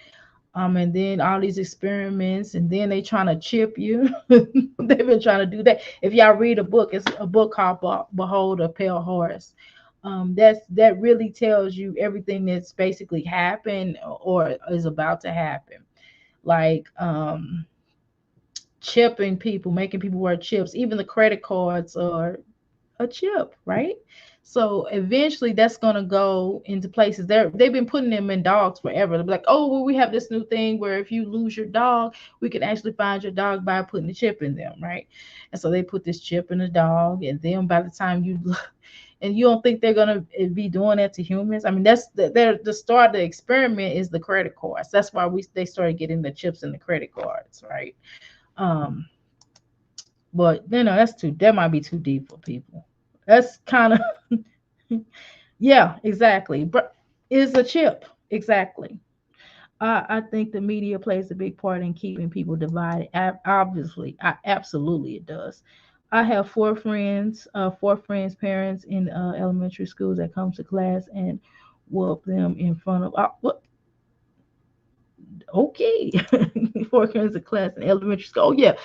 [SPEAKER 1] And then all these experiments, and then they trying to chip you. They've been trying to do that. If y'all read a book, it's a book called Behold a Pale Horse. That really tells you everything that's basically happened or is about to happen. Like chipping people, making people wear chips. Even the credit cards are a chip, right? So eventually that's gonna go into places. They've been putting them in dogs forever. They're like, oh well, we have this new thing where if you lose your dog, we can actually find your dog by putting the chip in them, right? And so they put this chip in the dog, and then by the time you and you don't think they're gonna be doing that to humans? I mean, that's the start of the experiment is the credit cards. That's why they started getting the chips in the credit cards, right? Um, but that might be too deep for people. That's kind of yeah, exactly. But is a chip exactly? I think the media plays a big part in keeping people divided. Obviously, absolutely it does. I have four friends' parents in elementary schools that come to class and whoop them in front of. What? Okay, four friends in class in elementary school. Oh yeah,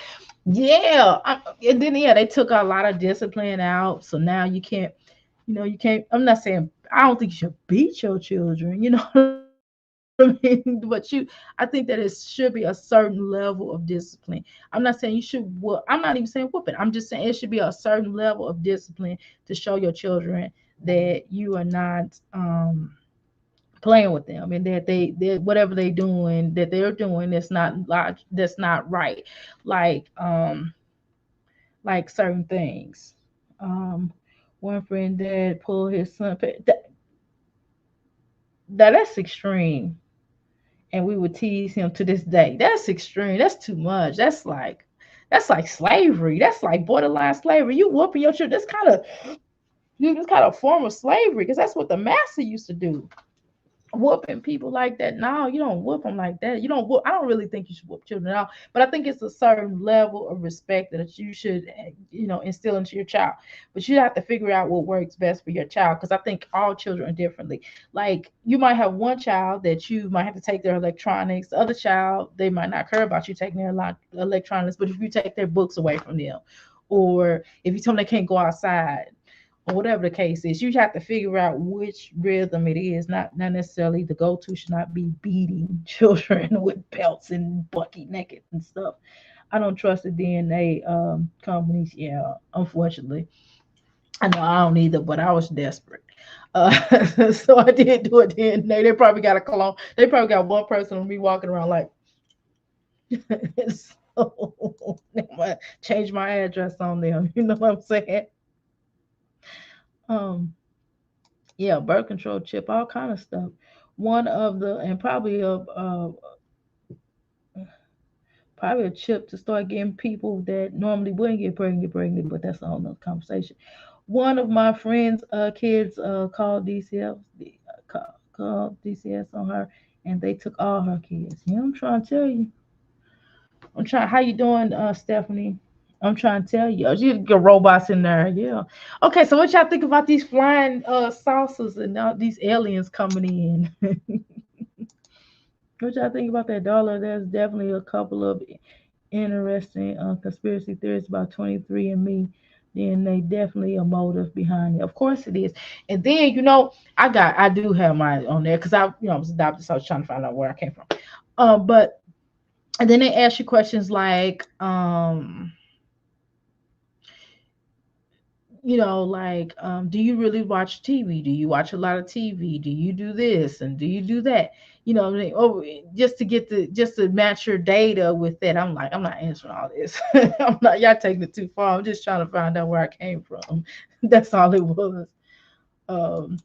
[SPEAKER 1] yeah. And then they took a lot of discipline out, so now you can't. You can't. I'm not saying I don't think you should beat your children. You know what I mean? But I think that it should be a certain level of discipline. I'm not saying you should. I'm not even saying whooping. I'm just saying it should be a certain level of discipline to show your children that you are not playing with them, and that they whatever they're doing that's not right. Like certain things. Um, One friend dad pulled his son. That's extreme, and we would tease him to this day. That's extreme. That's too much. That's like slavery. That's like borderline slavery. You whooping your children. That's kind of a form of slavery, because that's what the master used to do, whooping people like that. No, you don't whoop them like that. You don't whoop. I don't really think you should whoop children at all. But I think it's a certain level of respect that you should, instill into your child. But you have to figure out what works best for your child, because I think all children are differently. Like you might have one child that you might have to take their electronics. The other child, they might not care about you taking their electronics. But if you take their books away from them, or if you tell them they can't go outside, or whatever the case is, you have to figure out which rhythm it is. Not necessarily the go-to should not be beating children with belts and bucky naked and stuff. I don't trust the DNA companies. Yeah, unfortunately, I know I don't either. But I was desperate, so I did do a DNA. They probably got a clone. They probably got one person of me walking around like. So I'm gonna change my address on them. You know what I'm saying? Um, yeah, birth control chip, all kind of stuff. One of the and probably a chip to start getting people that normally wouldn't get pregnant, but that's a whole nother conversation. One of my friends' kids called DCS, called DCS on her, and they took all her kids. Yeah, I'm trying to tell you. I'm trying. How you doing, Stephanie? I'm trying to tell you. You get robots in there. Yeah. Okay. So what y'all think about these flying saucers and all these aliens coming in? What y'all think about that dollar? There's definitely a couple of interesting conspiracy theories about 23andMe. Then they definitely a motive behind it. Of course it is. And then I do have mine on there because I was adopted, so I was trying to find out where I came from. But and then they ask you questions like do you really watch TV? Do you watch a lot of TV? Do you do this and do you do that? Just to match your data with that. I'm like, I'm not answering all this. I'm not, y'all taking it too far. I'm just trying to find out where I came from. That's all it was. Um,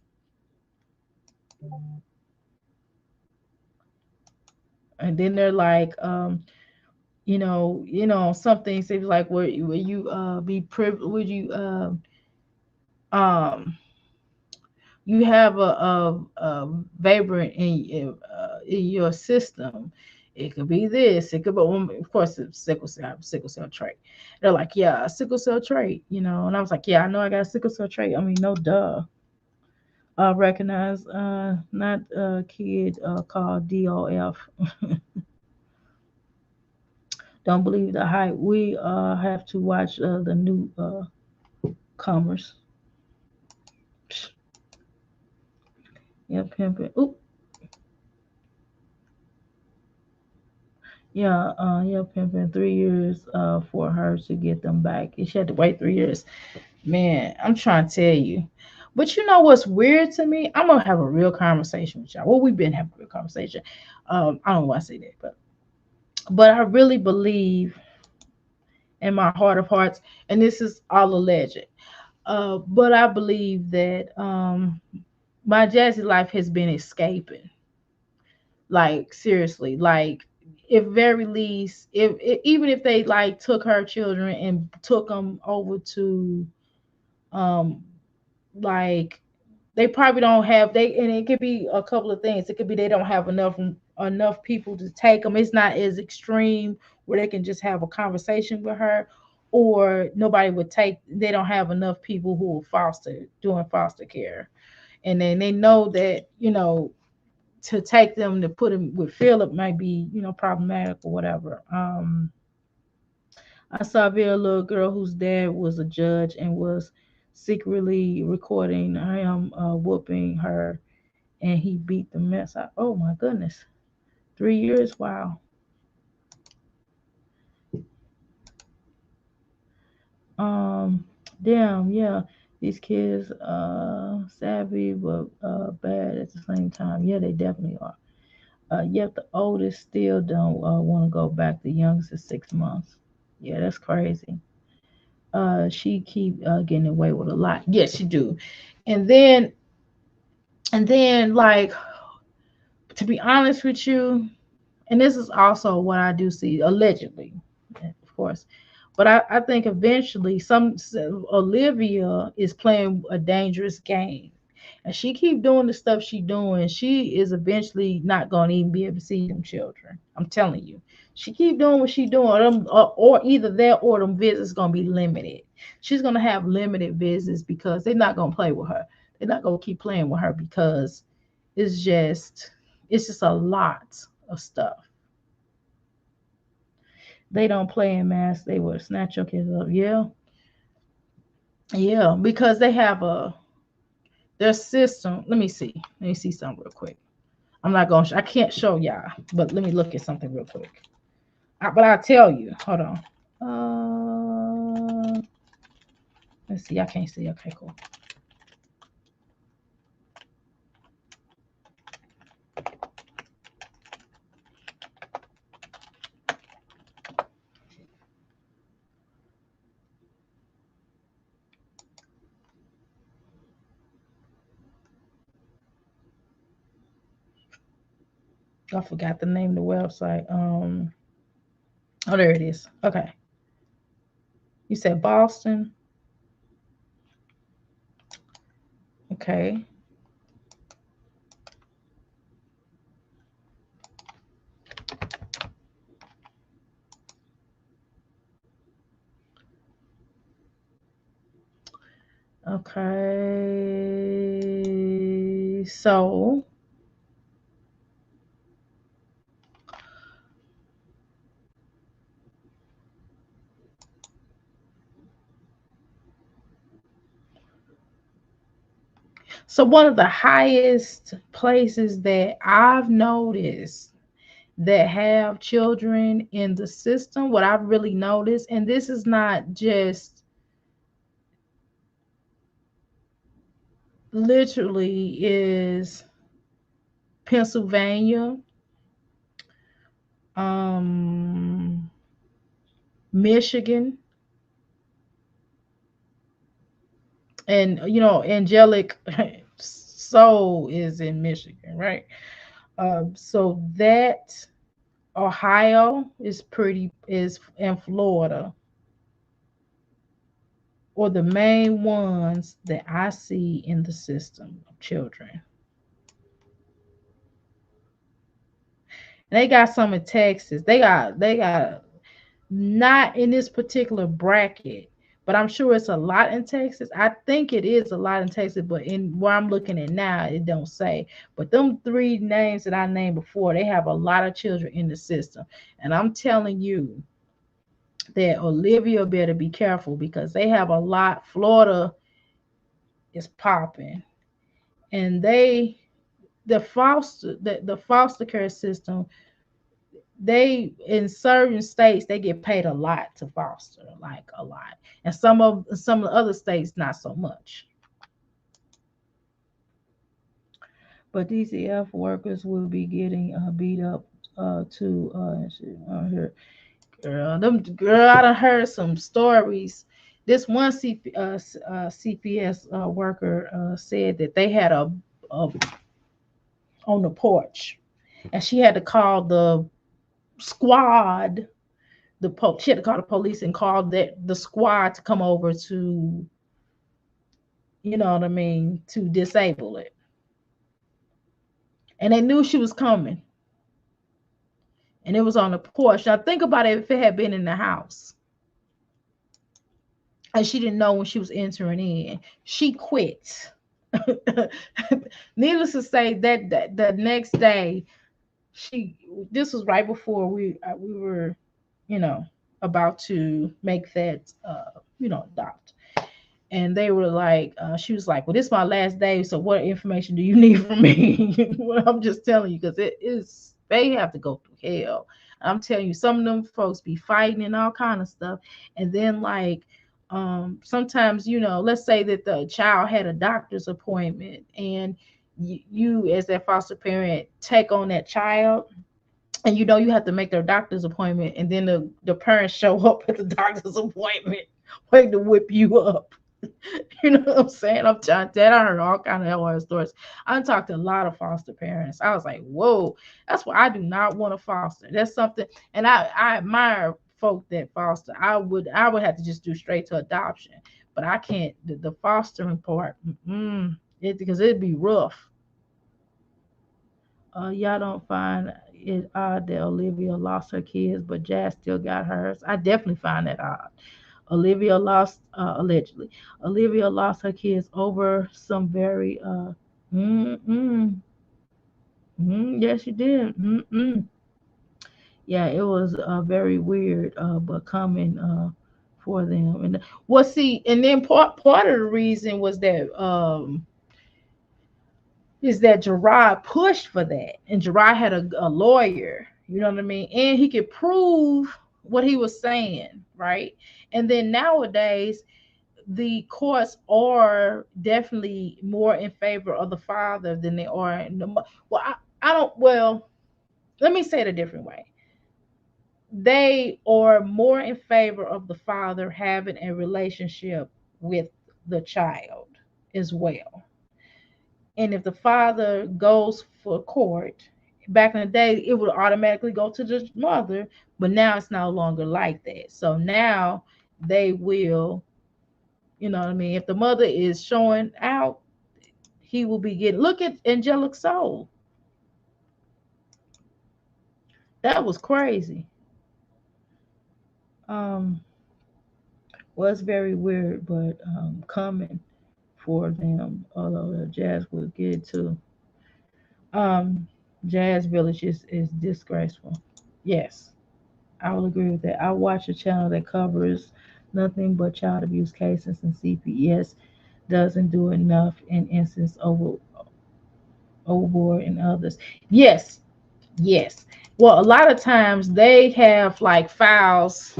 [SPEAKER 1] And then they're like, some things they be like, where you be privileged, would you um you have a variant in your system. It could be this. It could be, well, of course, it's sickle cell trait. They're like, yeah, sickle cell trait, And I was like, yeah, I know I got a sickle cell trait. I mean, no duh. Recognize not a kid called DOF. Don't believe the hype. We have to watch the new comers. Yeah, pimping. Oop. Yeah, pimping 3 years for her to get them back. She had to wait 3 years. Man, I'm trying to tell you. But you know what's weird to me? I'm gonna have a real conversation with y'all. Well, we've been having a real conversation. I don't know why I say that, but I really believe in my heart of hearts, and this is all alleged. But I believe that my jazzy life has been escaping. Like seriously, like if very least, even if they like took her children and took them over to um like they probably don't have they and it could be a couple of things. It could be they don't have enough people to take them. It's not as extreme where they can just have a conversation with her, or nobody would take. They don't have enough people who are doing foster care, and then they know that to take them to put them with Philip might be problematic or whatever. I saw a video of a little girl whose dad was a judge and was secretly recording him whooping her, and he beat the mess out. Oh my goodness, 3 years! Wow. Um, damn, yeah. These kids savvy but bad at the same time. Yeah, they definitely are. Yet the oldest still don't want to go back. The youngest is 6 months. Yeah, that's crazy. She keep getting away with a lot. Yes, she do. And then like, to be honest with you, and this is also what I do see allegedly, of course. But I think eventually Olivia is playing a dangerous game. And she keep doing the stuff she doing, she is eventually not gonna even be able to see them children. I'm telling you. She keep doing what she doing, or either that or them visits gonna be limited. She's gonna have limited visits because they're not gonna play with her. They're not gonna keep playing with her because it's just a lot of stuff. They don't play in mass. They will snatch your kids up. Yeah, yeah, because they have their system. Let me see. Let me see something real quick. I'm not going. I can't show y'all, but let me look at something real quick. But I'll tell you. Hold on. Let's see. I can't see. Okay, cool. I forgot the name of the website. Oh, there it is. Okay. You said Boston. Okay. Okay. So one of the highest places that I've noticed that have children in the system, what I've really noticed, and this is not just literally, is Pennsylvania, um, Michigan, and Angelic Soul is in Michigan, right? So that. Ohio is in Florida, or the main ones that I see in the system of children. And they got some in Texas. They got not in this particular bracket, but I'm sure it's a lot in Texas. I think it is a lot in Texas, but in where I'm looking at now, it don't say. But them three names that I named before, they have a lot of children in the system. And I'm telling you that Olivia better be careful because they have a lot. Florida is popping. And the foster care system, they in certain states they get paid a lot to foster, like a lot, and some of the other states not so much. But DCF workers will be getting beat up too. Here, girl, I done heard some stories. This one CPS worker said that they had a on the porch, and she had to call the squad. She had to call the police and call the squad to come over to, you know what I mean, to disable it. And they knew she was coming, and it was on the porch. Now think about it, if it had been in the house and she didn't know when she was entering in, she quit. Needless to say, that the next day, she this was right before we were, you know, about to make that adopt. And they were like, she was like, well, this is my last day, so what information do you need from me? Well, I'm just telling you, because it is, they have to go through hell. I'm telling you, some of them folks be fighting and all kind of stuff. And then like sometimes, let's say that the child had a doctor's appointment, and you as that foster parent take on that child, and you have to make their doctor's appointment, and then the parents show up at the doctor's appointment waiting to whip you up. You know what I'm saying? I'm trying that. I heard all kind of horror stories. I talked to a lot of foster parents. I was like, whoa, that's why I do not want to foster. That's something, and I admire folk that foster. I would have to just do straight to adoption, but I can't the fostering part, because it'd be rough. Y'all don't find it odd that Olivia lost her kids, but Jazz still got hers? I definitely find that odd. Olivia lost, allegedly, Olivia lost her kids over some very, mm, mm, yes, she did. Yeah, it was very weird, but coming for them. And well, see, and then part of the reason was that is that Gerard pushed for that, and Gerard had a lawyer, you know what I mean, and he could prove what he was saying, right? And then nowadays, the courts are definitely more in favor of the father than they are in the well. I don't. Well, let me say it a different way. They are more in favor of the father having a relationship with the child as well. And if the father goes for court, back in the day, it would automatically go to the mother, but now it's no longer like that. So now they will, you know what I mean? If the mother is showing out, he will be getting. Look at Angelic Soul. That was crazy. Um, was very weird, but coming for them, although the Jazz will get to. Um, Jazz Village is disgraceful. Yes, I will agree with that. I watch a channel that covers nothing but child abuse cases, and CPS doesn't do enough in instance overboard and others. Yes, yes. Well, a lot of times they have like files,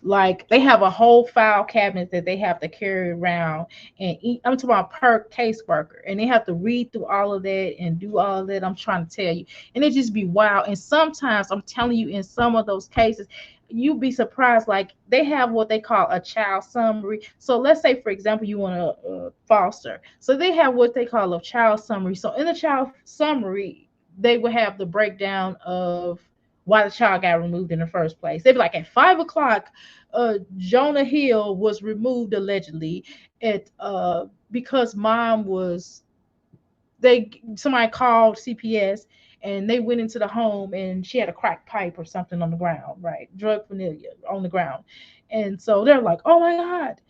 [SPEAKER 1] like they have a whole file cabinet that they have to carry around, and I'm talking about per caseworker, and they have to read through all of that and do all of that. I'm trying to tell you, and it just be wild. And sometimes I'm telling you, in some of those cases, you'd be surprised. Like they have what they call a child summary. So let's say, for example, you want to foster, so they have what they call a child summary. So in the child summary, they will have the breakdown of why the child got removed in the first place. They'd be like, at 5 o'clock, Jonah Hill was removed allegedly at because mom was somebody called CPS and they went into the home and she had a crack pipe or something on the ground, right? Drug familiar on the ground. And so they're like, oh my God,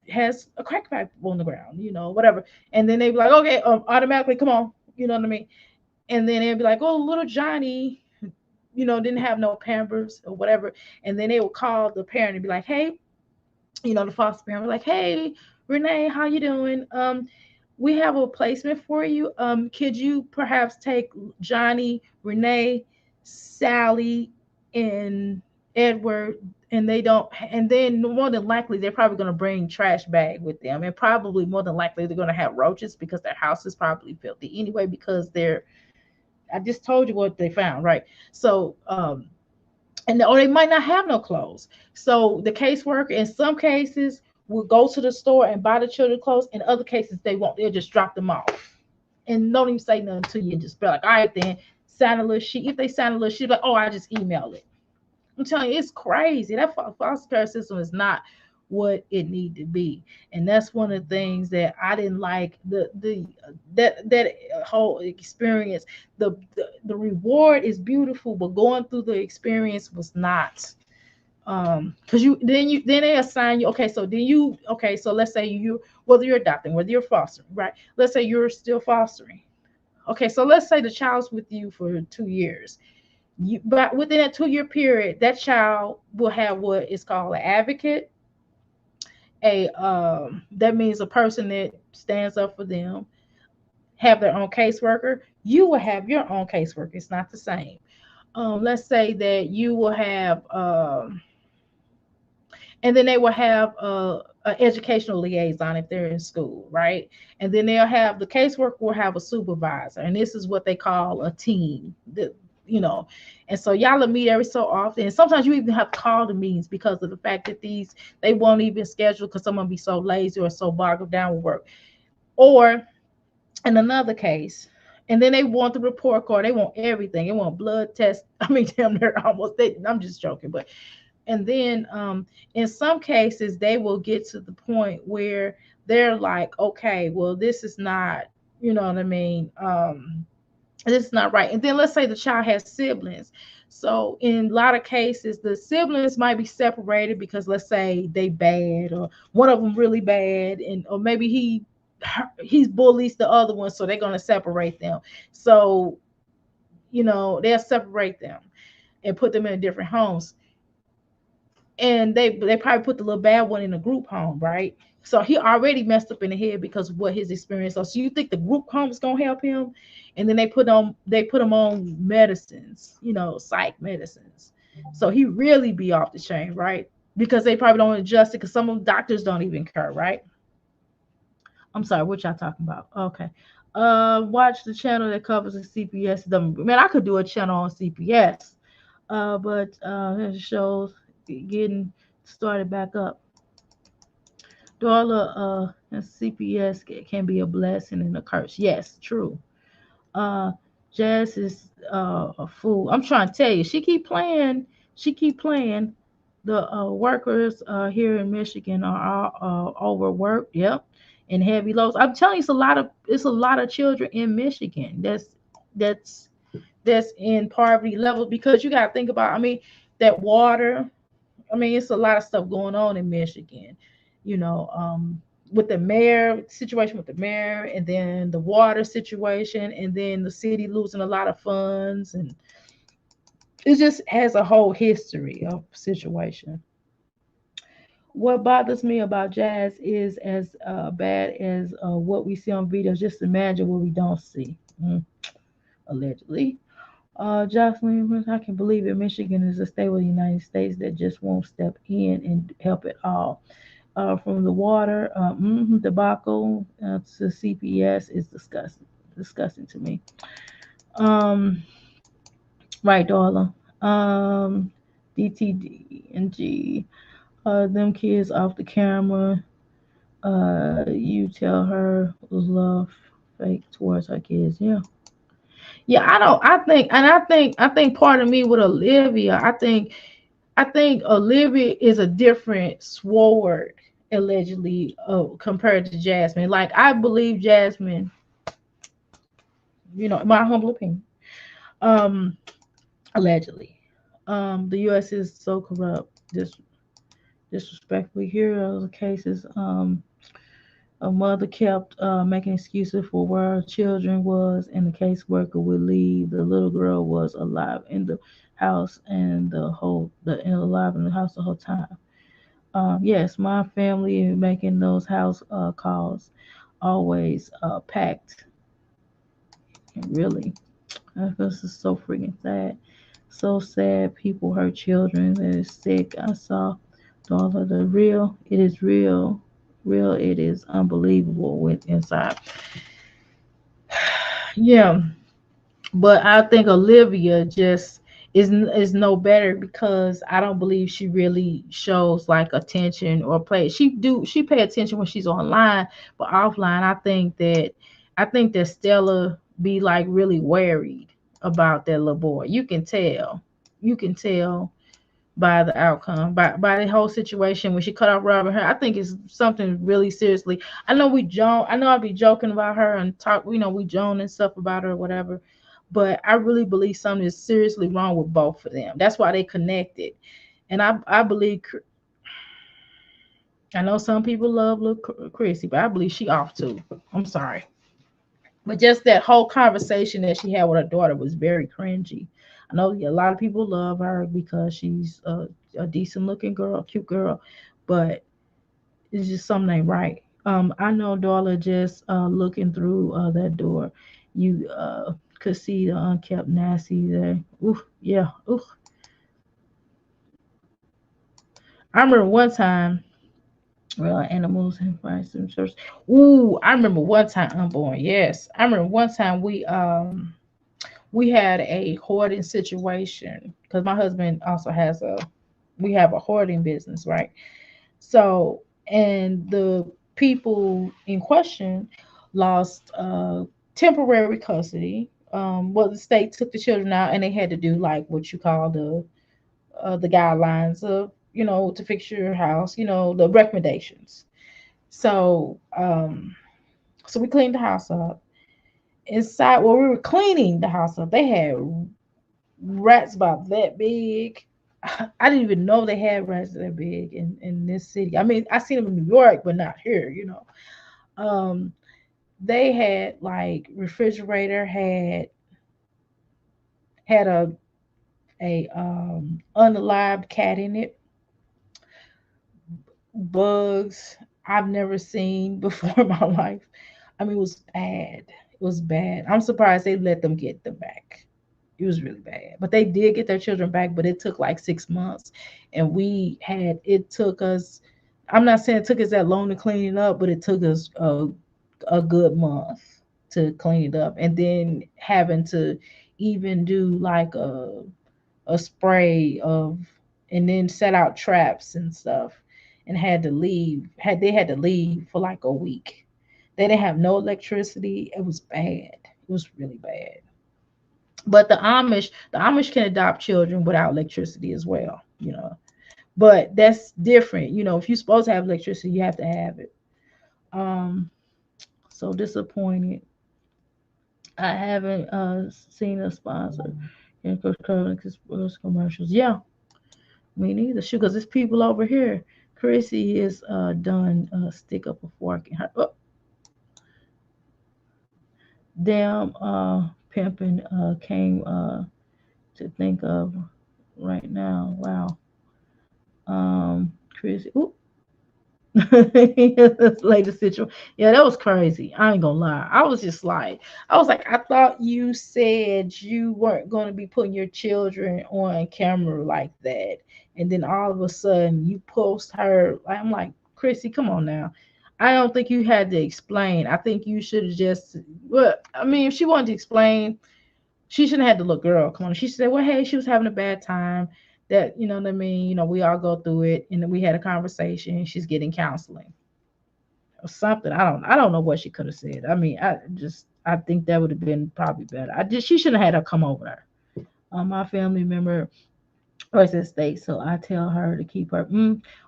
[SPEAKER 1] has a crack pipe on the ground, whatever. And then they'd be like, okay, automatically, come on, you know what I mean? And then they'd be like, oh, little Johnny, didn't have no Pampers or whatever. And then they would call the parent and be like, hey, the foster parent was like, hey, Renee, how you doing? We have a placement for you. Could you perhaps take Johnny, Renee, Sally, and Edward? And they don't, and then more than likely they're probably going to bring trash bag with them, and probably more than likely they're going to have roaches because their house is probably filthy anyway because I just told you what they found, right? So or they might not have no clothes. So the caseworker in some cases will go to the store and buy the children clothes. In other cases, they won't. They'll just drop them off and don't even say nothing to you and just be like, all right, then sign a little sheet. If they sign a little sheet, like, oh, I just email it. I'm telling you, it's crazy. That foster care system is not what it need to be, and that's one of the things that I didn't like. That whole experience. The reward is beautiful, but going through the experience was not. Because then they assign you. Okay, so so let's say whether you're adopting, whether you're fostering, right? Let's say you're still fostering. Okay, so let's say the child's with you for 2 years. But within that 2-year period, that child will have what is called an advocate. That means a person that stands up for them, have their own caseworker. You will have your own caseworker. It's not the same. Let's say that you will have and then they will have an educational liaison if they're in school, right? And then the caseworker will have a supervisor, and this is what they call a team. And so y'all will meet every so often. And sometimes you even have to call the meetings because of the fact that they won't even schedule because someone be so lazy or so bogged down with work. Or in another case, and then they want the report card. They want everything. They want blood tests. I mean, damn, I'm just joking, but. And then in some cases, they will get to the point where they're like, okay, well, this is not, you know what I mean? This is not right. And then let's say the child has siblings. So in a lot of cases, the siblings might be separated because let's say they bad or one of them really bad, or maybe he's bullies the other one, so they're going to separate them. So, they'll separate them and put them in different homes. And they probably put the little bad one in a group home, right? So he already messed up in the head because of what his experience was. So you think the group home is gonna help him? And then they put him on medicines, psych medicines. So he really be off the chain, right? Because they probably don't adjust it because some of the doctors don't even care, right? I'm sorry, what y'all talking about? Okay. Watch the channel that covers the CPS. Man, I could do a channel on CPS. But it shows getting started back up. Darla, CPS can be a blessing and a curse. Yes, true. Jazz is a fool. I'm trying to tell you, she keep playing. The workers here in Michigan are all overworked. Yep, and heavy loads. I'm telling you, it's a lot of children in Michigan that's in poverty level because you got to think about. I mean, that water. I mean, it's a lot of stuff going on in Michigan, with the situation with the mayor, and then the water situation, and then the city losing a lot of funds, and it just has a whole history of situation. What bothers me about Jazz is as bad as what we see on videos. Just imagine what we don't see. Allegedly. Jocelyn, I can believe it. Michigan is a state of the United States that just won't step in and help at all. From the water, debacle to CPS is disgusting to me. Right, Darla. DTD and G. Them kids off the camera. You tell her love fake towards her kids. Yeah. Yeah, I don't. I think part of me with Olivia. I think Olivia is a different sword allegedly compared to Jasmine. Like I believe Jasmine. In my humble opinion. Um, allegedly. The U.S. is so corrupt. Disrespectfully, here are the cases. A mother kept making excuses for where her children was, and the caseworker would leave. The little girl was alive in the house, and alive in the house the whole time. Yes, my family making those house calls always packed. Really, this is so freaking sad. So sad. People hurt children that is sick. I saw daughter the real. It is real. Real. It is unbelievable with inside. Yeah, but I think Olivia just is no better because I don't believe she really shows like attention or play. She pay attention when she's online, but offline I think that Stella be like really worried about that little boy. You can tell. You can tell by the outcome, by the whole situation when she cut off Robin hair. I think it's something really seriously. I know I'll be joking about her and talk, we joan and stuff about her or whatever. But I really believe something is seriously wrong with both of them. That's why they connected. And I believe I know some people love little Chrissy, but I believe she off too. I'm sorry. But just that whole conversation that she had with her daughter was very cringy. I know a lot of people love her because she's a decent looking girl, cute girl, but it's just something ain't right. I know Darla just looking through that door. You could see the unkept nasty there. Ooh, yeah. Ooh. I remember one time, well, animals and rights and church. Ooh, I remember one time unborn. Yes, I remember one time we had a hoarding situation because my husband also we have a hoarding business, right? So, and the people in question lost temporary custody. Well, the state took the children out, and they had to do like what you call the guidelines of to fix your house, the recommendations. So, so we cleaned the house up. Inside, while we were cleaning the house up, they had rats about that big. I didn't even know they had rats that big in this city. I mean, I seen them in New York, but not here. Um, they had like refrigerator had a unalived cat in it, bugs I've never seen before in my life. I mean, it was bad. It was bad. I'm surprised they let them get them back. It was really bad. But they did get their children back, but it took like 6 months. And it took us, I'm not saying it took us that long to clean it up, but it took us a good month to clean it up. And then having to even do like a spray of, and then set out traps and stuff, and had to leave for like a week. They didn't have no electricity. It was bad. It was really bad. But the Amish can adopt children without electricity as well. But that's different. If you're supposed to have electricity, you have to have it. Um, so disappointed. I haven't seen a sponsor in commercials. Yeah, me neither. Shoot, because there's people over here. Chrissy is done stick up a fork in her. Oh, damn pimping came to think of right now. Wow. Chrissy. Ooh. Latest situation. Yeah, that was crazy. I ain't gonna lie. I was like, I thought you said you weren't gonna be putting your children on camera like that. And then all of a sudden you post her. I'm like, Chrissy, come on now. I don't think you had to explain. I think you should have just, well, I mean, if she wanted to explain, she shouldn't have had to look girl. Come on. She said, well, hey, she was having a bad time. That, you know what I mean? We all go through it, and then we had a conversation. She's getting counseling or something. I don't know what she could have said. I mean, I just I think that would have been probably better. She shouldn't have had her come over there. My family member was at stake, so I tell her to keep her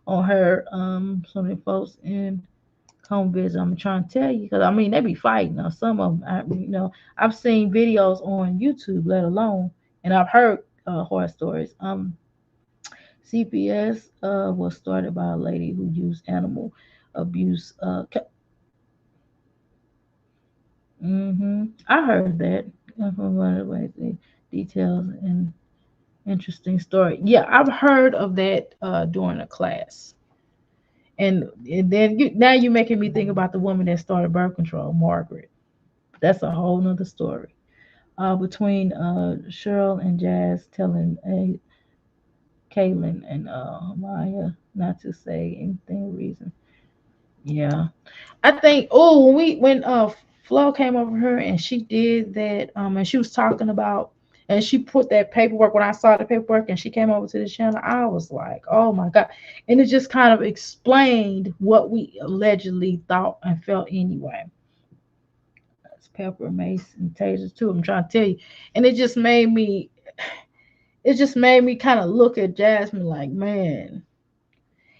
[SPEAKER 1] on her. Some of the folks in home visit. I'm trying to tell you because I mean they be fighting. Now some of them, I've seen videos on YouTube, let alone, and I've heard horror stories. CPS was started by a lady who used animal abuse. I heard that from one of the details and interesting story. Yeah, I've heard of that during a class. And then now you're making me think about the woman that started birth control, Margaret. That's a whole nother story. Between Cheryl and Jazz telling Caitlin and Maya not to say anything reason. Yeah, I think. Oh, when Flo came over her and she did that, and she was talking about, and she put that paperwork. When I saw the paperwork, and she came over to the channel, I was like, oh my god! And it just kind of explained what we allegedly thought and felt anyway. That's pepper, mace, and tasers too. I'm trying to tell you, and it just made me kind of look at Jasmine like, man.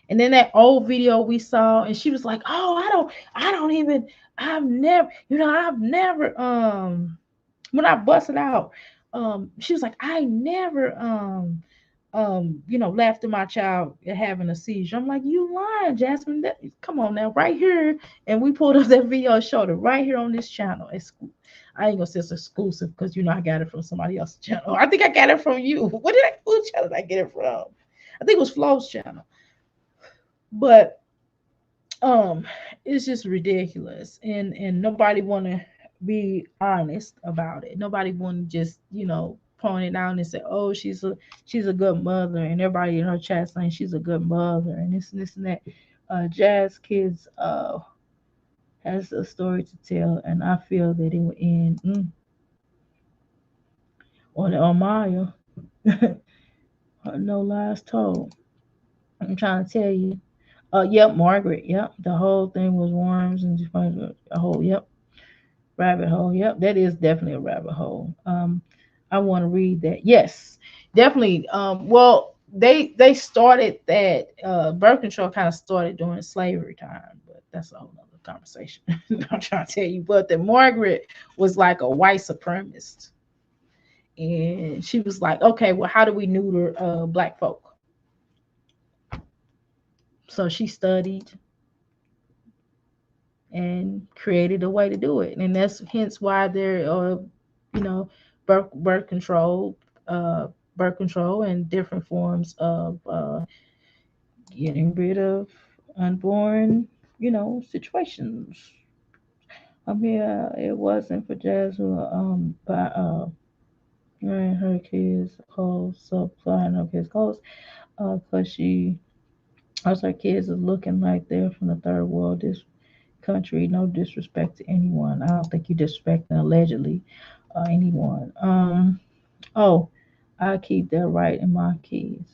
[SPEAKER 1] And then that old video we saw, and she was like, "Oh, I don't even, I've never, when I busted out, she was like, I never, laughed at my child having a seizure." I'm like, "You lying, Jasmine? Come on now, right here." And we pulled up that video, showed it right here on this channel. I ain't gonna say it's exclusive because I got it from somebody else's channel. I think I got it from you. Who channel did I get it from? I think it was Flo's channel. But um it's just ridiculous, and nobody want to be honest about it. Nobody want to just point it out and say, oh, she's a good mother, and everybody in her chat saying she's a good mother and this and that. Jazz Kids has a story to tell, and I feel that it will end on the Maya. No lies told. I'm trying to tell you. Yep, Margaret. Yep, the whole thing was worms and just a whole. Yep, rabbit hole. Yep, that is definitely a rabbit hole. I want to read that. Yes, definitely. Well, they started that birth control kind of started during slavery time, but that's a whole other conversation. I'm trying to tell you, but that Margaret was like a white supremacist, and she was like, okay, well, how do we neuter black folk? So she studied and created a way to do it, and that's hence why there are, you know, birth control, uh, birth control, and different forms of getting rid of unborn, situations. I mean, it wasn't for Jasmine, by wearing her kids' clothes, supplying her kids' clothes, because as her kids are looking like they're from the third world. This country. No disrespect to anyone. I don't think you disrespecting allegedly anyone. Oh, I keep that right in my kids.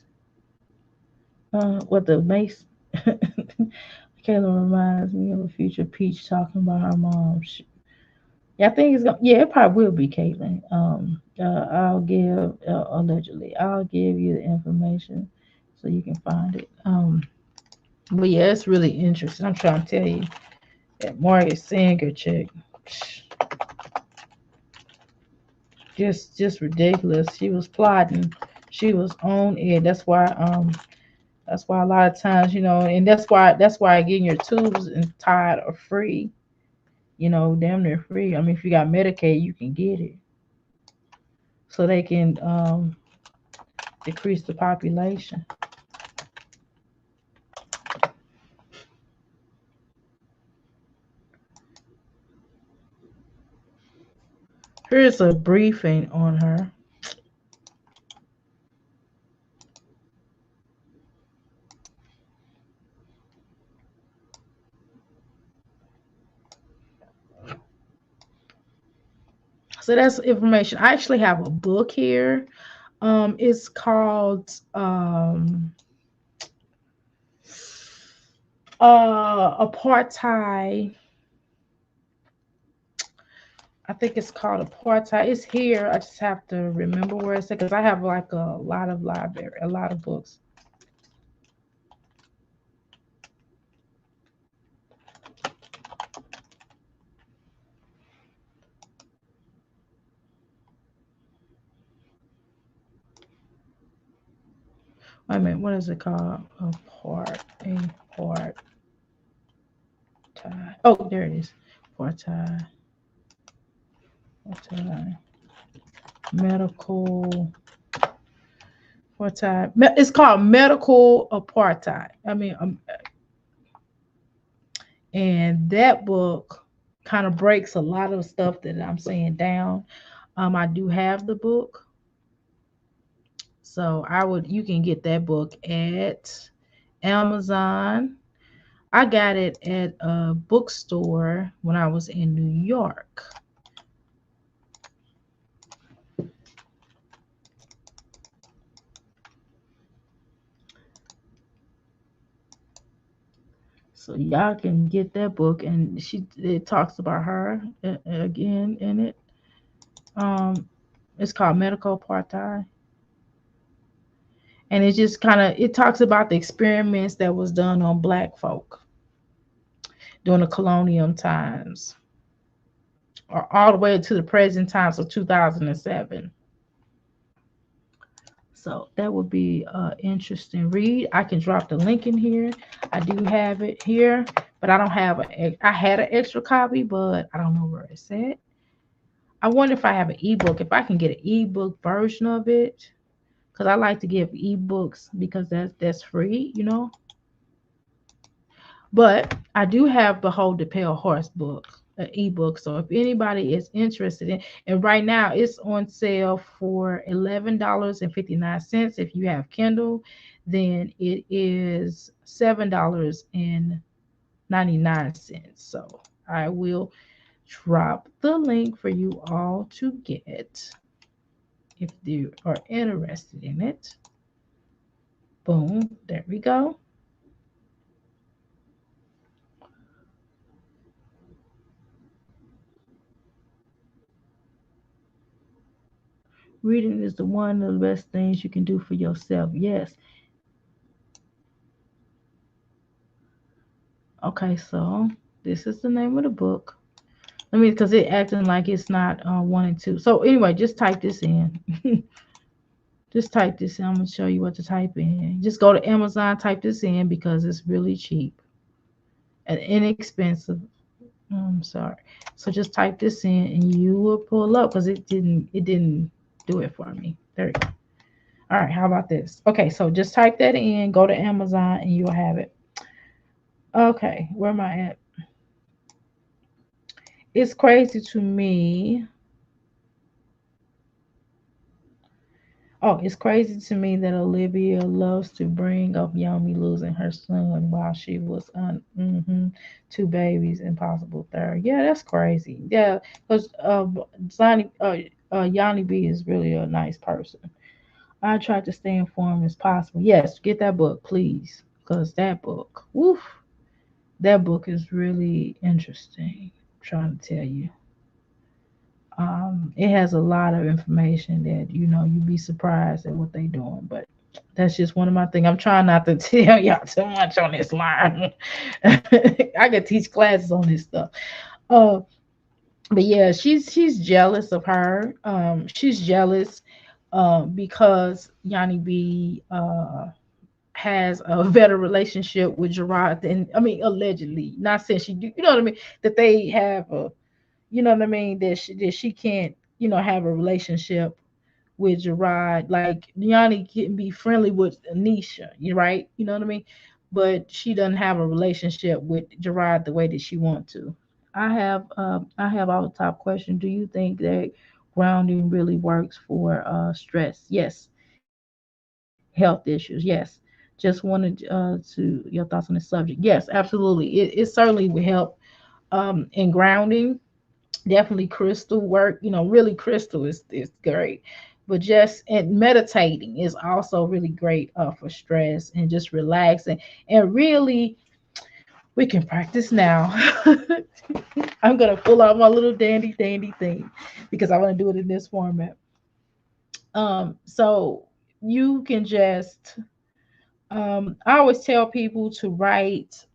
[SPEAKER 1] What the mace? Kayla reminds me of a future Peach talking about her mom. Yeah, I think it's gonna. Yeah, it probably will be Caitlin. I'll give allegedly. I'll give you the information so you can find it. But yeah, it's really interesting. I'm trying to tell you that Margaret Sanger chick, just ridiculous. She was plotting. She was on it. That's why a lot of times, and that's why getting your tubes and tied are free. Damn near free. I mean, if you got Medicaid, you can get it, so they can decrease the population. Here's a briefing on her. So that's information. I actually have a book here. It's called Apartheid. I think it's called Apartheid. It's here. I just have to remember where it's at because I have like a lot of library, a lot of books. Wait a minute, what is it called? Apartheid. Oh, there it is. Apartheid. Apartheid. Medical apartheid. It's called medical apartheid. And that book kind of breaks a lot of stuff that I'm saying down. I do have the book, so you can get that book at Amazon. I got it at a bookstore when I was in New York. So y'all can get that book, and it talks about her again in it. It's called Medical Apartheid, and it just it talks about the experiments that was done on black folk during the colonial times, or all the way to the present times of 2007. So that would be an interesting read. I can drop the link in here. I do have it here, but I don't have I had an extra copy, but I don't know where it's at. I wonder if I have an ebook, if I can get an ebook version of it, because I like to give ebooks because that's free, you know. But I do have Behold the Pale Horse book, an ebook. So if anybody is interested in, and right now it's on sale for $11.59. If you have Kindle, then it is $7.99. So I will drop the link for you all to get if you are interested in it. Boom, there we go. Reading is one of the best things you can do for yourself. Yes. Okay, so this is the name of the book. Because it acting like it's not 1 and 2. So anyway, just type this in. Just type this in. I'm gonna show you what to type in. Just go to Amazon, type this in because it's really cheap and inexpensive. I'm sorry. So just type this in and you will pull up because it didn't do it for me. There you go. All right, how about this? Okay, so just type that in, go to Amazon, and you'll have it. Okay, where am I at? It's crazy to me. Oh, it's crazy to me that Olivia loves to bring up Yomi losing her son while she was on 2 babies, impossible third. Yeah, that's crazy. Yeah, because Yanni B is really a nice person. I try to stay informed as possible. Yes, get that book, please, because that book, woof, that book is really interesting. I'm trying to tell you. It has a lot of information that you'd be surprised at what they doing, but that's just one of my things. I'm trying not to tell y'all too much on this line. I could teach classes on this stuff. But yeah, she's jealous of her. She's jealous because Yanni B has a better relationship with Gerard than, allegedly, not saying she do, you know what I mean, that they have a, you know what I mean, that she can't, have a relationship with Gerard. Like Yanni can be friendly with Anisha, you right, you know what I mean, but she doesn't have a relationship with Gerard the way that she wants to. I have our top question. Do you think that grounding really works for stress? Yes. Health issues? Yes. Just wanted to your thoughts on this subject. Yes, absolutely. It certainly would help in grounding. Definitely crystal work, really crystal is great. But just and meditating is also really great for stress and just relaxing and really We can practice now. I'm gonna pull out my little dandy thing because I want to do it in this format. So you can just I always tell people to write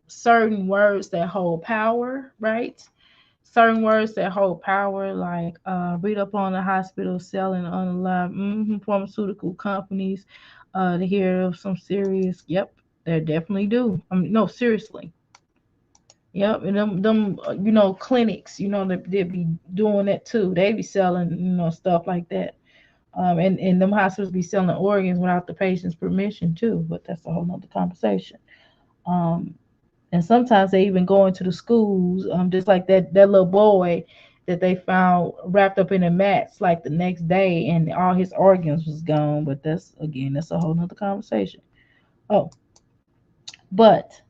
[SPEAKER 1] certain words that hold power, right? Certain words that hold power, like read up on the hospital selling unalive pharmaceutical companies to hear of some serious. Yep, they definitely do. I mean, no, seriously. Yep, and them clinics, they be doing that too. They be selling, stuff like that. And them hospitals be selling organs without the patient's permission too. But that's a whole nother conversation. Um, and sometimes they even go into the schools, just like that little boy that they found wrapped up in a mats like the next day, and all his organs was gone. But that's a whole nother conversation. Oh, but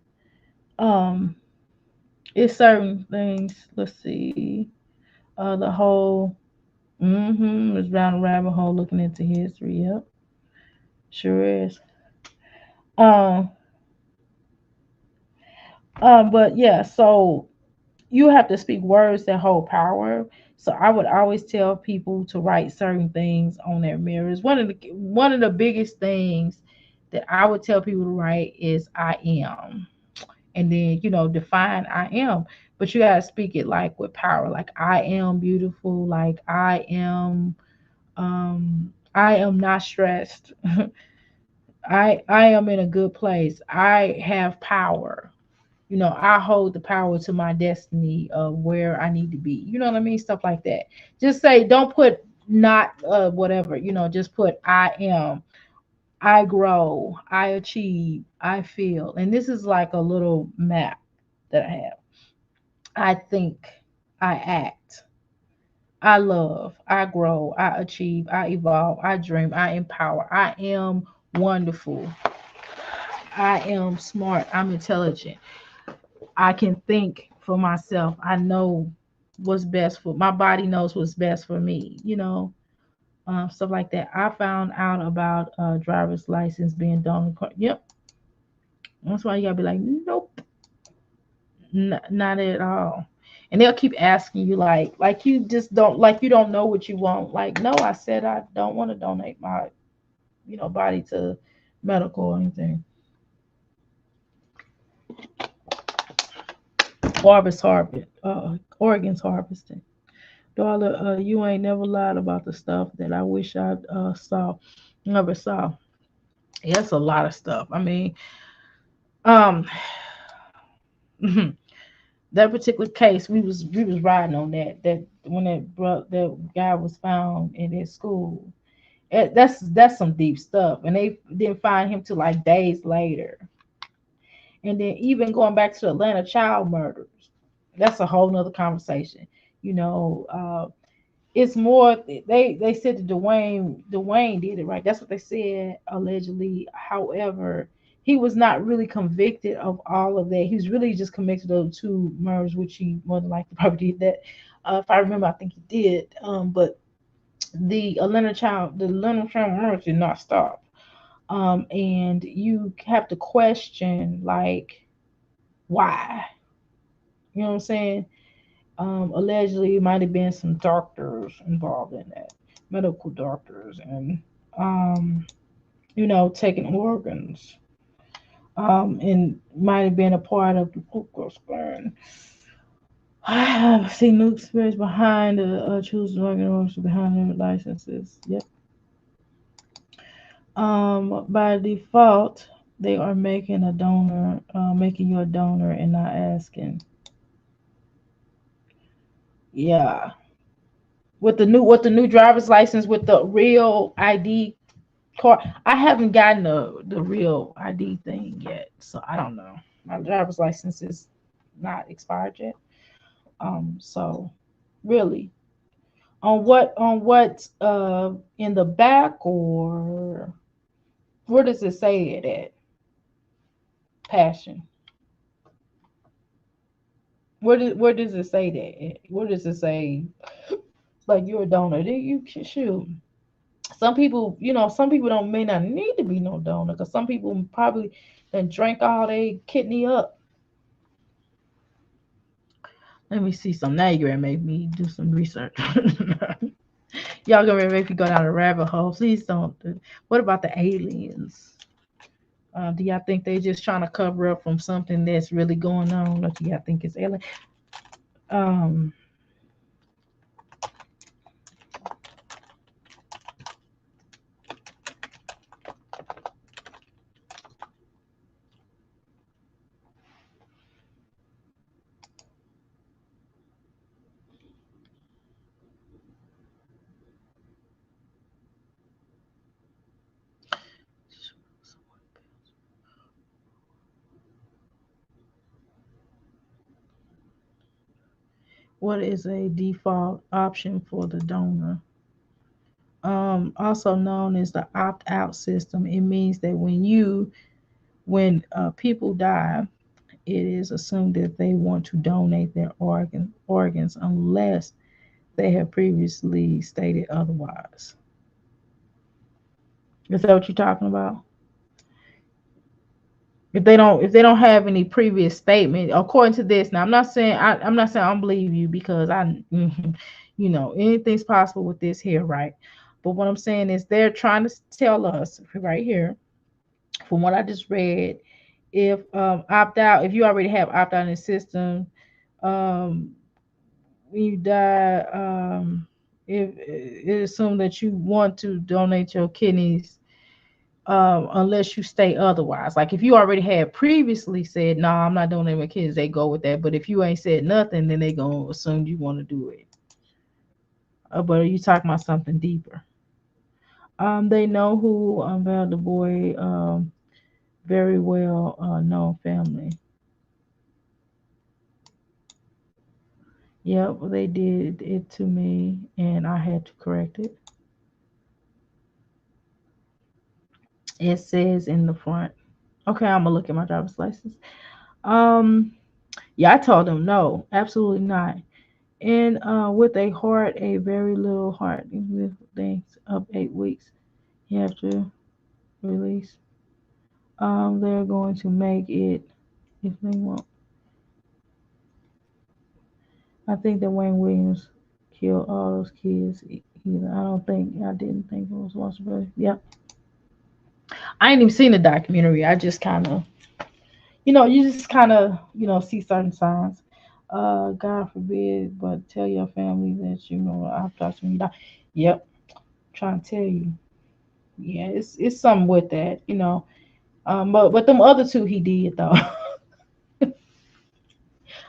[SPEAKER 1] um, it's certain things. Let's see. The whole is down a rabbit hole looking into history. Yep, sure is. Um, but yeah, so you have to speak words that hold power. So I would always tell people to write certain things on their mirrors. One of the biggest things that I would tell people to write is I am. And then, define I am. But you gotta speak it like with power. Like I am beautiful, like I am not stressed. I am in a good place. I have power. I hold the power to my destiny of where I need to be. You know what I mean? Stuff like that. Just say, don't put not whatever, just put I am, I grow, I achieve, I feel. And this is like a little map that I have. I think, I act, I love, I grow, I achieve, I evolve, I dream, I empower, I am wonderful, I am smart, I'm intelligent. I can think for myself. I know what's best for my body, knows what's best for me, stuff like that. I found out about driver's license being done. Yep. That's why you gotta be like, nope, not at all. And they'll keep asking you like you just don't like you don't know what you want. Like, no, I said I don't want to donate my, body to medical or anything. Organs harvesting. Darla, you ain't never lied about the stuff that I wish I never saw. Yeah, it's a lot of stuff. I mean, um, that particular case, we was riding on that when that guy was found in his school. That's some deep stuff, and they didn't find him till like days later. And then even going back to the Atlanta child murders, that's a whole nother conversation. You know, it's more they said that Dwayne did it, right? That's what they said allegedly. However, he was not really convicted of all of that. He was really just convicted of two murders, which he more than likely probably did that. If I remember, I think he did. But the Atlanta child murders did not stop. And you have to question like why. You know what I'm saying? Allegedly, it might have been some doctors involved in that, medical doctors, and taking organs. And might have been a part of the Ku Klux Klan. I have seen new experience behind the choosing organizations behind the licenses. Yep. By default, they are making you a donor and not asking. Yeah. With the new driver's license with the real ID card. I haven't gotten the real ID thing yet, so I don't know. My driver's license is not expired yet. So really, on what in the back, or where does it say it at? Passion. Where does it say that at? Where does it say like you're a donor? Then you can shoot. Some people don't may not need to be no donor because some people probably then drank all their kidney up. Let me see some. Now you're gonna make me do some research. Y'all gonna make me go down a rabbit hole. Please don't. What about the aliens? Do y'all think they just trying to cover up from something that's really going on, or do y'all think it's alien? Um, what is a default option for the donor? Also known as the opt-out system. It means that when people die, it is assumed that they want to donate their organs unless they have previously stated otherwise. Is that what you're talking about? If they don't have any previous statement according to this. Now I'm not saying I don't believe you, because anything's possible with this here, right? But what I'm saying is they're trying to tell us right here, from what I just read, if opt out, if you already have opt out in the system, um when you die, if it assumed that you want to donate your kidneys, unless you state otherwise. Like if you already had previously said, "No, I'm not donating my kids," they go with that. But if you ain't said nothing, then they gonna assume you want to do it. But are you talking about something deeper? They know who unveiled the boy. Very well known family. Yep, they did it to me, and I had to correct it. It says in the front. Okay, I'm gonna look at my driver's license. Um, yeah, I told them no, absolutely not. And with a heart, a very little heart, with things up 8 weeks, you have to release. They're going to make it if they want. I think that Wayne Williams killed all those kids. Either I didn't think it was responsibility. Yep. I ain't even seen the documentary. I just kind of, you just kind of, see certain signs. God forbid, but tell your family that I've talked to you. Yep, trying to tell you. Yeah, it's something with that. But them other two he did though.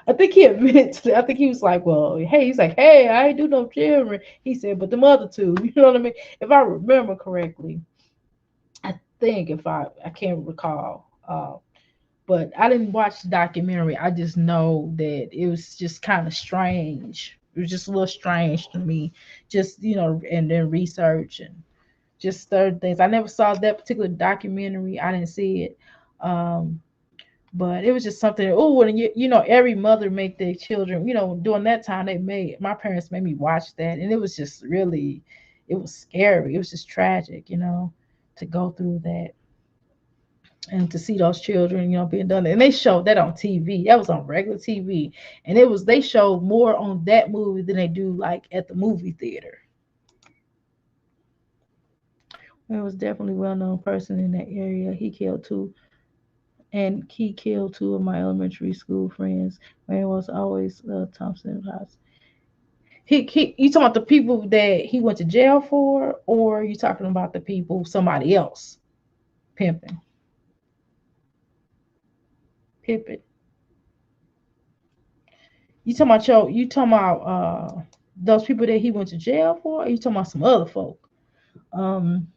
[SPEAKER 1] I think he admitted to it. I think he was like, well, hey, he's like, hey, I ain't do no children. He said, but them other two, you know what I mean? If I remember correctly, I think if I can't recall. But I didn't watch the documentary. I just know that it was just kind of strange. It was just a little strange to me. Just, and then research and just certain things. I never saw that particular documentary. I didn't see it. Um, but it was just something. Oh, and every mother make their children. During that time, my parents made me watch that, and it was just really, it was scary. It was just tragic, to go through that and to see those children, being done. And they showed that on TV. That was on regular TV, and they showed more on that movie than they do like at the movie theater. It was definitely a well-known person in that area. He killed two of my elementary school friends. Man was always Thompson House. You talking about the people that he went to jail for, or you talking about the people somebody else pimping? Pimping. You talking about those people that he went to jail for, or you talking about some other folk? Um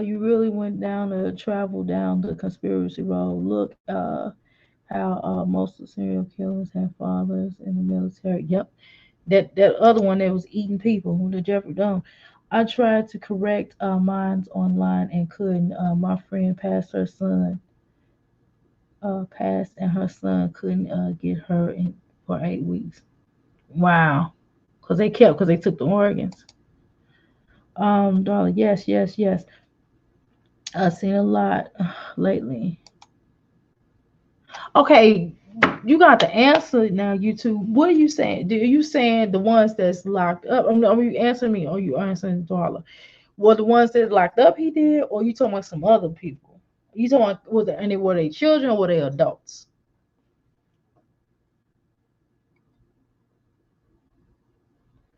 [SPEAKER 1] you really went down to travel down the conspiracy road. Look, how most of the serial killers have fathers in the military. Yep, that other one that was eating people, the Jeffrey Dahmer. I tried to correct minds online and couldn't. My friend passed, and her son couldn't get her in for 8 weeks. Wow, because they took the organs. Darling, yes, yes, yes. I've seen a lot lately. Okay, you got the answer now, YouTube. What are you saying? Are you saying the ones that's locked up? Are you answering me or are you answering Darla? Were the ones that locked up he did, or you talking about some other people? You talking about were they children or were they adults?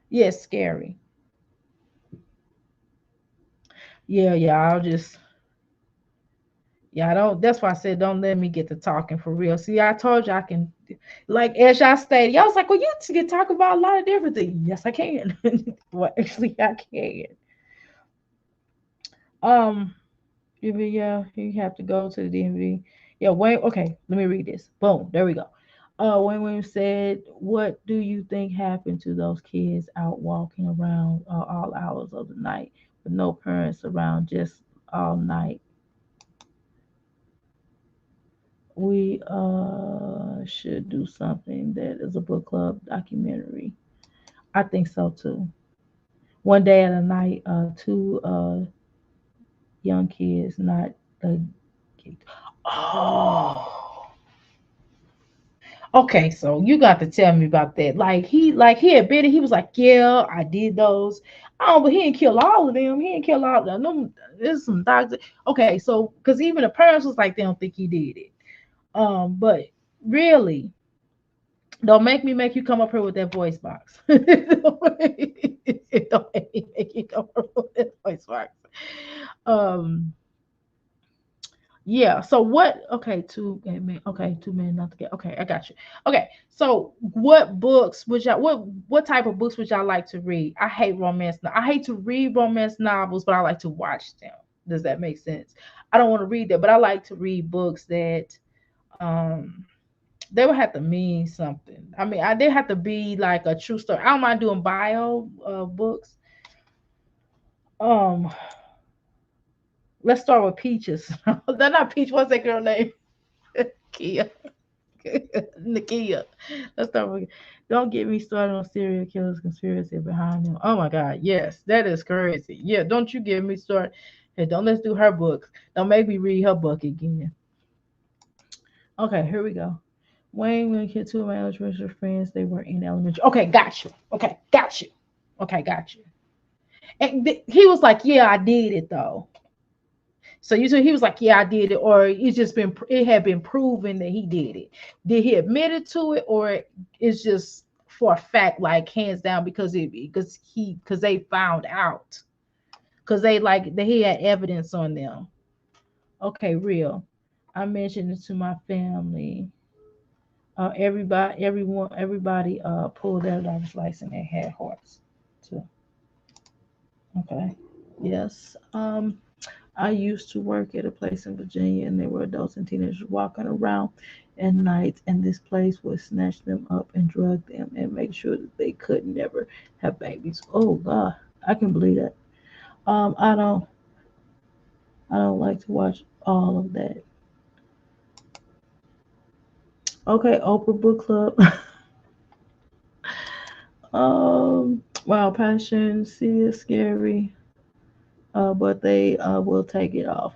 [SPEAKER 1] Yes, scary. Yeah, I'll just yeah, I don't. That's why I said don't let me get to talking for real. See, I told you I can, like as y'all stated, y'all was like, well, you can talk about a lot of different things. Yes, I can. Well, actually, I can. Um, yeah, you have to go to the DMV. Yeah, Wayne. Okay, let me read this. Boom, there we go. Wayne Williams said, "What do you think happened to those kids out walking around all hours of the night with no parents around, just all night? We should do something that is a book club documentary." I think so too. One day at a night, two young kids, not the. Oh. Okay, so you got to tell me about that. Like he admitted he was like, yeah, I did those. Oh, but he didn't kill all of them. He didn't kill all of them. There's some dogs. Okay, so because even the parents was like they don't think he did it. But really, don't make me make you come up here with that voice box. Don't make me make you come up with that voice box. Um, yeah. So what? Okay, okay, 2 men not to get. Okay, I got you. Okay. So what books would y'all? What type of books would y'all like to read? I hate romance. I hate to read romance novels, but I like to watch them. Does that make sense? I don't want to read that, but I like to read books that um they would have to mean something. I mean, they have to be like a true story. I don't mind doing bio books. Um, let's start with Peaches. They're not Peach. What's that girl name? Kia. Nakia. Let's start with. Don't get me started on serial killers conspiracy behind them. Oh my God, yes, that is crazy. Yeah, don't you get me started. Hey, don't let's do her books. Don't make me read her book again. Okay, here we go. Wayne when kid two of my elementary friends, they were in elementary. Okay, got you. Okay, got you. Okay, got you. And he was like, "Yeah, I did it though." So you said he was like, "Yeah, I did it," or it had been proven that he did it. Did he admit it to it, or it's just for a fact, like hands down, because they found out because he had evidence on them. Okay, real. I mentioned it to my family. Everybody pulled their driver's license and had hearts too. Okay. Yes. I used to work at a place in Virginia, and there were adults and teenagers walking around at night, and this place would snatch them up and drug them and make sure that they could never have babies. Oh God, I can believe that. Um, I don't, I don't like to watch all of that. Okay, Oprah Book Club. Wow, Passion City is scary, but they will take it off.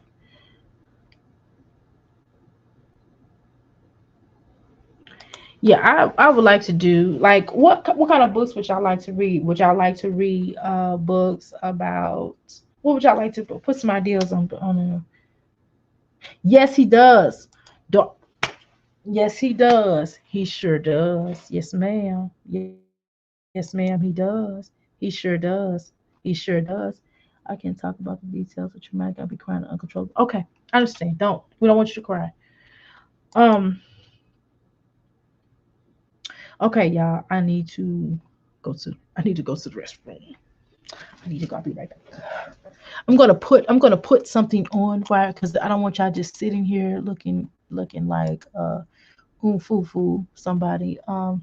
[SPEAKER 1] Yeah, I would like to do like what kind of books would y'all like to read? Would y'all like to read books about what would y'all like to put some ideas on Yes, he does. Do- yes, he does. He sure does. Yes, ma'am. Yes, ma'am. He does. He sure does. He sure does. I can't talk about the details of traumatic. I'll be crying uncontrollably. Okay, I understand. Don't. We don't want you to cry. Um. Okay, y'all. I need to go to the restroom. I need to go. I'll be right back. I'm gonna put something on fire because I don't want y'all just sitting here looking like foo foo somebody. I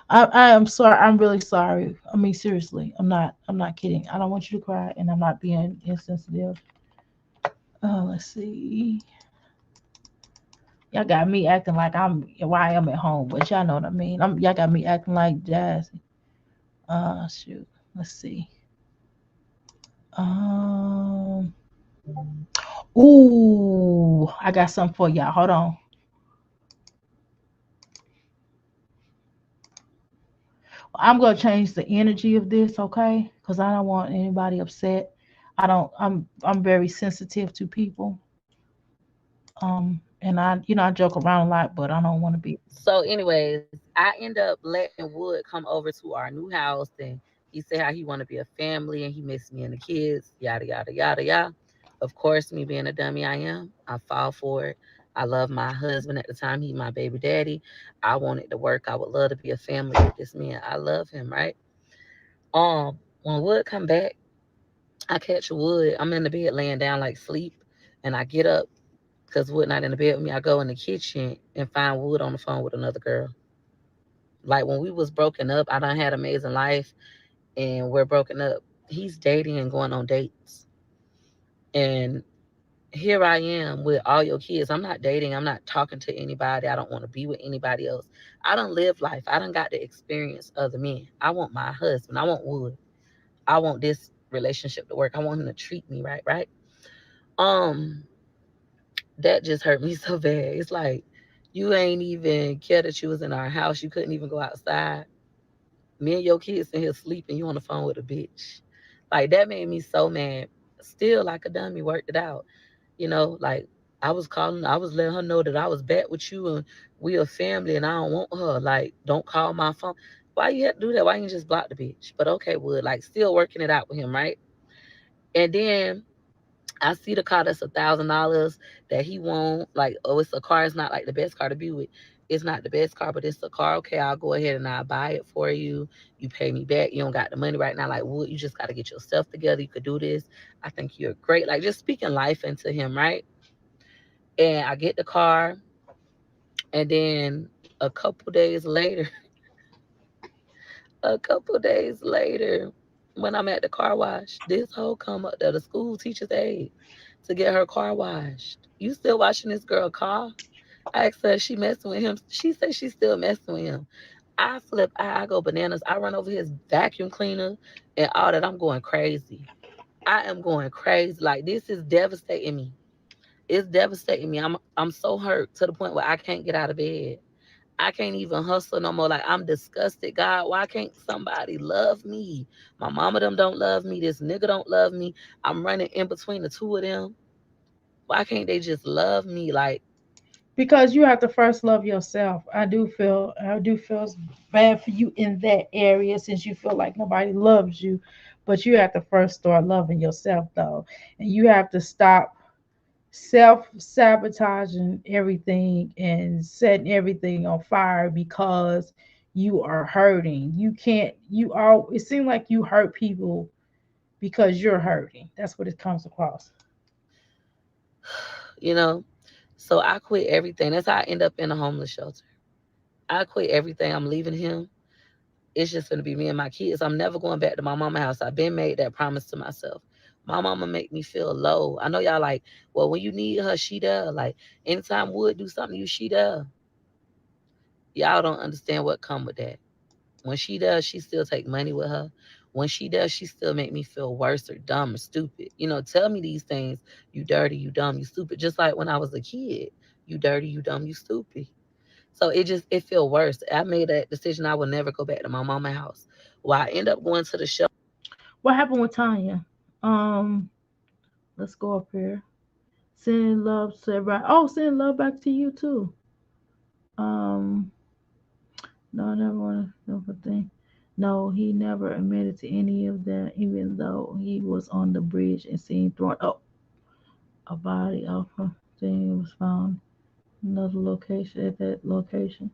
[SPEAKER 1] am sorry. I'm really sorry. I mean seriously. I'm not kidding. I don't want you to cry and I'm not being insensitive. Let's see. Y'all got me acting like I'm why I'm at home, but y'all know what I mean. Y'all got me acting like Jazzy. Shoot. Let's see. Um. Ooh, I got something for y'all. Hold on. I'm gonna change the energy of this, okay? Because I don't want anybody upset. I'm very sensitive to people. And I joke around a lot, but I don't want to be.
[SPEAKER 3] So, anyways, I end up letting Wood come over to our new house, and he said how he want to be a family, and he missed me and the kids, yada yada yada yada. Of course, me being a dummy I am, I fall for it. I love my husband at the time. He my baby daddy. I want it to work. I would love to be a family with this man. I love him, right? When Wood come back, I catch Wood. I'm in the bed laying down like sleep, and I get up because Wood not in the bed with me. I go in the kitchen and find Wood on the phone with another girl. Like when we was broken up, I done had amazing life, and we're broken up. He's dating and going on dates, and here I am with all your kids. I'm not dating. I'm not talking to anybody. I don't want to be with anybody else. I don't live life. I don't got the experience of the men. I want my husband. I want Wood. I want this relationship to work. I want him to treat me right, right? Um, that just hurt me so bad. It's like you ain't even care that you was in our house. You couldn't even go outside. Me and your kids in here sleeping. You on the phone with a bitch. Like that made me so mad. Still like a dummy, worked it out. Like I was calling, I was letting her know that I was back with you and we a family and I don't want her. Like, don't call my phone. Why you had to do that? Why you just block the bitch? But okay, Wood, like still working it out with him, right? And then I see the car that's $1,000 that he won't like. Oh, it's a car. It's not like the best car to be with. It's not the best car, but it's a car. Okay, I'll go ahead and I'll buy it for you. You pay me back. You don't got the money right now. Like, Wood, you just got to get yourself together. You could do this. I think you're great. Like, just speaking life into him, right? And I get the car, and then a couple days later, a couple days later, when I'm at the car wash, this hoe come up there, the school teacher's aide, to get her car washed. You still washing this girl car? I asked her, is she messing with him? She said she's still messing with him. I flip, I go bananas. I run over his vacuum cleaner and all that. I'm going crazy. I am going crazy. Like this is devastating me. It's devastating me. I'm so hurt to the point where I can't get out of bed. I can't even hustle no more. Like I'm disgusted. God, why can't somebody love me? My mama them don't love me. This nigga don't love me. I'm running in between the two of them. Why can't they just love me? Like,
[SPEAKER 1] Because you have to first love yourself. I do feel bad for you in that area since you feel like nobody loves you, but you have to first start loving yourself though, and you have to stop self sabotaging everything and setting everything on fire because you are hurting. You can't. You all. It seems like you hurt people because you're hurting. That's what it comes across.
[SPEAKER 3] you know, so I quit everything. That's how I end up in a homeless shelter. I quit everything. I'm leaving him. It's just gonna be me and my kids. I'm never going back to my mama house. I've been made that promise to myself. My mama make me feel low. I know y'all like, well, when you need her, she there. Like anytime Wood do something to you, she there. Y'all don't understand what come with that. When she does, she still take money with her. When she does, she still make me feel worse or dumb or stupid. Tell me these things. You dirty, you dumb, you stupid. Just like when I was a kid. You dirty, you dumb, you stupid. So it feel worse. I made that decision. I would never go back to my mama house. Well, I end up going to the show.
[SPEAKER 1] What happened with Tanya? Um, let's go up here. Sending love to everybody. Oh, sending love back to you too. Um, no, I never want to know the thing. No, he never admitted to any of that, even though he was on the bridge and seen thrown. Oh, a body of a thing was found another location at that location.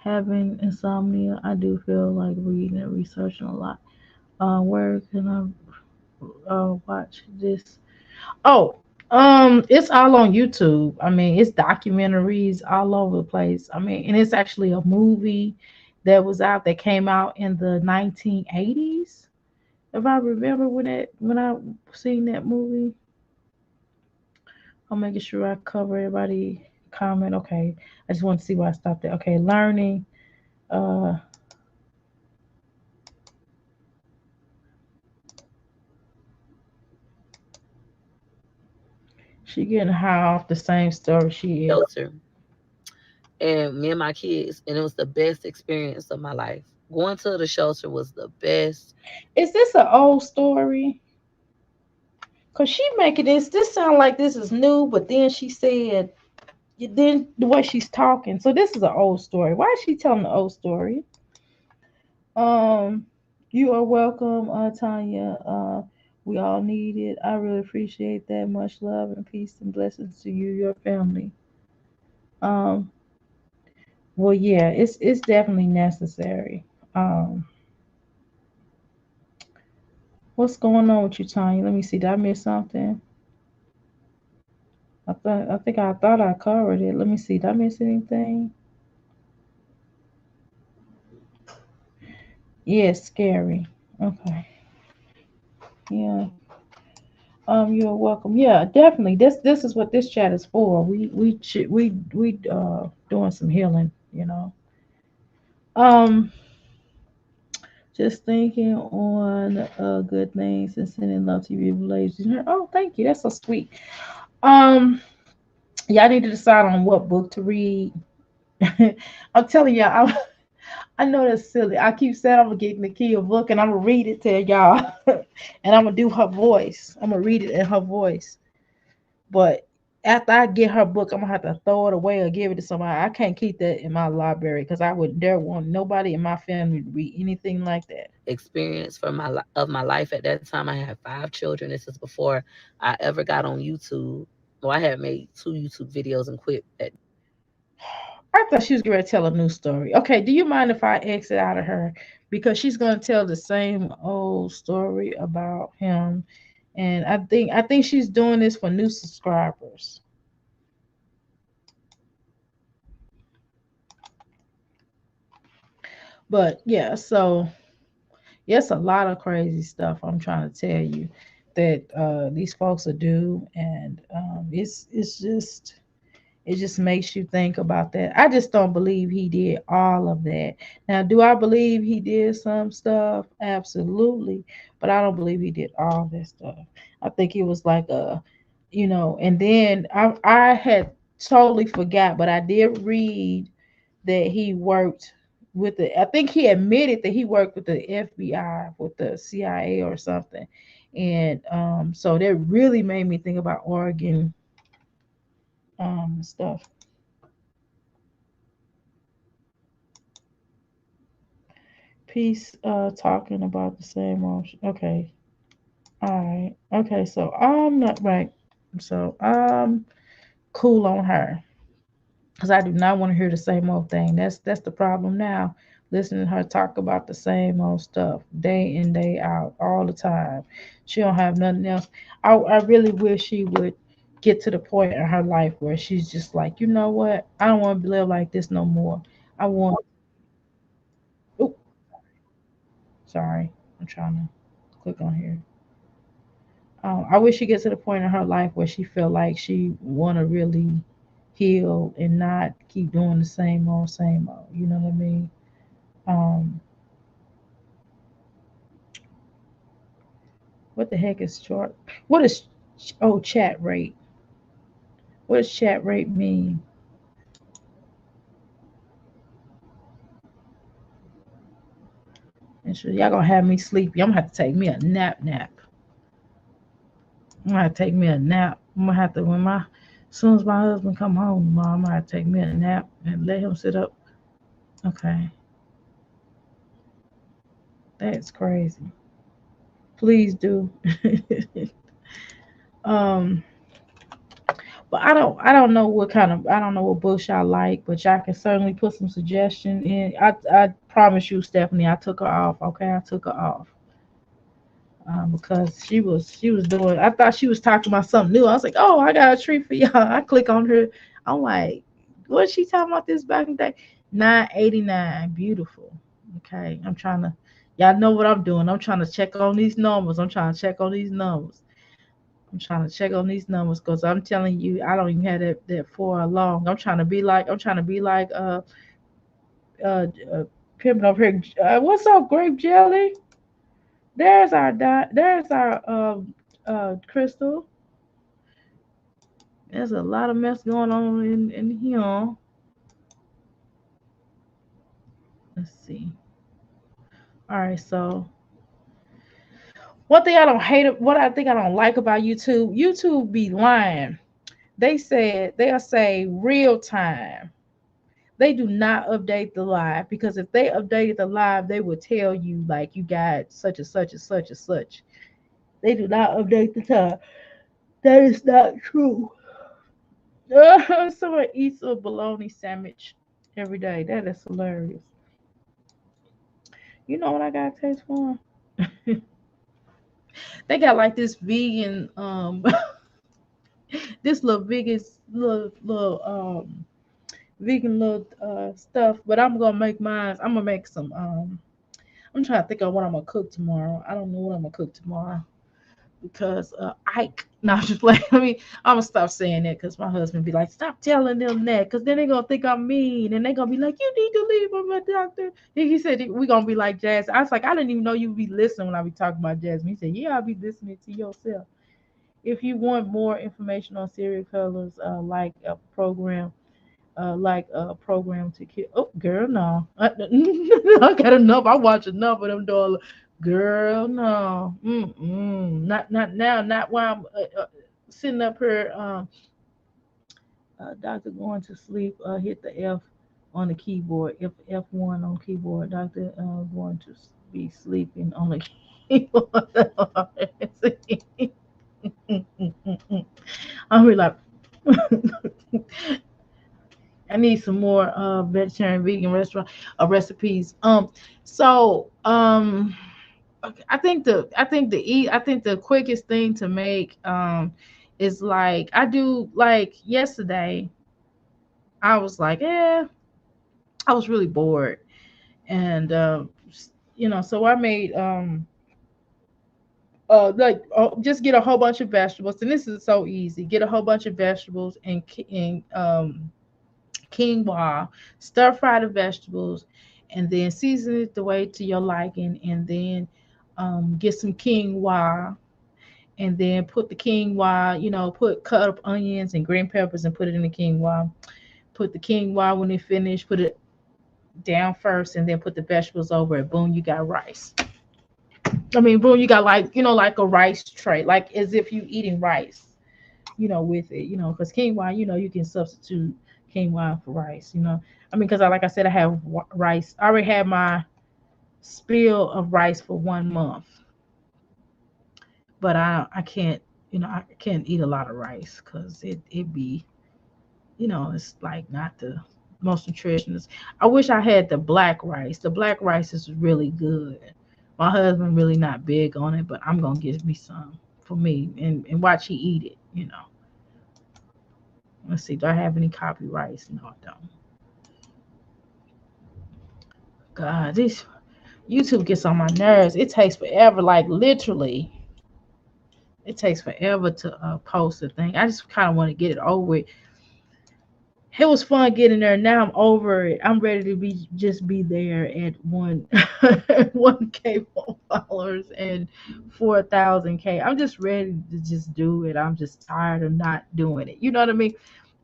[SPEAKER 1] Having insomnia, I do feel like reading and researching a lot. Where can I watch this? Oh, it's all on YouTube. I mean, it's documentaries all over the place. I mean, and it's actually a movie that came out in the 1980s. If I remember when I seen that movie, I'm making sure I cover everybody comment. Okay, I just want to see where I stopped at. Okay, learning. Uh, she getting high off the same story she is.
[SPEAKER 3] Shelter, and me and my kids, and it was the best experience of my life. Going to the shelter was the best.
[SPEAKER 1] Is this an old story? Cause she making this sound like this is new, but then she said then the way she's talking. So this is an old story. Why is she telling the old story? Um, you are welcome, Tanya. We all need it. I really appreciate that. Much love and peace and blessings to you, your family. Um, well, yeah, it's definitely necessary. Um, what's going on with you, Tanya? Let me see. Did I miss something? I thought I covered it. Let me see. Did I miss anything? Yeah, scary. Okay. Yeah. You're welcome. Yeah, definitely. This is what this chat is for. We doing some healing, you know. Um, just thinking on good things and sending love to you, ladies. Oh, thank you. That's so sweet. Um, y'all need to decide on what book to read. I'm telling y'all, I know that's silly. I keep saying I'm gonna get Nakia a book and I'm gonna read it to y'all, and I'm gonna do her voice. I'm gonna read it in her voice. But after I get her book, I'm gonna have to throw it away or give it to somebody. I can't keep that in my library because I would dare want nobody in my family to read anything like that.
[SPEAKER 3] Experience for of my life at that time. I had 5 children. This is before I ever got on YouTube. Well, I had made 2 YouTube videos and quit.
[SPEAKER 1] I thought she was going to tell a new story. Okay, do you mind if I exit out of her because she's going to tell the same old story about him, and I think she's doing this for new subscribers. But yeah, so yes, a lot of crazy stuff I'm trying to tell you that these folks are do, and it just makes you think about that. I just don't believe he did all of that. Now, do I believe he did some stuff? Absolutely, but I don't believe he did all that stuff. I think it was like and then I had totally forgot, but I did read that he worked with the. I think he admitted that he worked with the FBI, with the CIA or something, and so that really made me think about Oregon stuff. Peace, talking about the same old. Okay, all right. Okay, so I'm not right. So I'm cool on her because I do not want to hear the same old thing. That's the problem now. Listening to her talk about the same old stuff day in day out all the time. She don't have nothing else. I really wish she would get to the point in her life where she's just like, you know what? I don't want to live like this no more. I want. Oh, sorry. I'm trying to click on here. I wish she gets to the point in her life where she feel like she want to really heal and not keep doing the same old, same old. You know what I mean? Um, what the heck is short? What is chat rate? What does chat rate mean? And so y'all gonna have me sleepy. I'm gonna have to take me a nap. I'm gonna have to take me a nap. I'm gonna have to as soon as my husband come home tomorrow, I'm gonna have to take me a nap and let him sit up. Okay, that's crazy. Please do. um, but I don't know I don't know what books y'all like, but y'all can certainly put some suggestion in. I promise you, Stephanie, I took her off. Okay, I took her off. Because she was doing. I thought she was talking about something new. I was like, oh, I got a treat for y'all. I click on her. I'm like, what she talking about this back in the day? 989, beautiful. Okay, I'm trying to. Y'all know what I'm doing. I'm trying to check on these numbers. I'm trying to check on these numbers. I'm trying to check on these numbers because I'm telling you, I don't even have that far along. I'm trying to be like uh pimping over here. What's up, grape jelly? There's our Crystal. There's a lot of mess going on in here. Let's see. All right, so one thing I don't hate, what I think I don't like about YouTube, YouTube be lying. They said they'll say real time. They do not update the live because if they updated the live, they would tell you like you got such and such and such and such. They do not update the time. That is not true. Someone eats a bologna sandwich every day. That is hilarious. You know what I got to taste for? They got like this vegan, this little vegan, little vegan little stuff. But I'm gonna make mine. I'm gonna make some. I'm trying to think of what I'm gonna cook tomorrow. I don't know what I'm gonna cook tomorrow because Ike. No, I'm just like I'm gonna stop saying that because my husband be like, stop telling them that because then they gonna think I'm mean and they gonna be like, you need to leave him a doctor. He said we gonna be like Jazz. I was like, I didn't even know you would be listening when I be talking about Jasmine. He said, yeah, I'll be listening to yourself. If you want more information on serial killers, like a program to kill. Oh, girl, no. I got enough. I watch enough of them doing. Girl, no. Not now. Not while I'm sitting up here. Doctor going to sleep. Hit the F on the keyboard. F1 on keyboard. Doctor going to be sleeping on the keyboard. I'm be like. I need some more vegetarian vegan restaurant recipes. Okay, I think the quickest thing to make is like I do like yesterday I was like, I was really bored and so I made just get a whole bunch of vegetables and this is so easy. Get a whole bunch of vegetables and quinoa, stir fry the vegetables, and then season it the way to your liking, and then get some quinoa, and then put the quinoa, put cut up onions and green peppers and put it in the quinoa. Put the quinoa when it finished, put it down first, and then put the vegetables over it. Boom, you got rice. I mean, boom, you got like a rice tray, like as if you eating rice, with it, because quinoa, you can substitute quinoa for rice, I mean, because like I said, I have rice. I already had my spill of rice for 1 month, but I can't, I can't eat a lot of rice because it be, it's like not the most nutritious. I wish I had the black rice. The black rice is really good. My husband really not big on it, but I'm gonna get me some for me and watch he eat it. Let's see, do I have any copyrights? No, I don't. God, this YouTube gets on my nerves. It takes forever, like literally. It takes forever to post a thing. I just kind of want to get it over with. It was fun getting there. Now I'm over it. I'm ready to be there at 1K followers and 4,000K. I'm just ready to just do it. I'm just tired of not doing it. You know what I mean?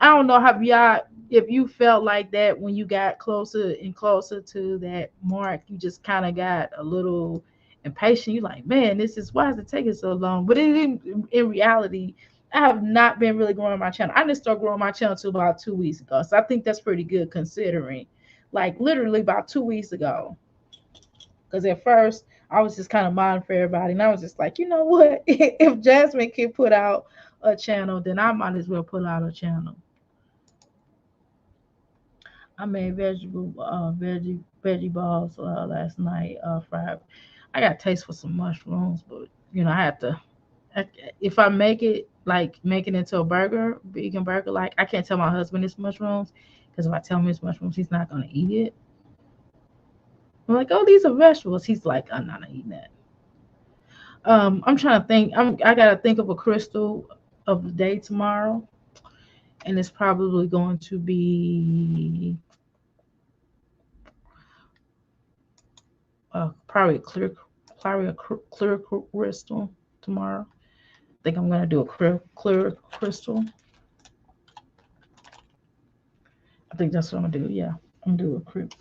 [SPEAKER 1] I don't know how y'all if you felt like that when you got closer and closer to that mark. You just kind of got a little impatient. You're like, man, this is why is it taking so long? But in reality, I have not been really growing my channel. I didn't start growing my channel till about 2 weeks ago. So I think that's pretty good considering. Like literally about 2 weeks ago. Because at first I was just kind of minding for everybody. And I was just like, you know what? If Jasmine can put out a channel, then I might as well put out a channel. I made veggie balls last night, fried. I got taste for some mushrooms, but I have to if I make it like make it into a burger, vegan burger, like I can't tell my husband it's mushrooms because if I tell him it's mushrooms, he's not gonna eat it. I'm like, oh, these are vegetables. He's like, I'm not eating that. I'm trying to think. I gotta think of a crystal of the day tomorrow, and it's probably going to be probably a clear crystal tomorrow. I think I'm gonna do a clear crystal. I think that's what I'm gonna do. Yeah, I'm gonna do a crypt.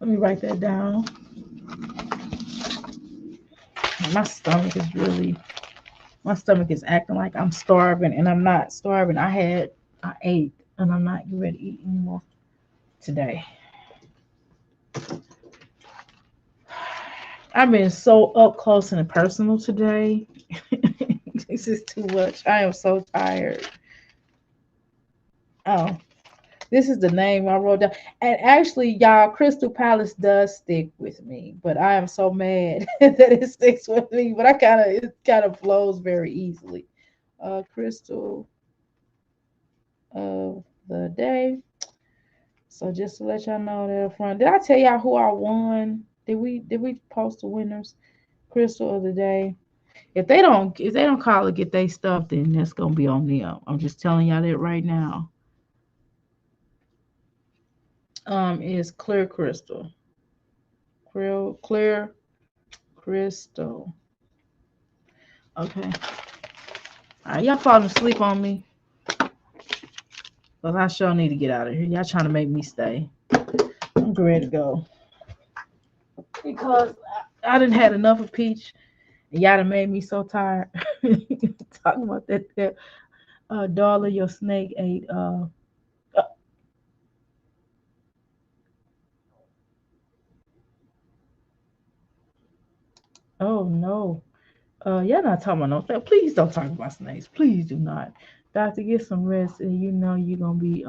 [SPEAKER 1] Let me write that down. My stomach is acting like I'm starving, and I'm not starving. I ate, and I'm not getting ready to eat anymore today. I've been so up close and personal today. This is too much. I am so tired. Oh, this is the name I wrote down. And actually, y'all, Crystal Palace does stick with me, but I am so mad that it sticks with me. But it kind of flows very easily. Crystal of the day. So just to let y'all know that up front, did I tell y'all who I won? Did we post the winners? Crystal of the day. If they don't call and get their stuff, then that's gonna be on them. I'm just telling y'all that right now. Is clear crystal. Clear crystal. Okay. All right, y'all falling asleep on me. Cause I sure need to get out of here. Y'all trying to make me stay. I'm ready to go. Because I didn't had enough of Peach. And y'all done made me so tired. Talking about that Darla, your snake ate uh, oh no. Y'all not talking about no snake. Please don't talk about snakes. Please do not. Doctor, get some rest, and you know you're gonna be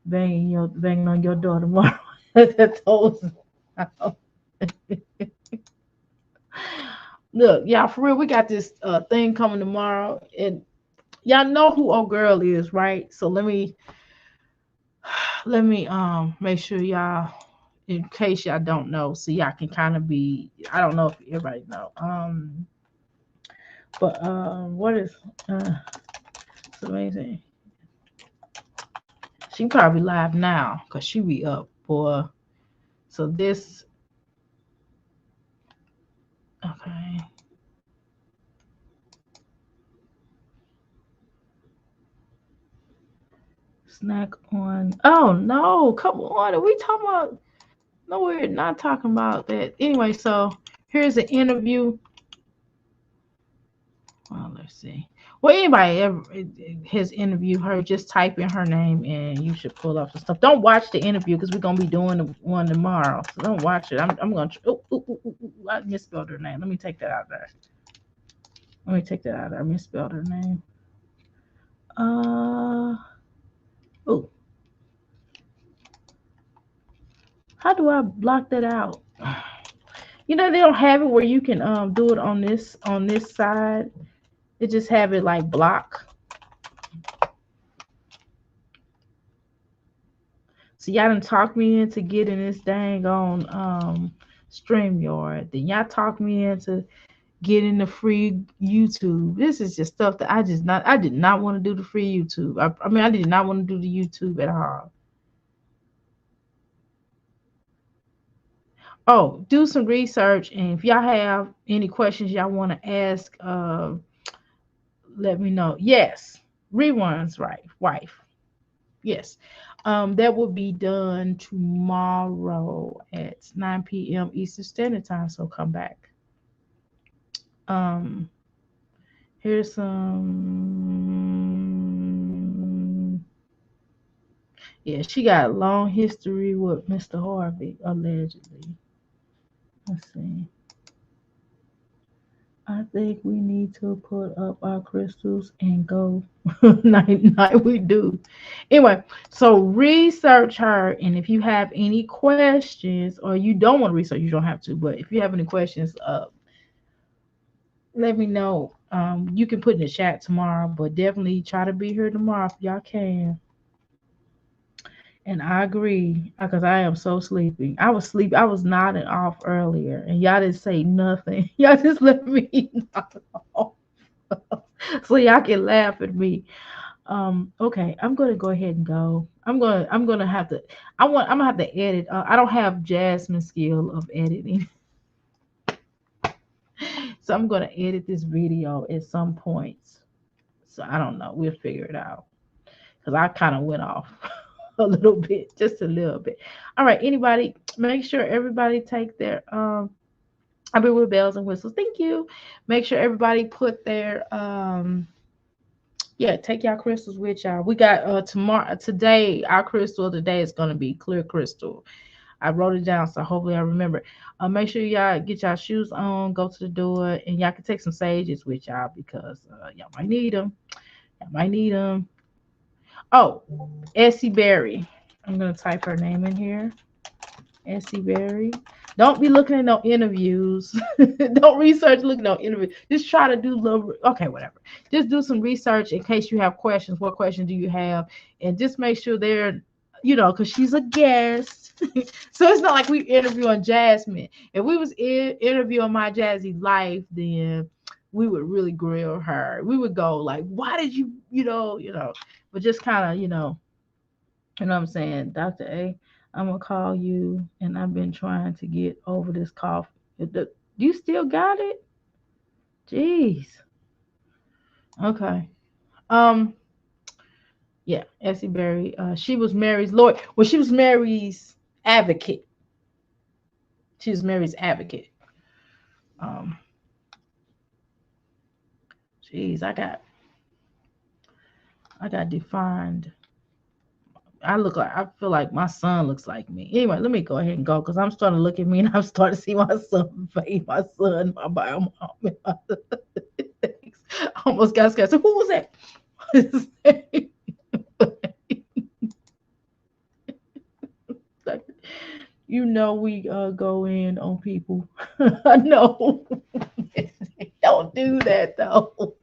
[SPEAKER 1] banging on your door tomorrow. That toes out. Look, y'all, for real, we got this thing coming tomorrow, and y'all know who old girl is, right? So let me make sure y'all, in case y'all don't know, so y'all can kind of be. I don't know if everybody know. But what is it's amazing. She probably live now because she be up, boy. So this, okay. Snack on. Oh no, come on. Are we talking about? No, we're not talking about that. Anyway, so here's an interview. Well, let's see. Well, anybody ever has interviewed her, just type in her name and you should pull up some stuff. Don't watch the interview because we're gonna be doing the one tomorrow. So don't watch it. I'm gonna. I misspelled her name. Let me take that out there. Let me take that out there. I misspelled her name. Uh oh. How do I block that out? You know they don't have it where you can do it on this side. It just have it like block. So y'all done talk me into getting this dang on StreamYard. Then y'all talk me into getting the free YouTube. This is just stuff that I did not want to do the free YouTube. I mean I did not want to do the YouTube at all. Oh, do some research, and if y'all have any questions y'all want to ask, let me know. Yes, Rerun's right, wife. Yes, that will be done tomorrow at 9 p.m. Eastern Standard Time. So come back. Um, here's some. Yeah, she got a long history with Mr. Harvey, allegedly. Let's see. I think we need to put up our crystals and go night night. We do. Anyway, so research her, and if you have any questions, or you don't want to research, you don't have to. But if you have any questions, let me know. You can put in the chat tomorrow, but definitely try to be here tomorrow if y'all can. And I agree because I am so sleepy. I was sleepy. I was nodding off earlier, and y'all didn't say nothing. Y'all just let me nod off so y'all can laugh at me. Okay, I'm gonna go ahead and go. I'm gonna have to. I'm gonna have to edit. I don't have Jasmine's skill of editing, so I'm gonna edit this video at some points. So I don't know. We'll figure it out because I kind of went off. a little bit, just a little bit. All right, anybody, make sure everybody take their I've been with bells and whistles. Thank you. Make sure everybody put their yeah, take y'all crystals with y'all. We got today, our crystal of the day is gonna be clear crystal. I wrote it down, so hopefully I remember. Make sure y'all get y'all shoes on, go to the door, and y'all can take some sages with y'all because y'all might need them. Y'all might need them. Oh, Essie Berry. I'm gonna type her name in here. Essie Berry. Don't be looking at no interviews. Don't research looking at no interviews. Just try to do little. Okay, whatever. Just do some research in case you have questions. What questions do you have? And just make sure they're, because she's a guest. So it's not like we interviewing Jasmine. If we was interviewing my Jazzy life, then we would really grill her. We would go like, why did you, but just kind of, what I'm saying, Dr. A, I'm gonna call you, and I've been trying to get over this cough. You still got it? Jeez. Okay. Yeah, Essie Berry. She was Mary's lawyer. Well, she was Mary's advocate. She was Mary's advocate. Jeez, I got defined. I feel like my son looks like me. Anyway, let me go ahead and go because I'm starting to look at me and I'm starting to see my son face, my son, my bio mom. I almost got scared. So who was that? We go in on people. No, don't do that though.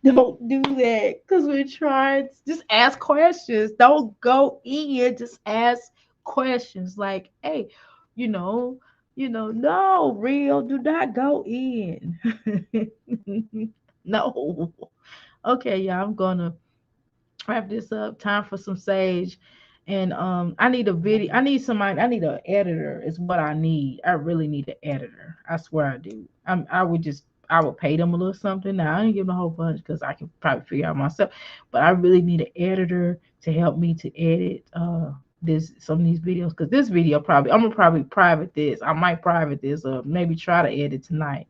[SPEAKER 1] Don't do that because we're trying to just ask questions. Don't go in, just ask questions like, hey, no, real, do not go in. No. Okay, yeah, I'm gonna wrap this up. Time for some sage. And I need a video. I need somebody. I need an editor. Is what I need. I really need an editor. I swear I do. I would pay them a little something. Now I ain't give them a whole bunch because I can probably figure out myself. But I really need an editor to help me to edit some of these videos. Because this video I'm gonna probably private this. I might private this or maybe try to edit tonight.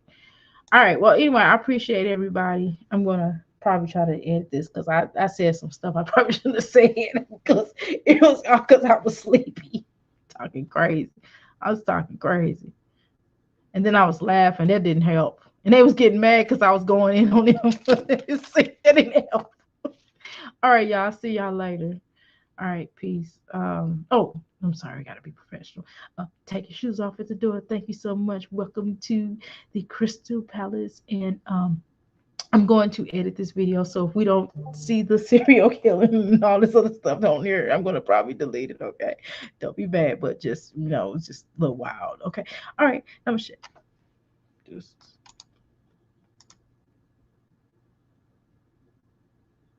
[SPEAKER 1] All right. Well, anyway, I appreciate everybody. I'm gonna probably try to edit this because I said some stuff I probably shouldn't have said because it was because I was sleepy, talking crazy. I was talking crazy, and then I was laughing. That didn't help, and they was getting mad because I was going in on them. That didn't help. All right, y'all. See y'all later. All right, peace. Oh, I'm sorry, I gotta be professional. Take your shoes off at the door. Thank you so much. Welcome to the Crystal Palace, and I'm going to edit this video, so if we don't see the serial killing and all this other stuff on here, I'm gonna probably delete it. Okay, don't be bad, but just it's just a little wild. Okay, all right, I'm shit. Deuces.